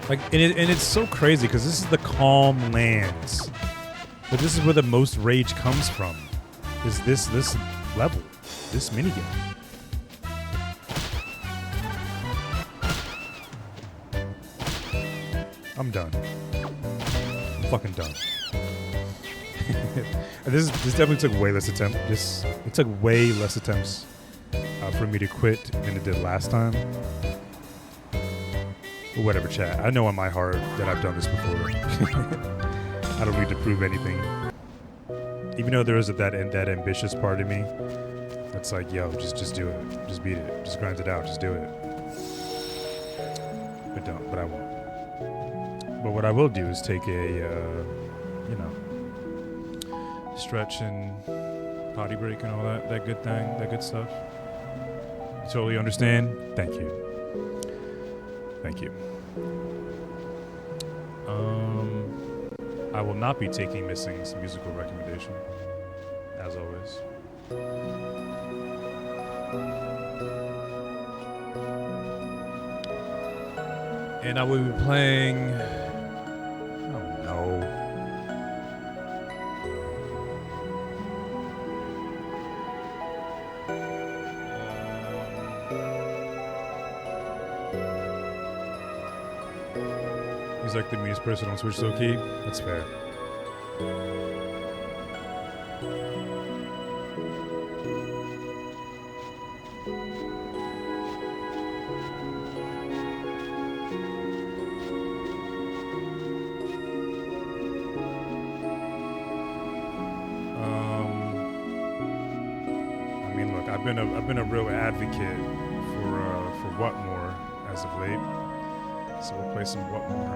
[SPEAKER 1] Like, and it's so crazy because this is the calm lands, but this is where the most rage comes from. Is this level, this minigame? I'm done. fucking done. This definitely took way less attempt. It took way less attempts for me to quit than it did last time. But whatever, chat. I know in my heart that I've done this before. I don't need to prove anything. Even though there is that ambitious part of me that's like, yo, just do it. Just beat it. Just grind it out. Just do it. But I won't. But what I will do is take a, stretch and potty break and all that good thing, that good stuff. You totally understand? Thank you. Thank you. I will not be taking Missing's musical recommendation, as always. And I will be playing... Oh, no. He's like the meanest person on Switch, so key. That's fair. I've been a real advocate for Whatmore as of late, so we'll play some Whatmore.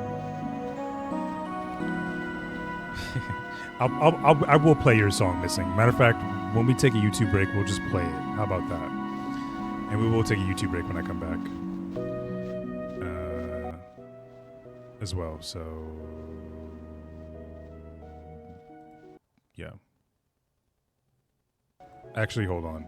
[SPEAKER 1] I will play your song, Missing. Matter of fact, when we take a YouTube break, we'll just play it. How about that? And we will take a YouTube break when I come back, as well. So yeah. Actually, hold on.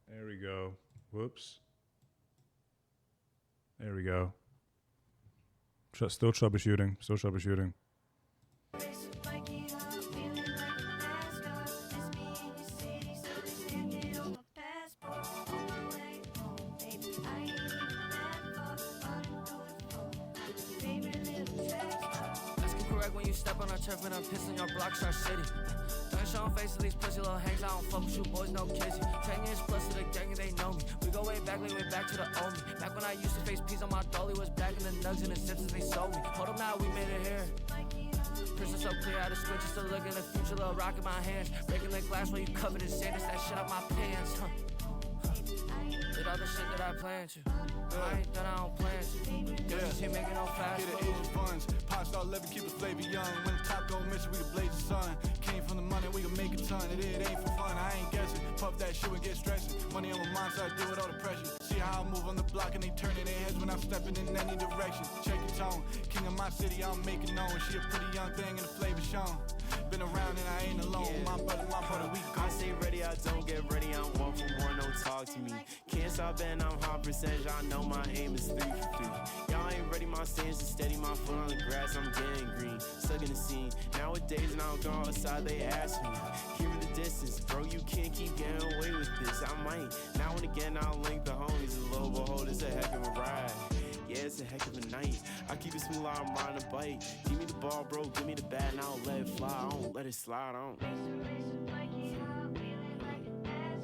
[SPEAKER 1] There we go. Whoops. There we go. Still troubleshooting. Still troubleshooting.
[SPEAKER 19] When I'm pissing your block, shot city. Don't show face of these pussy little hangs. I don't fuck with you boys, no kissy. 10 years plus to the gang and they know me. We go way back to the old me. Back when I used to face peas on my dolly, was back in the nugs and the zips as they sold me. Hold up now, we made it here. Prison so clear, I had to switch just to look in the future, little rock in my hands. Breaking the glass while you covered in sand, it's that shit out my pants, Did all the shit that I planned to. I ain't done, I don't plan to. Yeah, just here making no fast
[SPEAKER 20] get the age of funds. Pot start living, keep the flavor young. When the top go mission, we can blaze the sun. Came from the money, we can make a ton. It ain't for fun, I ain't guessing. Puff that shit and get stressing. Money on my mind, so I deal with all the pressure. See how I move on the block and they turning their heads when I'm stepping in any direction. Check your tone. King of my city, I'm making known. She a pretty young thing and the flavor shown. Been around and I ain't alone. My brother, we go.
[SPEAKER 21] I stay ready, I don't get ready. I'm 1 for 1, don't talk to me. Can't stop betting, I'm high percentage. I know my aim is 3 for 3. Y'all ain't ready, my stance is steady. My foot on the grass, I'm getting green. Stuck in the scene. Nowadays, and I don't go outside, they ask me. Keep in the distance, bro, you can't keep getting away with this. I might. Now and again, I'll link the homies. A low behold, it's a heck of a ride. Yeah, it's a heck of a night. I keep it smooth, I'm riding a bike. Give me the ball, bro, give me the bat, and I don't let it fly. I don't let it slide, I don't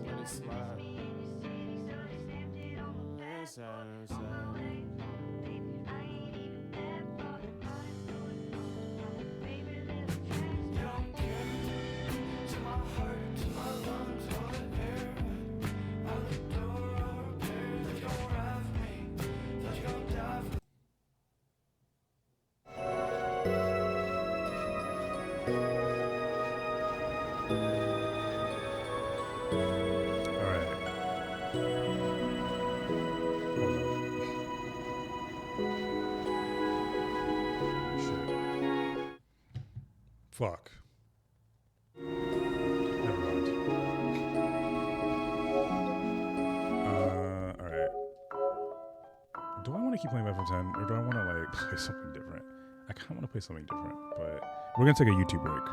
[SPEAKER 21] let it slide. Inside.
[SPEAKER 1] Fuck. Never mind. Alright. Do I want to keep playing Battlefield 10 or do I want to like play something different? I kind of want to play something different, but we're going to take a YouTube break.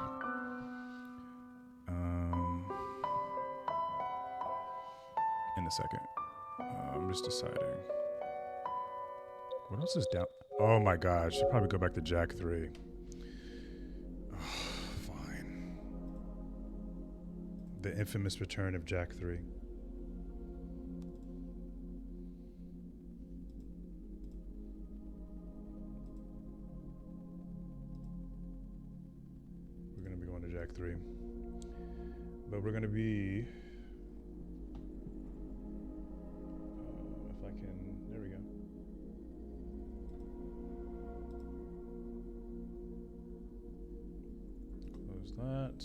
[SPEAKER 1] in a second. I'm just deciding. What else is down? Oh my God, I should probably go back to Jak 3. Fine. The infamous return of Jak 3. We're going to be going to Jak 3. But we're going to be... if I can... There we go. Close that.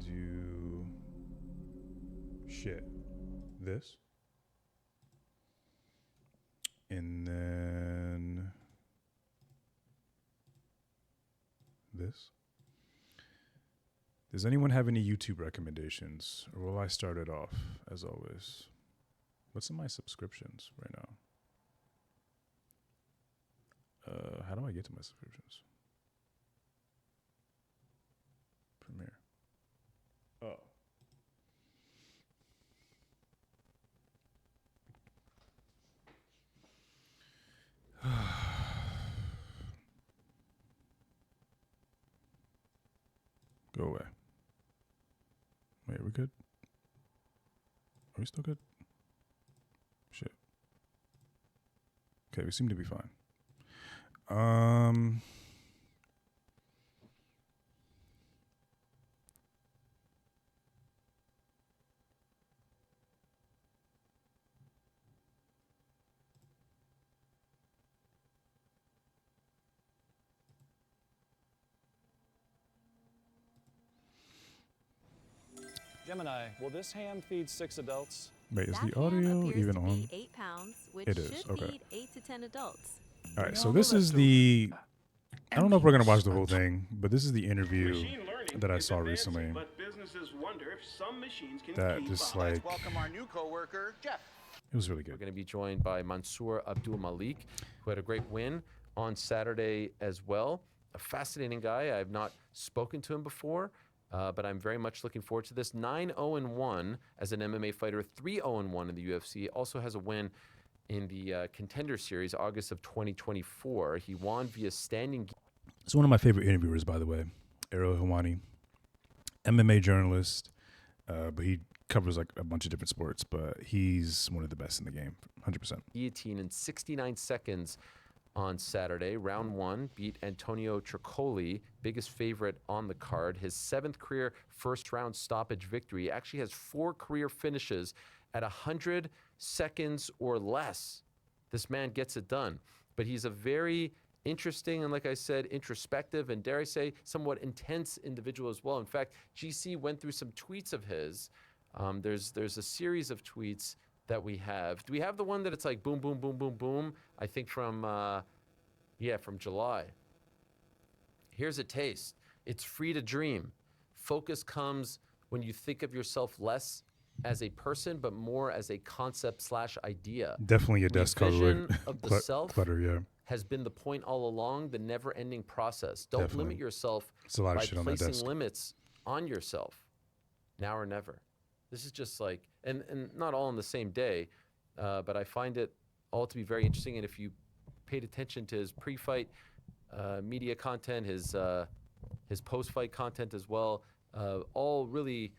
[SPEAKER 1] Do... Shit. This. And then... This. Does anyone have any YouTube recommendations, or will I start it off as always? What's in my subscriptions right now? How do I get to my subscriptions? Premiere. Oh. Go away. Wait, are we good? Are we still good? Shit. Okay, we seem to be fine.
[SPEAKER 8] Gemini, will this ham feed 6 adults?
[SPEAKER 1] Wait, is the audio even on?
[SPEAKER 22] 8 pounds, which
[SPEAKER 1] it is,
[SPEAKER 22] should
[SPEAKER 1] okay.
[SPEAKER 22] feed 8 to 10 adults.
[SPEAKER 1] All right, so this is the... I don't know if we're going to watch the whole thing, but this is the interview that I saw recently.
[SPEAKER 23] But businesses wonder if some machines can
[SPEAKER 1] That
[SPEAKER 23] keep
[SPEAKER 1] just
[SPEAKER 23] up.
[SPEAKER 1] like...
[SPEAKER 23] Welcome our new coworker, Jeff.
[SPEAKER 1] It was really good.
[SPEAKER 24] We're going to be joined by Mansour Abdul Malik, who had a great win on Saturday as well. A fascinating guy. I've not spoken to him before, but I'm very much looking forward to this. 9-0-1 as an MMA fighter, 3-0-1 in the UFC. Also has a win in the Contender Series, August of 2024. He won via standing.
[SPEAKER 1] It's one of my favorite interviewers, by the way, Ariel Helwani, MMA journalist, but he covers like a bunch of different sports, but he's one of the best in the game, 100%.
[SPEAKER 24] Guillotine in 69 seconds on Saturday. Round 1 beat Antonio Tricoli, biggest favorite on the card. His 7th career first-round stoppage victory. He actually has 4 career finishes at 100 seconds or less. This man gets it done. But he's a very interesting and, like I said, introspective and, dare I say, somewhat intense individual as well. In fact, GC went through some tweets of his. There's a series of tweets that we have. Do we have the one that it's like boom, boom, boom, boom, boom? I think from July. Here's a taste. It's free to dream. Focus comes when you think of yourself less as a person, but more as a concept/idea.
[SPEAKER 1] Definitely a desk
[SPEAKER 24] Revision
[SPEAKER 1] color.
[SPEAKER 24] of the self
[SPEAKER 1] Clutter, yeah.
[SPEAKER 24] has been the point all along, the never-ending process. Don't
[SPEAKER 1] Definitely.
[SPEAKER 24] limit yourself
[SPEAKER 1] It's a lot of
[SPEAKER 24] by
[SPEAKER 1] shit on that
[SPEAKER 24] placing
[SPEAKER 1] desk.
[SPEAKER 24] limits on yourself. Now or never. This is just like, and not all on the same day, but I find it all to be very interesting. And if you paid attention to his pre-fight media content, his post-fight content as well, all really,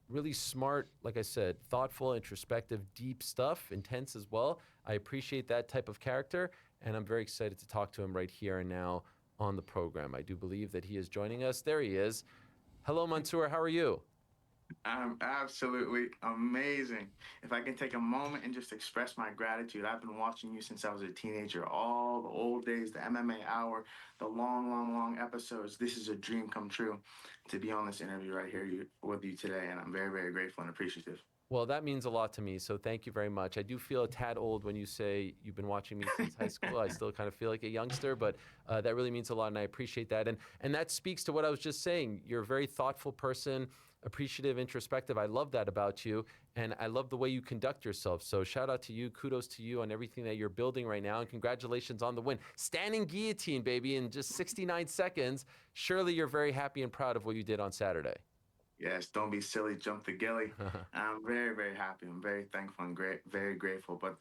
[SPEAKER 24] really smart, like I said, thoughtful, introspective, deep stuff, intense as well. I appreciate that type of character, and I'm very excited to talk to him right here and now on the program. I do believe that he is joining us. There he is. Hello, Mansour. How are you?
[SPEAKER 25] I'm absolutely amazing. If I can take a moment and just express my gratitude, I've been watching you since I was a teenager, all the old days, the MMA Hour, the long episodes. This is a dream come true to be on this interview right here with you today, and I'm very, very grateful and appreciative.
[SPEAKER 24] Well, that means a lot to me, so thank you very much. I do feel a tad old when you say you've been watching me since high school. I still kind of feel like a youngster, but that really means a lot, and I appreciate that. And that speaks to what I was just saying. You're a very thoughtful person, appreciative, introspective. I love that about you, and I love the way you conduct yourself. So shout out to you, kudos to you on everything that you're building right now, and congratulations on the win. Standing guillotine, baby, in just 69 seconds. Surely you're very happy and proud of what you did on Saturday.
[SPEAKER 25] Yes, don't be silly, jump the gilly. I'm very, very happy. I'm very thankful and very grateful. But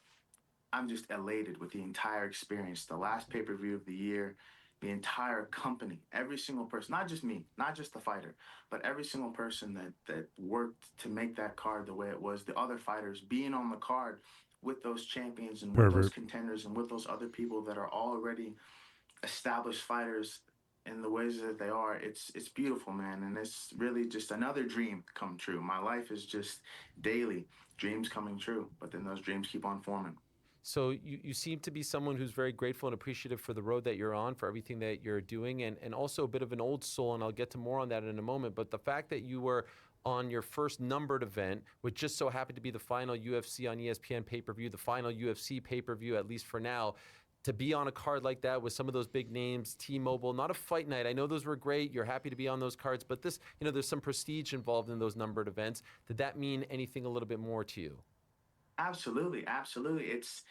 [SPEAKER 25] I'm just elated with the entire experience. The last pay-per-view of the year, the entire company, every single person, not just me, not just the fighter, but every single person that worked to make that card the way it was, the other fighters being on the card with those champions and with those contenders and with those other people that are already established fighters in the ways that they are, it's beautiful, man. And it's really just another dream come true. My life is just daily dreams coming true, but then those dreams keep on forming.
[SPEAKER 24] So you seem to be someone who's very grateful and appreciative for the road that you're on, for everything that you're doing, and also a bit of an old soul, and I'll get to more on that in a moment. But the fact that you were on your first numbered event, which just so happened to be the final UFC on ESPN pay-per-view, the final UFC pay-per-view, at least for now, to be on a card like that with some of those big names, T-Mobile, not a fight night. I know those were great. You're happy to be on those cards, but this, there's some prestige involved in those numbered events. Did that mean anything a little bit more to you?
[SPEAKER 25] Absolutely, absolutely. It's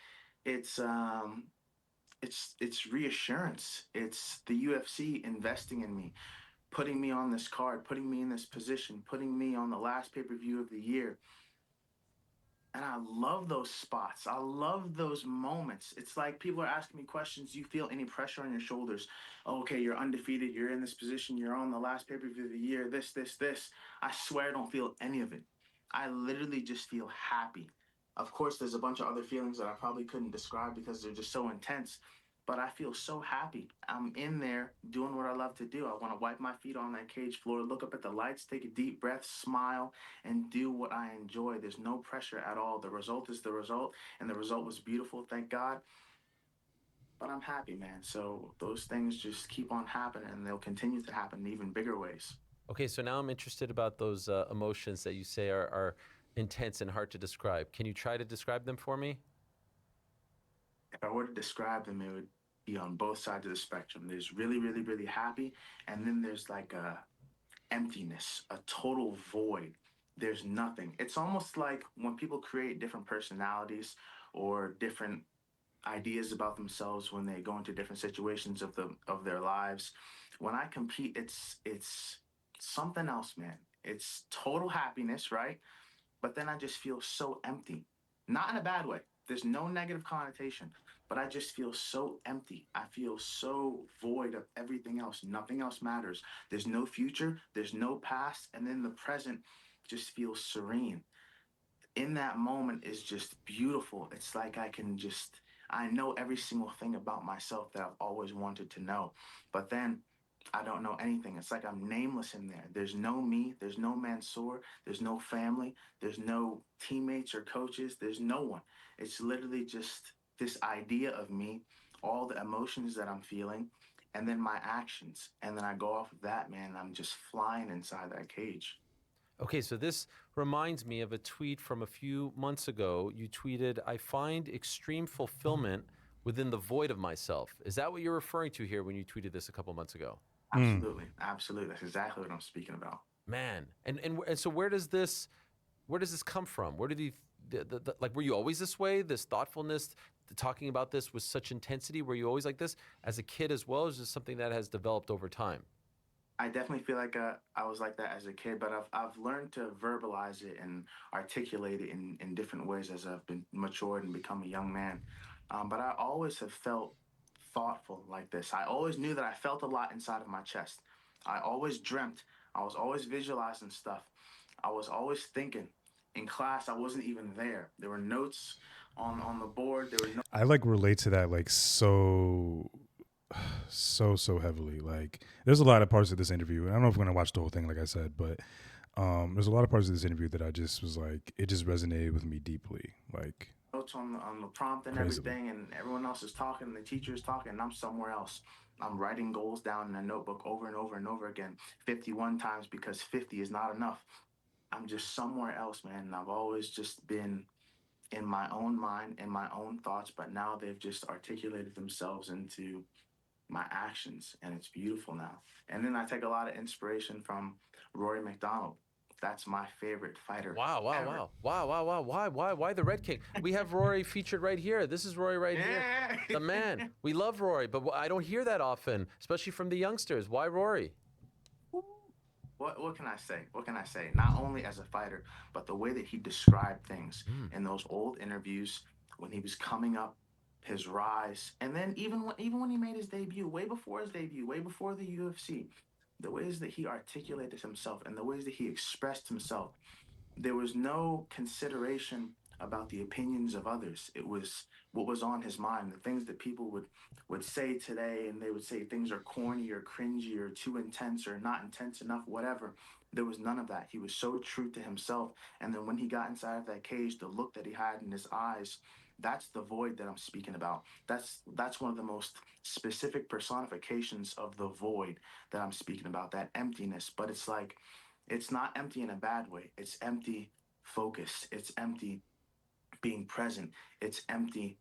[SPEAKER 25] reassurance. It's the UFC investing in me, putting me on this card, putting me in this position, putting me on the last pay-per-view of the year. And I love those spots. I love those moments. It's like people are asking me questions. Do you feel any pressure on your shoulders? Oh, okay, you're undefeated. You're in this position. You're on the last pay-per-view of the year. This. I swear I don't feel any of it. I literally just feel happy. Of course, there's a bunch of other feelings that I probably couldn't describe because they're just so intense. But I feel so happy. I'm in there doing what I love to do. I want to wipe my feet on that cage floor, look up at the lights, take a deep breath, smile, and do what I enjoy. There's no pressure at all. The result is the result, and the result was beautiful, thank God. But I'm happy, man. So those things just keep on happening, and they'll continue to happen in even bigger ways.
[SPEAKER 24] Okay, so now I'm interested about those emotions that you say are intense and hard to describe. Can you try to describe them for me?
[SPEAKER 25] If I were to describe them, it would be on both sides of the spectrum. There's really, really, really happy, and then there's like a emptiness, a total void. There's nothing. It's almost like when people create different personalities or different ideas about themselves when they go into different situations of their lives. When I compete, it's something else, man. It's total happiness, right? But then I just feel so empty. Not in a bad way. There's no negative connotation, but I just feel so empty. I feel so void of everything else. Nothing else matters. There's no future, there's no past, and then the present just feels serene. In that moment is just beautiful. It's like I know every single thing about myself that I've always wanted to know, but then I don't know anything. It's like I'm nameless in there. There's no me. There's no Mansoor. There's no family. There's no teammates or coaches. There's no one. It's literally just this idea of me, all the emotions that I'm feeling, and then my actions. And then I go off of that, man. I'm just flying inside that cage.
[SPEAKER 24] Okay, so this reminds me of a tweet from a few months ago. You tweeted, "I find extreme fulfillment within the void of myself." Is that what you're referring to here when you tweeted this a couple months ago?
[SPEAKER 25] Absolutely, absolutely. That's exactly what I'm speaking about.
[SPEAKER 24] Man, and so where does this come from? Where did like, were you always this way? This thoughtfulness, talking about this with such intensity? Were you always like this as a kid as well? Or is this something that has developed over time?
[SPEAKER 25] I definitely feel like I was like that as a kid, but I've learned to verbalize it and articulate it in different ways as I've been matured and become a young man. But I always have felt thoughtful like this. I always knew that I felt a lot inside of my chest. I always dreamt. I was always visualizing stuff. I was always thinking. In class, I wasn't even there. There were notes on the board. There were no.
[SPEAKER 1] I relate to that so heavily. Like, there's a lot of parts of this interview. I don't know if we're gonna watch the whole thing, like I said, but there's a lot of parts of this interview that I just was like, it just resonated with me deeply. Like,
[SPEAKER 25] notes on the prompt and everything, and everyone else is talking, and the teacher is talking, and I'm somewhere else. I'm writing goals down in a notebook over and over and over again, 51 times, because 50 is not enough. I'm just somewhere else, man. And I've always just been in my own mind, in my own thoughts, but now they've just articulated themselves into my actions, and it's beautiful now. And then I take a lot of inspiration from Rory McDonald. That's my favorite fighter.
[SPEAKER 24] Wow, wow,
[SPEAKER 25] ever.
[SPEAKER 24] wow. Why the Red King? We have Rory featured right here. This is Rory right here. The man. We love Rory, but I don't hear that often, especially from the youngsters. Why Rory?
[SPEAKER 25] What can I say? What can I say? Not only as a fighter, but the way that he described things in those old interviews when he was coming up, his rise, and then even when he made his debut, way before his debut, way before the UFC, the ways that he articulated himself and the ways that he expressed himself, there was no consideration about the opinions of others. It was what was on his mind, the things that people would say today, and they would say things are corny or cringy or too intense or not intense enough, whatever. There was none of that. He was so true to himself. And then when he got inside of that cage, the look that he had in his eyes, that's the void that I'm speaking about. That's one of the most specific personifications of the void that I'm speaking about, that emptiness. But it's like, it's not empty in a bad way. It's empty focus. It's empty being present. It's empty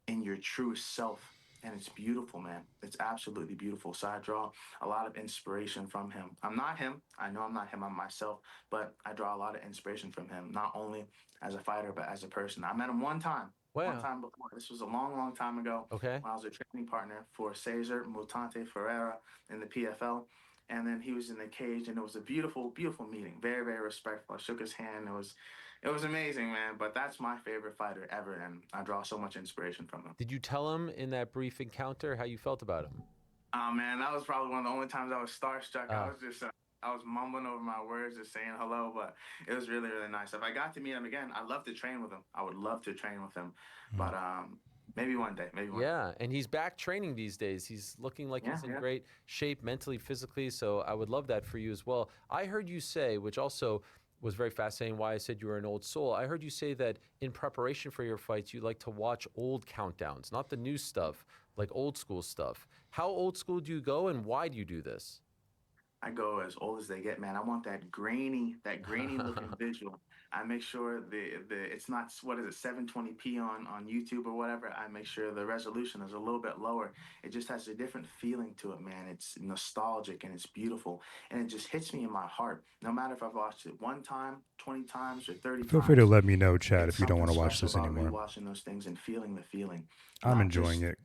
[SPEAKER 25] in your true self. And it's beautiful, man. It's absolutely beautiful. So I draw a lot of inspiration from him. I'm not him. I know I'm not him. I'm myself. But I draw a lot of inspiration from him, not only as a fighter, but as a person. I met him one time.
[SPEAKER 24] Wow.
[SPEAKER 25] One time before. This was a long, long time ago.
[SPEAKER 24] Okay.
[SPEAKER 25] When I was a training partner for Cesar Mutante Ferreira in the PFL. And then he was in the cage, and it was a beautiful, beautiful meeting. Very, very respectful. I shook his hand. It was amazing, man. But that's my favorite fighter ever, and I draw so much inspiration from him.
[SPEAKER 24] Did you tell him in that brief encounter how you felt about him?
[SPEAKER 25] Oh, man, that was probably one of the only times I was starstruck. I was mumbling over my words, just saying hello, but it was really, really nice. If I got to meet him again, I'd love to train with him. I would love to train with him, but maybe one day,
[SPEAKER 24] Yeah, and he's back training these days. He's looking like he's in great shape mentally, physically, so I would love that for you as well. I heard you say, which also was very fascinating, why I said you were an old soul. I heard you say that in preparation for your fights, you like to watch old countdowns, not the new stuff, like old school stuff. How old school do you go, and why do you do this?
[SPEAKER 25] I go as old as they get, man. I want that grainy looking visual. I make sure it's not, what is it, 720p on YouTube or whatever. I make sure the resolution is a little bit lower. It just has a different feeling to it, man. It's nostalgic and it's beautiful, and it just hits me in my heart. No matter if I've watched it one time, 20 times, or 30 times.
[SPEAKER 1] Feel free to let me know, Chad, if you don't want to watch this anymore.
[SPEAKER 25] Watching those things and feeling the feeling.
[SPEAKER 1] I'm enjoying it.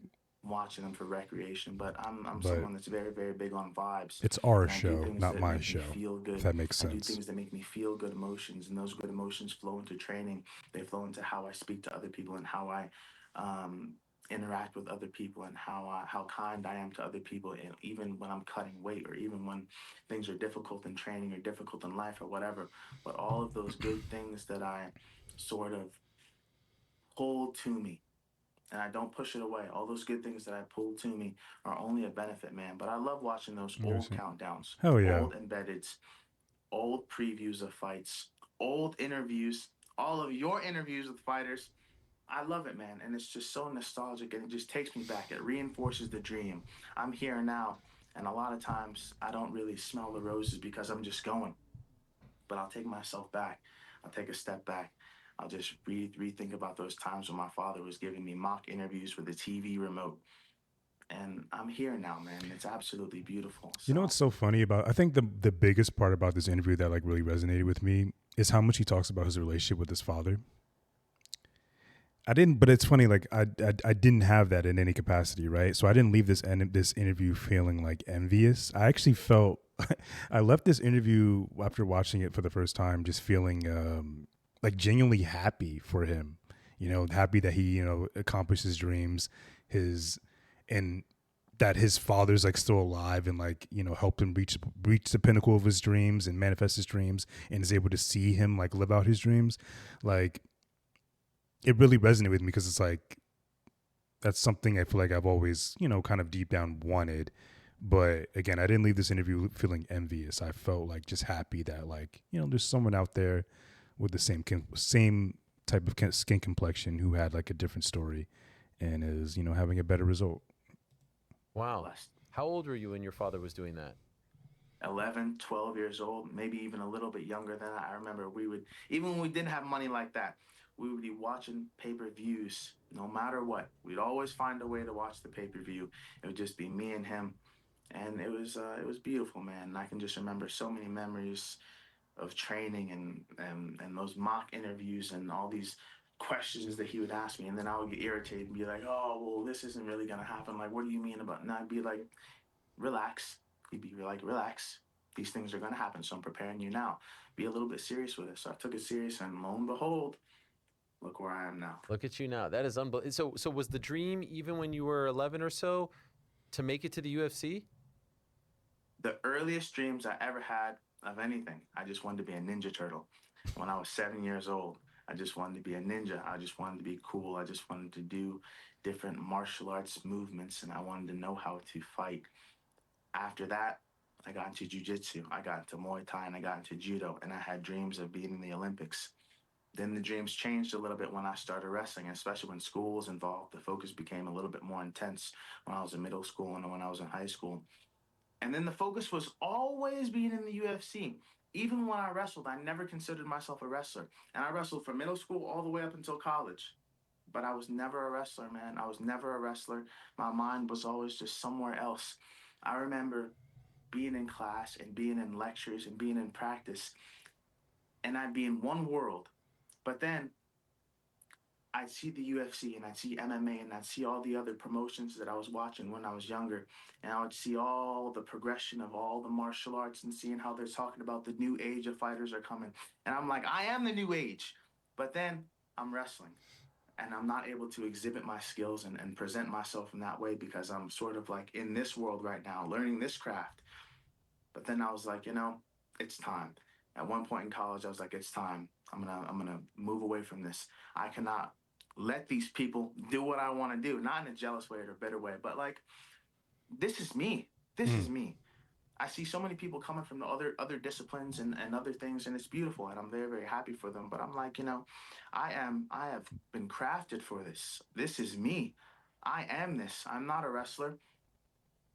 [SPEAKER 25] Watching them for recreation, but I'm someone that's very, very big on vibes.
[SPEAKER 1] It's our show, not my show. If that makes sense.
[SPEAKER 25] I do things that make me feel good emotions, and those good emotions flow into training. They flow into how I speak to other people and how I interact with other people, and how kind I am to other people, and even when I'm cutting weight, or even when things are difficult in training or difficult in life or whatever. But all of those good things that I sort of pull to me, and I don't push it away. All those good things that I pull to me are only a benefit, man. But I love watching those old countdowns.
[SPEAKER 1] Hell yeah.
[SPEAKER 25] Old embeddeds, old previews of fights, old interviews, all of your interviews with fighters. I love it, man. And it's just so nostalgic, and it just takes me back. It reinforces the dream. I'm here now, and a lot of times I don't really smell the roses because I'm just going. But I'll take myself back. I'll take a step back. I'll just rethink about those times when my father was giving me mock interviews with the TV remote. And I'm here now, man. It's absolutely beautiful. So.
[SPEAKER 1] You know what's so funny about, I think the biggest part about this interview that like really resonated with me is how much he talks about his relationship with his father. But it's funny, like I didn't have that in any capacity, right? So I didn't leave this interview feeling like envious. I actually felt, I left this interview after watching it for the first time just feeling like genuinely happy for him, happy that he, accomplished his dreams, and that his father's like still alive and like, helped him reach the pinnacle of his dreams and manifest his dreams, and is able to see him like live out his dreams. Like, it really resonated with me because it's like, that's something I feel like I've always, kind of deep down wanted. But again, I didn't leave this interview feeling envious. I felt like just happy that like, there's someone out there with the same type of skin complexion who had like a different story and is, having a better result.
[SPEAKER 24] Wow. How old were you when your father was doing that?
[SPEAKER 25] 11, 12 years old, maybe even a little bit younger than that. I remember we would, even when we didn't have money like that, we would be watching pay-per-views no matter what. We'd always find a way to watch the pay-per-view. It would just be me and him. And it was beautiful, man. And I can just remember so many memories of training and those mock interviews and all these questions that he would ask me, and then I would get irritated and be like, oh, well, this isn't really gonna happen. Like, what do you mean about? And I'd be like, relax. He'd be like, relax. These things are gonna happen, so I'm preparing you now. Be a little bit serious with it. So I took it serious, and lo and behold, look where I am now.
[SPEAKER 24] Look at you now. That is unbelievable. So was the dream, even when you were 11 or so, to make it to the UFC?
[SPEAKER 25] The earliest dreams I ever had of anything, I just wanted to be a Ninja Turtle. When I was 7 years old, I just wanted to be a ninja. I just wanted to be cool. I just wanted to do different martial arts movements, and I wanted to know how to fight. After that, I got into jiu-jitsu. I got into Muay Thai, and I got into judo, and I had dreams of being in the Olympics. Then the dreams changed a little bit when I started wrestling, especially when school was involved. The focus became a little bit more intense when I was in middle school and when I was in high school. And then the focus was always being in the UFC. Even when I wrestled, I never considered myself a wrestler. And I wrestled from middle school all the way up until college. But I was never a wrestler, man. I was never a wrestler. My mind was always just somewhere else. I remember being in class and being in lectures and being in practice, and I'd be in one world. But then I'd see the UFC and I'd see MMA and I'd see all the other promotions that I was watching when I was younger. And I would see all the progression of all the martial arts and seeing how they're talking about the new age of fighters are coming. And I'm like, I am the new age. But then I'm wrestling and I'm not able to exhibit my skills and present myself in that way because I'm sort of like in this world right now, learning this craft. But then I was like, you know, it's time. At one point in college, I was like, it's time. I'm gonna move away from this. I cannot let these people do what I want to do, not in a jealous way or a better way, but like, this is me. This is me. I see so many people coming from the other disciplines and other things, and it's beautiful, and I'm very, very happy for them. But I'm like, you know, I have been crafted for this. This is me. I am this. I'm not a wrestler.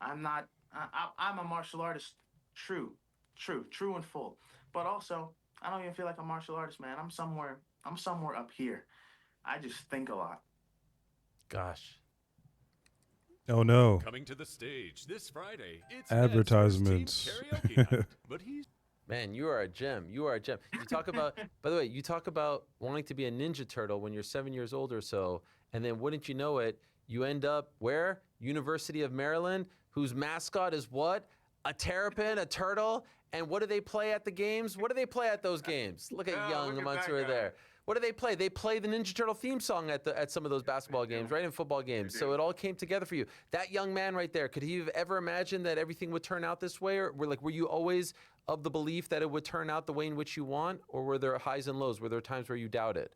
[SPEAKER 25] I'm a martial artist. True and full. But also, I don't even feel like a martial artist, man. I'm somewhere up here. I just think a lot.
[SPEAKER 24] Gosh.
[SPEAKER 1] Oh no.
[SPEAKER 5] Coming to the stage this Friday. It's
[SPEAKER 1] advertisements.
[SPEAKER 5] Karaoke night, but he's
[SPEAKER 24] Man, you are a gem. You are a gem. You talk about, by the way, you talk about wanting to be a Ninja Turtle when you're 7 years old or so, and then wouldn't you know it, you end up where? University of Maryland, whose mascot is what? A terrapin, a turtle. And what do they play at the games? What do they play at those games? Look at young amounts who are there. What do they play? They play the Ninja Turtle theme song at some of those basketball games, right? And football games. So it all came together for you. That young man right there, could he have ever imagined that everything would turn out this way? Or were you always of the belief that it would turn out the way in which you want? Or were there highs and lows? Were there times where you doubted?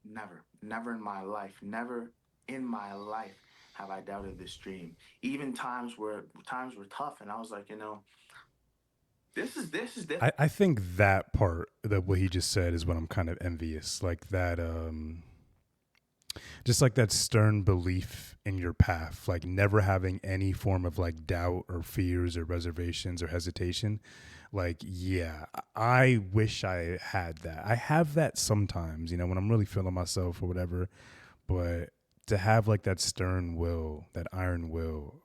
[SPEAKER 25] Never in my life. Never in my life have I doubted this dream. Even times were tough, and I was like, you know, this is different.
[SPEAKER 1] I think that part, that what he just said, is what I'm kind of envious. Like that, just like that stern belief in your path, like never having any form of like doubt or fears or reservations or hesitation. Like, yeah, I wish I had that. I have that sometimes, you know, when I'm really feeling myself or whatever. But to have like that stern will, that iron will,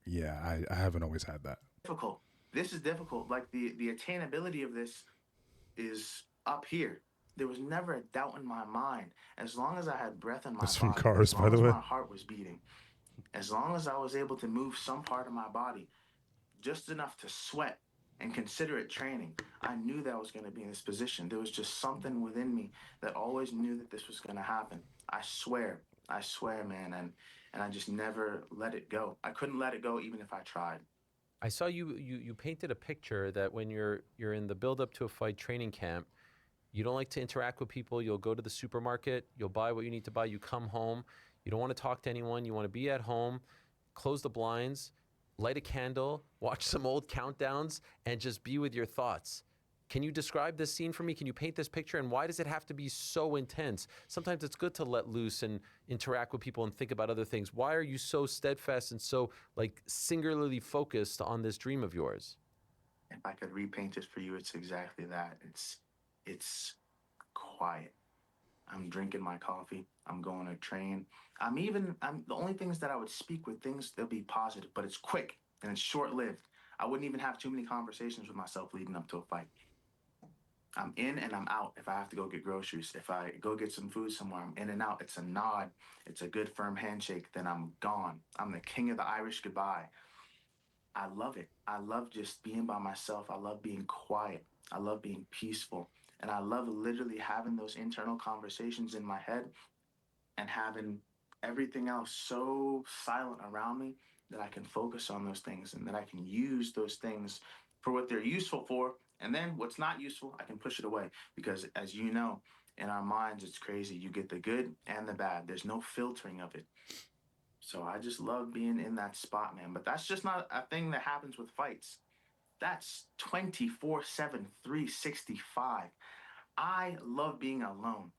[SPEAKER 1] yeah, I haven't always had that.
[SPEAKER 25] Difficult. This is difficult. Like the attainability of this is up here. There was never a doubt in my mind. As long as I had breath in my
[SPEAKER 1] That's
[SPEAKER 25] body,
[SPEAKER 1] from Cars, by the way.
[SPEAKER 25] as my heart was beating, as long as I was able to move some part of my body, just enough to sweat and consider it training, I knew that I was going to be in this position. There was just something within me that always knew that this was going to happen. I swear, man, and I just never let it go. I couldn't let it go even if I tried.
[SPEAKER 24] I saw you painted a picture that when you're in the build-up to a fight training camp, you don't like to interact with people. You'll go to the supermarket. You'll buy what you need to buy. You come home. You don't want to talk to anyone. You want to be at home, close the blinds, light a candle, watch some old countdowns, and just be with your thoughts. Can you describe this scene for me? Can you paint this picture? And why does it have to be so intense? Sometimes it's good to let loose and interact with people and think about other things. Why are you so steadfast and so like singularly focused on this dream of yours?
[SPEAKER 25] If I could repaint it for you, it's exactly that. It's quiet. I'm drinking my coffee. I'm going to train. I'm the only things that I would speak with, things, they'll be positive, but it's quick and it's short-lived. I wouldn't even have too many conversations with myself leading up to a fight. I'm in and I'm out if I have to go get groceries. If I go get some food somewhere, I'm in and out. It's a nod. It's a good firm handshake. Then I'm gone. I'm the king of the Irish goodbye. I love it. I love just being by myself. I love being quiet. I love being peaceful. And I love literally having those internal conversations in my head and having everything else so silent around me that I can focus on those things and that I can use those things for what they're useful for. And then what's not useful, I can push it away. Because as you know, in our minds, it's crazy. You get the good and the bad. There's no filtering of it. So I just love being in that spot, man. But that's just not a thing that happens with fights. That's 24/7, 365. I love being alone.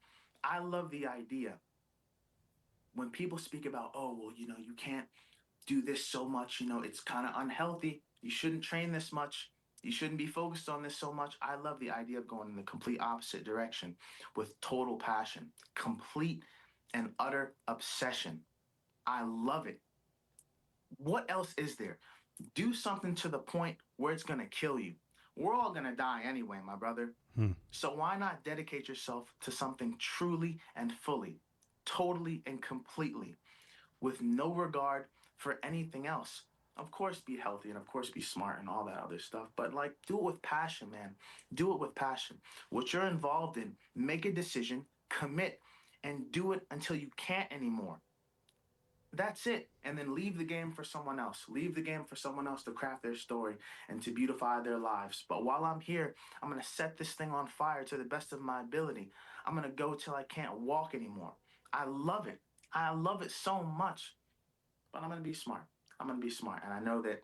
[SPEAKER 25] I love the idea when people speak about, oh, well, you know, you can't do this so much, you know, it's kind of unhealthy. You shouldn't train this much. You shouldn't be focused on this so much. I love the idea of going in the complete opposite direction with total passion, complete and utter obsession. I love it. What else is there? Do something to the point where it's going to kill you. We're all going to die anyway, my brother. So why not dedicate yourself to something truly and fully, totally and completely, with no regard for anything else? Of course, be healthy and of course, be smart and all that other stuff. But like, do it with passion, man. Do it with passion. What you're involved in, make a decision, commit, and do it until you can't anymore. That's it. And then leave the game for someone else. Leave the game for someone else to craft their story and to beautify their lives. But while I'm here, I'm going to set this thing on fire to the best of my ability. I'm going to go till I can't walk anymore. I love it. I love it so much. But I'm going to be smart. I'm going to be smart. And I know that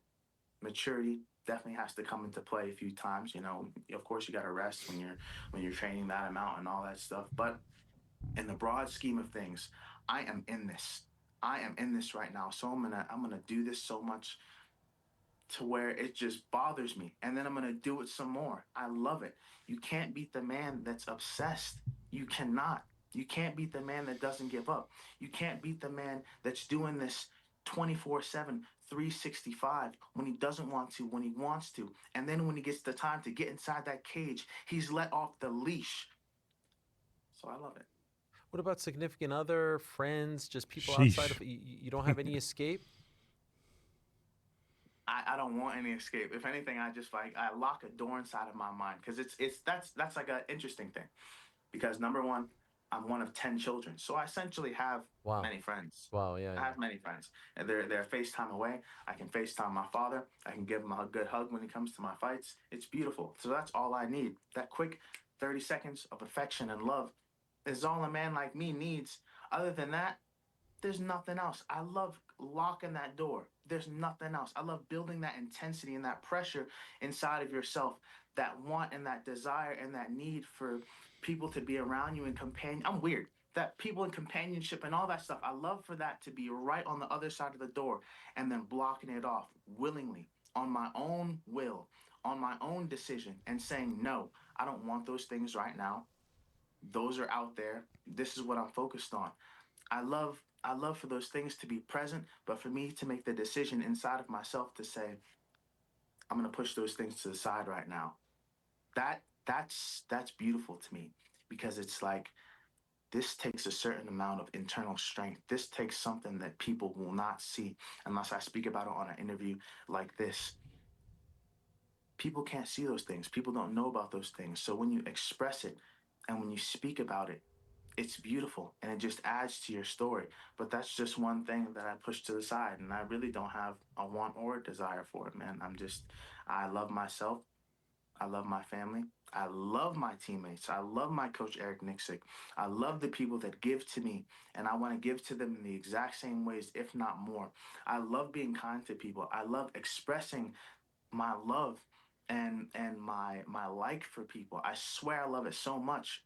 [SPEAKER 25] maturity definitely has to come into play a few times. You know, of course, you got to rest when you're training that amount and all that stuff. But in the broad scheme of things, I am in this. I am in this right now. So I'm gonna do this so much to where it just bothers me. And then I'm gonna do it some more. I love it. You can't beat the man that's obsessed. You cannot. You can't beat the man that doesn't give up. You can't beat the man that's doing this 24/7, 365 when he doesn't want to, when he wants to. And then when he gets the time to get inside that cage, he's let off the leash. So I love it.
[SPEAKER 24] What about significant other, friends, just people outside of you don't have any escape?
[SPEAKER 25] I don't want any escape. If anything, I just I lock a door inside of my mind because that's like an interesting thing. Because number one, I'm one of 10 children, so I essentially have many friends.
[SPEAKER 24] Wow, yeah.
[SPEAKER 25] I have many friends, and they're FaceTime away. I can FaceTime my father. I can give him a good hug when he comes to my fights. It's beautiful. So that's all I need. That quick 30 seconds of affection and love is all a man like me needs. Other than that, there's nothing else. I love locking that door. There's nothing else. I love building that intensity and that pressure inside of yourself, that want and that desire and that need for people to be around you and companion. I'm weird. That people in companionship and all that stuff, I love for that to be right on the other side of the door and then blocking it off willingly on my own will, on my own decision and saying, no, I don't want those things right now. Those are out there. This is what I'm focused on. I love for those things to be present, but for me to make the decision inside of myself to say, I'm going to push those things to the side right now. That's beautiful to me because it's like, this takes a certain amount of internal strength. This takes something that people will not see unless I speak about it on an interview like this. People can't see those things. People don't know about those things. So when you express it, and when you speak about it, it's beautiful and it just adds to your story. But that's just one thing that I push to the side. And I really don't have a want or a desire for it, man. I love myself. I love my family. I love my teammates. I love my coach, Eric Nixick. I love the people that give to me. And I want to give to them in the exact same ways, if not more. I love being kind to people. I love expressing my love and my like for people. I swear I love it so much.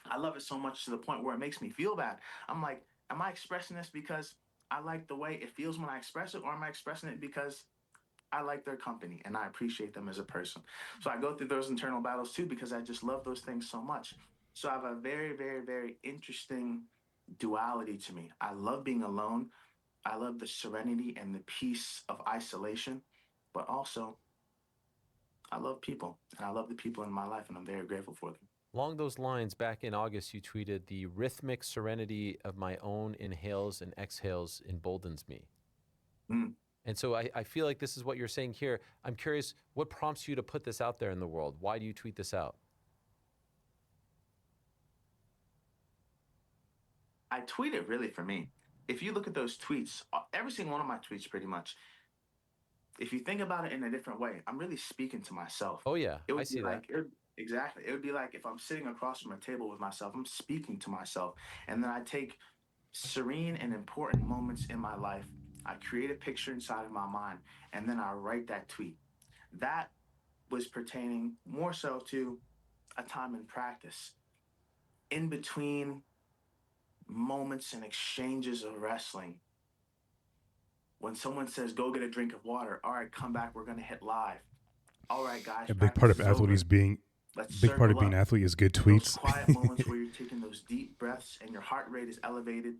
[SPEAKER 25] I love it so much to the point where it makes me feel bad. I'm like, am I expressing this because I like the way it feels when I express it, or am I expressing it because I like their company and I appreciate them as a person? So I go through those internal battles too because I just love those things so much. So I have a very, very, very interesting duality to me. I love being alone. I love the serenity and the peace of isolation, but also I love people, and I love the people in my life, and I'm very grateful for them.
[SPEAKER 24] Along those lines, back in August, you tweeted, "The rhythmic serenity of my own inhales and exhales emboldens me."
[SPEAKER 25] Mm.
[SPEAKER 24] And so I feel like this is what you're saying here. I'm curious, what prompts you to put this out there in the world? Why do you tweet this out?
[SPEAKER 25] I tweet it really for me. If you look at those tweets, every single one of my tweets pretty much, if you think about it in a different way, I'm really speaking to myself.
[SPEAKER 24] Oh, yeah,
[SPEAKER 25] It would
[SPEAKER 24] I see
[SPEAKER 25] be
[SPEAKER 24] that.
[SPEAKER 25] like, exactly. It would be like if I'm sitting across from a table with myself, I'm speaking to myself. And then I take serene and important moments in my life. I create a picture inside of my mind, and then I write that tweet. That was pertaining more so to a time in practice. In between moments and exchanges of wrestling, when someone says, go get a drink of water, all right, come back, we're going to hit live. All right, guys.
[SPEAKER 1] A big part of athlete is being athlete is good tweets.
[SPEAKER 25] Those quiet moments where you're taking those deep breaths and your heart rate is elevated.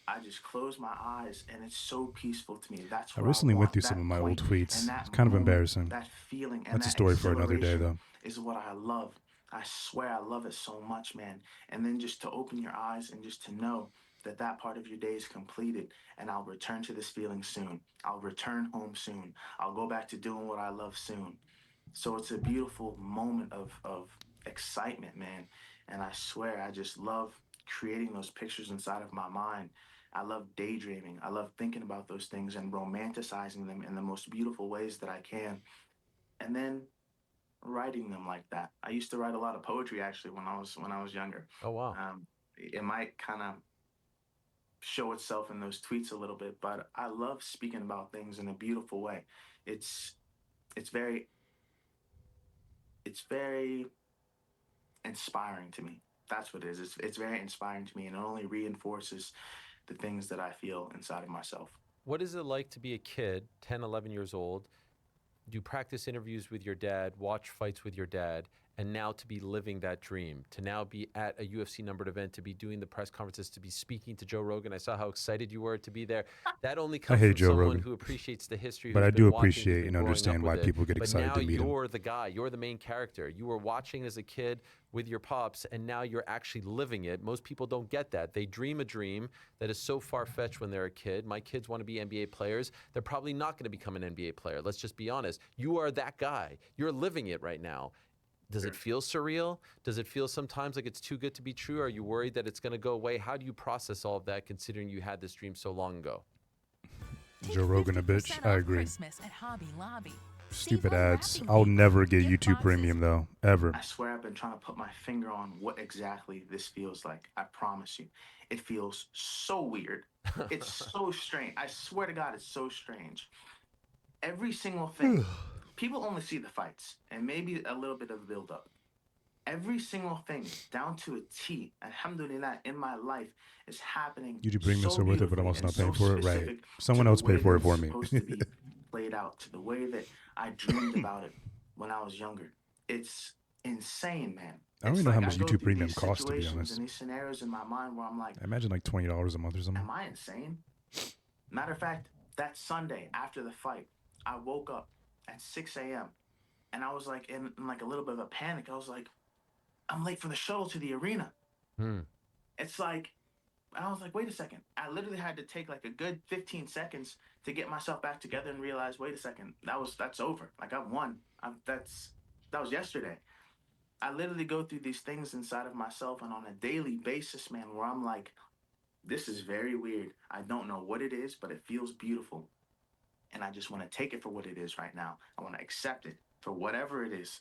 [SPEAKER 25] I just close my eyes and it's so peaceful to me. That's
[SPEAKER 1] I
[SPEAKER 25] what
[SPEAKER 1] recently went through
[SPEAKER 25] that
[SPEAKER 1] some of my old
[SPEAKER 25] point
[SPEAKER 1] tweets.
[SPEAKER 25] and that
[SPEAKER 1] It's kind of
[SPEAKER 25] moment,
[SPEAKER 1] embarrassing.
[SPEAKER 25] That feeling and
[SPEAKER 1] That's a
[SPEAKER 25] that
[SPEAKER 1] story for another day,
[SPEAKER 25] exhilaration
[SPEAKER 1] though.
[SPEAKER 25] is what I love. I swear I love it so much, man. And then just to open your eyes and just to know that that part of your day is completed, and I'll return to this feeling soon. I'll return home soon. I'll go back to doing what I love soon. So it's a beautiful moment of excitement, man. And I swear I just love creating those pictures inside of my mind. I love daydreaming. I love thinking about those things and romanticizing them in the most beautiful ways that I can. And then writing them like that. I used to write a lot of poetry actually when I was younger.
[SPEAKER 24] Oh, wow.
[SPEAKER 25] It might kind of show itself in those tweets a little bit, but I love speaking about things in a beautiful way. It's very inspiring to me. That's what it is. It's very inspiring to me, and it only reinforces the things that I feel inside of myself.
[SPEAKER 24] What is it like to be a kid, 10, 11 years old, do practice interviews with your dad, watch fights with your dad, and now to be living that dream, to now be at a UFC numbered event, to be doing the press conferences, to be speaking to Joe Rogan? I saw how excited you were to be there. That only comes from someone who appreciates the history.
[SPEAKER 1] But I do appreciate and understand why people get excited to meet him.
[SPEAKER 24] But now you're the guy. You're the main character. You were watching as a kid with your pops, and now you're actually living it. Most people don't get that. They dream a dream that is so far-fetched when they're a kid. My kids want to be NBA players. They're probably not going to become an NBA player. Let's just be honest. You are that guy. You're living it right now. Does it feel surreal? Does it feel sometimes like it's too good to be true? Are you worried that it's going to go away? How do you process all of that, considering you had this dream so long ago?
[SPEAKER 1] Joe Rogan a bitch. I agree.
[SPEAKER 6] Christmas at Hobby Lobby.
[SPEAKER 1] Stupid ads. I'll never get YouTube Premium though, ever.
[SPEAKER 25] I swear I've been trying to put my finger on what exactly this feels like. I promise you. It feels so weird. It's so strange. I swear to God, it's so strange. Every single thing. People only see the fights and maybe a little bit of build-up. Every single thing, down to a T, alhamdulillah, in my life is happening.
[SPEAKER 1] YouTube Premium so worth it, but I'm also not paying for it. Right.
[SPEAKER 25] specific
[SPEAKER 1] Someone
[SPEAKER 25] to
[SPEAKER 1] else
[SPEAKER 25] the way
[SPEAKER 1] paid for it
[SPEAKER 25] that
[SPEAKER 1] for
[SPEAKER 25] it's
[SPEAKER 1] me.
[SPEAKER 25] supposed to be played out, to the way that I dreamed about it when I was younger. It's insane, man.
[SPEAKER 1] I don't even know how much YouTube Premium costs, to be
[SPEAKER 25] Situations
[SPEAKER 1] honest.
[SPEAKER 25] and these scenarios in my mind where I'm like,
[SPEAKER 1] I imagine like $20 a month or something.
[SPEAKER 25] am I insane? Matter of fact, that Sunday after the fight, I woke up at 6 a.m. and I was like in like a little bit of a panic. I was like, I'm late for the shuttle to the arena. It's like, and I was like, wait a second. I literally had to take like a good 15 seconds to get myself back together and realize, wait a second, that's over. Like I've won. That was yesterday. I literally go through these things inside of myself and on a daily basis, man, where I'm like, this is very weird. I don't know what it is, but it feels beautiful. And I just want to take it for what it is right now. I want to accept it for whatever it is.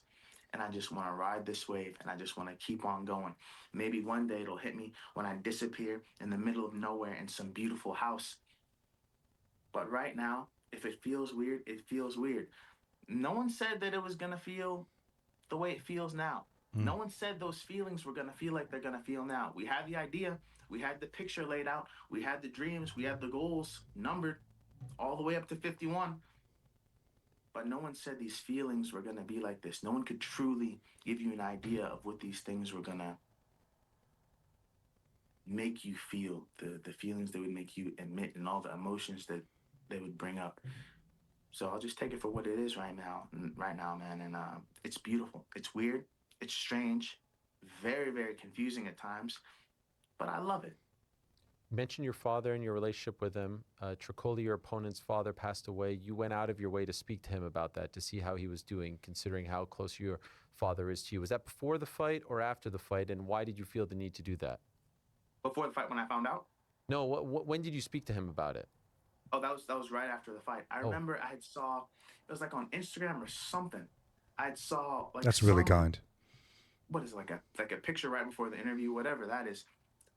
[SPEAKER 25] And I just want to ride this wave, and I just want to keep on going. Maybe one day it'll hit me when I disappear in the middle of nowhere in some beautiful house. But right now, if it feels weird, it feels weird. No one said that it was going to feel the way it feels now. No one said those feelings were going to feel like they're going to feel now. We had the idea. We had the picture laid out. We had the dreams. We had the goals numbered all the way up to 51. But no one said these feelings were going to be like this. No one could truly give you an idea of what these things were going to make you feel, the feelings they would make you emit and all the emotions that they would bring up. So I'll just take it for what it is right now, man. And it's beautiful. It's weird. It's strange. Very, very confusing at times. But I love it.
[SPEAKER 24] You mentioned your father and your relationship with him. Tricoli, your opponent's father, passed away. You went out of your way to speak to him about that, to see how he was doing, considering how close your father is to you. Was that before the fight or after the fight? And why did you feel the need to do that?
[SPEAKER 25] Before the fight, when I found out?
[SPEAKER 24] No, when did you speak to him about it?
[SPEAKER 25] Oh, that was right after the fight. I remember I had saw, it was like on Instagram or something. I saw like
[SPEAKER 1] That's really kind.
[SPEAKER 25] What is it, like a picture right before the interview, whatever that is.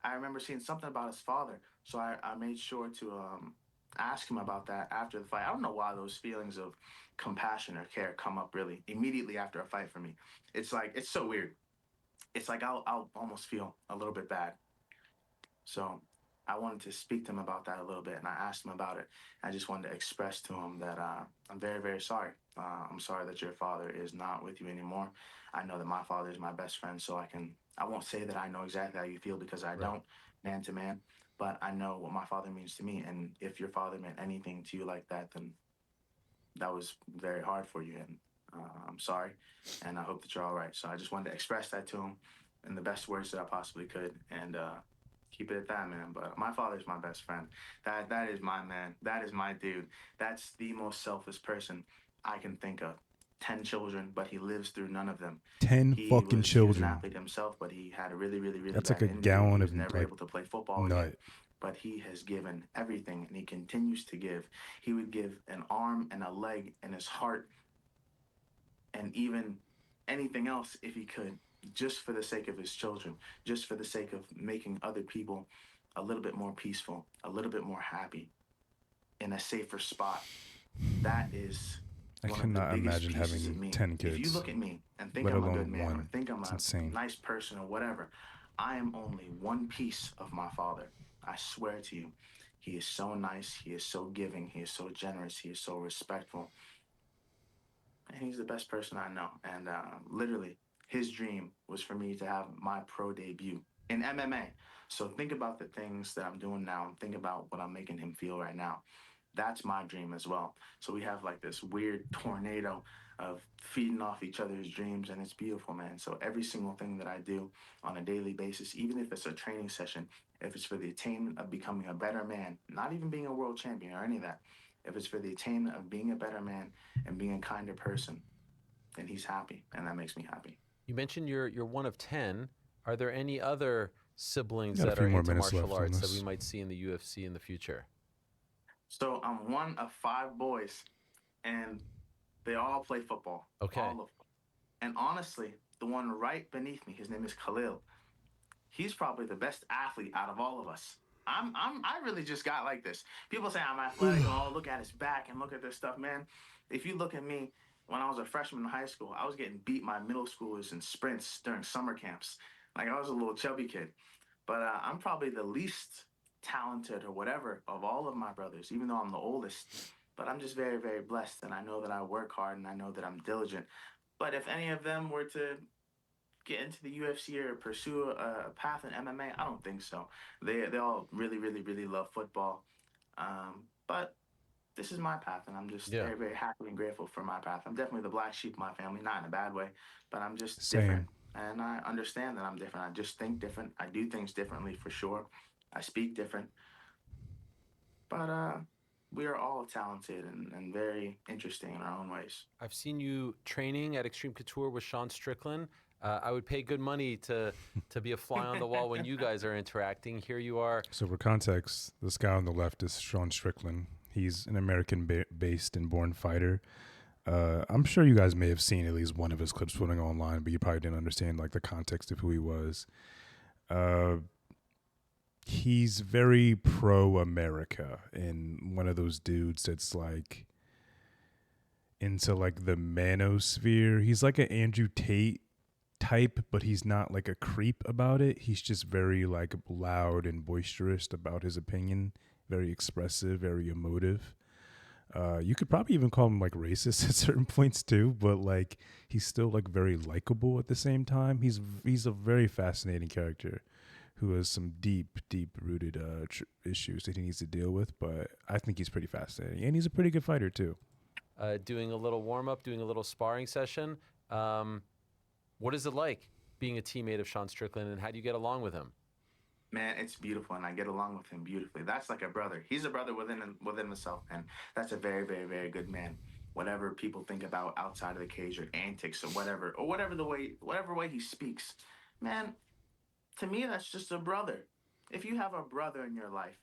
[SPEAKER 25] I remember seeing something about his father, so I made sure to ask him about that after the fight. I don't know why those feelings of compassion or care come up really immediately after a fight for me. It's like, it's so weird. It's like I'll almost feel a little bit bad. So I wanted to speak to him about that a little bit, and I asked him about it. I just wanted to express to him that I'm very, very sorry. I'm sorry that your father is not with you anymore. I know that my father is my best friend, so I won't say that I know exactly how you feel because I don't, man to man, but I know what my father means to me. And if your father meant anything to you like that, then that was very hard for you. And I'm sorry, and I hope that you're all right. So I just wanted to express that to him in the best words that I possibly could. And keep it at that, man. But my father's my best friend. That is my man. That is my dude. That's the most selfless person I can think of. 10 children, but he lives through none of them.
[SPEAKER 1] 10 fucking children.
[SPEAKER 25] He was an athlete himself, but he had a really, really, really
[SPEAKER 1] That's
[SPEAKER 25] bad
[SPEAKER 1] like a
[SPEAKER 25] injury.
[SPEAKER 1] gallon
[SPEAKER 25] He was
[SPEAKER 1] of
[SPEAKER 25] never able to play football
[SPEAKER 1] nut.
[SPEAKER 25] again. But he has given everything, and he continues to give. He would give an arm and a leg and his heart and even anything else if he could, just for the sake of his children, just for the sake of making other people a little bit more peaceful, a little bit more happy, in a safer spot. That is
[SPEAKER 1] I
[SPEAKER 25] one
[SPEAKER 1] cannot
[SPEAKER 25] of the biggest
[SPEAKER 1] imagine
[SPEAKER 25] pieces
[SPEAKER 1] having
[SPEAKER 25] of me.
[SPEAKER 1] 10 kids.
[SPEAKER 25] If you look at me and think
[SPEAKER 1] let
[SPEAKER 25] I'm a
[SPEAKER 1] alone
[SPEAKER 25] good man,
[SPEAKER 1] one.
[SPEAKER 25] or think I'm
[SPEAKER 1] It's
[SPEAKER 25] a
[SPEAKER 1] insane.
[SPEAKER 25] nice person or whatever, I am only one piece of my father. I swear to you. He is so nice. He is so giving. He is so generous. He is so respectful. And he's the best person I know. And literally, his dream was for me to have my pro debut in MMA. So think about the things that I'm doing now and think about what I'm making him feel right now. That's my dream as well. So we have like this weird tornado of feeding off each other's dreams, and it's beautiful, man. So every single thing that I do on a daily basis, even if it's a training session, if it's for the attainment of becoming a better man, not even being a world champion or any of that, if it's for the attainment of being a better man and being a kinder person, then he's happy, and that makes me happy.
[SPEAKER 24] You mentioned you're one of 10. Are there any other siblings
[SPEAKER 1] Got a
[SPEAKER 24] that
[SPEAKER 1] few
[SPEAKER 24] are
[SPEAKER 1] more
[SPEAKER 24] into
[SPEAKER 1] minutes
[SPEAKER 24] martial
[SPEAKER 1] left on
[SPEAKER 24] arts that
[SPEAKER 1] this.
[SPEAKER 24] we might see in the UFC in the future?
[SPEAKER 25] So I'm one of 5 boys, and they all play football.
[SPEAKER 24] Okay.
[SPEAKER 25] All of them. And honestly, the one right beneath me, his name is Khalil. He's probably the best athlete out of all of us. I really just got like this. People say I'm athletic. Oh, look at his back and look at this stuff, man. If you look at me, when I was a freshman in high school, I was getting beat by middle schoolers in sprints during summer camps. Like I was a little chubby kid. But I'm probably the least talented or whatever of all of my brothers, even though I'm the oldest. But I'm just very, very blessed, and I know that I work hard, and I know that I'm diligent. But if any of them were to get into the UFC or pursue a path in MMA, I don't think so. They all really, really, really love football. But this is my path, and I'm just very, very happy and grateful for my path. I'm definitely the black sheep of my family, not in a bad way, but I'm just different. And I understand that I'm different. I just think different. I do things differently for sure. I speak different. But we are all talented and very interesting in our own ways.
[SPEAKER 24] I've seen you training at Extreme Couture with Sean Strickland. I would pay good money to be a fly on the wall when you guys are interacting. Here you are.
[SPEAKER 1] So for context, this guy on the left is Sean Strickland. He's an American-based and born fighter. I'm sure you guys may have seen at least one of his clips floating online, but you probably didn't understand like the context of who he was. He's very pro-America and one of those dudes that's like into like the manosphere. He's like an Andrew Tate type, but he's not like a creep about it. He's just very like loud and boisterous about his opinion, very expressive, very emotive. You could probably even call him like racist at certain points too, but like he's still like very likable at the same time. He's a very fascinating character who has some deep rooted issues that he needs to deal with, but I think he's pretty fascinating, and he's a pretty good fighter too.
[SPEAKER 24] doing a little warm-up, doing a little sparring session. What is it like being a teammate of Sean Strickland, and how do you get along with him?
[SPEAKER 25] Man, it's beautiful, and I get along with him beautifully. That's like a brother. He's a brother within himself, and that's a very, very, very good man. Whatever people think about outside of the cage or antics or whatever way he speaks, man, to me that's just a brother. If you have a brother in your life,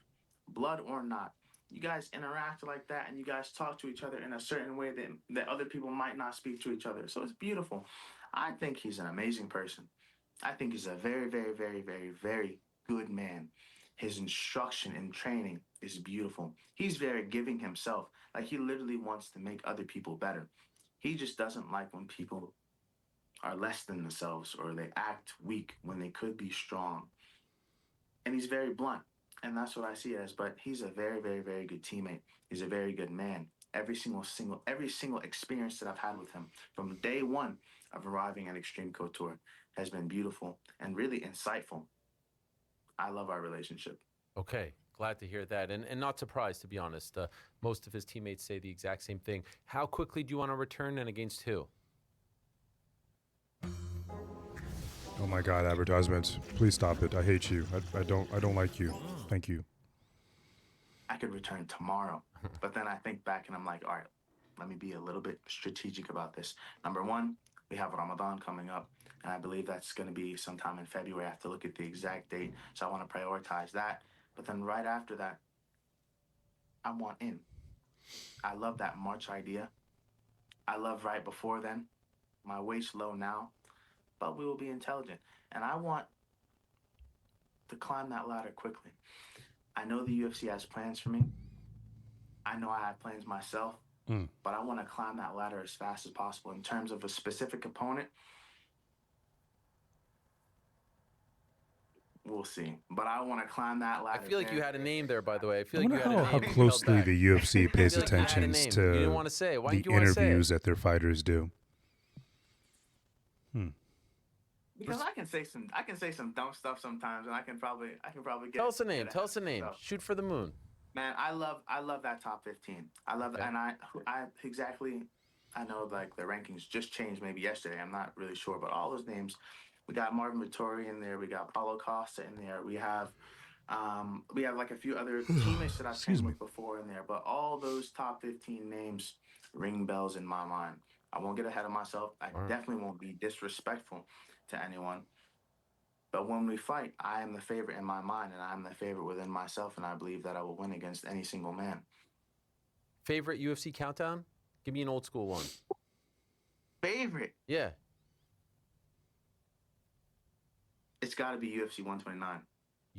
[SPEAKER 25] blood or not, you guys interact like that, and you guys talk to each other in a certain way that other people might not speak to each other. So it's beautiful. I think he's an amazing person. I think he's a very, very, very, very, very good man. His instruction and training is beautiful. He's very giving himself. Like, he literally wants to make other people better. He just doesn't like when people are less than themselves or they act weak when they could be strong. And he's very blunt. And that's what I see it as. But he's a very, very, very good teammate. He's a very good man. Every single experience that I've had with him from day one of arriving at Extreme Couture has been beautiful and really insightful. I love our relationship.
[SPEAKER 24] Okay, glad to hear that. And not surprised, to be honest. Most of his teammates say the exact same thing. How quickly do you want to return, and against who?
[SPEAKER 1] Oh my God, advertisements. Please stop it. I hate you. I don't like you. Thank you.
[SPEAKER 25] I could return tomorrow. But then I think back and I'm like, all right, let me be a little bit strategic about this. Number one, we have Ramadan coming up, and I believe that's going to be sometime in February. I have to look at the exact date, so I want to prioritize that. But then right after that, I want in. I love that March idea. I love right before then. My weight's low now, but we will be intelligent. And I want to climb that ladder quickly. I know the UFC has plans for me. I know I have plans myself. But I want to climb that ladder as fast as possible. In terms of a specific opponent, we'll see. But I want to climb that ladder.
[SPEAKER 24] I feel like you had a name there, by the way. I feel
[SPEAKER 1] I
[SPEAKER 24] like you
[SPEAKER 1] wonder
[SPEAKER 24] had a name.
[SPEAKER 1] how closely the UFC pays
[SPEAKER 24] like you had a
[SPEAKER 1] attention
[SPEAKER 24] name.
[SPEAKER 1] to
[SPEAKER 24] You didn't want to say it. Why
[SPEAKER 1] the
[SPEAKER 24] didn't you want to say it?
[SPEAKER 1] interviews that their fighters do.
[SPEAKER 25] Because I can say some dumb stuff sometimes, and I can probably get.
[SPEAKER 24] Tell us a name.
[SPEAKER 25] get
[SPEAKER 24] Tell us a name.
[SPEAKER 25] stuff.
[SPEAKER 24] Shoot for the moon.
[SPEAKER 25] Man, I love that top 15. I love that, and I exactly. I know like the rankings just changed maybe yesterday. I'm not really sure, but all those names, we got Marvin Vittori in there. We got Paulo Costa in there. We have like a few other teammates that I've trained with before in there. But all those top 15 names ring bells in my mind. I won't get ahead of myself. I definitely won't be disrespectful to anyone. But when we fight, I am the favorite in my mind, and I'm the favorite within myself, and I believe that I will win against any single man.
[SPEAKER 24] Favorite UFC countdown? Give me an old school one.
[SPEAKER 25] Favorite?
[SPEAKER 24] Yeah.
[SPEAKER 25] It's got to be UFC 129.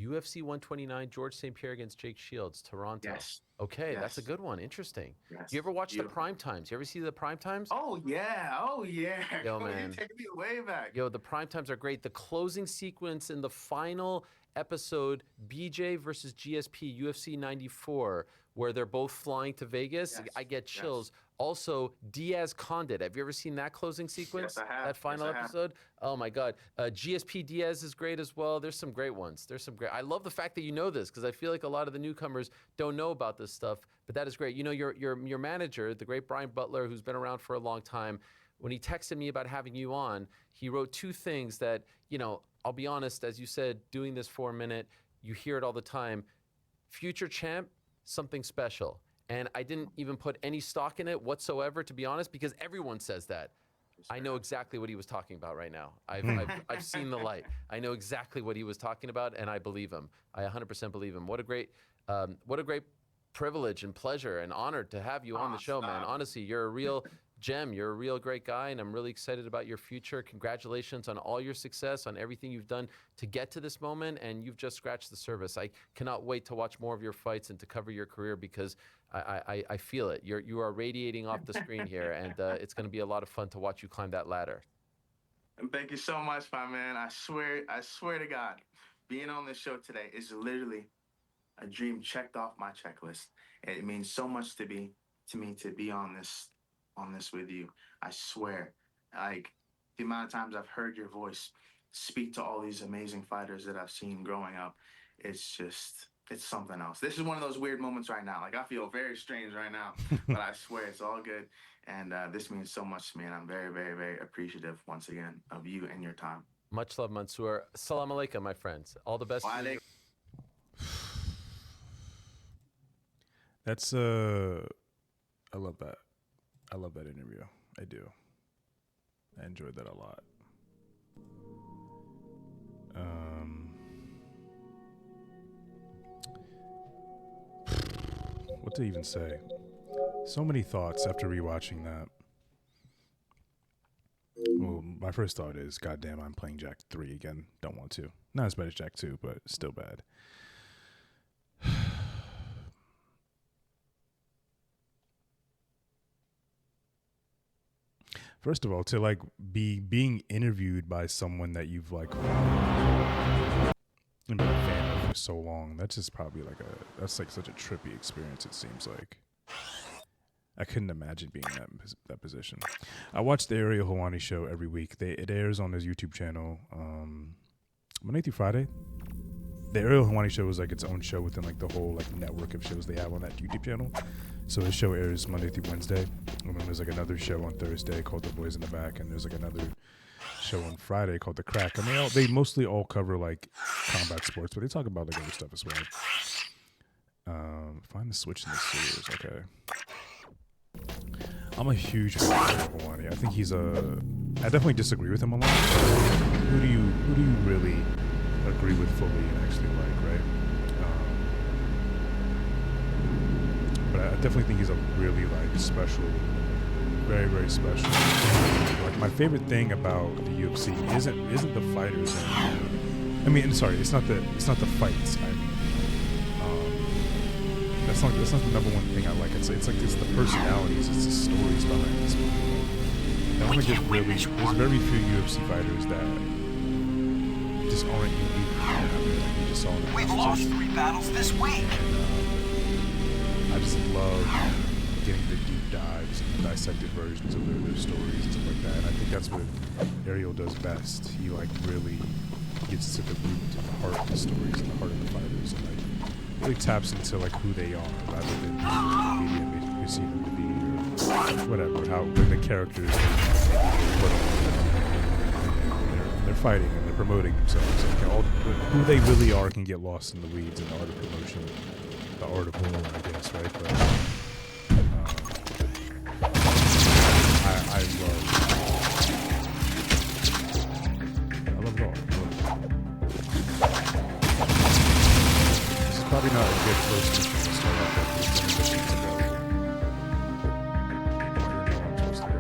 [SPEAKER 24] UFC 129, George St. Pierre against Jake Shields, Toronto.
[SPEAKER 25] Yes.
[SPEAKER 24] Okay,
[SPEAKER 25] Yes.
[SPEAKER 24] that's a good one. Interesting.
[SPEAKER 25] Yes.
[SPEAKER 24] You ever watch
[SPEAKER 25] Beautiful.
[SPEAKER 24] the prime times? You ever see the prime times?
[SPEAKER 25] Oh yeah.
[SPEAKER 24] Yo,
[SPEAKER 25] Come on,
[SPEAKER 24] man.
[SPEAKER 25] you take me way back.
[SPEAKER 24] Yo, the prime times are great. The closing sequence in the final episode, BJ versus GSP, UFC 94, where they're both flying to Vegas.
[SPEAKER 25] Yes,
[SPEAKER 24] I get
[SPEAKER 25] yes.
[SPEAKER 24] chills. Also, Diaz Condit. Have you ever seen that closing sequence?
[SPEAKER 25] Yes, I have.
[SPEAKER 24] That final
[SPEAKER 25] Yes, I have.
[SPEAKER 24] episode? Oh my God. GSP Diaz is great as well. There's some great ones. I love the fact that you know this, because I feel like a lot of the newcomers don't know about this stuff, but that is great. You know, your manager, the great Brian Butler, who's been around for a long time, when he texted me about having you on, he wrote two things that, you know, I'll be honest, as you said, doing this for a minute, you hear it all the time. Future champ, something special. And I didn't even put any stock in it whatsoever, to be honest, because everyone says that. I know exactly what he was talking about right now. I've seen the light. I know exactly what he was talking about, and I believe him. I 100% believe him. What a great privilege and pleasure and honor to have you on the show, man. Honestly, you're a real gem. You're a real great guy, and I'm really excited about your future. Congratulations on all your success, on everything you've done to get to this moment, and you've just scratched the surface. I cannot wait to watch more of your fights and to cover your career, because I feel it. You are radiating off the screen here, and it's going to be a lot of fun to watch you climb that ladder.
[SPEAKER 25] And thank you so much, my man. I swear to God, being on this show today is literally a dream checked off my checklist. It means so much to me to be on this with you. I swear, like the amount of times I've heard your voice speak to all these amazing fighters that I've seen growing up, it's it's something else. This is one of those weird moments right now. Like, I feel very strange right now, but I swear it's all good. And this means so much to me, and I'm very, very, very appreciative once again of you and your time.
[SPEAKER 24] Much love, Mansoor. Salam alaikum, my friends. All the best.
[SPEAKER 1] That's I love that. I love that interview. I do. I enjoyed that a lot. What to even say? So many thoughts after rewatching that. Well, my first thought is, goddamn, I'm playing Jak 3 again. Don't want to. Not as bad as Jak 2, but still bad. First of all, to like being interviewed by someone that you've like been a fan of for so long, that's just probably like that's like such a trippy experience. It seems like I couldn't imagine being in that position. I watch the Ariel Helwani show every week. It airs on his YouTube channel Monday through Friday. The Ariel Helwani show is like its own show within like the whole like network of shows they have on that YouTube channel. So his show airs Monday through Wednesday, and then there's like another show on Thursday called The Boys in the Back, and there's like another show on Friday called The Crack. I mean, they mostly all cover like combat sports, but they talk about like other stuff as well. Find the switch in the sewers. Okay. I'm a huge fan of Helwani. I think I definitely disagree with him a lot. Who do you really agree with fully and actually like, right? But I definitely think he's a really like special, very, very special. Like my favorite thing about the UFC isn't the fighters. I mean, sorry, it's not the fights. That's not the number one thing I like. It's the personalities, it's the stories behind this movie. There's very few UFC fighters that just aren't unique. Like we just saw in the
[SPEAKER 15] We've lost 3 battles this week.
[SPEAKER 1] I just love getting the deep dives and the dissected versions of their stories and stuff like that. And I think that's what Ariel does best. He like really gets to the root and the heart of the stories and the heart of the fighters, and like really taps into like who they are rather than the media we see them to be or whatever. How when the characters put on they're fighting and they're promoting themselves. Like who they really are can get lost in the weeds in the art of promotion. The art of war, I guess, right? But I love it all. This is probably not a good first mission to start off with. Missions available. I don't know where I'm supposed to go.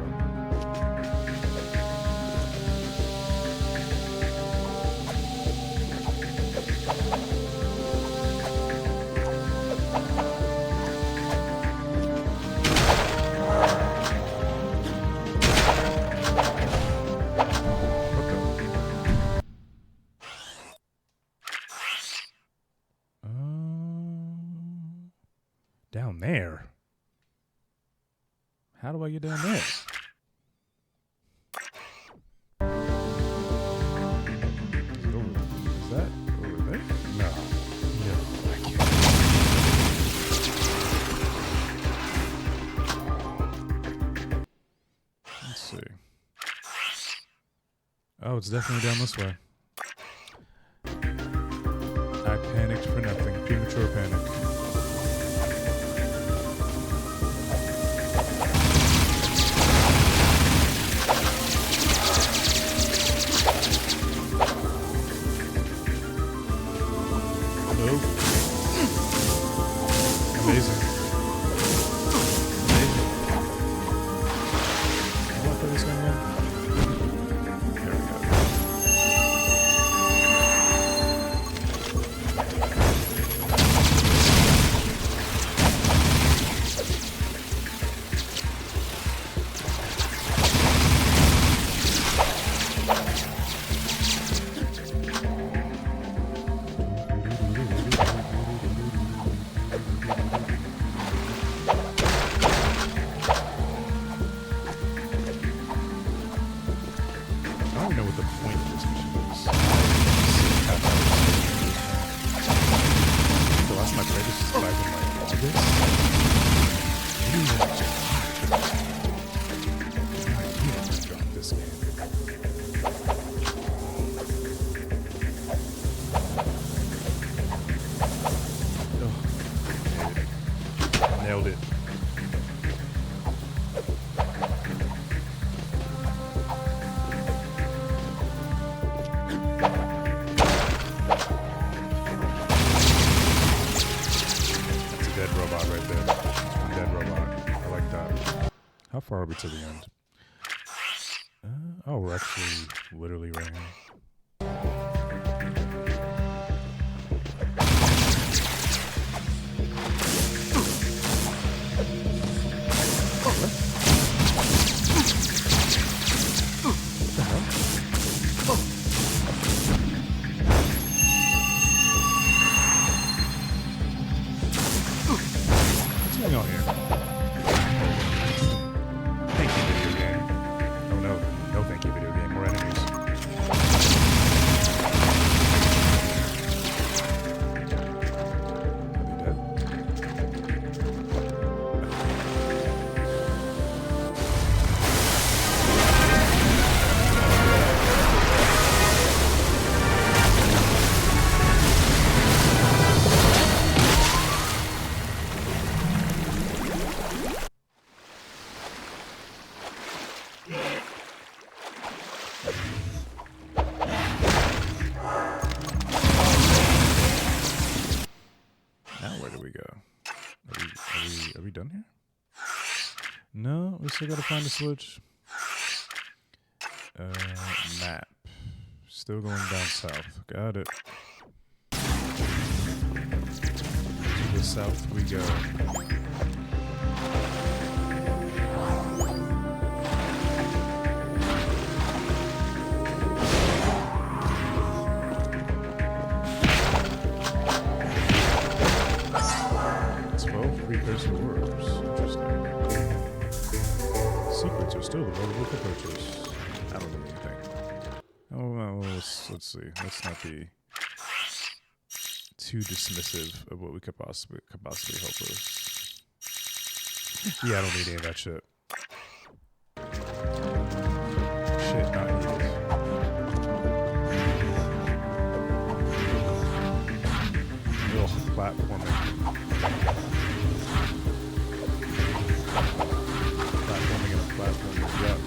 [SPEAKER 1] Down there? How do I get down there? Is that over there? No. I can't. Let's see. Oh, it's definitely down this way. I panicked for nothing. Premature panic. Amazing. How do I play this game again? There we go. How far are we to the end? Oh, we're actually literally right here. What's going on here? Thank you, video game. Oh no, no thank you, video game. More enemies. Are Now where do we go? Are we done here? No, we still gotta find a switch. Map. Still going down south. Got it. To the south we go. 12 precursor orbs. Interesting. Secrets are still available for purchase. I don't know anything. Oh, well, let's see. Let's not be too dismissive of what we could possibly help us. Yeah, I don't need any of that shit. Shit, not needed. Ugh, platforming. Platforming and a platforming, yep.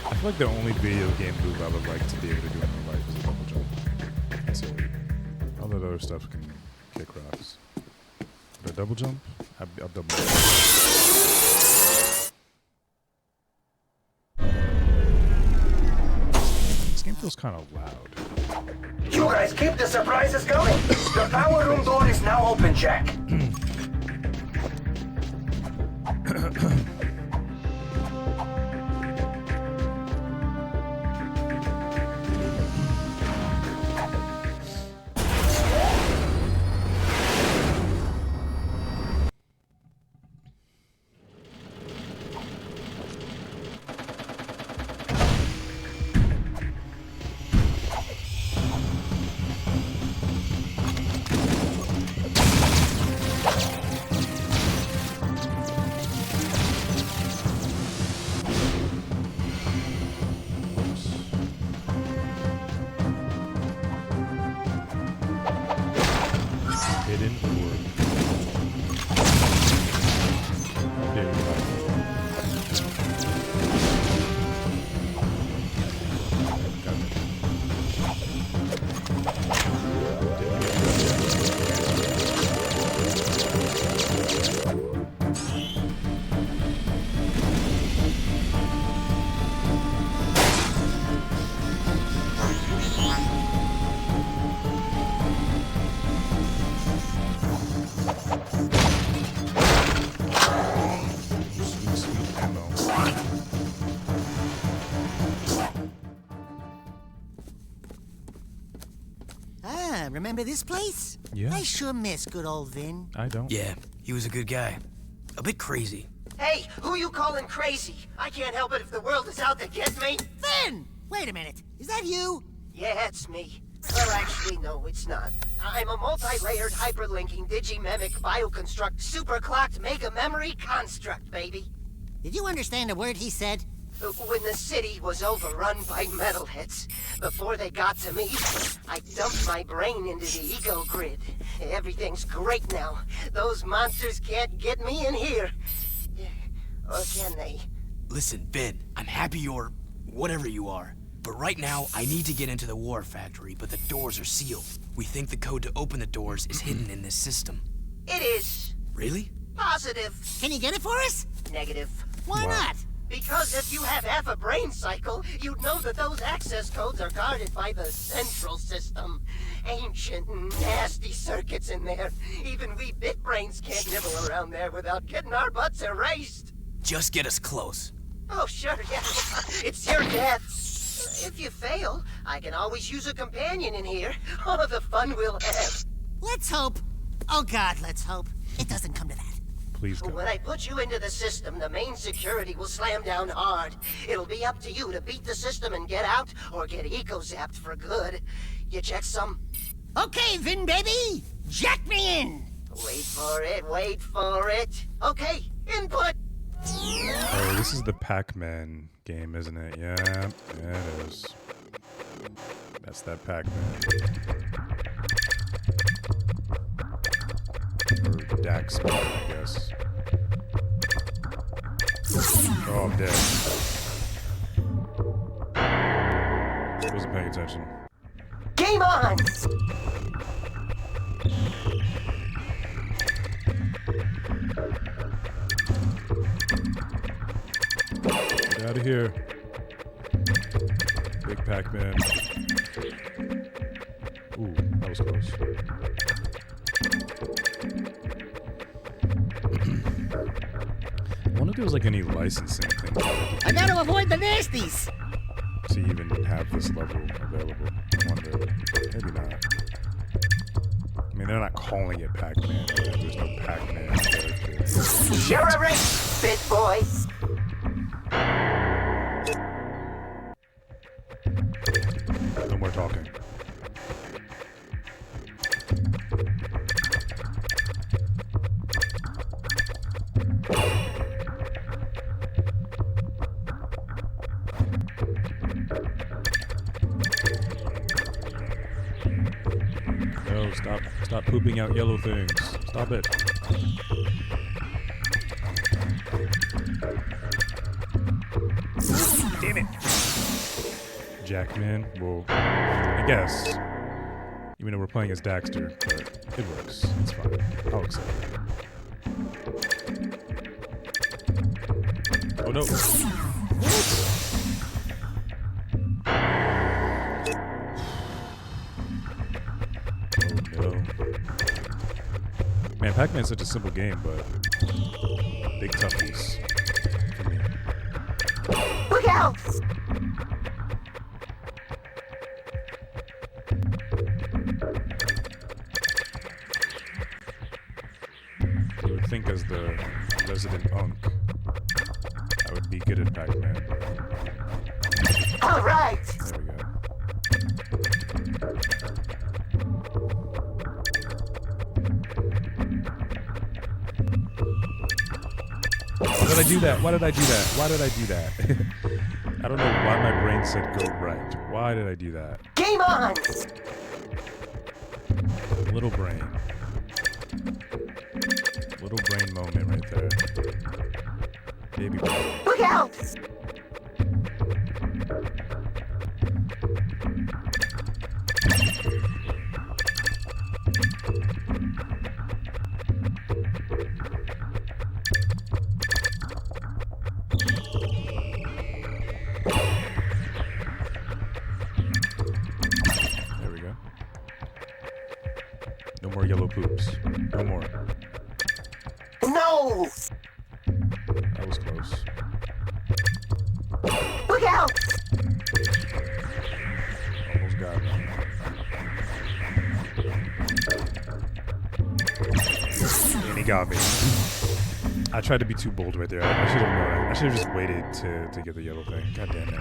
[SPEAKER 1] I feel like the only video game move I would like to be able to do in real life is a double jump. That's it. All that other stuff can kick rocks. But a double jump? I'll double jump. This game feels kind of loud.
[SPEAKER 6] You guys keep the surprises coming. The power room door is now open, Jack.
[SPEAKER 7] remember this place?
[SPEAKER 1] Yeah.
[SPEAKER 7] I sure miss good old Vin.
[SPEAKER 1] I don't.
[SPEAKER 11] Yeah, he was a good guy. A bit crazy.
[SPEAKER 6] Hey, who you calling crazy? I can't help it if the world is out to get me.
[SPEAKER 7] Vin! Wait a minute. Is that you?
[SPEAKER 6] Yeah, it's me. Well, actually, no, it's not. I'm a multi-layered hyperlinking digimemic bioconstruct superclocked mega memory construct, baby.
[SPEAKER 7] Did you understand a word he said?
[SPEAKER 6] When the city was overrun by metalheads, before they got to me, I dumped my brain into the eco grid. Everything's great now. Those monsters can't get me in here. Or can they?
[SPEAKER 11] Listen, Vin, I'm happy you're whatever you are. But right now, I need to get into the war factory, but the doors are sealed. We think the code to open the doors is hidden in this system.
[SPEAKER 6] It is.
[SPEAKER 11] Really?
[SPEAKER 6] Positive.
[SPEAKER 7] Can you get it for us?
[SPEAKER 6] Negative.
[SPEAKER 7] Why not?
[SPEAKER 6] Because if you have half a brain cycle, you'd know that those access codes are guarded by the central system. Ancient, nasty circuits in there. Even we bit brains can't nibble around there without getting our butts erased.
[SPEAKER 11] Just get us close.
[SPEAKER 6] Oh, sure, yeah. It's your death. If you fail, I can always use a companion in here. Oh, the fun we'll have.
[SPEAKER 7] Let's hope. Oh, God, let's hope. It doesn't come to that.
[SPEAKER 1] Please go.
[SPEAKER 6] When I put you into the system, the main security will slam down hard. It'll be up to you to beat the system and get out, or get eco-zapped for good. You check some?
[SPEAKER 7] Okay, Vin, baby! Jack me in!
[SPEAKER 6] Wait for it, wait for it. Okay, input!
[SPEAKER 1] Oh, this is the Pac-Man game, isn't it? Yeah, it is. That's that Pac-Man. Or Dax-Man, I guess. Oh, I'm dead. Wasn't paying attention.
[SPEAKER 6] Game on!
[SPEAKER 1] Get out of here. Big Pac-Man. Ooh, that was close. I wonder if there was like any licensing thing
[SPEAKER 7] I gotta avoid the nasties!
[SPEAKER 1] to even have this level available. I wonder. Maybe not. I mean, they're not calling it Pac-Man. There's no Pac-Man character.
[SPEAKER 6] You're a race, bit boy!
[SPEAKER 1] No more talking. No, stop pooping out yellow things. Stop it. Damn it. Jackman, well, I guess. Even though we're playing as Daxter, but it works. It's fine. I'll accept it. Oh no. Oh no. Man, Pac-Man's such a simple game, but big toughies for me.
[SPEAKER 6] Look out!
[SPEAKER 1] You would think as the resident unk, I would be good at Pac-Man.
[SPEAKER 6] All right!
[SPEAKER 1] There we go. Why did I do that? Why did I do that? Why did I do that? I don't know why my brain said go right. Why did I do that?
[SPEAKER 6] Game on!
[SPEAKER 1] Little brain. Little brain moment right there. Baby brain.
[SPEAKER 6] Look out!
[SPEAKER 1] There we go. No more yellow poops. No more.
[SPEAKER 6] No!
[SPEAKER 1] That was close.
[SPEAKER 6] Look out!
[SPEAKER 1] Almost got it. got me. I tried to be too bold right there. I should have known. I should have just waited to get the yellow thing. God damn it.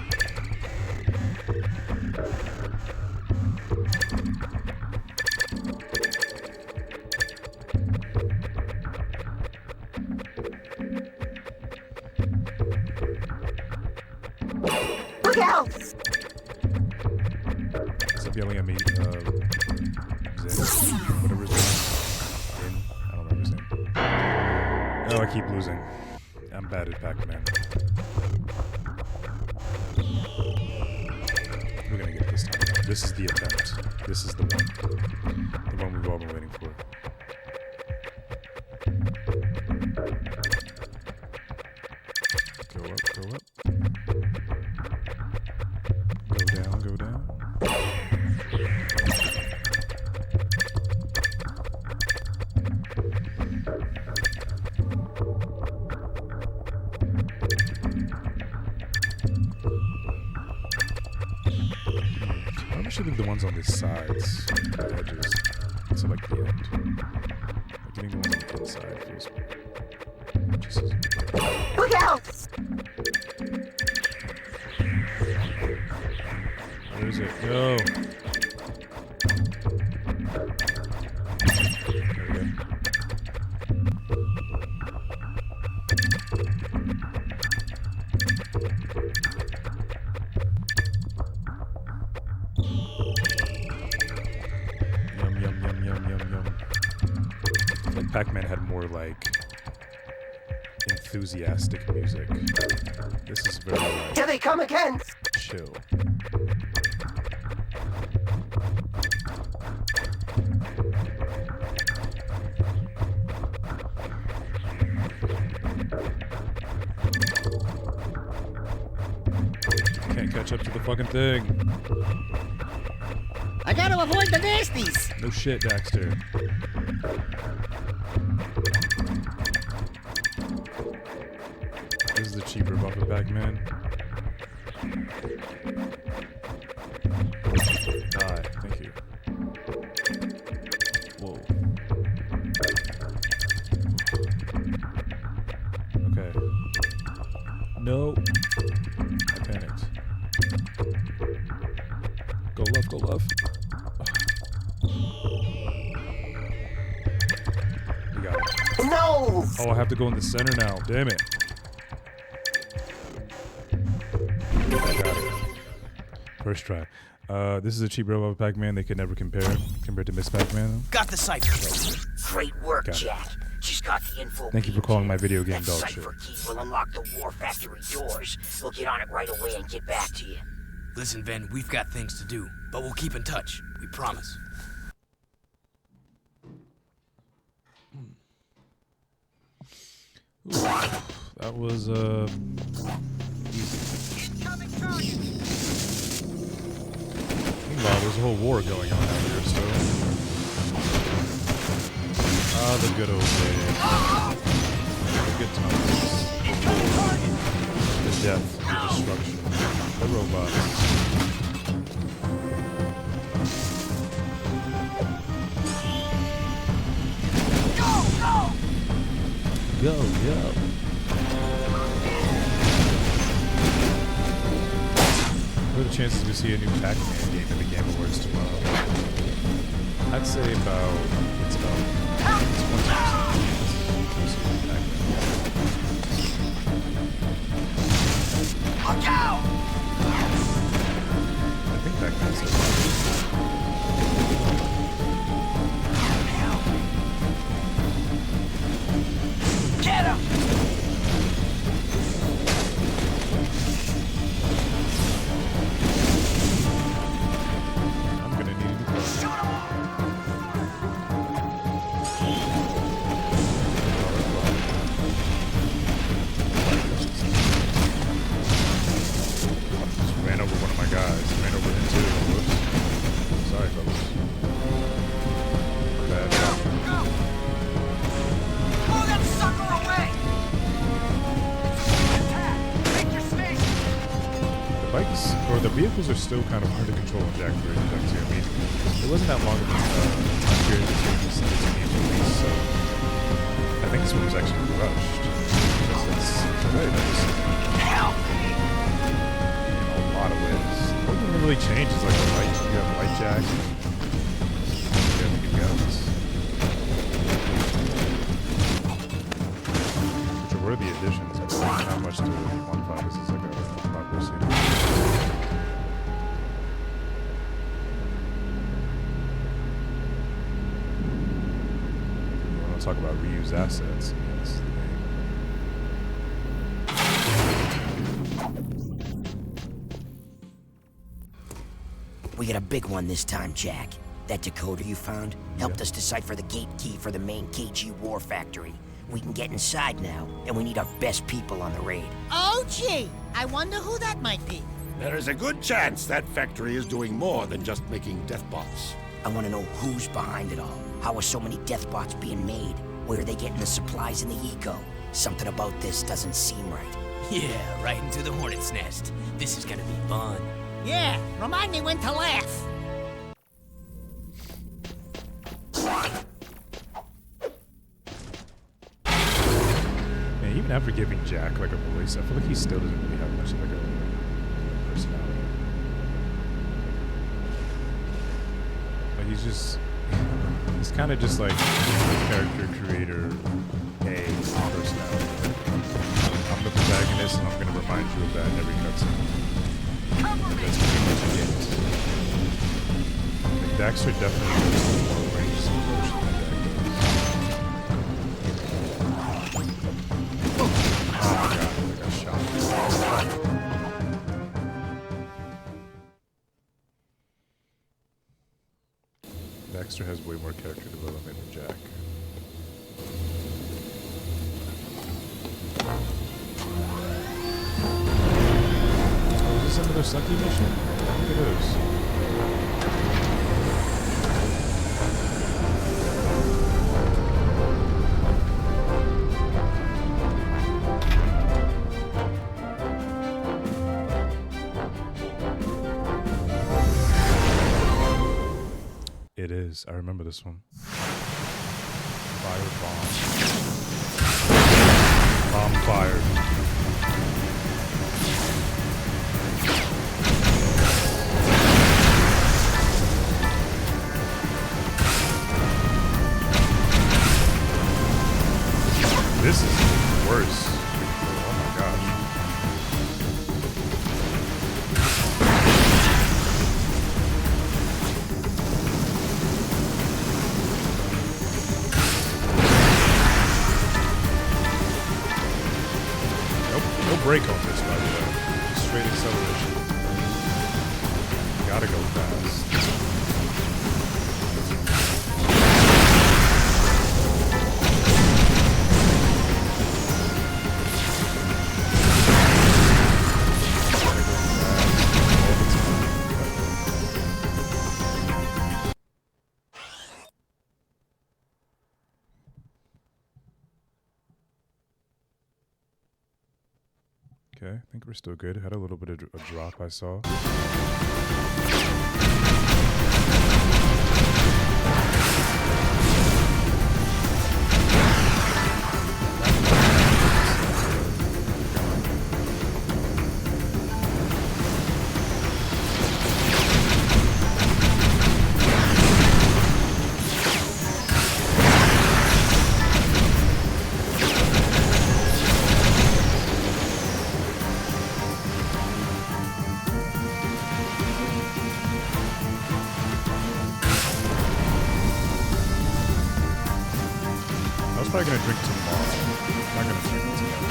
[SPEAKER 6] Look out!
[SPEAKER 1] Stop yelling at me, Zen. Whatever his name is. Zen? I don't remember his name. Oh, I keep losing. I'm bad at Pac-Man. We're gonna get this time. This is the attempt. This is the one. The one we've all been waiting for. Go up, go up. Go down, go down. I should leave the ones on the sides, the edges, so like the end. Like getting the ones on the inside feels just as
[SPEAKER 6] Look out!
[SPEAKER 1] Where is it? Go! There we go. Yum, yum, yum, yum, yum, yum. I think Pac-Man had more, like, enthusiastic music. This is very, like,
[SPEAKER 6] Here they come again!
[SPEAKER 1] chill. Can't catch up to the fucking thing.
[SPEAKER 7] I gotta avoid the nasties.
[SPEAKER 1] No shit, Daxter. This is the cheaper buff of Pac-Man. Die. Thank you. Whoa. Okay. No. I panicked. Go left, go left. We got it.
[SPEAKER 6] No!
[SPEAKER 1] Oh, I have to go in the center now. Damn it. I got it. First try. This is a cheap robot Pac-Man. They could never compare compared to Miss Pac-Man.
[SPEAKER 11] Got the cipher.
[SPEAKER 6] Great work,
[SPEAKER 1] Got it.
[SPEAKER 6] Jack. Just got the info.
[SPEAKER 1] Thank you for calling my video game
[SPEAKER 6] That
[SPEAKER 1] dog shit.
[SPEAKER 6] cipher key will unlock the War Factory doors. We'll get on it right away and get back to you.
[SPEAKER 11] Listen, Ben, we've got things to do, but we'll keep in touch. We promise.
[SPEAKER 1] Ooh, that was easy. Meanwhile, there's a whole war going on out here still. Ah, the good old days. The good times. The death, the destruction, the robots. Go, go! What are the chances we see a new Pac-Man game in the Game Awards tomorrow? I'd say about 20%.
[SPEAKER 6] Look out!
[SPEAKER 1] I think Pac-Man's there.
[SPEAKER 6] Get him!
[SPEAKER 1] I'm gonna need a new car. Just ran over one of my guys. Ran over him too. Whoops. Sorry, fellas. Bad.
[SPEAKER 6] Blow that sucker away! Attack! Make your station!
[SPEAKER 1] The bikes, or the vehicles are still kind of hard to control in Jak 3 and Jak 2. I mean, it wasn't that long of a time period between these two games released, so I think this one was actually rushed. It's very nice.
[SPEAKER 6] Help me!
[SPEAKER 1] A lot of ways. What doesn't really change is like the light. You have light jack. You have good guns. Which were the additions? I don't know how much to modify. This is like a progress here. Talk about reuse assets. That's the
[SPEAKER 4] thing. We got a big one this time, Jack. That decoder you found helped us decipher the gate key for the main KG War Factory. We can get inside now, and we need our best people on the raid.
[SPEAKER 7] Oh, gee. I wonder who that might be.
[SPEAKER 10] There is a good chance that factory is doing more than just making death bots.
[SPEAKER 4] I want to know who's behind it all. How are so many death bots being made? Where are they getting the supplies in the eco? Something about this doesn't seem right.
[SPEAKER 11] Yeah, right into the hornet's nest. This is gonna be fun.
[SPEAKER 7] Yeah, remind me when to laugh.
[SPEAKER 1] Man, even after giving Jack like a voice, I feel like he still doesn't really have much of like a personality. Like he's kind of just like character creator A personality. I'm the protagonist and I'm going to remind you of that in every cutscene. That's pretty much it. Like Daxter definitely goes to more range of motion than Jack does. Oh my god, I got shot. Daxter has way more character development than Jack. Oh, is this another sucky mission? I think it is. It is. I remember this one. Fire bomb. Bomb fired. This is worse. Oh my gosh. No brake on this, by the way. Just straight acceleration. Gotta go fast. Okay, I think we're still good. Had a little bit of a drop, I saw. I'm probably gonna drink tomorrow. I'm not gonna drink it tonight.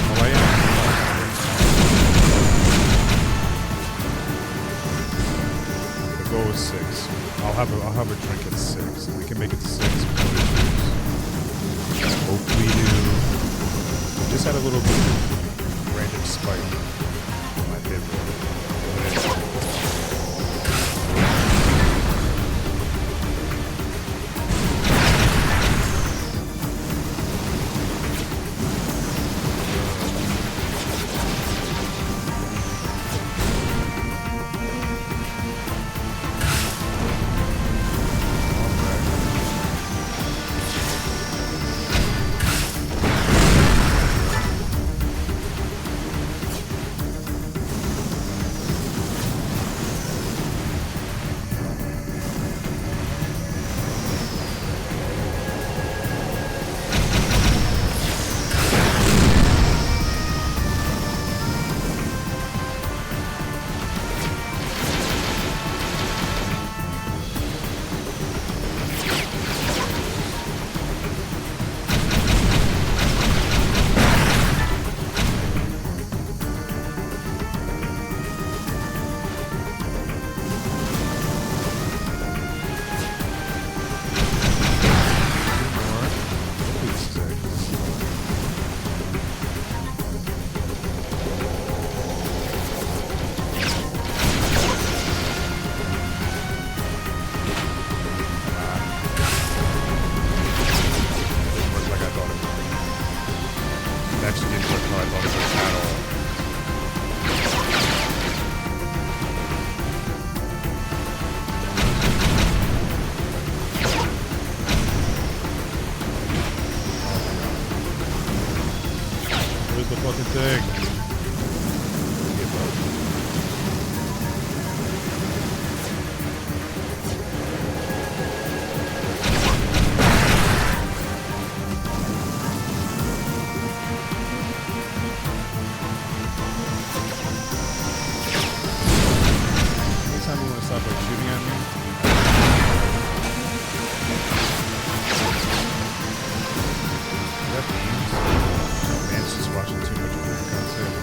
[SPEAKER 1] Oh, I am. The goal is 6. I'll have a drink at 6. If we can make it to 6, no issues. Hopefully, we just had a little bit of random spike on my favorite. the fucking thing. Anytime you want to stop like shooting at me. Man's just watching too much weird content.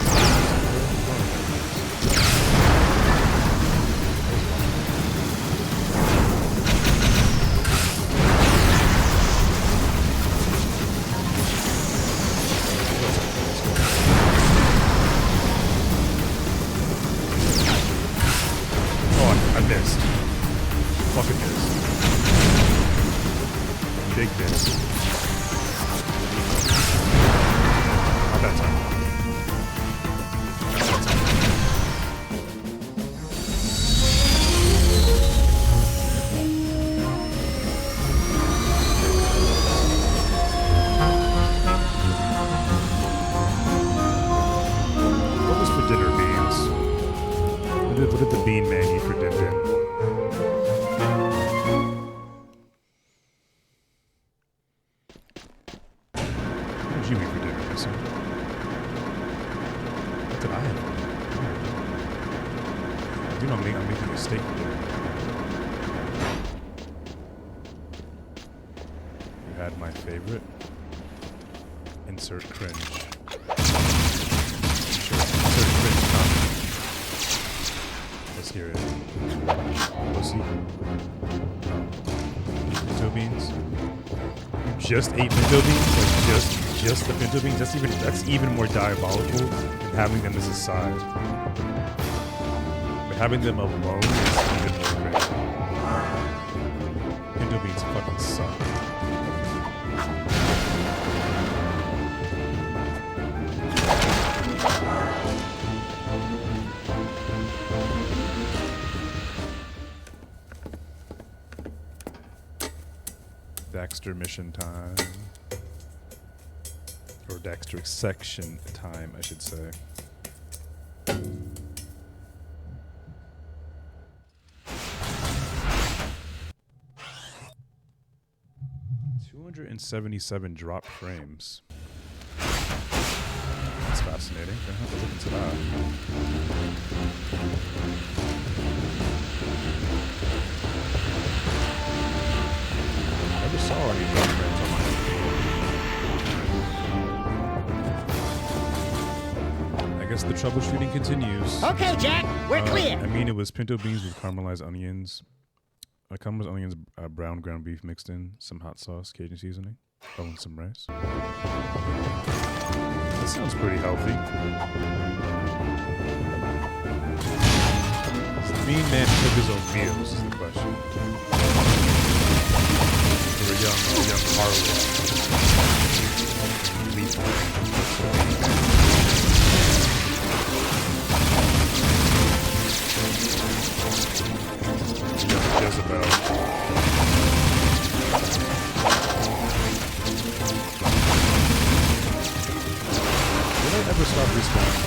[SPEAKER 1] Oh, I missed. Fucking missed. Big miss. Not that time. Not that time. What was for dinner, Beans? What did the Bean Man eat for dinner? What did you eat for dinner, Missy? What did I have? You know me, I'm making a steak for dinner. You had my favorite. Insert cringe. Insert cringe comment. Let's hear it. Pussy. Pinto beans. You just ate pinto beans? Like just the pinto beans? That's even more diabolical than having them as a side. But having them alone is even more crazy. Pinto beans fucking suck. Daxter mission time. Or Daxter section time, I should say. $277 drop frames. That's fascinating. Gonna have to look into that. Never saw any drop frames on my I guess the troubleshooting continues.
[SPEAKER 7] Okay, Jack, we're clear.
[SPEAKER 1] I mean, it was pinto beans with caramelized onions. Caramelized onions, brown ground beef mixed in, some hot sauce, Cajun seasoning, and some rice. That sounds pretty healthy. Does the Bean Man cook his own meals is the question. For a young harlot. Jezebel. Did I ever stop respawning?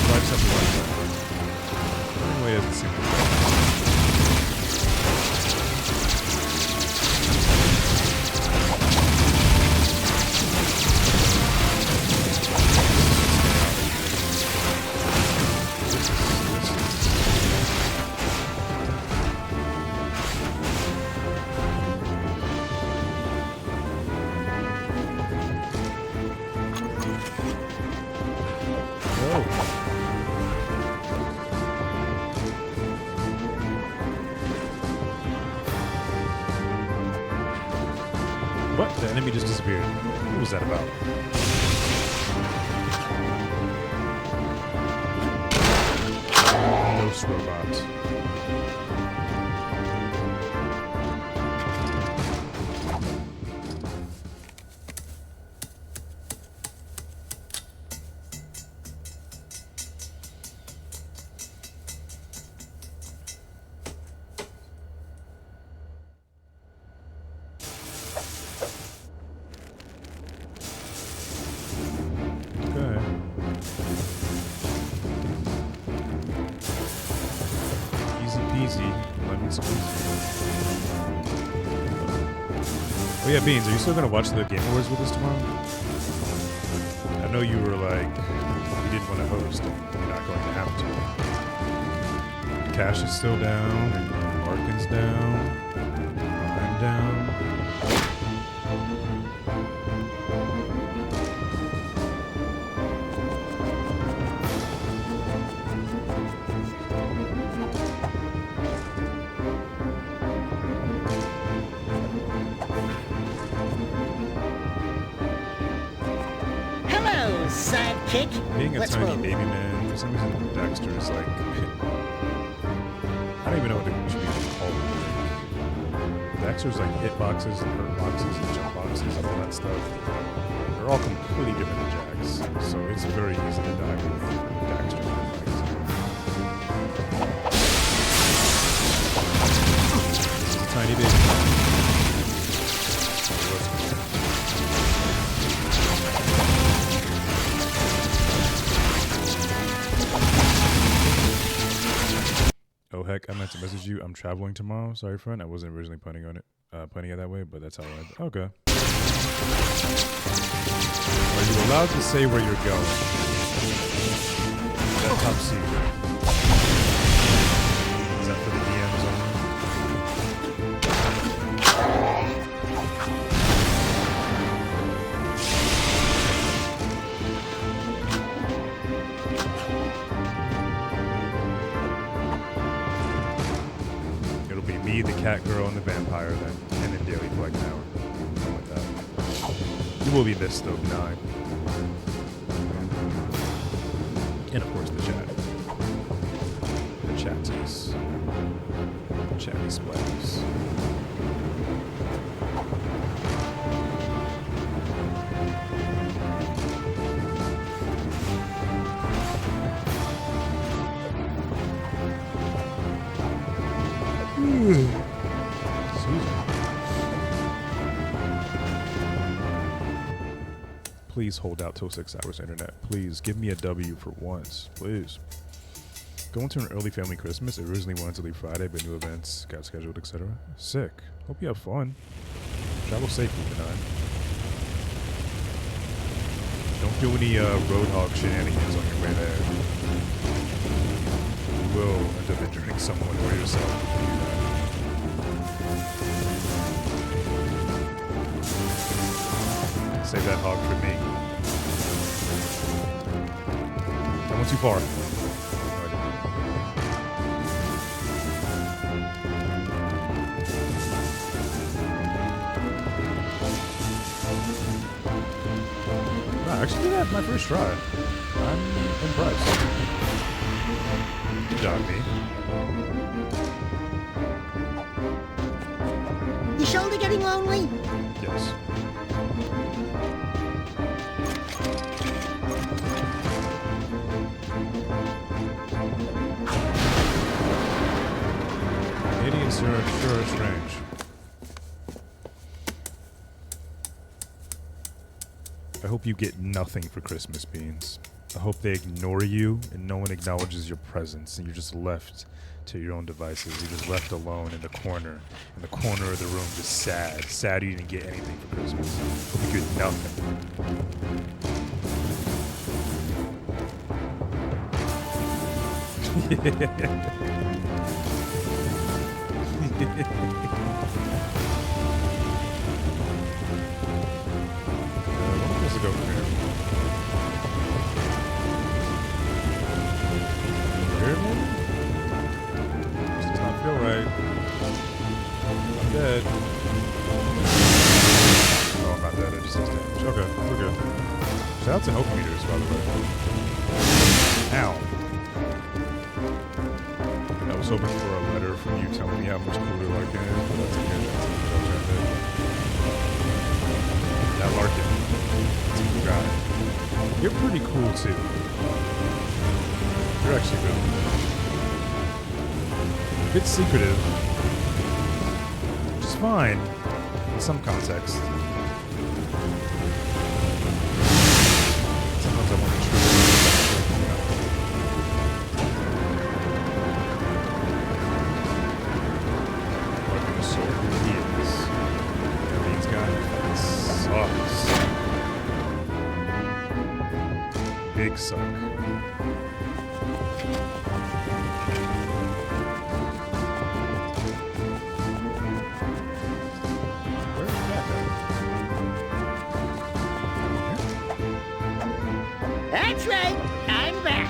[SPEAKER 1] Life's up to life. Anyway, it doesn't seem like What? The enemy just disappeared. What was that about? Ghost robot. so easy. Oh yeah, Beans, are you still gonna watch the Game Awards with us tomorrow? I know you were like, you didn't want to host, and you're not going to have to. Cash is still down, and Larkin's down. I'm down.
[SPEAKER 7] Hello, sidekick.
[SPEAKER 1] Being a
[SPEAKER 7] Let's
[SPEAKER 1] tiny
[SPEAKER 7] roll.
[SPEAKER 1] baby man, for some reason Dexter's like, I don't even know what it should be called. Dexter's like hit boxes and hurt boxes and jump boxes and all that stuff. They're all completely different than Jack's, so it's very easy to die with Dexter. This is a tiny baby. Oh heck, I meant to message you. I'm traveling tomorrow. Sorry, friend. I wasn't originally planning on it, planning it that way, but that's how I. Okay. Are you allowed to say where you're going? Is that top secret? Is that for the DMs only? It'll be me, the cat girl, and the vampire then, and then Daily Flag Tower. Something like that. You will be missed though, 9. And of course the chat. The chatties. Chatty splatters. Please hold out till 6 hours internet. Please give me a W for once. Please. Going to an early family Christmas. I originally wanted to leave Friday, but new events got scheduled, etc. Sick. Hope you have fun. Travel safely, Benign. Don't do any Roadhog shenanigans on your way there. You will end up injuring someone or yourself if you do that. Save that hog for me. I went too far. Wow, actually, that's my first try. I'm impressed. Good job, me.
[SPEAKER 7] Your shoulder getting lonely?
[SPEAKER 1] Yes. Canadians sure are strange. I hope you get nothing for Christmas, Beans. I hope they ignore you and no one acknowledges your presence and you're just left to your own devices. You're just left alone in the corner of the room, just sad. Sad you didn't get anything for Christmas. Hope you get nothing. We're supposed to go from here. Here, maybe? This does not feel right. I'm dead. Oh, I'm not dead. I just 6 damage. Okay, we're good. Shout out to Hope Meters, by the way. Ow. And I was hoping for a letter from you telling me how much cooler Larkin is, but that's okay. That Larkin. That's a cool guy. You're pretty cool, too. You're actually really cool. A bit secretive. Which is fine. In some context. Sometimes I want to truly. big suck.
[SPEAKER 6] That's right, I'm back.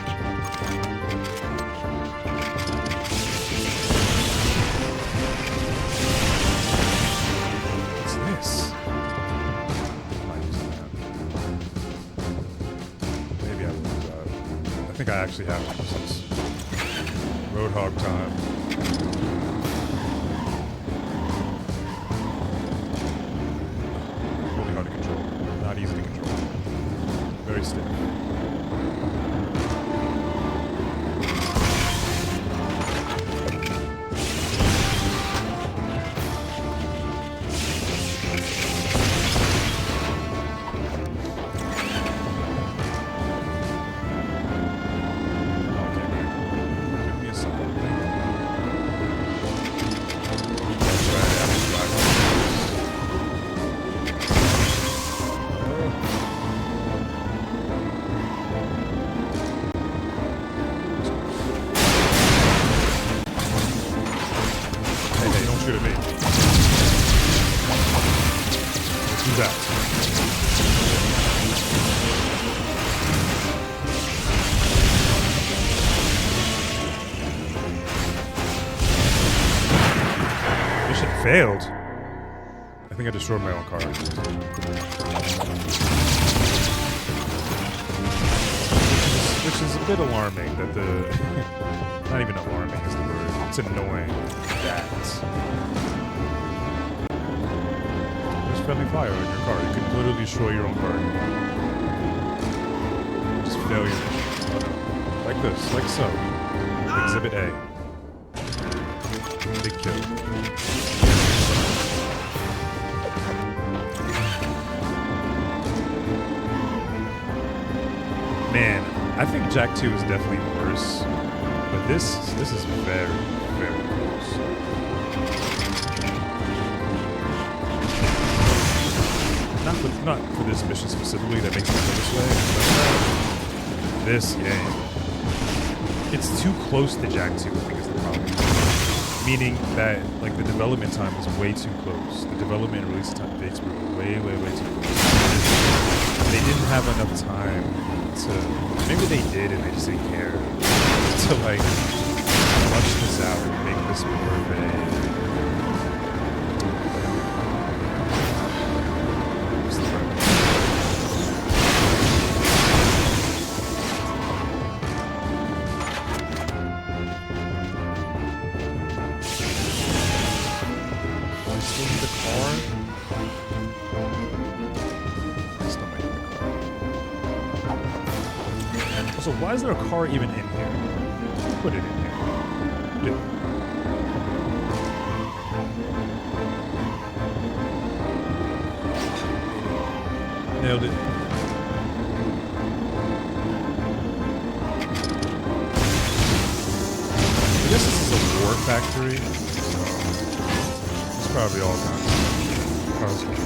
[SPEAKER 1] What's this? Maybe I will do that. I think I actually have to use this. Roadhog time. Really hard to control. Not easy to control. Very stiff. Shoot at me. Who's that? Mission failed. I think I destroyed my own car. Which is a bit alarming that the... Not even alarming is the word. It's annoying that there's friendly fire in your car. You can literally destroy your own car. Just failure. Like this, like so. Exhibit A. Big kill. Man, I think Jak 2 is definitely worse, but this is very, very close. Not for this mission specifically that makes me feel this way, but this game, it's too close to Jak 2, I think is the problem. Meaning that like the development time is way too close. The development and release time dates were way, way, way too close. They didn't have enough time to, maybe they did and they just didn't care, to like flush this out and make this more of a, so why is there a car even in here? Put it in here. Do it. Nailed it. I guess this is a war factory, so it's probably all kinds of cars.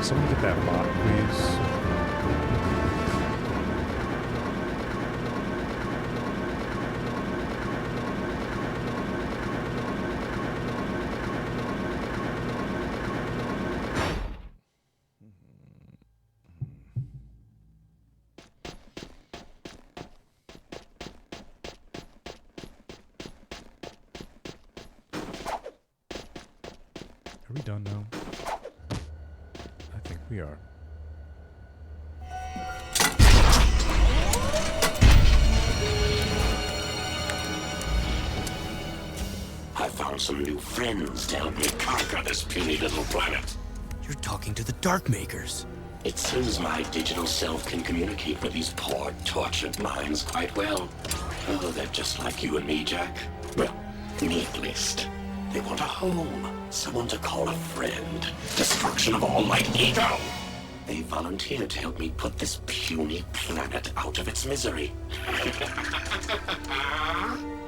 [SPEAKER 1] Someone get that bot, please. Are we done now? I think we are.
[SPEAKER 3] I found some new friends to help me conquer this puny little planet.
[SPEAKER 11] You're talking to the Darkmakers.
[SPEAKER 3] It seems my digital self can communicate with these poor, tortured minds quite well. Oh, they're just like you and me, Jak. Well, me at least. They want a home, someone to call a friend. Destruction of all my ego! They volunteered to help me put this puny planet out of its misery.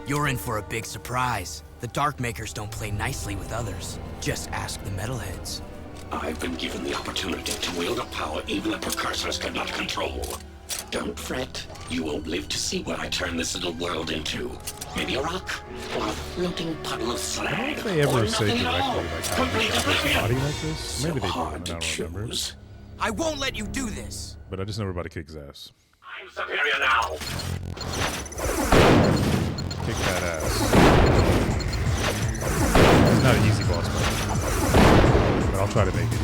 [SPEAKER 11] You're in for a big surprise. The Dark Makers don't play nicely with others. Just ask the Metalheads.
[SPEAKER 3] I've been given the opportunity to wield a power even the precursors cannot control. Don't fret. You won't live to see what I turn this little world into. Maybe a rock, or a floating puddle of slag.
[SPEAKER 1] I don't know if they ever say directly, like, how you got this body like this.
[SPEAKER 3] So
[SPEAKER 1] Maybe they do,
[SPEAKER 3] hard
[SPEAKER 1] I
[SPEAKER 3] to
[SPEAKER 1] don't remember.
[SPEAKER 3] choose.
[SPEAKER 11] I won't let you do this.
[SPEAKER 1] But I just know we're about to kick his ass.
[SPEAKER 3] I'm superior now.
[SPEAKER 1] Kick that ass. It's not an easy boss fight, but I'll try to make it easy.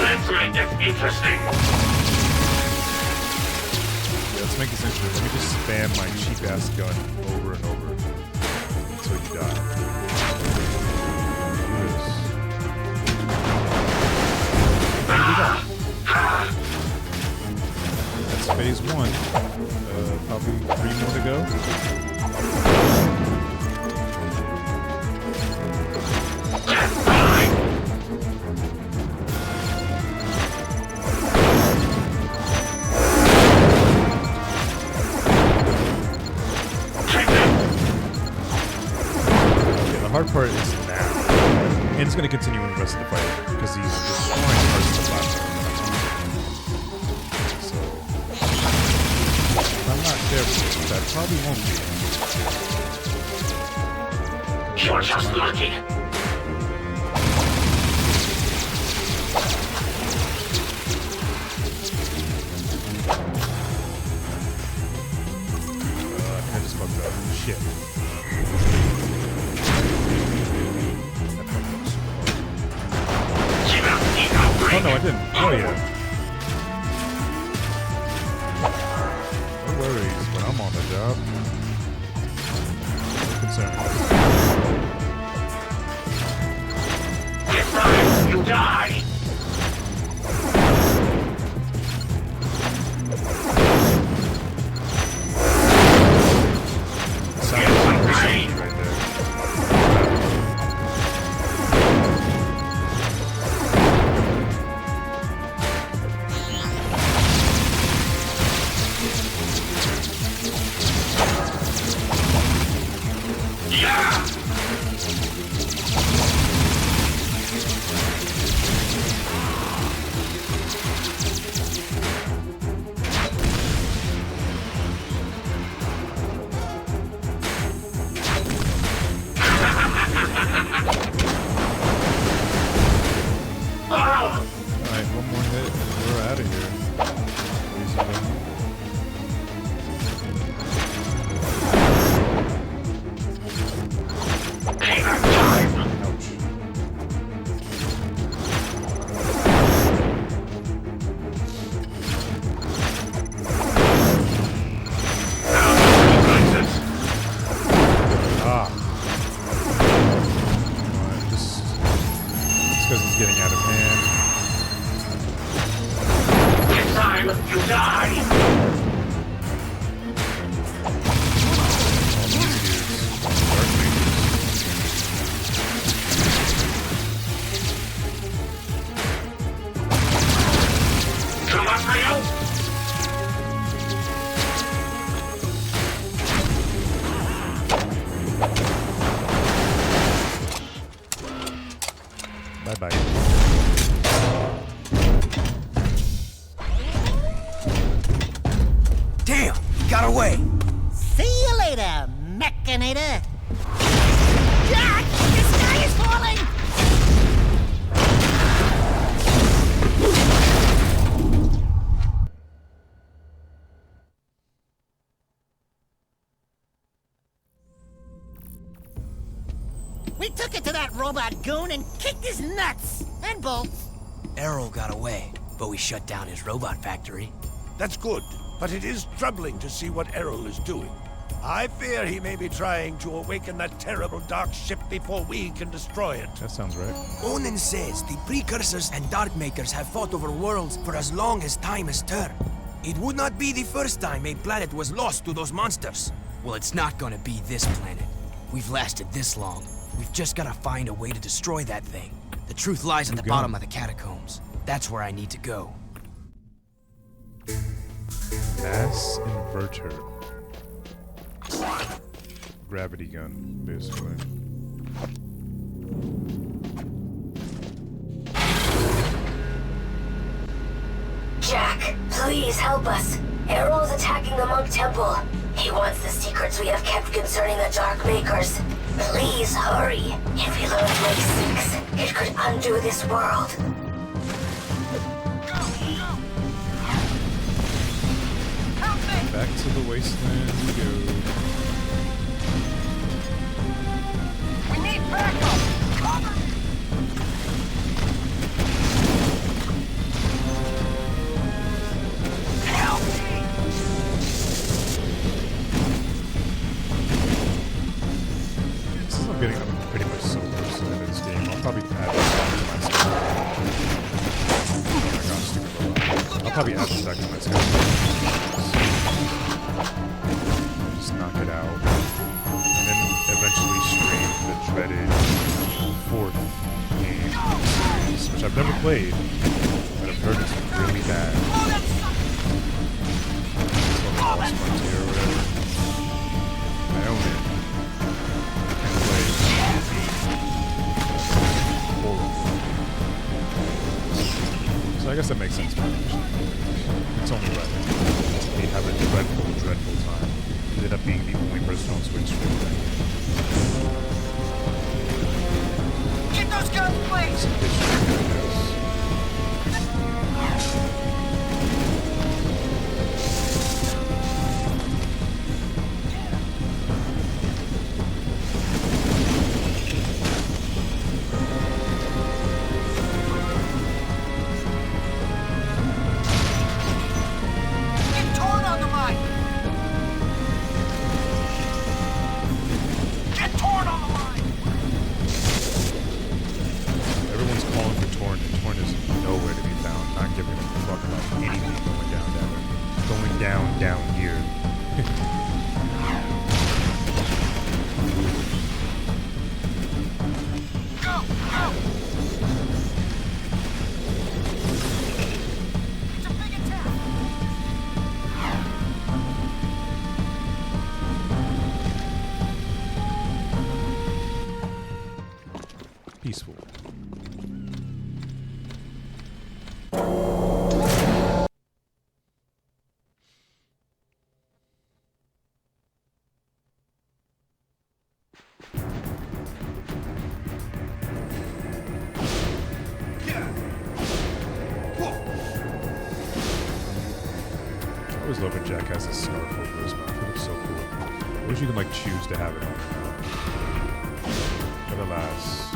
[SPEAKER 3] Let's make it interesting.
[SPEAKER 1] Yeah, let's make this interesting. Let me just spam my cheap ass gun over and over until you die. That's phase 1. Probably 3 more to go. The hard part is now, and it's going to continue in the rest of the fight because he's destroying parts of the platform. So, if I'm not careful, that probably won't be.
[SPEAKER 3] You're just lucky.
[SPEAKER 1] I think I just fucked up. Shit. Oh no, I didn't. Oh yeah. No worries when I'm on the job. No concern.
[SPEAKER 3] This time you die.
[SPEAKER 1] Sounds like right there. Alright, one more hit and we're out of here. Because it's getting out of hand.
[SPEAKER 3] This time you die. Come on, Rio.
[SPEAKER 1] Bye-bye.
[SPEAKER 11] Damn, he got away.
[SPEAKER 7] See you later, Mechanator. Jack, the sky is falling. We took it to that robot goon and kicked his nuts and bolts.
[SPEAKER 11] Errol got away, but we shut down his robot factory.
[SPEAKER 10] That's good, but it is troubling to see what Errol is doing. I fear he may be trying to awaken that terrible dark ship before we can destroy it.
[SPEAKER 1] That sounds right.
[SPEAKER 11] Onan says the Precursors and Dark Makers have fought over worlds for as long as time has turned.
[SPEAKER 13] It would not be the first time a planet was lost to those monsters.
[SPEAKER 11] Well, it's not gonna be this planet. We've lasted this long. We've just gotta find a way to destroy that thing. The truth lies at the bottom of the catacombs. That's where I need to go.
[SPEAKER 1] Mass inverter. Gravity gun, basically.
[SPEAKER 14] Jack, please help us. Errol is attacking the Monk Temple. He wants the secrets we have kept concerning the Dark Makers. Please hurry. If we learn Way 6, it could undo this world.
[SPEAKER 1] Back to the wasteland we go.
[SPEAKER 7] We need backup! Cover me! Help me!
[SPEAKER 1] Since I'm pretty much so close to the end of this game, I'll probably add this back to my schedule. Oh my god, stupid robot. I'll probably add this back to my schedule. Just knock it out. And then eventually stream the dreaded 4th game in the series, which I've never played, but I've heard it's really bad. It's called Lost Frontier or whatever. I own it. Can't play it. Horrible. So I guess that makes sense. It's only right. They have a dreadful, dreadful time. Ended up being the only person on Switch for it.
[SPEAKER 7] Get those guns, please!
[SPEAKER 1] Peaceful. I always love when Jack has a scarf over his mouth. It looks so cool. I wish you could like choose to have it on your mouth. But alas,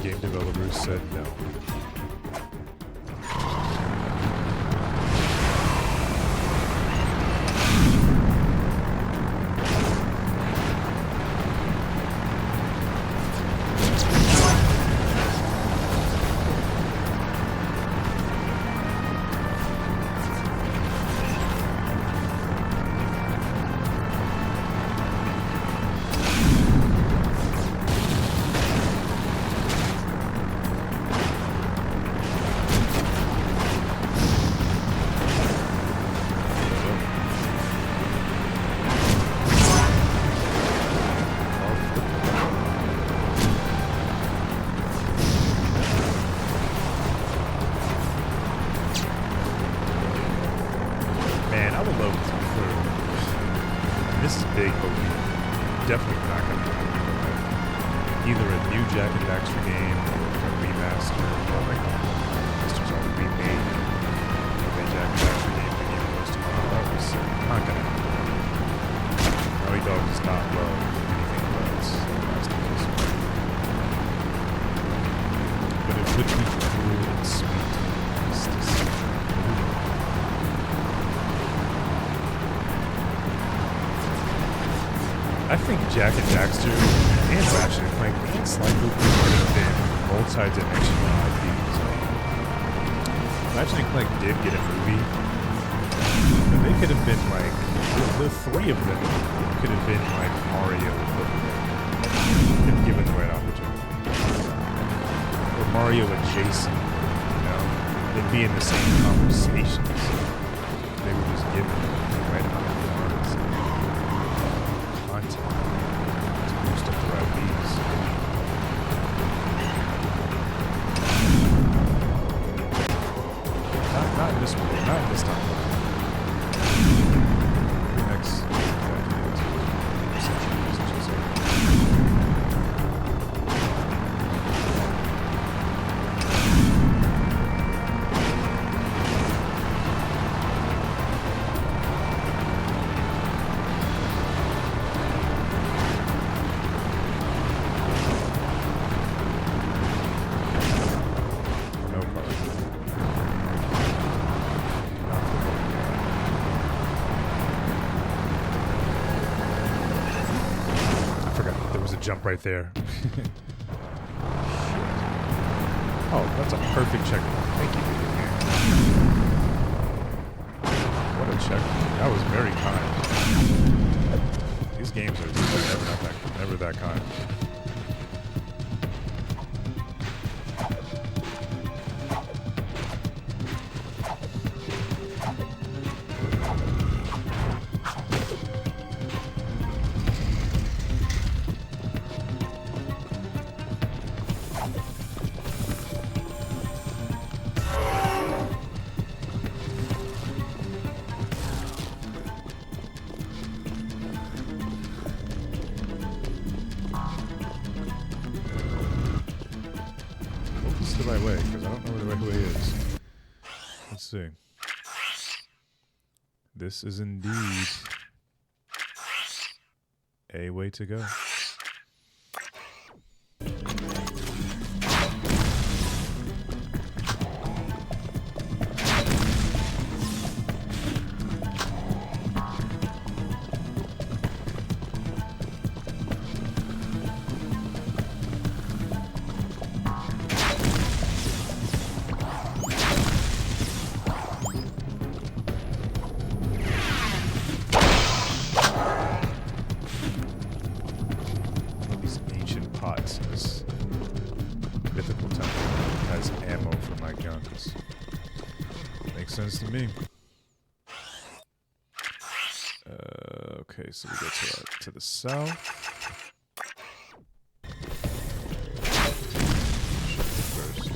[SPEAKER 1] game developers said no. I think Jak and Daxter and Ratchet and Clank slightly could have been multi-dimensional IPs. Ratchet and Clank did get a movie, They could have been like, the three of them could have been like Mario if given the right opportunity. Or Mario adjacent, you know? They'd be in the same conversations. They were just given the right amount of funds and content to boost up the right beats. Not in this world, not in this time. Next centuries, I should say. Jump right there. Oh, that's a perfect checkpoint. Thank you. What a checkpoint. That was very kind. These games are never that kind. The right way, because I don't know where the right way is. Let's see. This is indeed a way to go. Sense to me. Okay, so we go to the south. First.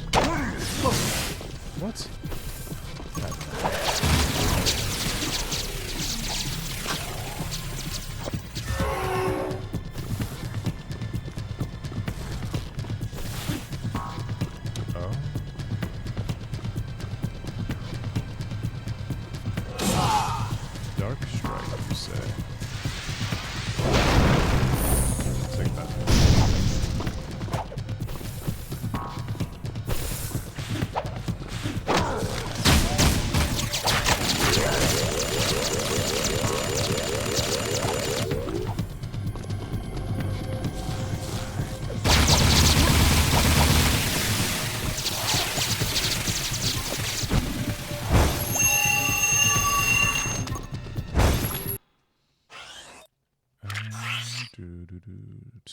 [SPEAKER 1] What?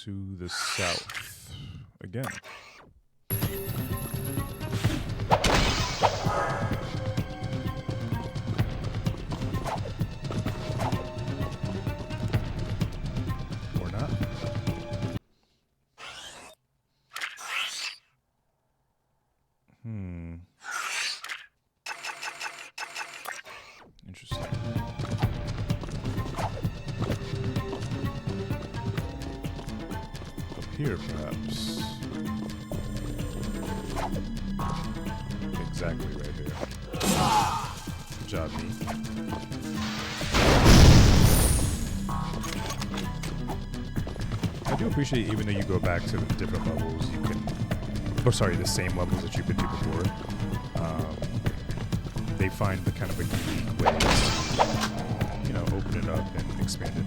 [SPEAKER 1] To the south again. Or not. Interesting. Here, perhaps. Exactly right here. Good job, me. I do appreciate, even though you go back to the different levels, you can, or sorry, the same levels that you've been to before. They find the kind of a unique way to, you know, open it up and expand it.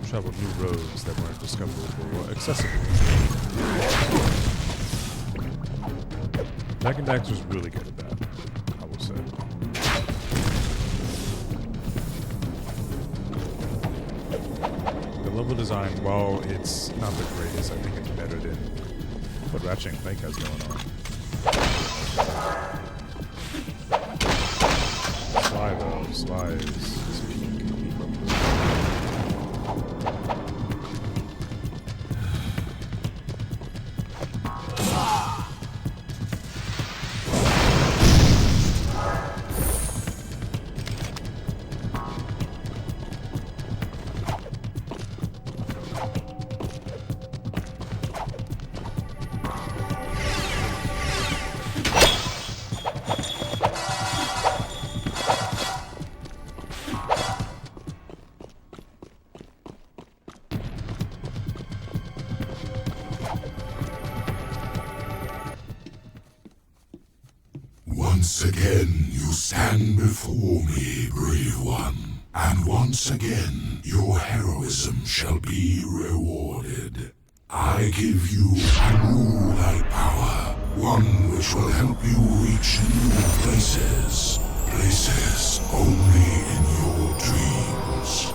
[SPEAKER 1] Travel new roads that weren't discoverable or accessible. Jak and Daxter's really good at that, I will say. level design, while it's not the greatest, I think it's better than what Ratchet & Clank has going on. Sly though, Sly is peak levels.
[SPEAKER 2] Once again you stand before me, brave one, and once again your heroism shall be rewarded. I give you a new light power, one which will help you reach new places, places only in your dreams.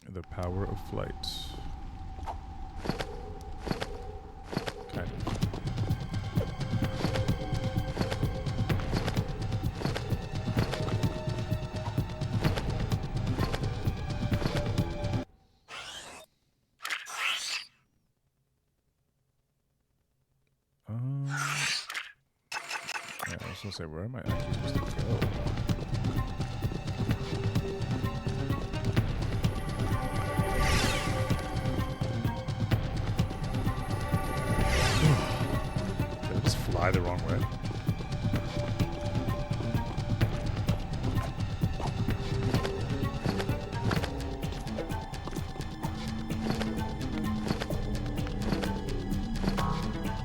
[SPEAKER 1] The power of flight. Kind of. Yeah, I was gonna say, where am I actually supposed to go? Did I just fly the wrong way?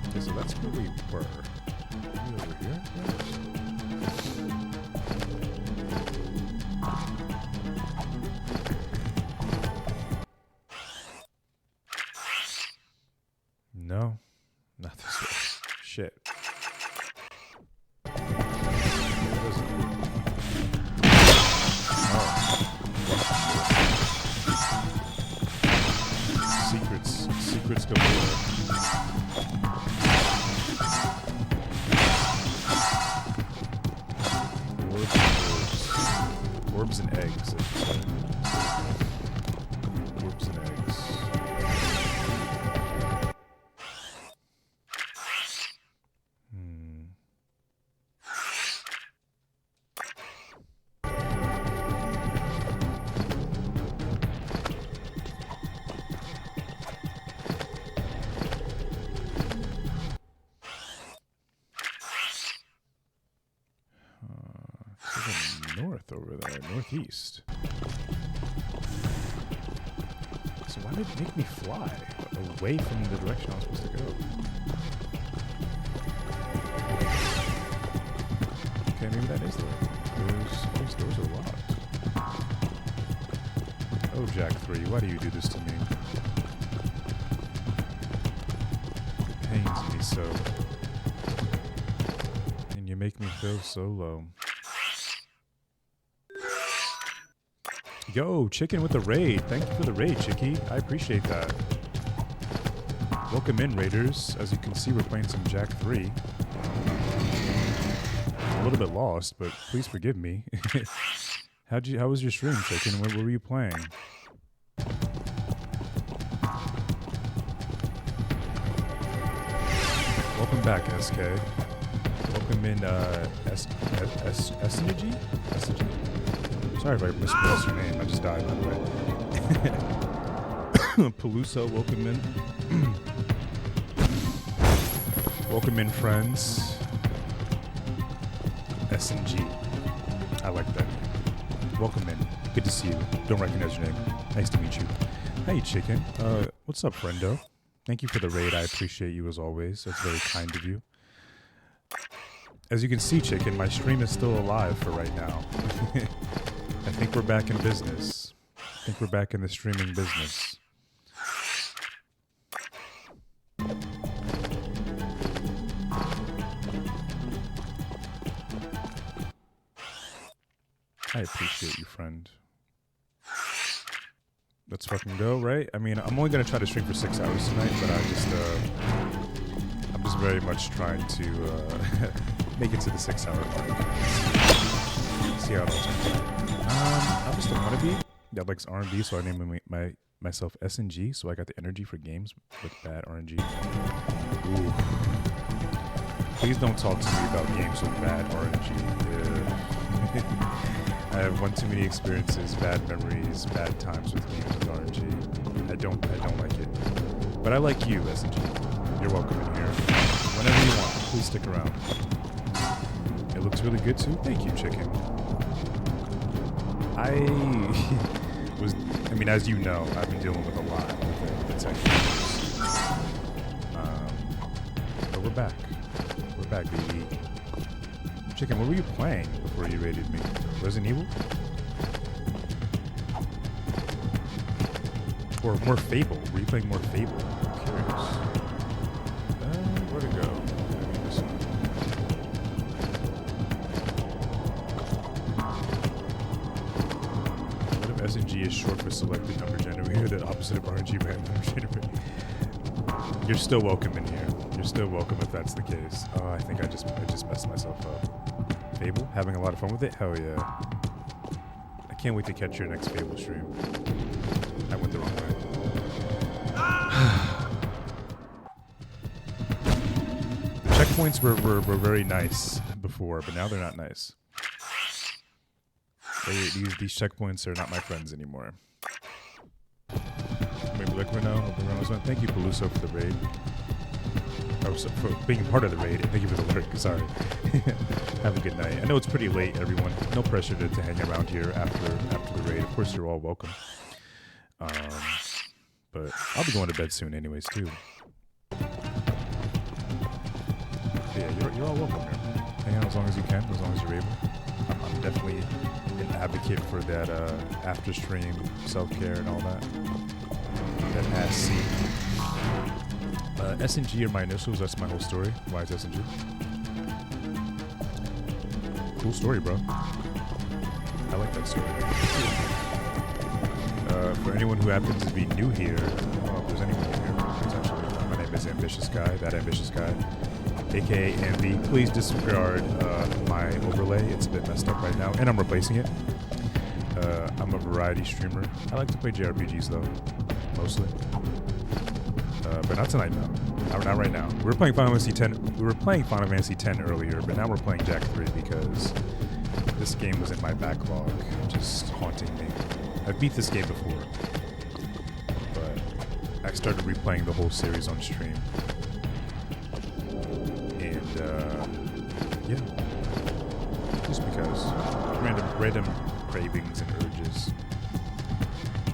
[SPEAKER 1] Okay, so that's where we were. Are we over here? No, not this way. Shit. Secrets galore. Orbs and eggs. Orbs and eggs. North over there, northeast. So why did it make me fly away from the direction I was supposed to go? Okay, maybe that is the way. Those doors are locked. Oh, Jack 3, why do you do this to me? It pains me so. And you make me feel so low. Yo, Chicken with the raid. Thank you for the raid, Chicky. I appreciate that. Welcome in, Raiders. As you can see, we're playing some Jak 3. A little bit lost, but please forgive me. How was your stream, Chicken? What were you playing? Welcome back, SK. Welcome in, Essenergy? Sorry if I mispronounced your name. I just died, by the way. Peluso, welcome in. Welcome in, friends. SNG. I like that name. Welcome in. Good to see you. Don't recognize your name. Nice to meet you. Hey, Chicken. What's up, friendo? Thank you for the raid. I appreciate you as always. That's very kind of you. As you can see, Chicken, my stream is still alive for right now. I think we're back in business. I think we're back in the streaming business. I appreciate you, friend. Let's fucking go, right? I mean, I'm only gonna try to stream for 6 hours tonight, but I'm just very much trying to make it to the 6 hour mark. See how it looks. I'm just a wannabe that likes R&B, so I named myself S&G, so I got the energy for games with bad RNG. Ooh. Please don't talk to me about games with bad RNG. I have one too many experiences, bad memories, bad times with games with RNG. I don't like it. But I like you, S&G. You're welcome in here. Whenever you want, please stick around. It looks really good too. Thank you, chicken. I mean, as you know, I've been dealing with a lot with the tech issues. But we're back. We're back, baby. Chicken, what were you playing before you raided me? Resident Evil? Or more Fable? Were you playing more Fable? I'm curious. Where to go? Maybe this one. What if S&G is short for selected number generator, the opposite of RNG random number generator? You're still welcome in here. You're still welcome if that's the case. Oh, I think I just messed myself up. Fable? Having a lot of fun with it? Hell yeah. I can't wait to catch your next Fable stream. I went the wrong way. The checkpoints were very nice before, but now they're not nice. These checkpoints are not my friends anymore. Maybe Liquid now. Thank you, Peluso, for the raid. For being part of the raid. Thank you for the lurk. Sorry. Have a good night. I know it's pretty late, everyone. No pressure to hang around here after the raid. Of course, you're all welcome. But I'll be going to bed soon anyways, too. Yeah, you're all welcome here. Hang out as long as you can, as long as you're able. I'm definitely an advocate for that after stream self-care and all that. That ass scene. S&G are my initials, that's my whole story. Why is S&G? Cool story, bro. I like that story. For anyone who happens to be new here, if there's anyone new here, potentially, my name is Ambitious Guy, that Ambitious Guy, aka Ambi. Please disregard my overlay, it's a bit messed up right now, and I'm replacing it. I'm a variety streamer. I like to play JRPGs though, mostly. But not tonight, no. Not right now. We were playing Final Fantasy X. We were playing Final Fantasy X earlier, but now we're playing Jak 3 because this game was in my backlog, just haunting me. I've beat this game before, but I started replaying the whole series on stream. And yeah, just because random cravings and urges.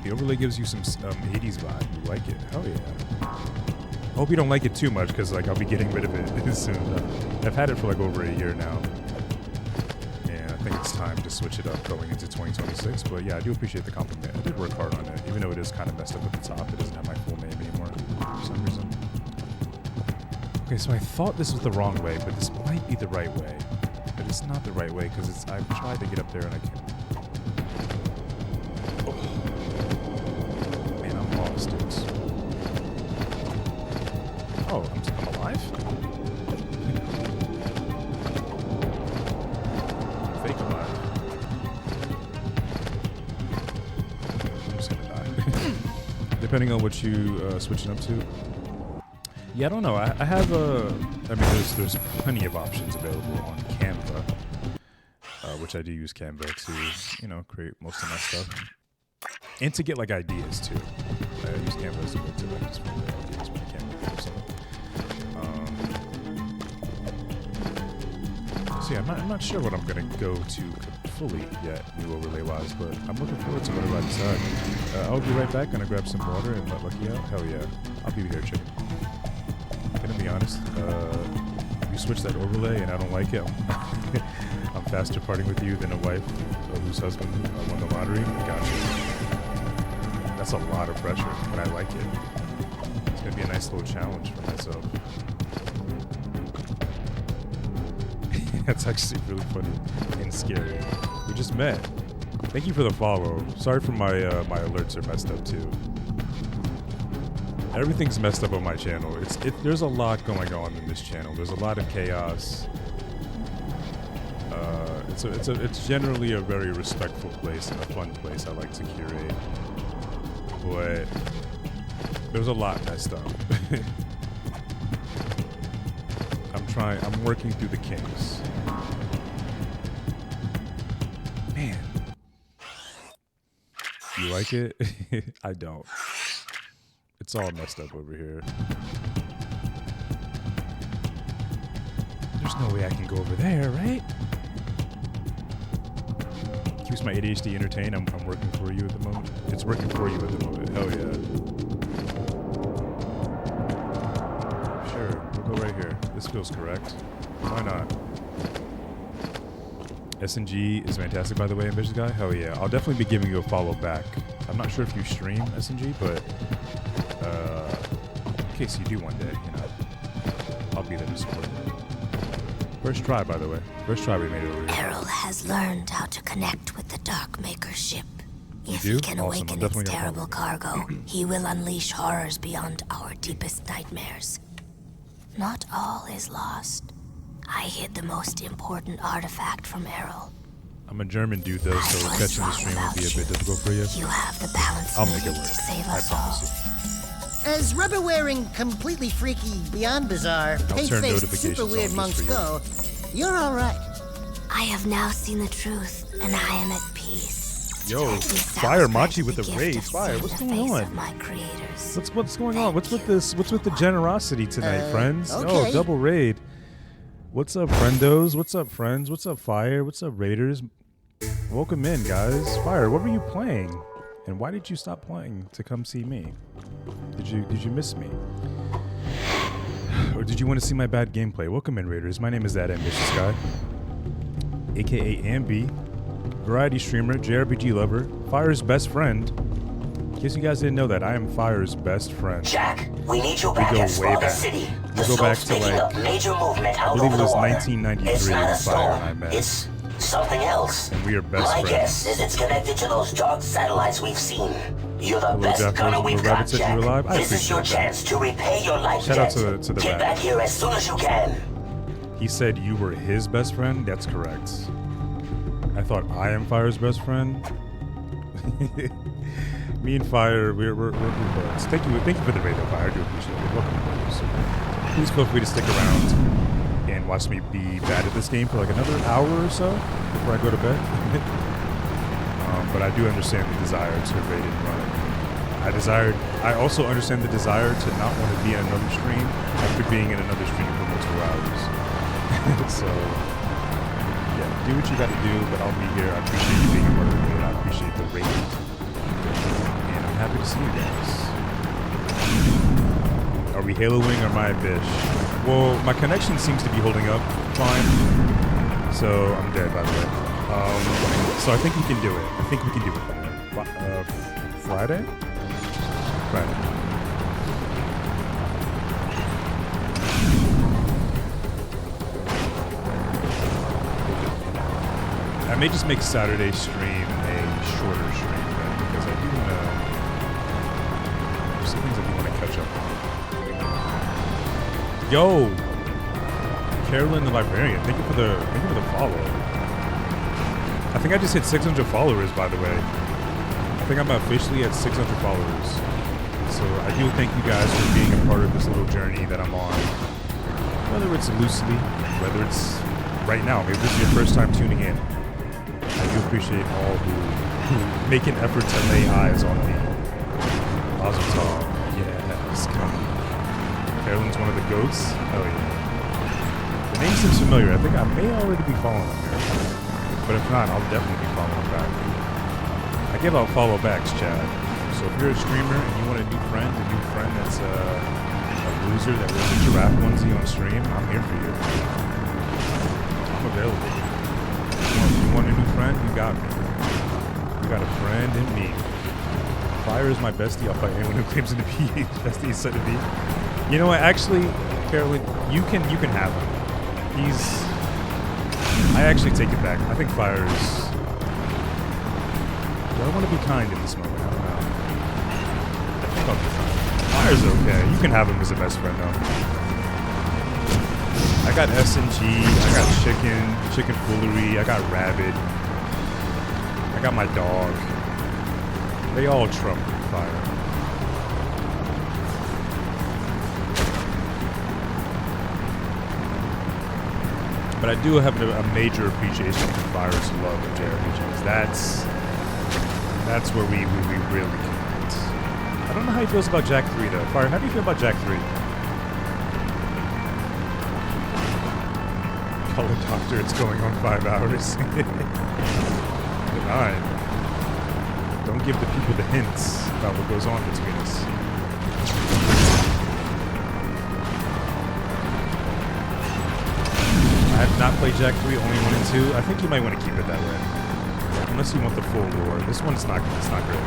[SPEAKER 1] The overlay gives you some 80s vibe. You like it? Hell yeah. I hope you don't like it too much, because like I'll be getting rid of it soon. I've had it for like over a year now, and I think it's time to switch it up going into 2026. But yeah, I do appreciate the compliment. I did work hard on it, even though it is kind of messed up at the top. It doesn't have my full name anymore for some reason. Okay, so I thought this was the wrong way, but this might be the right way. But it's not the right way because I've tried to get up there and I can't. Man, I'm lost, dudes. Oh, I'm alive? Fake alive. I'm just gonna die. Depending on what you switching up to. Yeah, I don't know. I have I mean, there's plenty of options available on Canva, which I do use Canva to, create most of my stuff, and to get like ideas too. I use Canva as a way to like just find ideas when I can't do something. So yeah, I'm not sure what I'm gonna go to fully yet, new overlay wise, but I'm looking forward to whatever I decide. I'll be right back. Gonna grab some water and let Lucky out. Hell yeah, I'll be here, chicken. Gonna be honest, if you switch that overlay and I don't like it, I'm faster parting with you than a wife whose husband won the lottery. Gotcha. That's a lot of pressure, but I like it. It's gonna be a nice little challenge for myself. That's actually really funny and scary. We just met. Thank you for the follow. Sorry for my my alerts are messed up too. Everything's messed up on my channel. There's a lot going on in this channel. There's a lot of chaos. It's generally a very respectful place and a fun place I like to curate. But there's a lot messed up. I'm working through the kinks. Man. You like it? I don't. It's all messed up over here. There's no way I can go over there, right? Keeps my ADHD entertained. I'm working for you at the moment. It's working for you at the moment. Hell yeah. Sure, we'll go right here. This feels correct. Why not? SNG is fantastic, by the way, Ambitious Guy. Hell yeah. I'll definitely be giving you a follow back. I'm not sure if you stream SNG, but in case you do one day, you know, I'll be there to support you. First try, by the way. First try we made it over here.
[SPEAKER 14] Errol has learned how to connect with the Darkmaker ship. If
[SPEAKER 1] You
[SPEAKER 14] he
[SPEAKER 1] do?
[SPEAKER 14] can
[SPEAKER 1] Awesome.
[SPEAKER 14] awaken
[SPEAKER 1] I'm
[SPEAKER 14] its
[SPEAKER 1] definitely gonna
[SPEAKER 14] terrible cargo, he will unleash horrors beyond our deepest nightmares. Not all is lost. I hid the most important artifact from Errol.
[SPEAKER 1] I'm a German dude, though, so catching the stream will be a bit difficult for you.
[SPEAKER 14] You have the balance
[SPEAKER 1] I'll make it
[SPEAKER 14] needed
[SPEAKER 1] work.
[SPEAKER 14] to save
[SPEAKER 1] I
[SPEAKER 14] us all.
[SPEAKER 1] promise you.
[SPEAKER 7] As rubber wearing, completely freaky, beyond bizarre,
[SPEAKER 1] I'll
[SPEAKER 7] paint
[SPEAKER 1] turn
[SPEAKER 7] faced,
[SPEAKER 1] notifications
[SPEAKER 7] super weird
[SPEAKER 1] on
[SPEAKER 7] monks
[SPEAKER 1] just for you.
[SPEAKER 7] go, you're alright.
[SPEAKER 14] I have now seen the truth, and I am at peace.
[SPEAKER 1] Yo,
[SPEAKER 14] At least I
[SPEAKER 1] Fire
[SPEAKER 14] was
[SPEAKER 1] Machi
[SPEAKER 14] granted
[SPEAKER 1] with the
[SPEAKER 14] gift
[SPEAKER 1] raid.
[SPEAKER 14] of
[SPEAKER 1] Fire,
[SPEAKER 14] seeing
[SPEAKER 1] what's
[SPEAKER 14] the
[SPEAKER 1] going
[SPEAKER 14] face
[SPEAKER 1] on?
[SPEAKER 14] of my creators.
[SPEAKER 1] What's going on? What's with this? What's with the generosity tonight, friends?
[SPEAKER 7] okay.
[SPEAKER 1] Oh, double raid. What's up, friendos? What's up, friends? What's up, Fire? What's up, Raiders? Welcome in, guys. Fire, what were you playing? And why did you stop playing to come see me? Did you miss me? Or did you want to see my bad gameplay? Welcome in, Raiders. My name is That Ambitious Guy, aka Ambi, variety streamer, JRPG lover, Fire's best friend. In case you guys didn't know that, I am Fire's best friend.
[SPEAKER 3] Jack, we need you back
[SPEAKER 1] We go
[SPEAKER 3] at
[SPEAKER 1] way
[SPEAKER 3] Squalor
[SPEAKER 1] back.
[SPEAKER 3] City.
[SPEAKER 1] We
[SPEAKER 3] The
[SPEAKER 1] go back
[SPEAKER 3] storm's
[SPEAKER 1] to
[SPEAKER 3] picking
[SPEAKER 1] like,
[SPEAKER 3] up major movement
[SPEAKER 1] I
[SPEAKER 3] out
[SPEAKER 1] believe
[SPEAKER 3] over
[SPEAKER 1] it was
[SPEAKER 3] the water.
[SPEAKER 1] 1993
[SPEAKER 3] It's not
[SPEAKER 1] when
[SPEAKER 3] a
[SPEAKER 1] Fire and I
[SPEAKER 3] storm.
[SPEAKER 1] met.
[SPEAKER 3] It's something else.
[SPEAKER 1] And we are best
[SPEAKER 3] My
[SPEAKER 1] friends.
[SPEAKER 3] guess is it's connected to those dark satellites we've seen. You're the
[SPEAKER 1] Hello,
[SPEAKER 3] best
[SPEAKER 1] Jeff.
[SPEAKER 3] gunner
[SPEAKER 1] Hello,
[SPEAKER 3] we've
[SPEAKER 1] Rabbit
[SPEAKER 3] got,
[SPEAKER 1] said you
[SPEAKER 3] Jack.
[SPEAKER 1] were live. I
[SPEAKER 3] This is your
[SPEAKER 1] appreciate that.
[SPEAKER 3] chance to repay your life
[SPEAKER 1] Shout out
[SPEAKER 3] debt.
[SPEAKER 1] to the
[SPEAKER 3] Get
[SPEAKER 1] back.
[SPEAKER 3] back here as soon as you can.
[SPEAKER 1] He said you were his best friend? That's correct. I thought I am Fire's best friend. Me and Fire, we're buds. Thank you for the raid, though, Fire. I do appreciate it. Welcome, brothers. Please feel free to stick around and watch me be bad at this game for like another hour or so before I go to bed. But I do understand the desire to raid and run. I also understand the desire to not want to be in another stream after being in another stream for multiple hours. So, yeah, do what you got to do, but I'll be here. I appreciate you being a part of the raid. I appreciate the raid. And I'm happy to see you guys. Are we Haloing or my bitch? Well, my connection seems to be holding up fine. So, I'm dead, by the way. So I think we can do it. I think we can do it. Friday? Friday. I may just make Saturday's stream a shorter stream then, because I do want to. There's some things I do want to catch up on. Yo, Carolyn the Librarian, thank you for the follow. I think I just hit 600 followers, by the way. I think I'm officially at 600 followers. So I do thank you guys for being a part of this little journey that I'm on. Whether it's loosely, whether it's right now, maybe this is your first time tuning in. I do appreciate all who make an effort to lay eyes on me. Ozertal, yes, come on. Carolyn's one of the goats. Oh yeah. The name seems familiar. I think I may already be following her. But if not, I'll definitely be following back. I give out follow backs, Chad. So if you're a streamer and you want a new friend that's a loser that wears a giraffe onesie on stream, I'm here for you. I'm available. If you want a new friend, you got me. You got a friend in me. Fire is my bestie. I'll fight anyone who claims him to be his bestie instead of me. You know what? Actually, Carolyn, you can have him. I actually take it back. I think Fire is I want to be kind in this moment. I don't know. I think I'll be fine. Fire's okay. You can have him as a best friend, though. I got SNG. I got chicken foolery. I got rabbit. I got my dog. They all trump fire. But I do have a major appreciation for Fire's love of JRPGs. That's where we really connect. I don't know how he feels about Jak 3 though. Fire, how do you feel about Jak 3? Call the doctor, it's going on 5 hours. Alright. Don't give the people the hints about what goes on between us. I have not played Jak 3, only 1 and 2. I think you might want to keep it that way. Unless you want the full lore. This one's not great.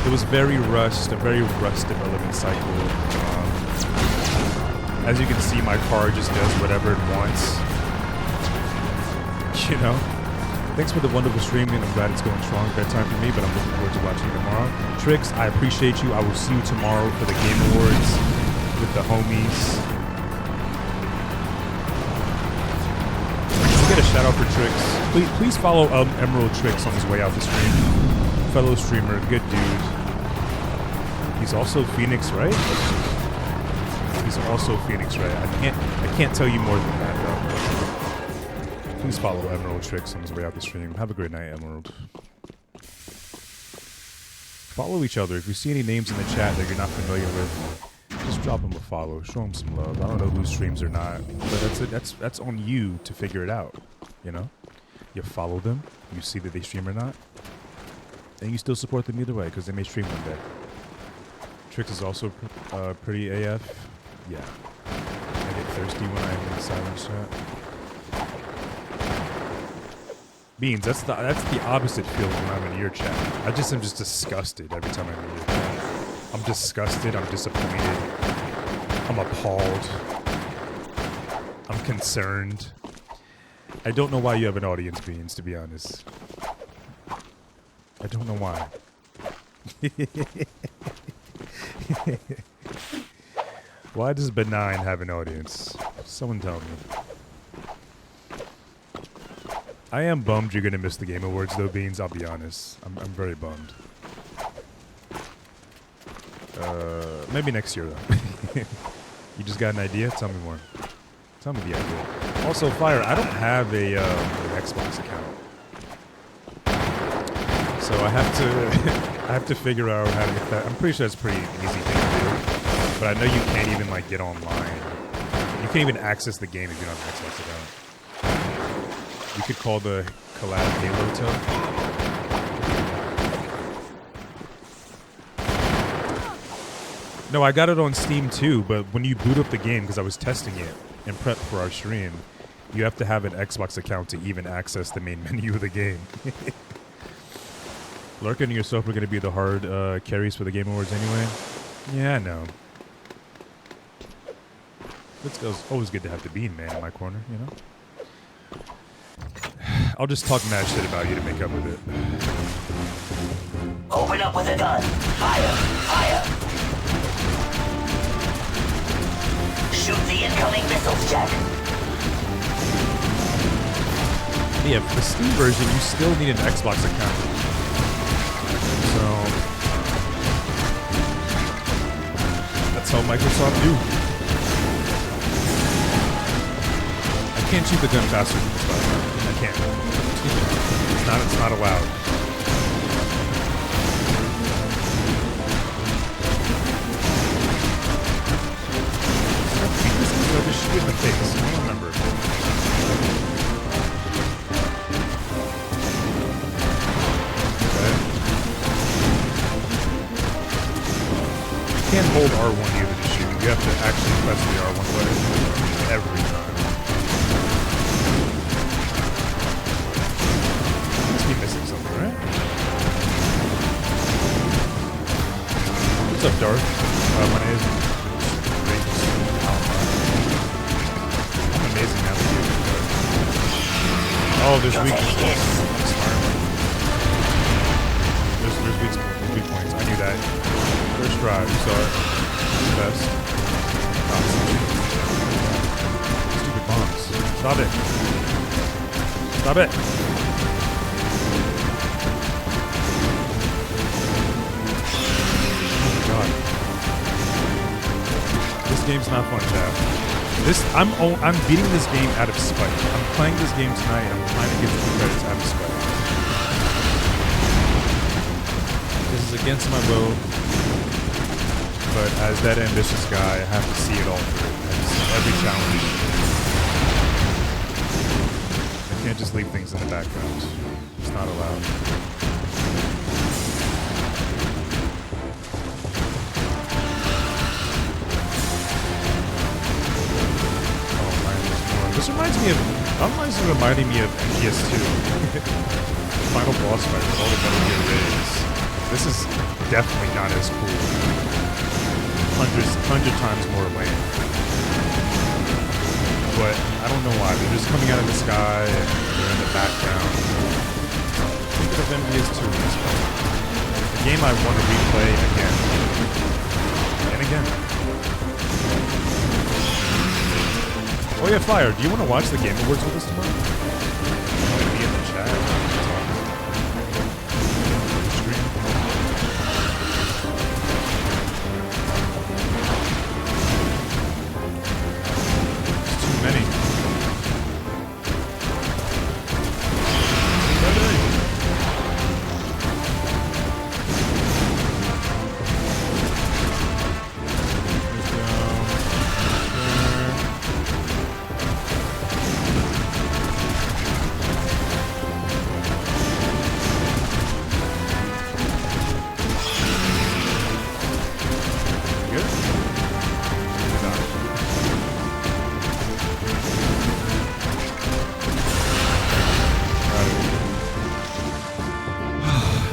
[SPEAKER 1] It was very rushed, a very rushed development cycle. As you can see, my car just does whatever it wants. You know? Thanks for the wonderful streaming. I'm glad it's going strong. Bedtime for me, but I'm looking forward to watching it tomorrow. Trix, I appreciate you. I will see you tomorrow for the Game Awards with the homies. Get a shout out for Trix. Please follow Emerald Trix on his way out the stream. Fellow streamer, good dude. He's also Phoenix, right? He's also Phoenix, right? I can't tell you more than that though. Please follow Emerald Trix on his way out the stream. Have a great night, Emerald. Follow each other. If you see any names in the chat that you're not familiar with, just drop them a follow. Show them some love. I don't know who streams or not, but that's on you to figure it out. You know, you follow them. You see that they stream or not, and you still support them either way because they may stream one day. Trix is also pretty AF. Yeah, I get thirsty when I'm in the silence chat. Beans, that's the opposite feeling when I'm in your chat. I am just disgusted every time I'm in your chat. I'm disgusted, I'm disappointed, I'm appalled, I'm concerned. I don't know why you have an audience, Beans, to be honest. I don't know why. Why does Benign have an audience? Someone tell me. I am bummed you're gonna miss the Game Awards though, Beans, I'll be honest. I'm very bummed. Maybe next year though. You just got an idea? Tell me more. Tell me the idea. Also, Fire, I don't have an Xbox account, so I have to figure out how to get that. I'm pretty sure it's a pretty easy thing to do, but I know you can't even like get online. You can't even access the game if you don't have an Xbox account. You could call the collab Halo Tub. No, I got it on Steam too, but when you boot up the game, because I was testing it in prep for our stream, you have to have an Xbox account to even access the main menu of the game. Lurkin and yourself are going to be the hard carries for the Game Awards anyway. Yeah, I know. It's always good to have the Bean Man in my corner, you know? I'll just talk mad shit about you to make up with it.
[SPEAKER 14] Open up with a gun. Fire! Fire! Shoot the incoming missiles, Jack.
[SPEAKER 1] Yeah, for the Steam version, you still need an Xbox account. So that's how Microsoft do. I can't shoot the gun faster than this, by the way. I can't. It's not allowed. Or just shoot in the face. I don't remember. Okay. You can't hold R1 either to shoot. You have to actually press the R1 button every time. Must be missing something, right? What's up, Darth? My name is amazing navigation. Oh, there's weakness. Smart. try. First try. Start. Best. Stupid bombs. Stop it. Stop it. Oh my god. This game's not fun, chat. I'm beating this game out of spite. I'm playing this game tonight and I'm trying to get the credits out of spite. This is against my will, but as that ambitious guy, I have to see it all through. I have to see every challenge. I can't just leave things in the background. It's not allowed. This reminds me of MGS2. Final boss fight with all the Metal Gear raids. This is definitely not as cool. 100 times more lame. But I don't know why. They're just coming out of the sky and they're in the background. Think of MGS2 as well. A game I want to replay again. And again. Oh yeah, Fire, do you want to watch the Game Awards with us tomorrow? You want to be in the chat? It's too many.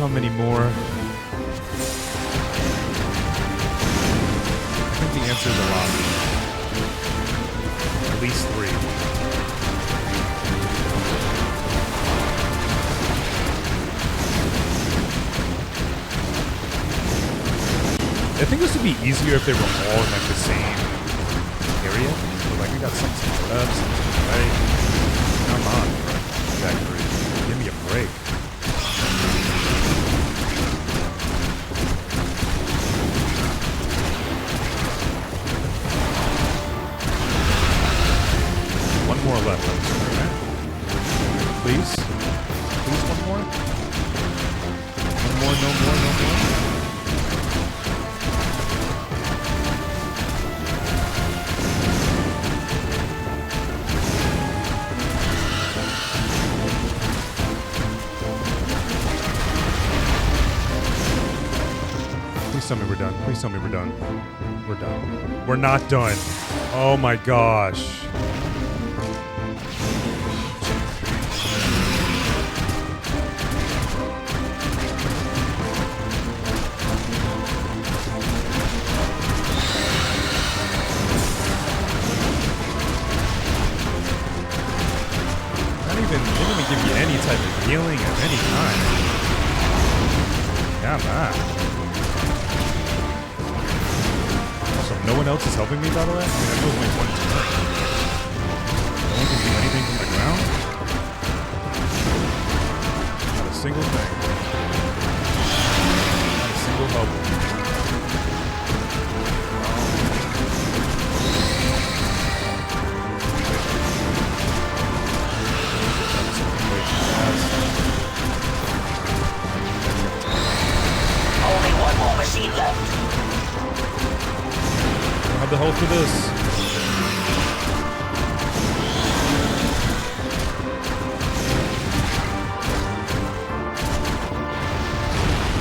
[SPEAKER 1] How many more? I think the answer is a lot. At least 3. I think this would be easier if they were all in like the same area. So, like we got some to the left, some to the right. Come on, bro. Jack 3. Give me a break. One more left. Right? Please? Please, one more? One more, no more, no more? Please tell me we're done. Please tell me we're done. We're done. We're not done. Oh my gosh. They didn't even give you any type of healing at any time. Come on. So no one else is helping me, by the way? I mean, that was my one turn. No one can do anything from the ground? Not a single thing. Not a single help.
[SPEAKER 14] Only one more machine left.
[SPEAKER 1] Don't have the health for this.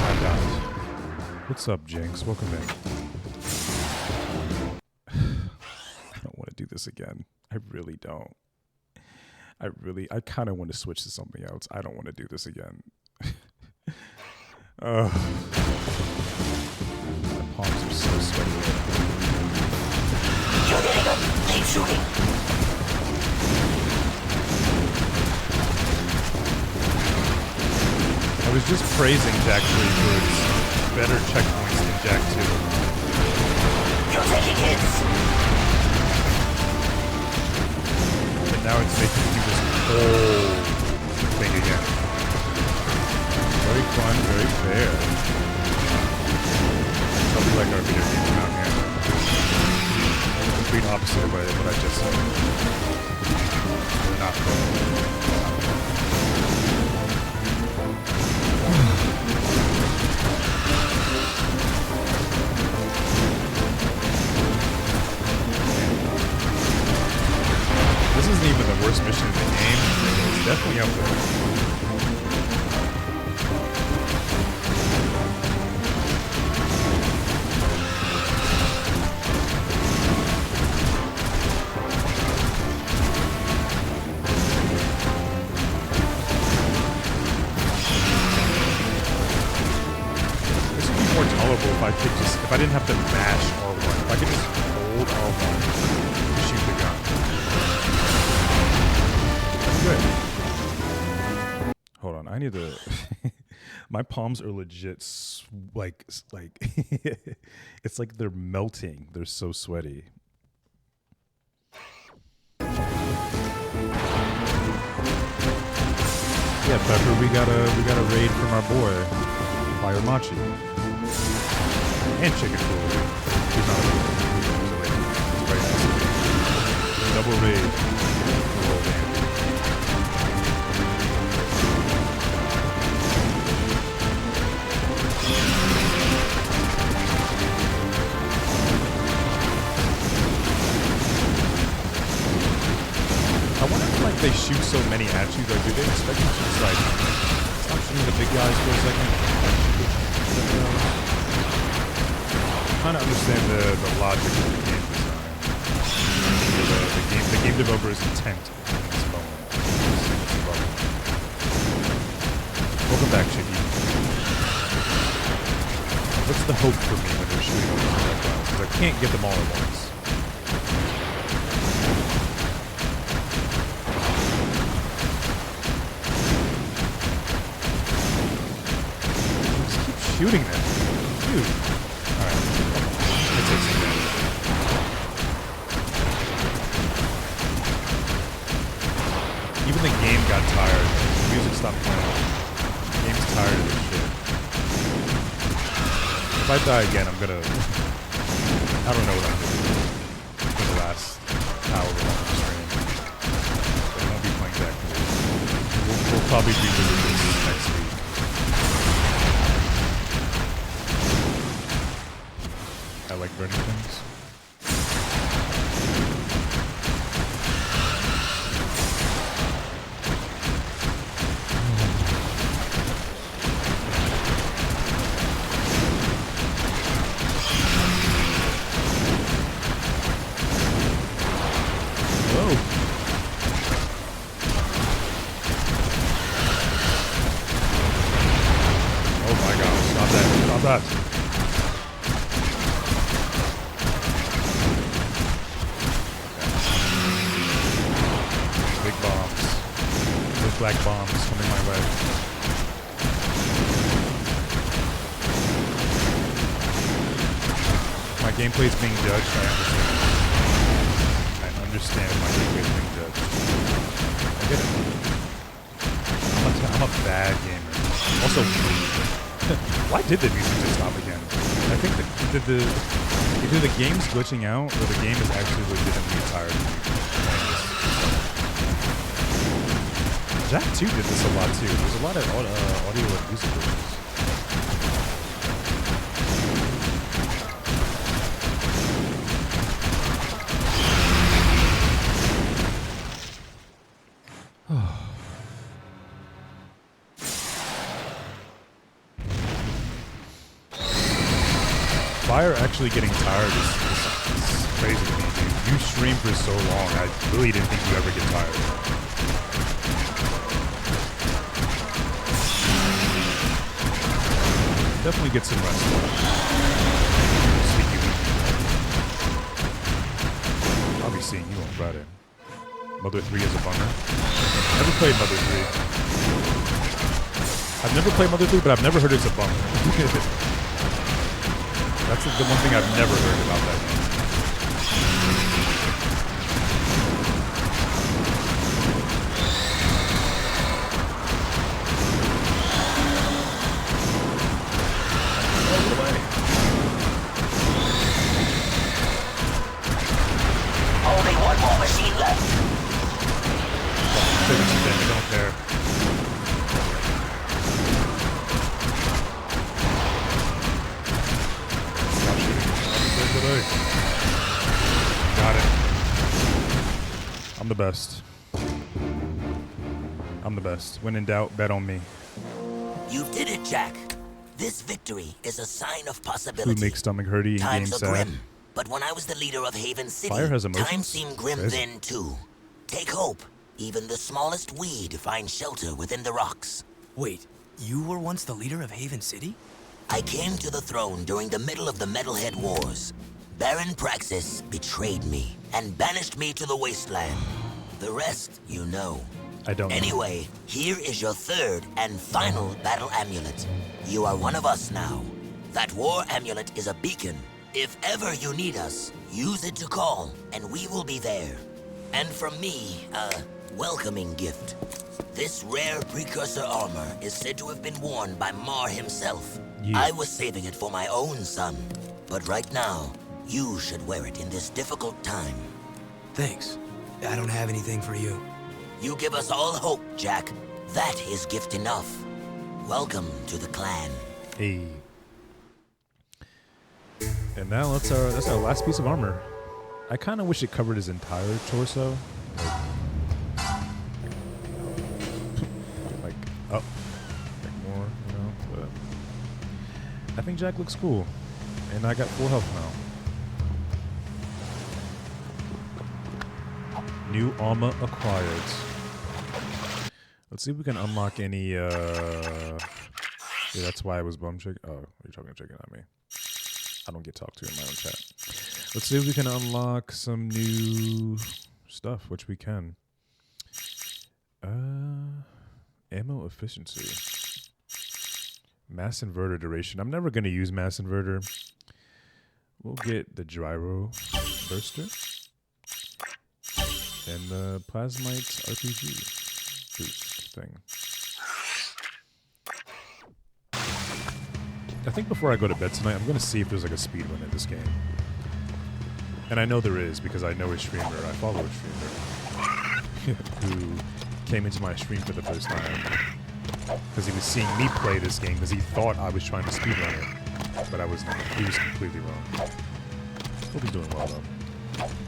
[SPEAKER 1] I died. What's up, Jinx? Welcome in. I don't want to do this again. I really don't. I kind of want to switch to something else. I don't want to do this again. My palms are so sweaty.
[SPEAKER 14] You're getting up. Keep shooting.
[SPEAKER 1] I was just praising Jack 3 for its better checkpoint Jack 2.
[SPEAKER 14] You're taking hits.
[SPEAKER 1] And now it's making me do this whole thing again. Very fun, very fair. Something like our video games out here. Complete opposite of what I just said. They're not fair. This isn't even the worst mission in the game. It's definitely up there. This would be more tolerable if I could just, if I didn't have to mash R1. If I could just hold R1 to shoot the gun. Good. Hold on, I need to. My palms are legit like it's like they're melting. They're so sweaty. Yeah, Pepper, we got a raid from our boy, Fire Machi. And Chicken Food. He's not a raid. He's very nice. Double raid. Roll in. I wonder if like they shoot so many at you, like do they expect you to just like stop shooting the big guys for a second? I'm trying to understand the logic of the game design. The game developer's intent in this moment. Welcome back, Chicky. What's the hope for me when they're shooting all those projectiles? Because I can't get them all at once. Shooting them. Dude. Alright. Let's take some damage. Even the game got tired. The music stopped playing. The game's tired of this shit. If I die again, I'm gonna... I don't know what I'm doing for the last hour long stream. But I won't be playing that. We'll probably revisit this next week. I like burning things. Whoa. Oh my gosh, stop that, stop that. Black bombs coming my way. My gameplay is being judged. I understand my gameplay is being judged. I get it. I'm a bad gamer. Also, why did the music just stop again? I think either the game's glitching out or the game is actually legitimately tired of me. Jack 2 did this a lot too. There's a lot of audio and music glitches. Fire actually getting tired is crazy to me, dude. You stream for so long, I really didn't think you ever get tired. Definitely get some rest. I'll be seeing you on Friday. Mother 3 is a bummer. Never played Mother 3. I've never played Mother 3, but I've never heard it's a bummer. That's the one thing I've never heard about that game.
[SPEAKER 4] Only one more machine left.
[SPEAKER 1] Don't care. Got it. I'm the best. I'm the best. When in doubt, bet on me.
[SPEAKER 4] You did it, Jack. This victory is a sign of possibility.
[SPEAKER 1] Food makes stomach hurty and game
[SPEAKER 4] Times are
[SPEAKER 1] sad.
[SPEAKER 4] grim, but when I was the leader of Haven City,
[SPEAKER 1] Fire has emotions?
[SPEAKER 4] times seemed grim
[SPEAKER 1] Crazy.
[SPEAKER 4] then too. Take hope. Even the smallest weed finds shelter within the rocks.
[SPEAKER 11] Wait, you were once the leader of Haven City?
[SPEAKER 4] I came to the throne during the middle of the Metalhead Wars. Baron Praxis betrayed me and banished me to the wasteland. The rest, you know.
[SPEAKER 1] I don't know.
[SPEAKER 4] Anyway, here is your third and final battle amulet. You are one of us now. That war amulet is a beacon. If ever you need us, use it to call, and we will be there. And from me, a welcoming gift. This rare precursor armor is said to have been worn by Mar himself.
[SPEAKER 1] Yeah.
[SPEAKER 4] I was saving it for my own son. But right now, you should wear it in this difficult time.
[SPEAKER 11] Thanks. I don't have anything for you.
[SPEAKER 4] You give us all hope, Jack. That is gift enough. Welcome to the clan.
[SPEAKER 1] Hey. And now that's our last piece of armor. I kind of wish it covered his entire torso. Like up, like more, you know. But I think Jack looks cool, and I got full health now. New armor acquired. Let's see if we can unlock any. Yeah, that's why I was bum chicken. Oh, you're talking chicken at me. I don't get talked to in my own chat. Let's see if we can unlock some new stuff, which we can. Ammo efficiency. Mass inverter duration. I'm never going to use mass inverter. We'll get the gyro burster. And the Plasmite RPG boost thing. I think before I go to bed tonight, I'm going to see if there's like a speedrun in this game. And I know there is because I know a streamer. I follow a streamer who came into my stream for the first time because he was seeing me play this game because he thought I was trying to speedrun it, but I was not. He was completely wrong. Hope he's doing well though.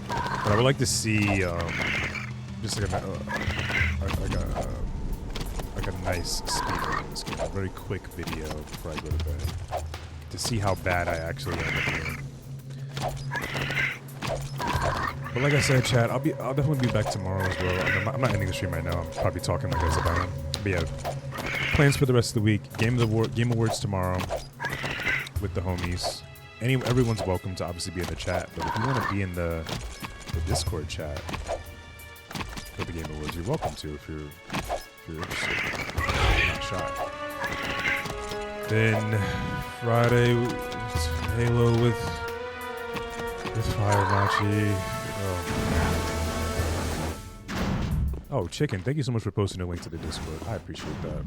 [SPEAKER 1] But I would like to see just like a nice speedrun in this game, a very quick video before I go to bed to see how bad I actually end up doing. But like I said, chat, I'll definitely be back tomorrow as well. I'm not ending the stream right now. I'm probably talking like as if I am. But yeah, plans for the rest of the week. Game Awards tomorrow with the homies. Everyone's welcome to obviously be in the chat, but if you want to be in the Discord chat for the Game Awards, you're welcome to if you're interested. Not shy. Then Friday, Halo with Fire Machi. Oh, Chicken, thank you so much for posting a link to the Discord. I appreciate that.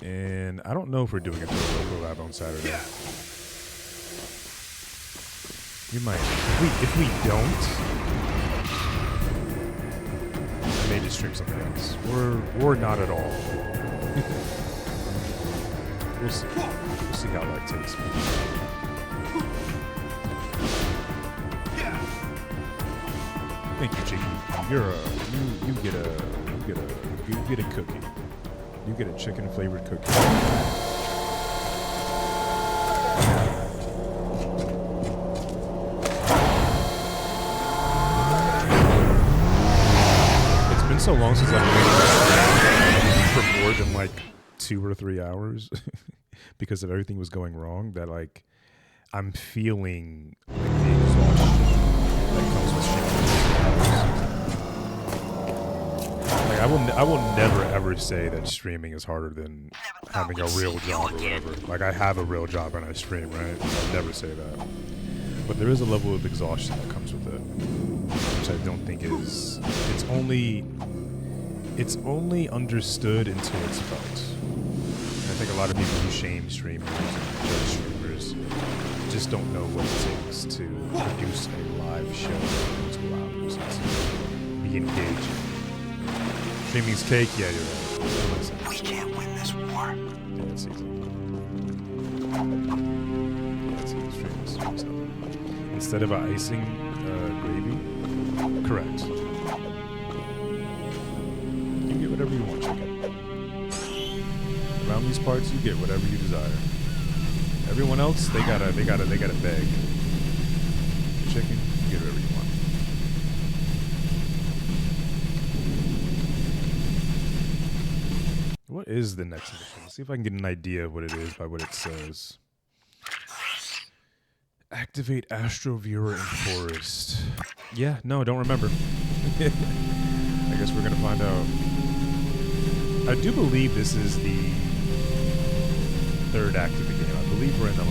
[SPEAKER 1] And I don't know if we're doing a collab on Saturday. You might. If we don't, I may just stream something else. Or not at all. We'll see. We'll see how that takes me. Thank you, Chicken. You get a cookie. You get a chicken flavored cookie. It's been so long since I've been for more than like 2 or 3 hours because of everything was going wrong that like I'm feeling like the exhaustion that comes with streaming. Like I will never ever say that streaming is harder than having a real job or whatever. Like, I have a real job and I stream, right? I'd never say that. But there is a level of exhaustion that comes with it, which I don't think is... It's only understood until it's felt. And I think a lot of people who shame streamers and judge streamers just don't know what it takes to produce a live show for 2 hours and to be engaging. Streaming's cake? Yeah, you're right.
[SPEAKER 4] We can't win this war.
[SPEAKER 1] Yeah, it's easy. Yeah, it's easy. Streaming's stuff. Instead of icing gravy? Correct. You get whatever you want, chicken. Around these parts, you get whatever you desire. Everyone else, they gotta beg. Chicken, you get whatever you want. What is the next mission? Let's see if I can get an idea of what it is by what it says. Activate Astro Viewer in Forest. Yeah, no, don't remember. I guess we're gonna find out. I do believe this is the 3rd act of the game. I believe we're in the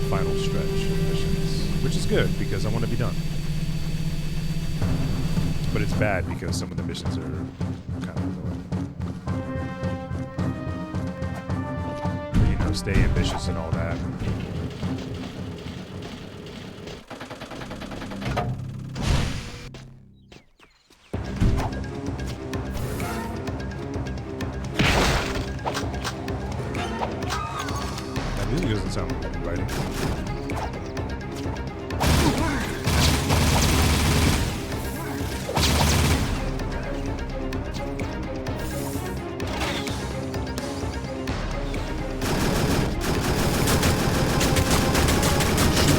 [SPEAKER 1] final stretch of missions, which is good because I want to be done. But it's bad because some of the missions are kind of annoying. You know, stay ambitious and all that. Doesn't sound like inviting. Shoot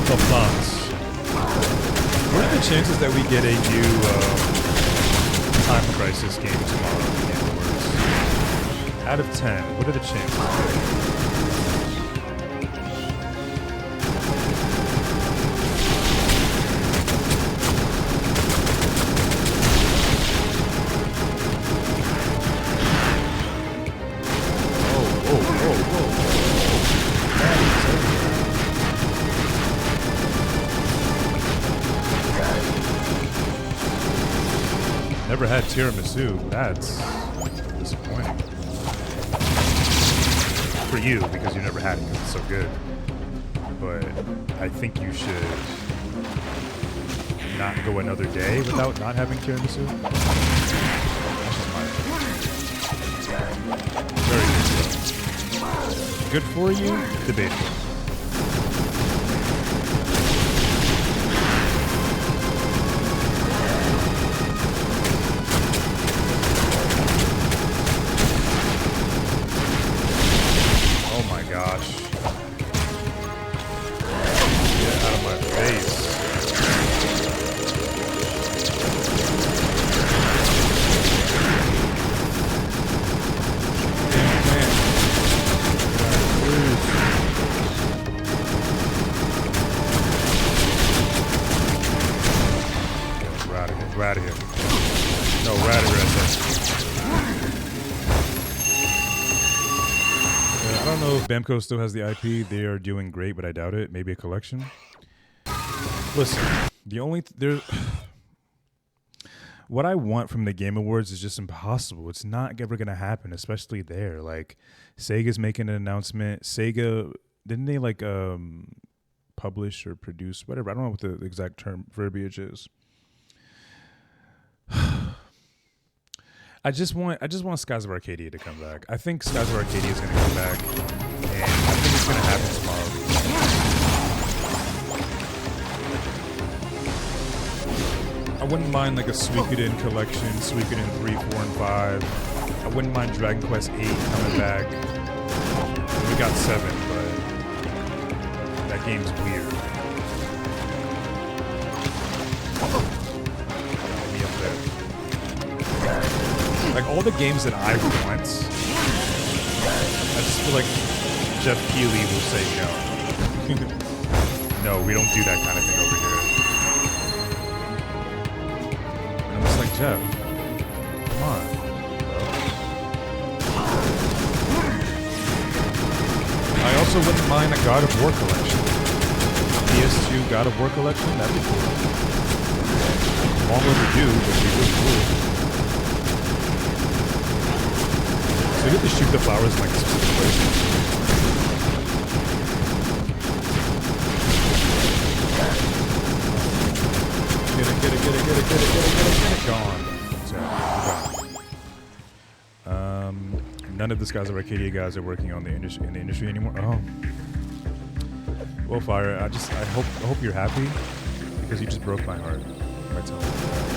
[SPEAKER 1] the bots. What are the chances that we get a new Time Crisis game tomorrow? Out of 10, what are the chances? Never had tiramisu. That's disappointing. For you, because you never had it because it's so good. But I think you should not go another day without not having tiramisu. Very good. Good for you? Debatable. We're out of here. No, we're out of here. I don't know if Bamco still has the IP. They are doing great, but I doubt it. Maybe a collection. Listen, the only what I want from the Game Awards is just impossible. It's not ever gonna happen, especially there. Like, Sega's making an announcement. Sega, didn't they like publish or produce whatever? I don't know what the exact term verbiage is. I just want Skies of Arcadia to come back. I think Skies of Arcadia is gonna come back, and I think it's gonna happen tomorrow. I wouldn't mind like a Suikoden collection, Suikoden 3, 4, and 5. I wouldn't mind Dragon Quest 8 coming back. We got 7, but that game's weird. Me up there. Like all the games that I want, I just feel like Jeff Keighley will say no. No, we don't do that kind of thing over here. I'm just like, Jeff, come on, bro. I also wouldn't mind a God of War collection. PS2 God of War collection, that'd be cool. Long overdue, but it'd be really cool. So you get to shoot the flowers in like a specific place. Get it. Gone. None of the Skies of Arcadia guys are working on in the industry anymore. Oh. Well, Fire, I hope you're happy because you just broke my heart by telling me that.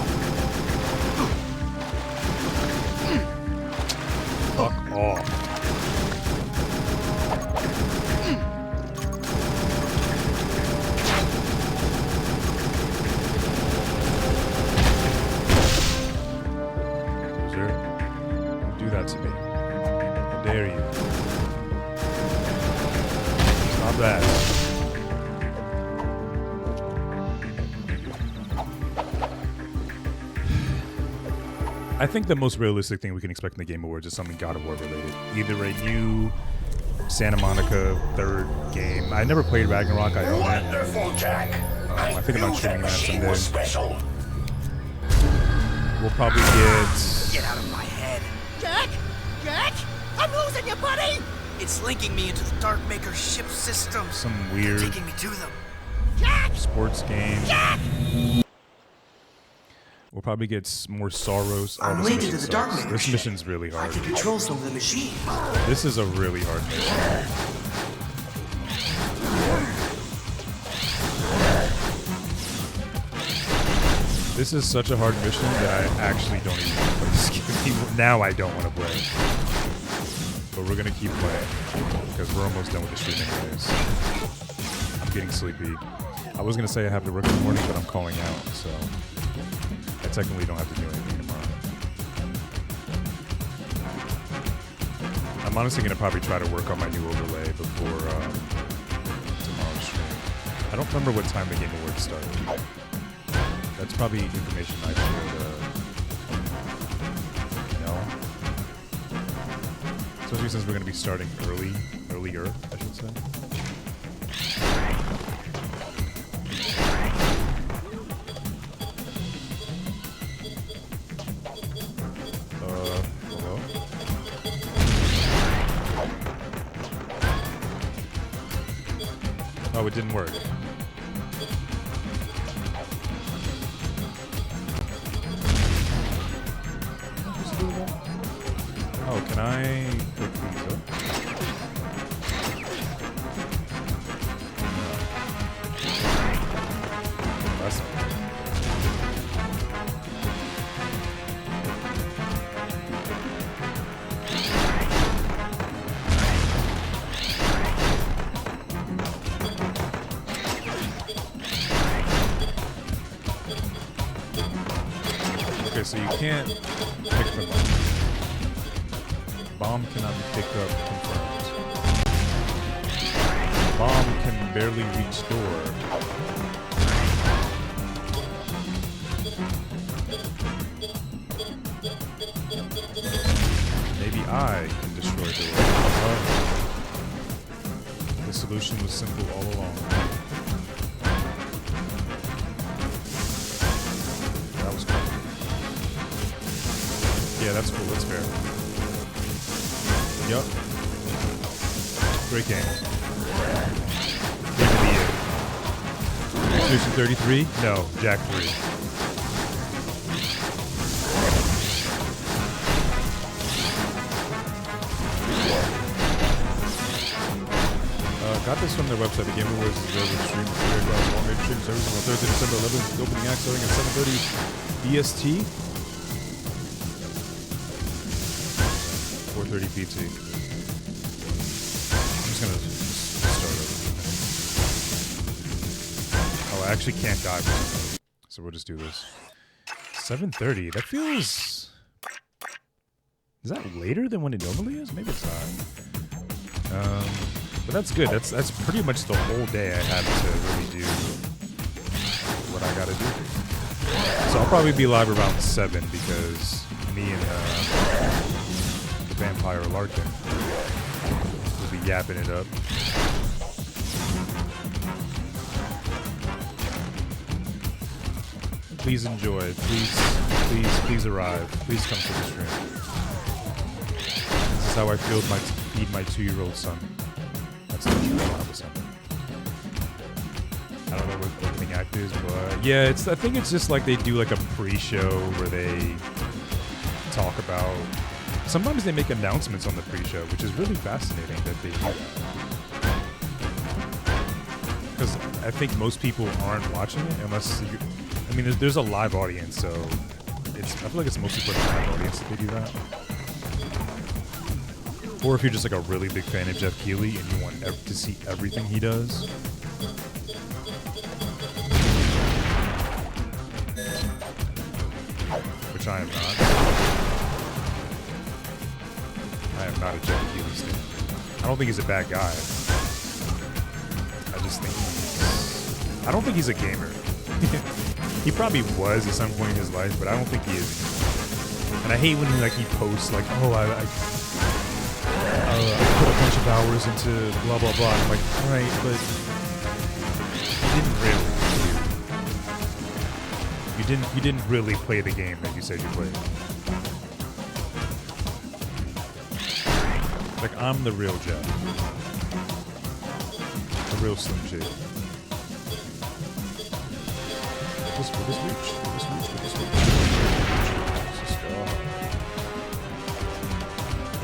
[SPEAKER 1] Fuck off. To me. How dare you? Stop that. I think the most realistic thing we can expect in the Game Awards is something God of War related. Either a new Santa Monica 3rd game. I never played Ragnarok. I own it.
[SPEAKER 2] Wonderful, Jack.
[SPEAKER 1] I think about streaming that
[SPEAKER 2] machine
[SPEAKER 1] someday.
[SPEAKER 2] was special.
[SPEAKER 1] We'll probably
[SPEAKER 11] Get out of my head.
[SPEAKER 7] Jack! Jack! I'm losing you, buddy!
[SPEAKER 11] It's linking me into the Darkmaker ship system.
[SPEAKER 1] some weird
[SPEAKER 11] Taking me to them.
[SPEAKER 7] Jack!
[SPEAKER 1] sports game.
[SPEAKER 7] Jack!
[SPEAKER 1] We'll probably get more sorrows. Oh,
[SPEAKER 13] I'm
[SPEAKER 1] this
[SPEAKER 13] linked
[SPEAKER 1] mission
[SPEAKER 13] to the
[SPEAKER 1] sucks.
[SPEAKER 13] Darkmaker
[SPEAKER 1] This
[SPEAKER 13] ship.
[SPEAKER 1] mission's really
[SPEAKER 13] I
[SPEAKER 1] hard.
[SPEAKER 13] can control some of the machine.
[SPEAKER 1] This is a really hard mission. This is such a hard mission that I actually don't even want to play this game. Now I don't want to play. But we're going to keep playing because we're almost done with the stream anyways. I'm getting sleepy. I was going to say I have to work in the morning, but I'm calling out, so I technically don't have to do anything tomorrow. I'm honestly going to probably try to work on my new overlay before tomorrow's stream. I don't remember what time the Game Awards start. That's probably information I should know. Especially since we're going to be starting earlier, I should say. Hello? Oh, it didn't work. Oh, can I pick these up? That's okay, so you can't pick from them. Bomb cannot be picked up. Confirmed. Bomb can barely reach door. Maybe I can destroy door. The solution was simple all along. That was cool. Yeah, that's cool. That's fair. Yup. Great game. Game of the year. Resolution 33? No, Jack 3. Got this from their website. The Game Awards is available to stream across all major streaming services on Thursday, December 11th. The opening act starting at 7:30 BST. 4:30 PT. I'm just gonna start over. Oh, I actually can't die, so we'll just do this. 7:30. That feels. Is that later than when it normally is? Maybe it's not. But that's good. That's pretty much the whole day I have to really do what I gotta do. So I'll probably be live around 7 because me and the vampire Larkin will be yapping it up. Please enjoy. Please arrive. Please come to the stream. This is how I feed my 2-year-old son. That's not true. I don't have a son. I don't know what opening act is, but yeah, I think it's just like they do like a pre-show where they talk about. Sometimes they make announcements on the pre-show, which is really fascinating that they do that. Because I think most people aren't watching it unless you. I mean, there's a live audience, so I feel like it's mostly for the live audience that they do that. Or if you're just like a really big fan of Jeff Keighley and you want to see everything he does. Which I am not. I am not a Jeff Keighley stan. I don't think he's a bad guy. I just think I don't think he's a gamer. He probably was at some point in his life, but I don't think he is. And I hate when he posts like, oh, I put a bunch of hours into blah blah blah. I'm like, all right, but you didn't really play the game that you said you played. Like, I'm the real Jeff, the real Slim Shady. Will this reach? Let's go.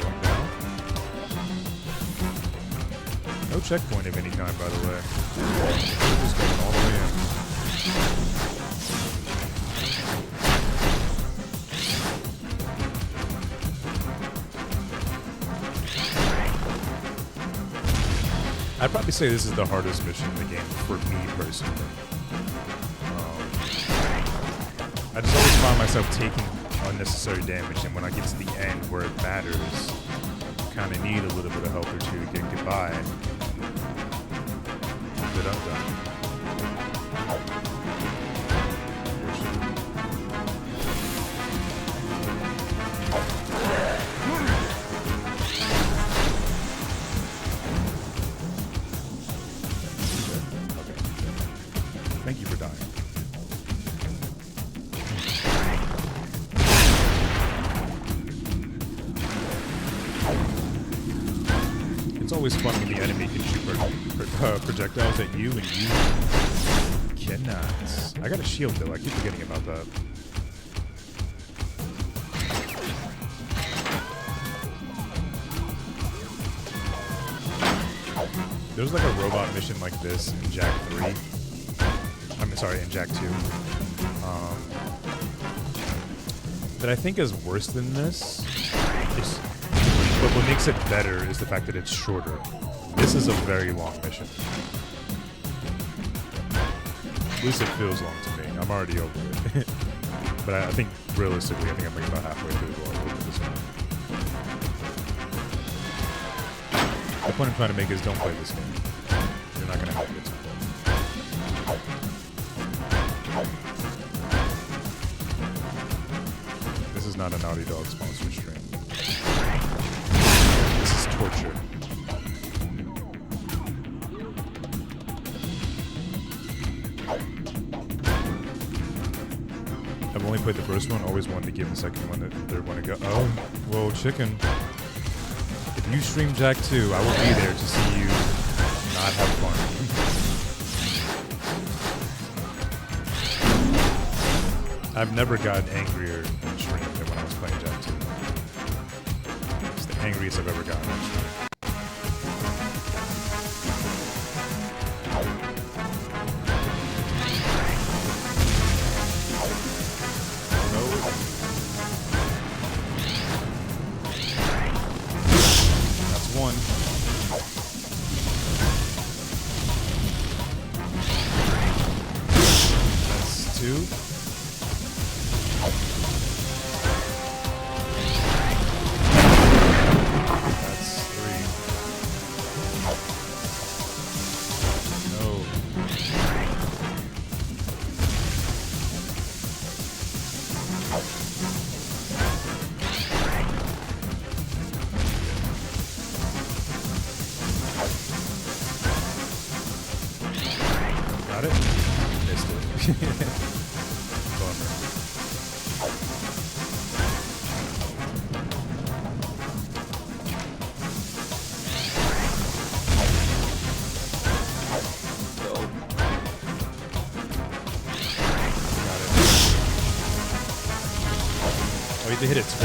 [SPEAKER 1] Going down. No checkpoint of any kind, by the way. We're just going all the way in. I'd probably say this is the hardest mission in the game for me personally. I just always find myself taking unnecessary damage, and when I get to the end where it matters, you kind of need a little bit of help or two to get goodbye. But I'm done. Okay. Thank you for dying. It's always fun when the enemy can shoot projectiles at you and you cannot. I got a shield though, I keep forgetting about that. There's like a robot mission like this in Jak 3. In Jak 2. That I think is worse than this. But what makes it better is the fact that it's shorter. This is a very long mission. At least it feels long to me. I'm already over it. But I think, realistically, I'm like about halfway through this one. The point I'm trying to make is don't play this game. You're not going to have a good time. This is not a Naughty Dog sponsored stream. This is torture. I've only played the first one, always wanted to give the second one, the third one a go. Oh, whoa, chicken. If you stream Jak 2, I will be there to see you not have fun. I've never gotten angrier in stream than when I was playing Jak 2. It's the angriest I've ever gotten on stream. That's one. That's two. That's three.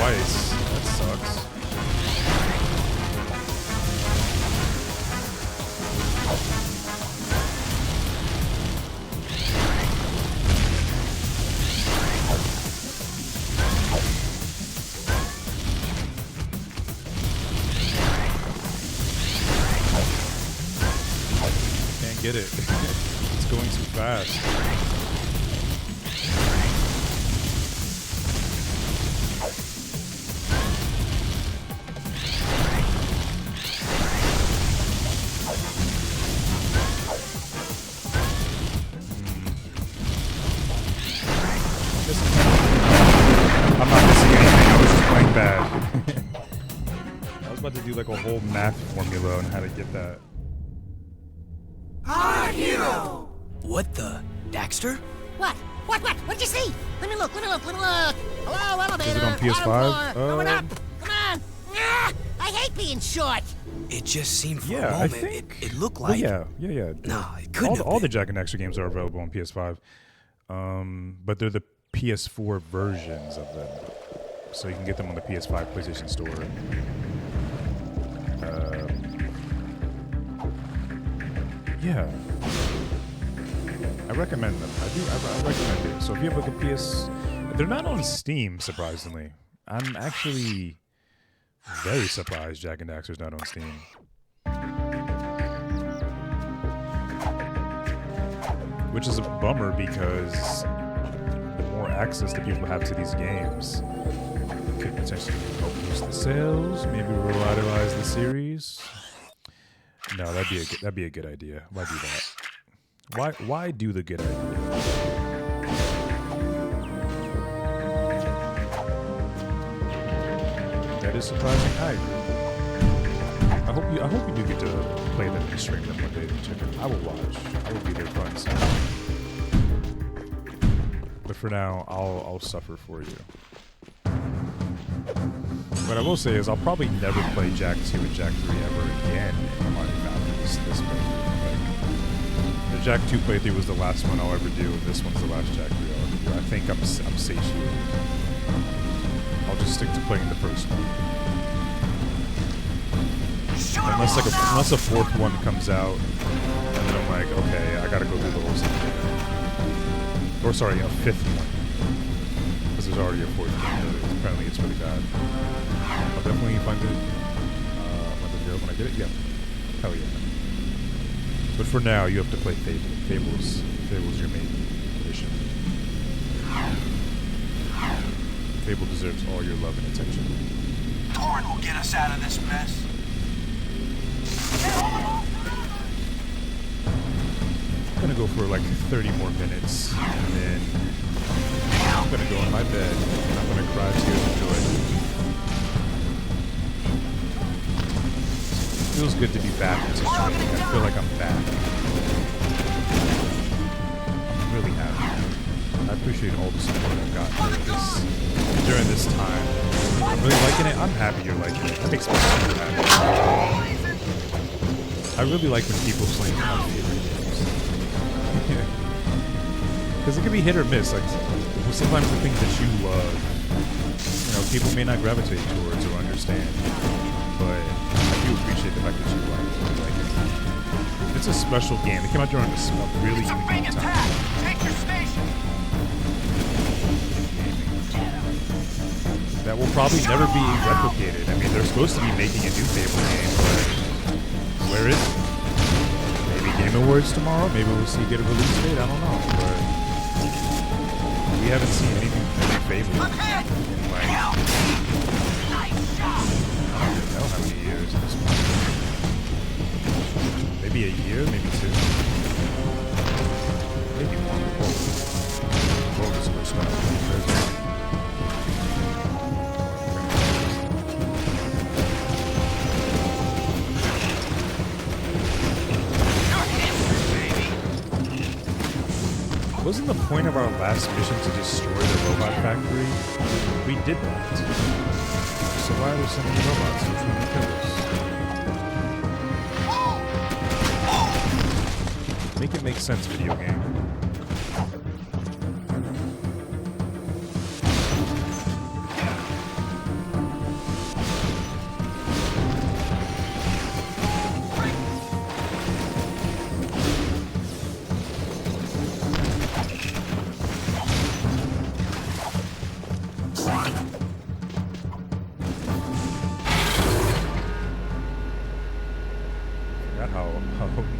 [SPEAKER 1] twice. That sucks. Can't get it. It's going too fast. I'm not missing anything, I was just playing bad. I was about to do like a whole math formula on how to get that.
[SPEAKER 7] Our hero!
[SPEAKER 11] What the? Daxter?
[SPEAKER 7] What? What'd you see? Let me look. Hello, elevator.
[SPEAKER 1] Is it on PS5?
[SPEAKER 7] Bottom floor. Going up. Come on. Ah, I hate being short.
[SPEAKER 11] It just seemed for a
[SPEAKER 1] Yeah, I
[SPEAKER 11] moment,
[SPEAKER 1] think.
[SPEAKER 11] it looked
[SPEAKER 1] Well,
[SPEAKER 11] like...
[SPEAKER 1] yeah.
[SPEAKER 11] No, it couldn't have
[SPEAKER 1] all the
[SPEAKER 11] been.
[SPEAKER 1] Jack and Daxter games are available on PS5. But they're the PS4 versions of them. So you can get them on the PS5 PlayStation Store. Yeah. I recommend them. I recommend it. So if you have like a PS... They're not on Steam, surprisingly. I'm actually very surprised Jack and Daxter's not on Steam. Which is a bummer because the more access that people have to these games could potentially help boost the sales, maybe revitalize the series. No, that'd be a good idea. Why do that? Why do the good idea? That is surprising. I agree. I hope you do get to play them and stream them one day and check it. I will watch. I will be there front and center. But for now, I'll suffer for you. What I will say is I'll probably never play Jak 2 and Jak 3 ever again on this playthrough. The Jak 2 playthrough was the last one I'll ever do, and this one's the last Jak 3 I'll ever do. I think I'm satiated. I'll just stick to playing the first one. Unless a fourth one comes out, and then I'm like, okay, I gotta go through the whole thing. Or sorry, a fifth one. Because there's already a fourth game, but apparently it's really bad. I'll definitely find it when I get it. Yeah. Hell yeah. But for now, you have to play Fable. Fable's your main mission. Fable deserves all your love and attention.
[SPEAKER 13] Torn will get us out of this mess.
[SPEAKER 1] I'm gonna go for like 30 more minutes, and then I'm gonna go in my bed, and I'm gonna cry tears of joy. It feels good to be back into streaming. I feel like I'm back. I'm really happy. I appreciate all the support I've got during this time. I'm really liking it. I'm happy you're liking it. That makes me super happy. I really like when people play my favorite games. Because it can be hit or miss. Like sometimes the things that you love, people may not gravitate towards or understand. But I do appreciate the fact that you like it. It's a special game. It came out during a really unique time.
[SPEAKER 13] Take your station.
[SPEAKER 1] That will probably never be replicated. I mean, they're supposed to be making a new Fable game, but where is it? Maybe Game Awards tomorrow? Maybe we'll see get a release date? I don't know, but we haven't seen anything from Fable in like, I don't even know how many years at this point. Maybe a year, maybe two. Maybe one. Whoa, this is stuff. Wasn't the point of our last mission to destroy the robot factory? We did that. So why are there so many robots who trying to kill us? Make it make sense, video game.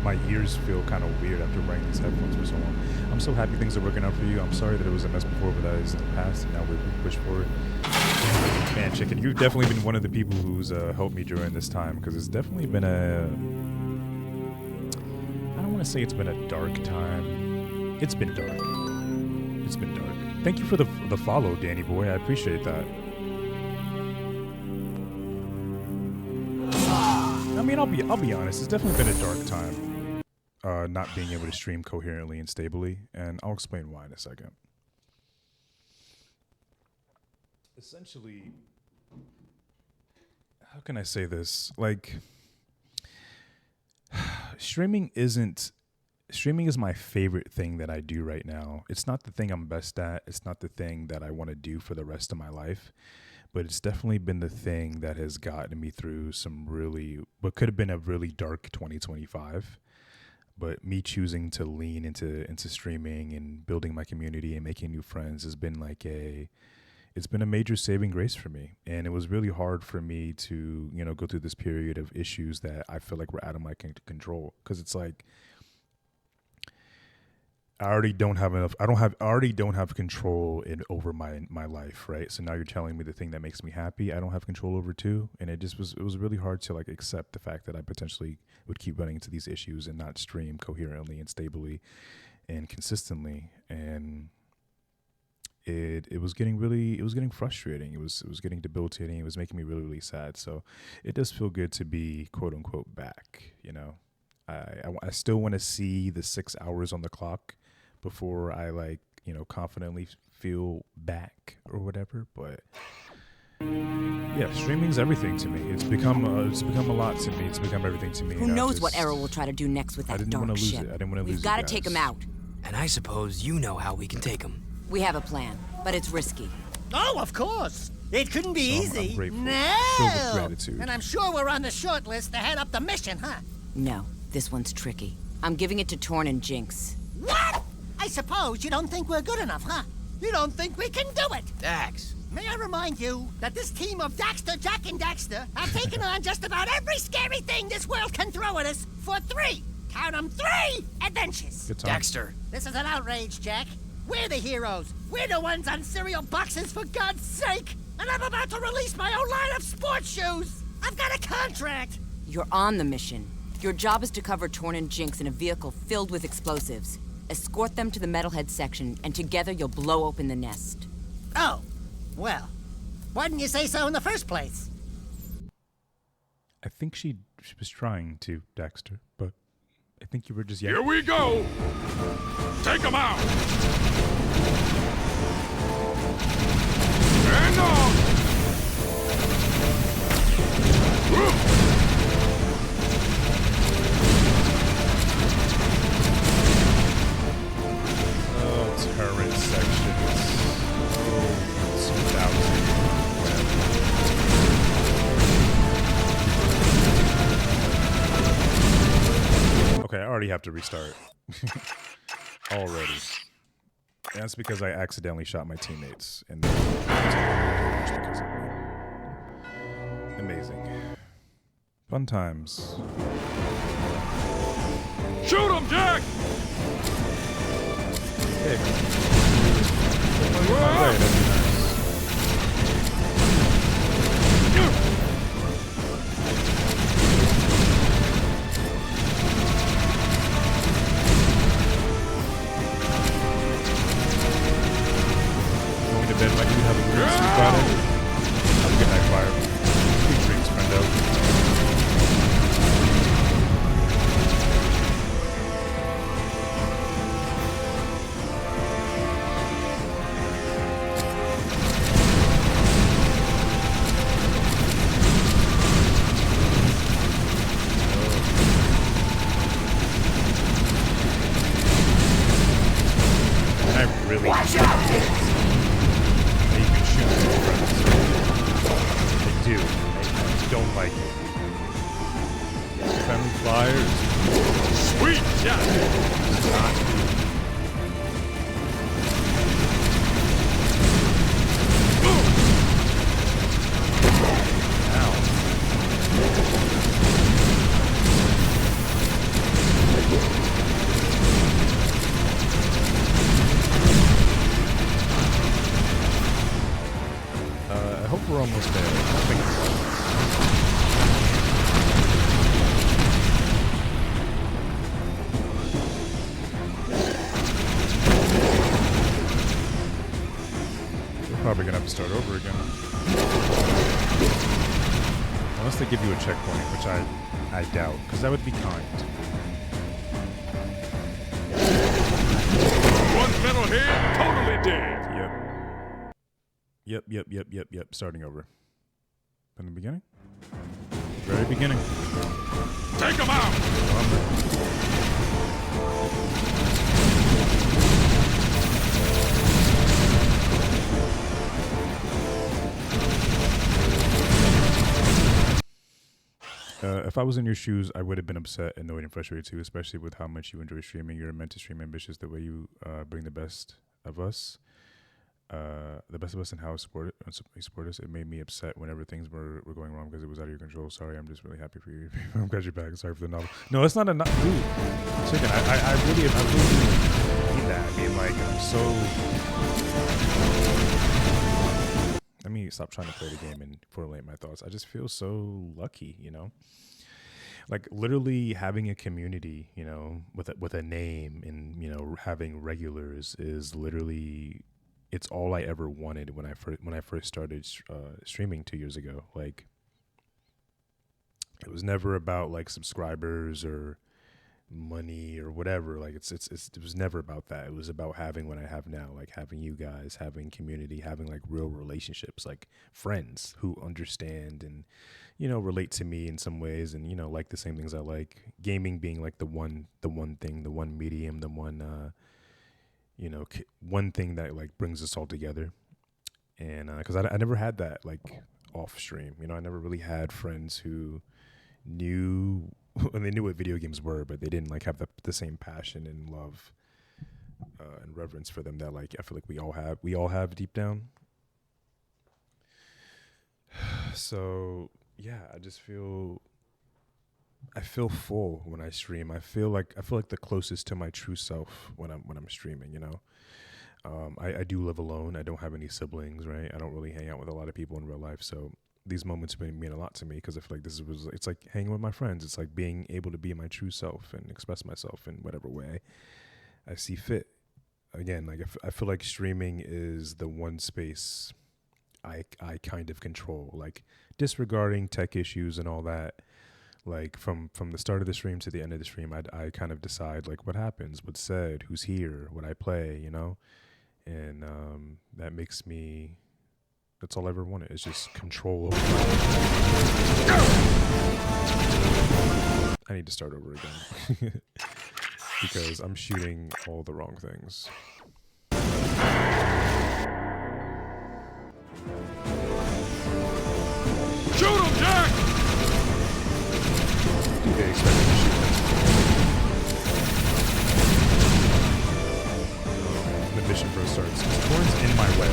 [SPEAKER 1] my ears feel kind of weird after wearing these headphones for so long. I'm so happy things are working out for you. I'm sorry that it was a mess before, but that is in the past, and now we push forward. Man, Chicken, you've definitely been one of the people who's helped me during this time, because it's definitely been I don't want to say it's been a dark time. It's been dark. It's been dark. Thank you for the follow, Danny boy. I appreciate that. I mean, I'll be honest. It's definitely been a dark time, not being able to stream coherently and stably, and I'll explain why in a second. Essentially, how can I say this? Like, streaming is my favorite thing that I do right now. It's not the thing I'm best at. It's not the thing that I want to do for the rest of my life. But it's definitely been the thing that has gotten me through what could have been a really dark 2025. But me choosing to lean into streaming and building my community and making new friends has been it's been a major saving grace for me. And it was really hard for me to, go through this period of issues that I feel like were out of my control. Because it's like, I already don't have control over my life, right? So now you're telling me the thing that makes me happy, I don't have control over too. And it was really hard to accept the fact that I potentially would keep running into these issues and not stream coherently and stably and consistently. And it was getting frustrating. It was getting debilitating. It was making me really, really sad. So it does feel good to be quote unquote back, I still want to see the 6 hours on the clock before I confidently feel back or whatever. But yeah, streaming's everything to me. It's become a lot to me. It's become everything to me.
[SPEAKER 9] Who knows what Arrow will try to do next with that dark ship?
[SPEAKER 1] I didn't want to lose it.
[SPEAKER 9] We've got to take him out.
[SPEAKER 11] And I suppose you know how we can take him.
[SPEAKER 9] We have a plan, but it's risky.
[SPEAKER 7] Oh, of course. It couldn't be easy.
[SPEAKER 1] I'm grateful.
[SPEAKER 7] No.
[SPEAKER 1] Filled with gratitude.
[SPEAKER 7] And I'm sure we're on the short list to head up the mission, huh?
[SPEAKER 9] No, this one's tricky. I'm giving it to Torn and Jinx.
[SPEAKER 7] What? I suppose you don't think we're good enough, huh? You don't think we can do it?
[SPEAKER 11] Dax.
[SPEAKER 7] May I remind you that this team of Daxter, Jack, and Daxter have taken on just about every scary thing this world can throw at us for 3, count 'em, 3 adventures.
[SPEAKER 1] Good time.
[SPEAKER 11] Daxter.
[SPEAKER 7] This is an outrage, Jack. We're the heroes. We're the ones on cereal boxes, for God's sake. And I'm about to release my own line of sports shoes. I've got a contract.
[SPEAKER 9] You're on the mission. Your job is to cover Torn and Jinx in a vehicle filled with explosives. Escort them to the Metalhead section, and together you'll blow open the nest.
[SPEAKER 7] Oh, well, why didn't you say so in the first place?
[SPEAKER 1] I think she was trying to, Daxter, but I think you were just
[SPEAKER 2] Here we go! Take him out! And on!
[SPEAKER 1] Turret sections. Oh, 2000. Okay, I already have to restart. Already. And that's because I accidentally shot my teammates. And because of me. Amazing. Fun times.
[SPEAKER 2] Shoot him, Jack!
[SPEAKER 1] Hey. Going to bed, Mike. You have a good sleep on it. Have a good night, Fire. Sweet dreams, friendo.
[SPEAKER 2] Watch out!
[SPEAKER 1] You can shoot your friends. They do. I don't like it. Friendly flyers.
[SPEAKER 2] Sweet shot!
[SPEAKER 1] Not almost there. I think we're probably gonna have to start over again. Unless they give you a checkpoint, which I doubt, because that would be kind.
[SPEAKER 5] One metal head, totally dead.
[SPEAKER 1] Yep. Starting over. From the beginning? Very beginning.
[SPEAKER 5] Take him out!
[SPEAKER 1] If I was in your shoes, I would have been upset, annoyed, and frustrated too, especially with how much you enjoy streaming. You're meant to stream ambitious the way you bring the best of us. And how you support us. It made me upset whenever things were going wrong because it was out of your control. Sorry, I'm just really happy for you. I'm glad you're back. Sorry for the novel. No, it's not a dude. Chicken. I really need that. I mean, like, I'm so. Let me stop trying to play the game and formulate my thoughts. I just feel so lucky, you know. Like literally having a community, you know, with a name and, you know, having regulars is literally. It's all I ever wanted when I first started streaming 2 years ago. Like, it was never about like subscribers or money or whatever. Like, it was never about that. It was about having what I have now, like having you guys, having community, having like real relationships, like friends who understand and, you know, relate to me in some ways, and, you know, like the same things I like. Gaming being like the one thing, the one medium, the one. You know, one thing that like brings us all together. And because I never had that like off stream, you know, I never really had friends who knew, and they knew what video games were, but they didn't like have the same passion and love and reverence for them that like I feel like we all have deep down. So yeah, I feel full when I stream. I feel like the closest to my true self when I'm streaming, you know. I do live alone. I don't have any siblings, right? I don't really hang out with a lot of people in real life. So these moments mean a lot to me because I feel like it's like hanging with my friends. It's like being able to be my true self and express myself in whatever way I see fit. Again, like I feel like streaming is the one space I kind of control, like disregarding tech issues and all that. Like from the start of the stream to the end of the stream, I kind of decide like what happens, what's said, who's here, what I play, you know, and that makes me. That's all I ever wanted. Is just control over. I need to start over again because I'm shooting all the wrong things.
[SPEAKER 5] Shoot him, Jack!
[SPEAKER 1] They expect me to shoot them. The mission first starts. Torn's in my way.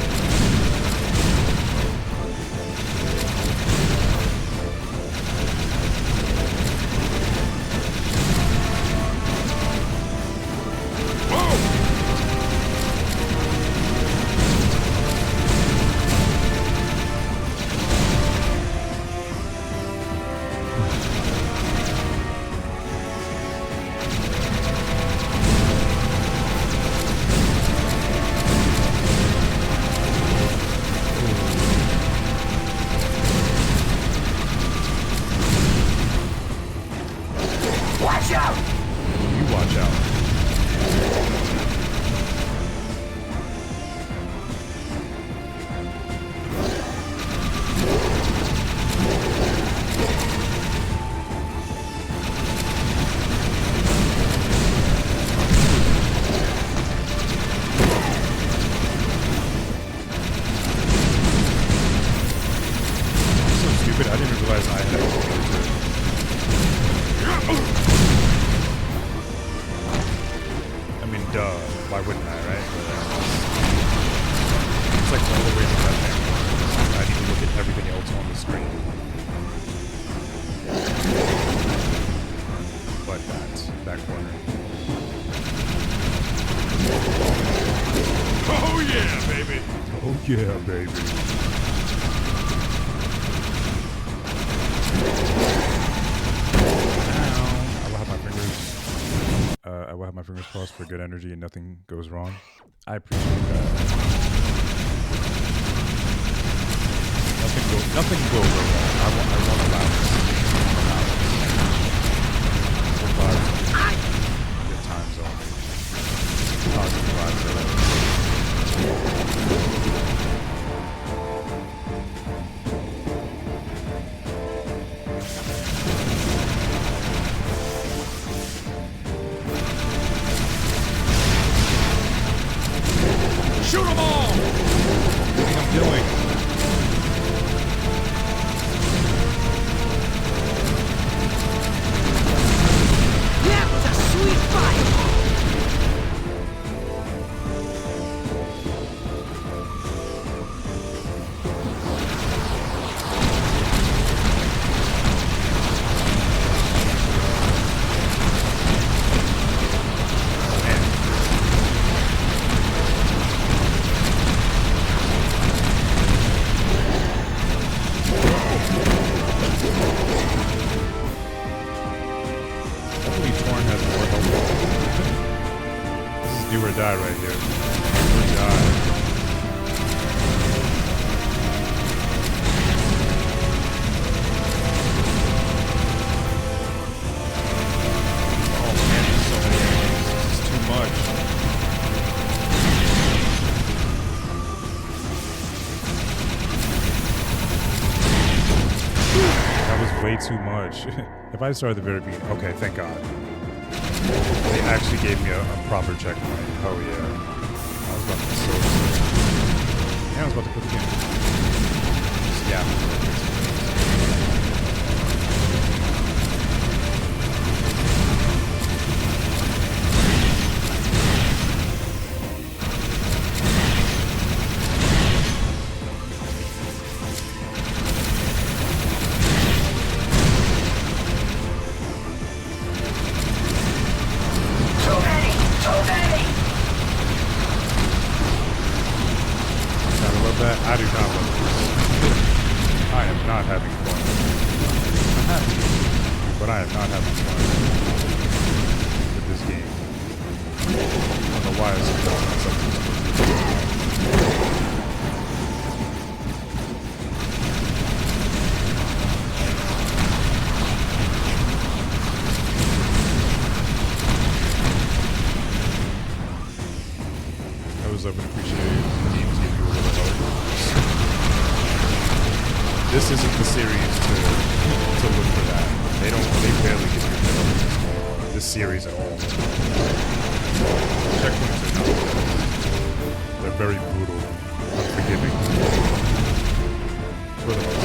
[SPEAKER 1] have my fingers crossed for good energy and nothing goes wrong. I appreciate that. Nothing will go wrong. I won't allow this. Good time zone. Positive vibes.
[SPEAKER 5] Shoot them all!
[SPEAKER 1] What I'm doing?
[SPEAKER 7] That was a sweet fight!
[SPEAKER 1] Hopefully Torn has more health. This is do or die right here. Do or die. Oh man, there's so many enemies. This is too much. That was way too much. If I started at the very beginning, okay, thank God. They actually gave me a proper checkpoint. Oh yeah. I was about to be so sick. Yeah, I was about to quit the game. Yeah. Gotta love that. I do not love this. I am not having fun. I'm happy, but I am not having fun with this game. I don't know why it's calling myself this. I was up and appreciate games give you a little help. This isn't the series to look for that. They barely give you help in this series at all. Checkpoints are not. They're very brutal, unforgiving. For the most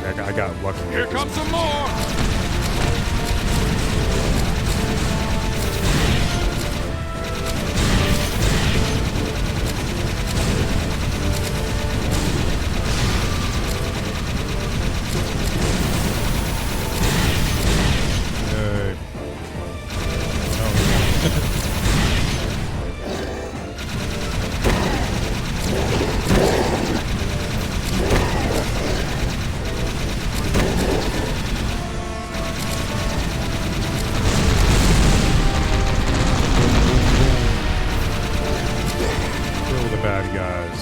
[SPEAKER 1] part. I got lucky.
[SPEAKER 5] Here comes some more!
[SPEAKER 1] Kill the bad guys.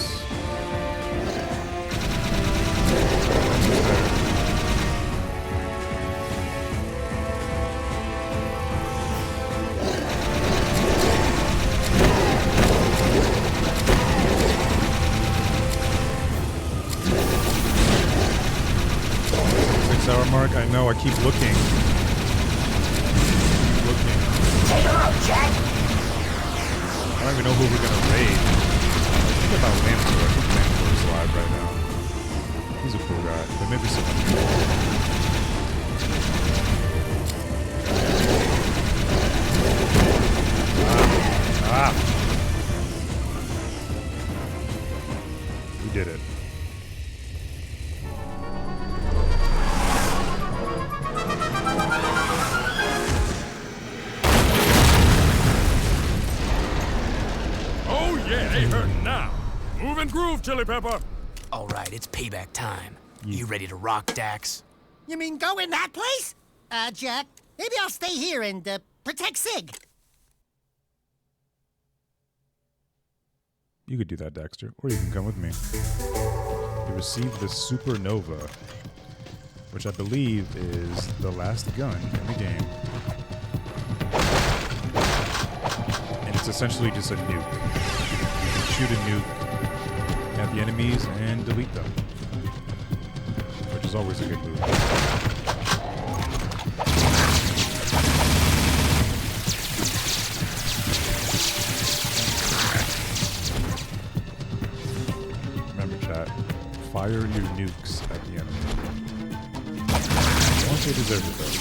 [SPEAKER 1] Hour mark? I know, I keep looking.
[SPEAKER 14] Take him out, Jack!
[SPEAKER 1] I don't even know who we're gonna raid. Think about Lamtor. I think Lamtor is alive right now. He's a cool guy. There may be someone new. We did it.
[SPEAKER 5] Oh yeah, they hurting now. Move and groove, Chili Pepper.
[SPEAKER 11] All right, it's payback time. You ready to rock, Dax?
[SPEAKER 7] You mean go in that place? Jack, maybe I'll stay here and, Protect Sig!
[SPEAKER 1] You could do that, Dexter, or you can come with me. You received the Supernova, which I believe is the last gun in the game. And it's essentially just a nuke. You can shoot a nuke at the enemies and delete them, which is always a good move. Fire your nukes at the enemy. Once they deserve it, though.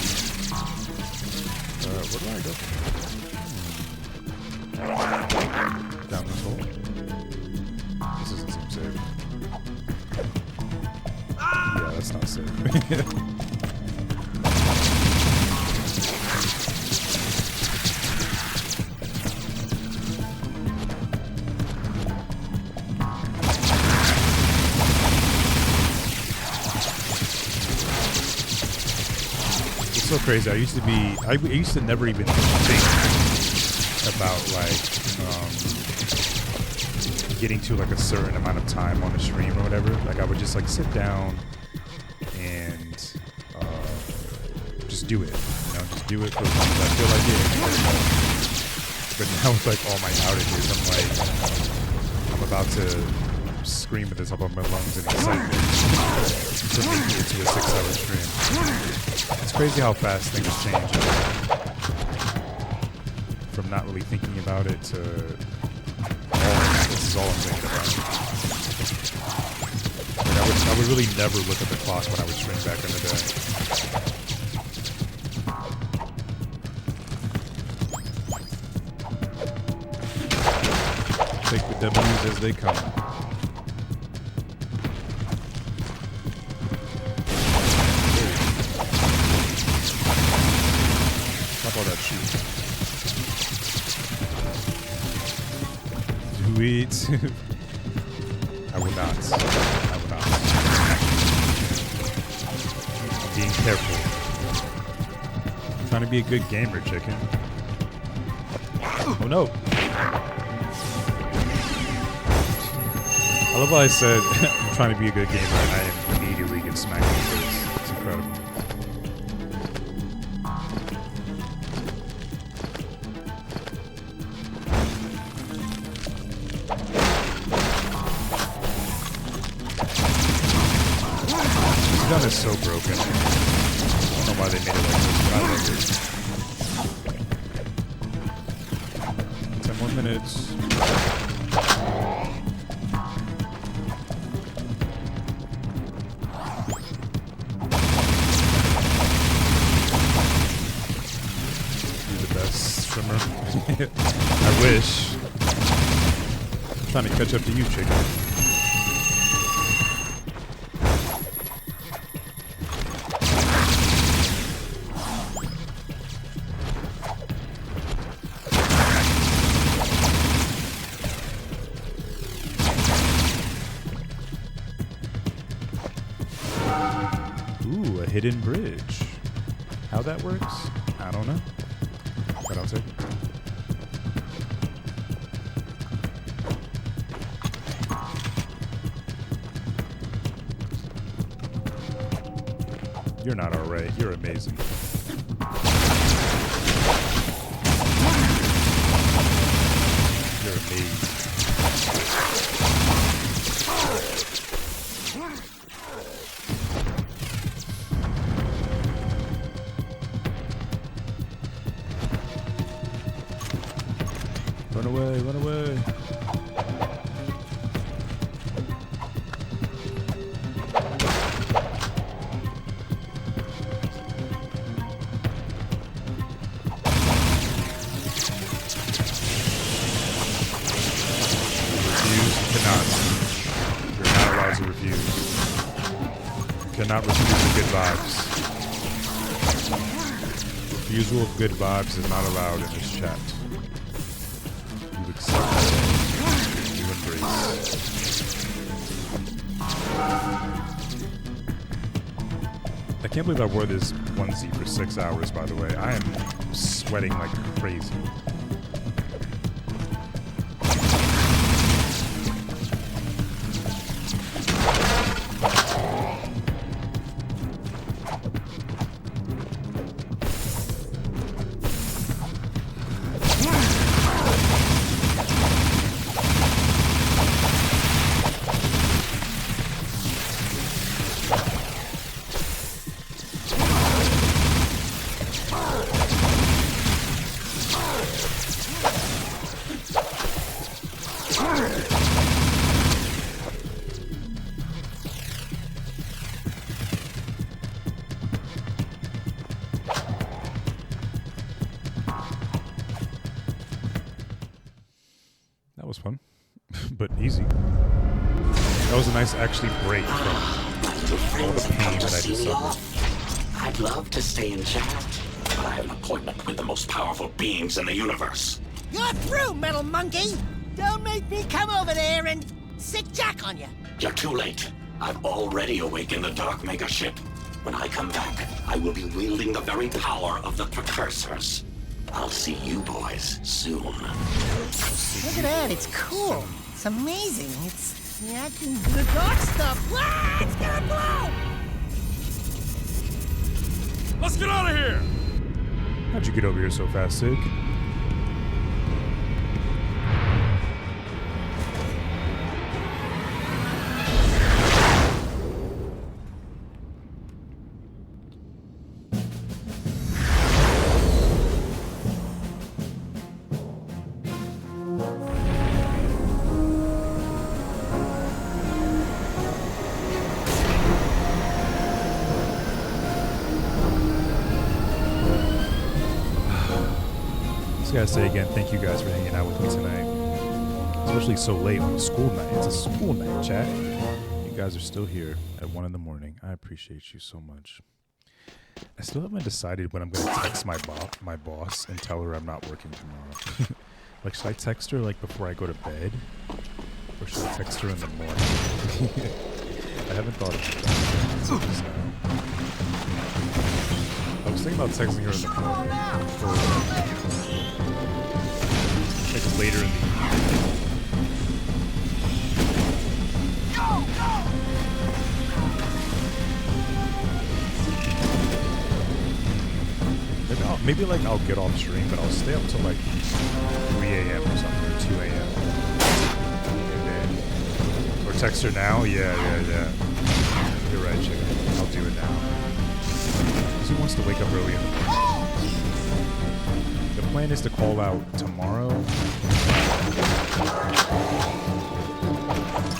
[SPEAKER 1] Where do I go from? Down this hole? This doesn't seem safe. Yeah, that's not safe. So crazy. I used to never even think about like getting to like a certain amount of time on a stream or whatever. Like I would just like sit down and just do it. You know, just do it for as long as I feel like it. But now with like all my outages, I'm about to scream at the top of my lungs in excitement to make it to a 6-hour stream. It's crazy how fast things change. From not really thinking about it to, oh, this is all I'm thinking about. Like I would really never look at the clock when I would stream back in the day. Take the W's as they come. All that shit. Do it. I will not. I will not. I'm being careful. I'm trying to be a good gamer, chicken. Oh no. I love how I said I'm trying to be a good gamer and I immediately get smacked in the face. It's incredible. Gun is so broken. I don't know why they made it like this, but I like it. 10 more minutes. You're the best swimmer. I wish. I'm trying to catch up to you, chicken. Hidden bridge. How that works, I don't know. But I'll take it. You're not alright. You're amazing. You're amazing. Run away, run away. Refuse, cannot. You're not allowed to refuse. You cannot refuse the good vibes. Refusal of good vibes is not allowed in this chat. You accept, you embrace. I can't believe I wore this onesie for 6 hours, by the way. I am sweating like crazy. That was fun, but easy. That was a nice actually break from all the pain that I just suffered.
[SPEAKER 3] I'd love to stay and chat, but I have an appointment with the most powerful beings in the universe.
[SPEAKER 7] You're through, metal monkey! Don't make me come over there and sick Jack on you.
[SPEAKER 3] You're too late. I've already awakened the Dark Maker ship. When I come back, I will be wielding the very power of the Precursors. I'll see you boys soon.
[SPEAKER 7] Look at that, it's cool. It's amazing. It's reacting to the dark stuff. Ah, it's gonna blow!
[SPEAKER 5] Let's get out of here!
[SPEAKER 1] How'd you get over here so fast, Sig? Gotta say again, thank you guys for hanging out with me tonight. Especially so late on a school night. It's a school night, chat. You guys are still here at 1 in the morning. I appreciate you so much. I still haven't decided when I'm gonna text my boss and tell her I'm not working tomorrow. Like, should I text her like before I go to bed? Or should I text her in the morning? I haven't thought of it. I was thinking about texting her in the morning for like later in the evening. Maybe like I'll get off stream, but I'll stay up till like 3 a.m. or something, or 2 a.m. And then, or text her now. Yeah. You're right, chicken. I'll do it now. Because who wants to wake up early in the morning? The plan is to call out tomorrow.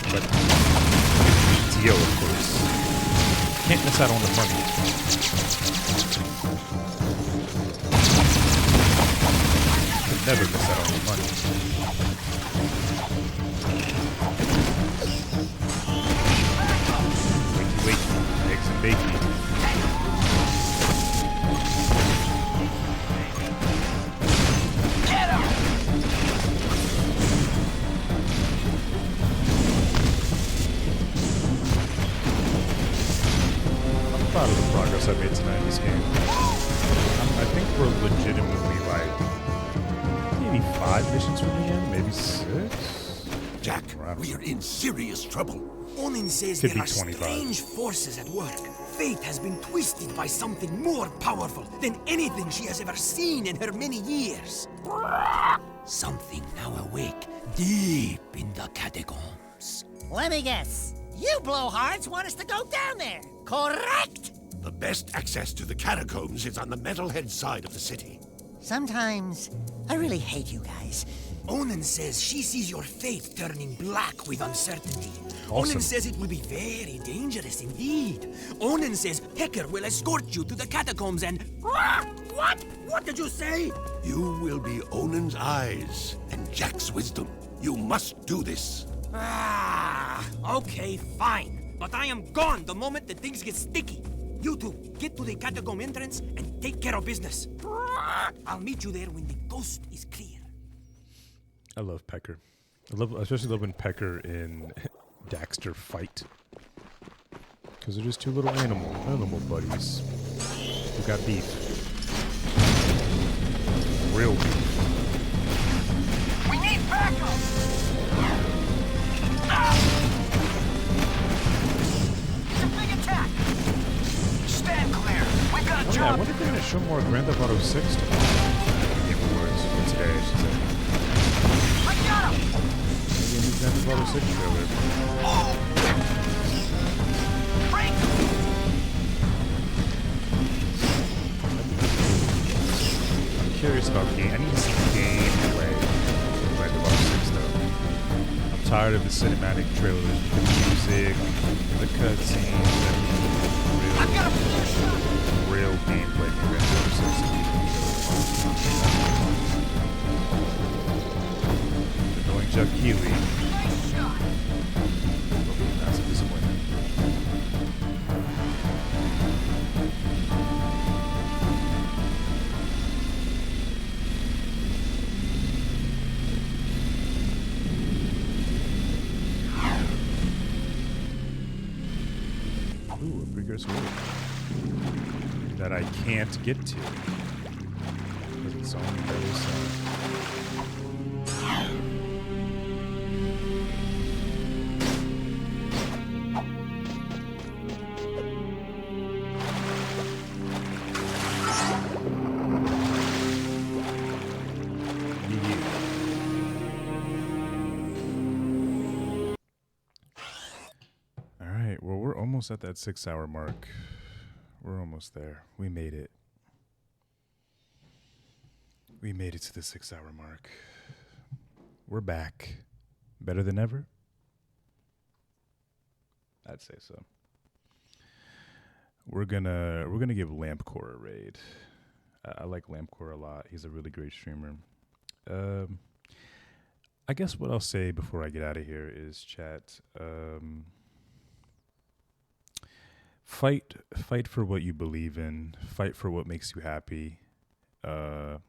[SPEAKER 1] But PTO, of course. Can't miss out on the money. Never miss out on the money. Wait, eggs and bacon.
[SPEAKER 7] Get him!
[SPEAKER 1] I'm proud of the progress I made tonight in this game. I think we're legitimately like maybe 5 missions from the end, maybe 6?
[SPEAKER 10] Jack, we are in serious trouble.
[SPEAKER 13] Onin says
[SPEAKER 1] Could
[SPEAKER 13] there
[SPEAKER 1] be
[SPEAKER 13] are
[SPEAKER 1] 25.
[SPEAKER 13] strange forces at work. Fate has been twisted by something more powerful than anything she has ever seen in her many years. Something now awake deep in the catacombs.
[SPEAKER 7] Let me guess. You blowhards want us to go down there, correct?
[SPEAKER 10] The best access to the catacombs is on the metalhead side of the city.
[SPEAKER 7] Sometimes I really hate you guys.
[SPEAKER 13] Onin says she sees your fate turning black with uncertainty.
[SPEAKER 1] Awesome.
[SPEAKER 13] Onin says it will be very dangerous indeed. Onin says Hecker will escort you to the catacombs and... What? What did you say?
[SPEAKER 10] You will be Onin's eyes and Jack's wisdom. You must do this.
[SPEAKER 13] Okay, fine. But I am gone the moment that things get sticky. You two, get to the catacomb entrance and take care of business. I'll meet you there when the coast is clear.
[SPEAKER 1] I love Pecker. Especially love when Pecker and Daxter fight. Because they're just two little animal buddies who got beef. Real beef.
[SPEAKER 7] We need backup! It's a big attack! Stand clear! We've got a
[SPEAKER 1] Yeah, I
[SPEAKER 7] job!
[SPEAKER 1] wonder if they're going to show more Grand Theft Auto 6 tomorrow. Game Awards for today, I should say.
[SPEAKER 7] I got him!
[SPEAKER 1] Maybe a new Grand Theft Auto 6 trailer.
[SPEAKER 7] Break!
[SPEAKER 1] I'm curious about game. I need to see gameplay for Grand Theft Auto 6 though. I'm tired of the cinematic trailers, the music, the cutscenes, real gameplay for Grand Theft Auto 6. Annoying Jeff Keighley. That's a disappointment. Ooh, a bigger sword that I can't get to because it's on the other side. All right, well, we're almost at that 6-hour mark. We're almost there. We made it. We made it to the 6-hour mark. We're back. Better than ever? I'd say so. We're gonna give Lampcore a raid. I like Lampcore a lot. He's a really great streamer. I guess what I'll say before I get out of here is, chat, fight for what you believe in. Fight for what makes you happy. And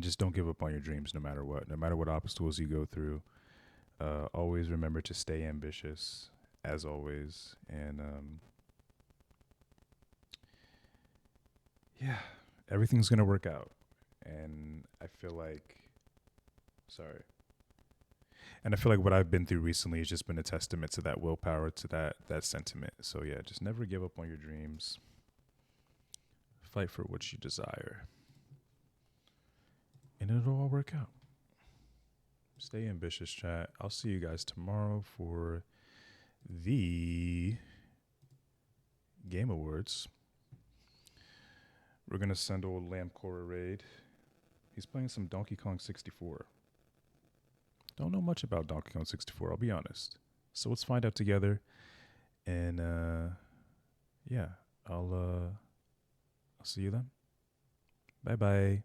[SPEAKER 1] just don't give up on your dreams no matter what. No matter what obstacles you go through. Always remember to stay ambitious, as always. And yeah, everything's going to work out. And I feel like, what I've been through recently has just been a testament to that willpower, to that sentiment. So yeah, just never give up on your dreams. Fight for what you desire. And it'll all work out. Stay ambitious, chat. I'll see you guys tomorrow for the Game Awards. We're going to send old Lampcore a raid. He's playing some Donkey Kong 64. Don't know much about Donkey Kong 64, I'll be honest. So let's find out together. And yeah, I'll see you then. Bye-bye.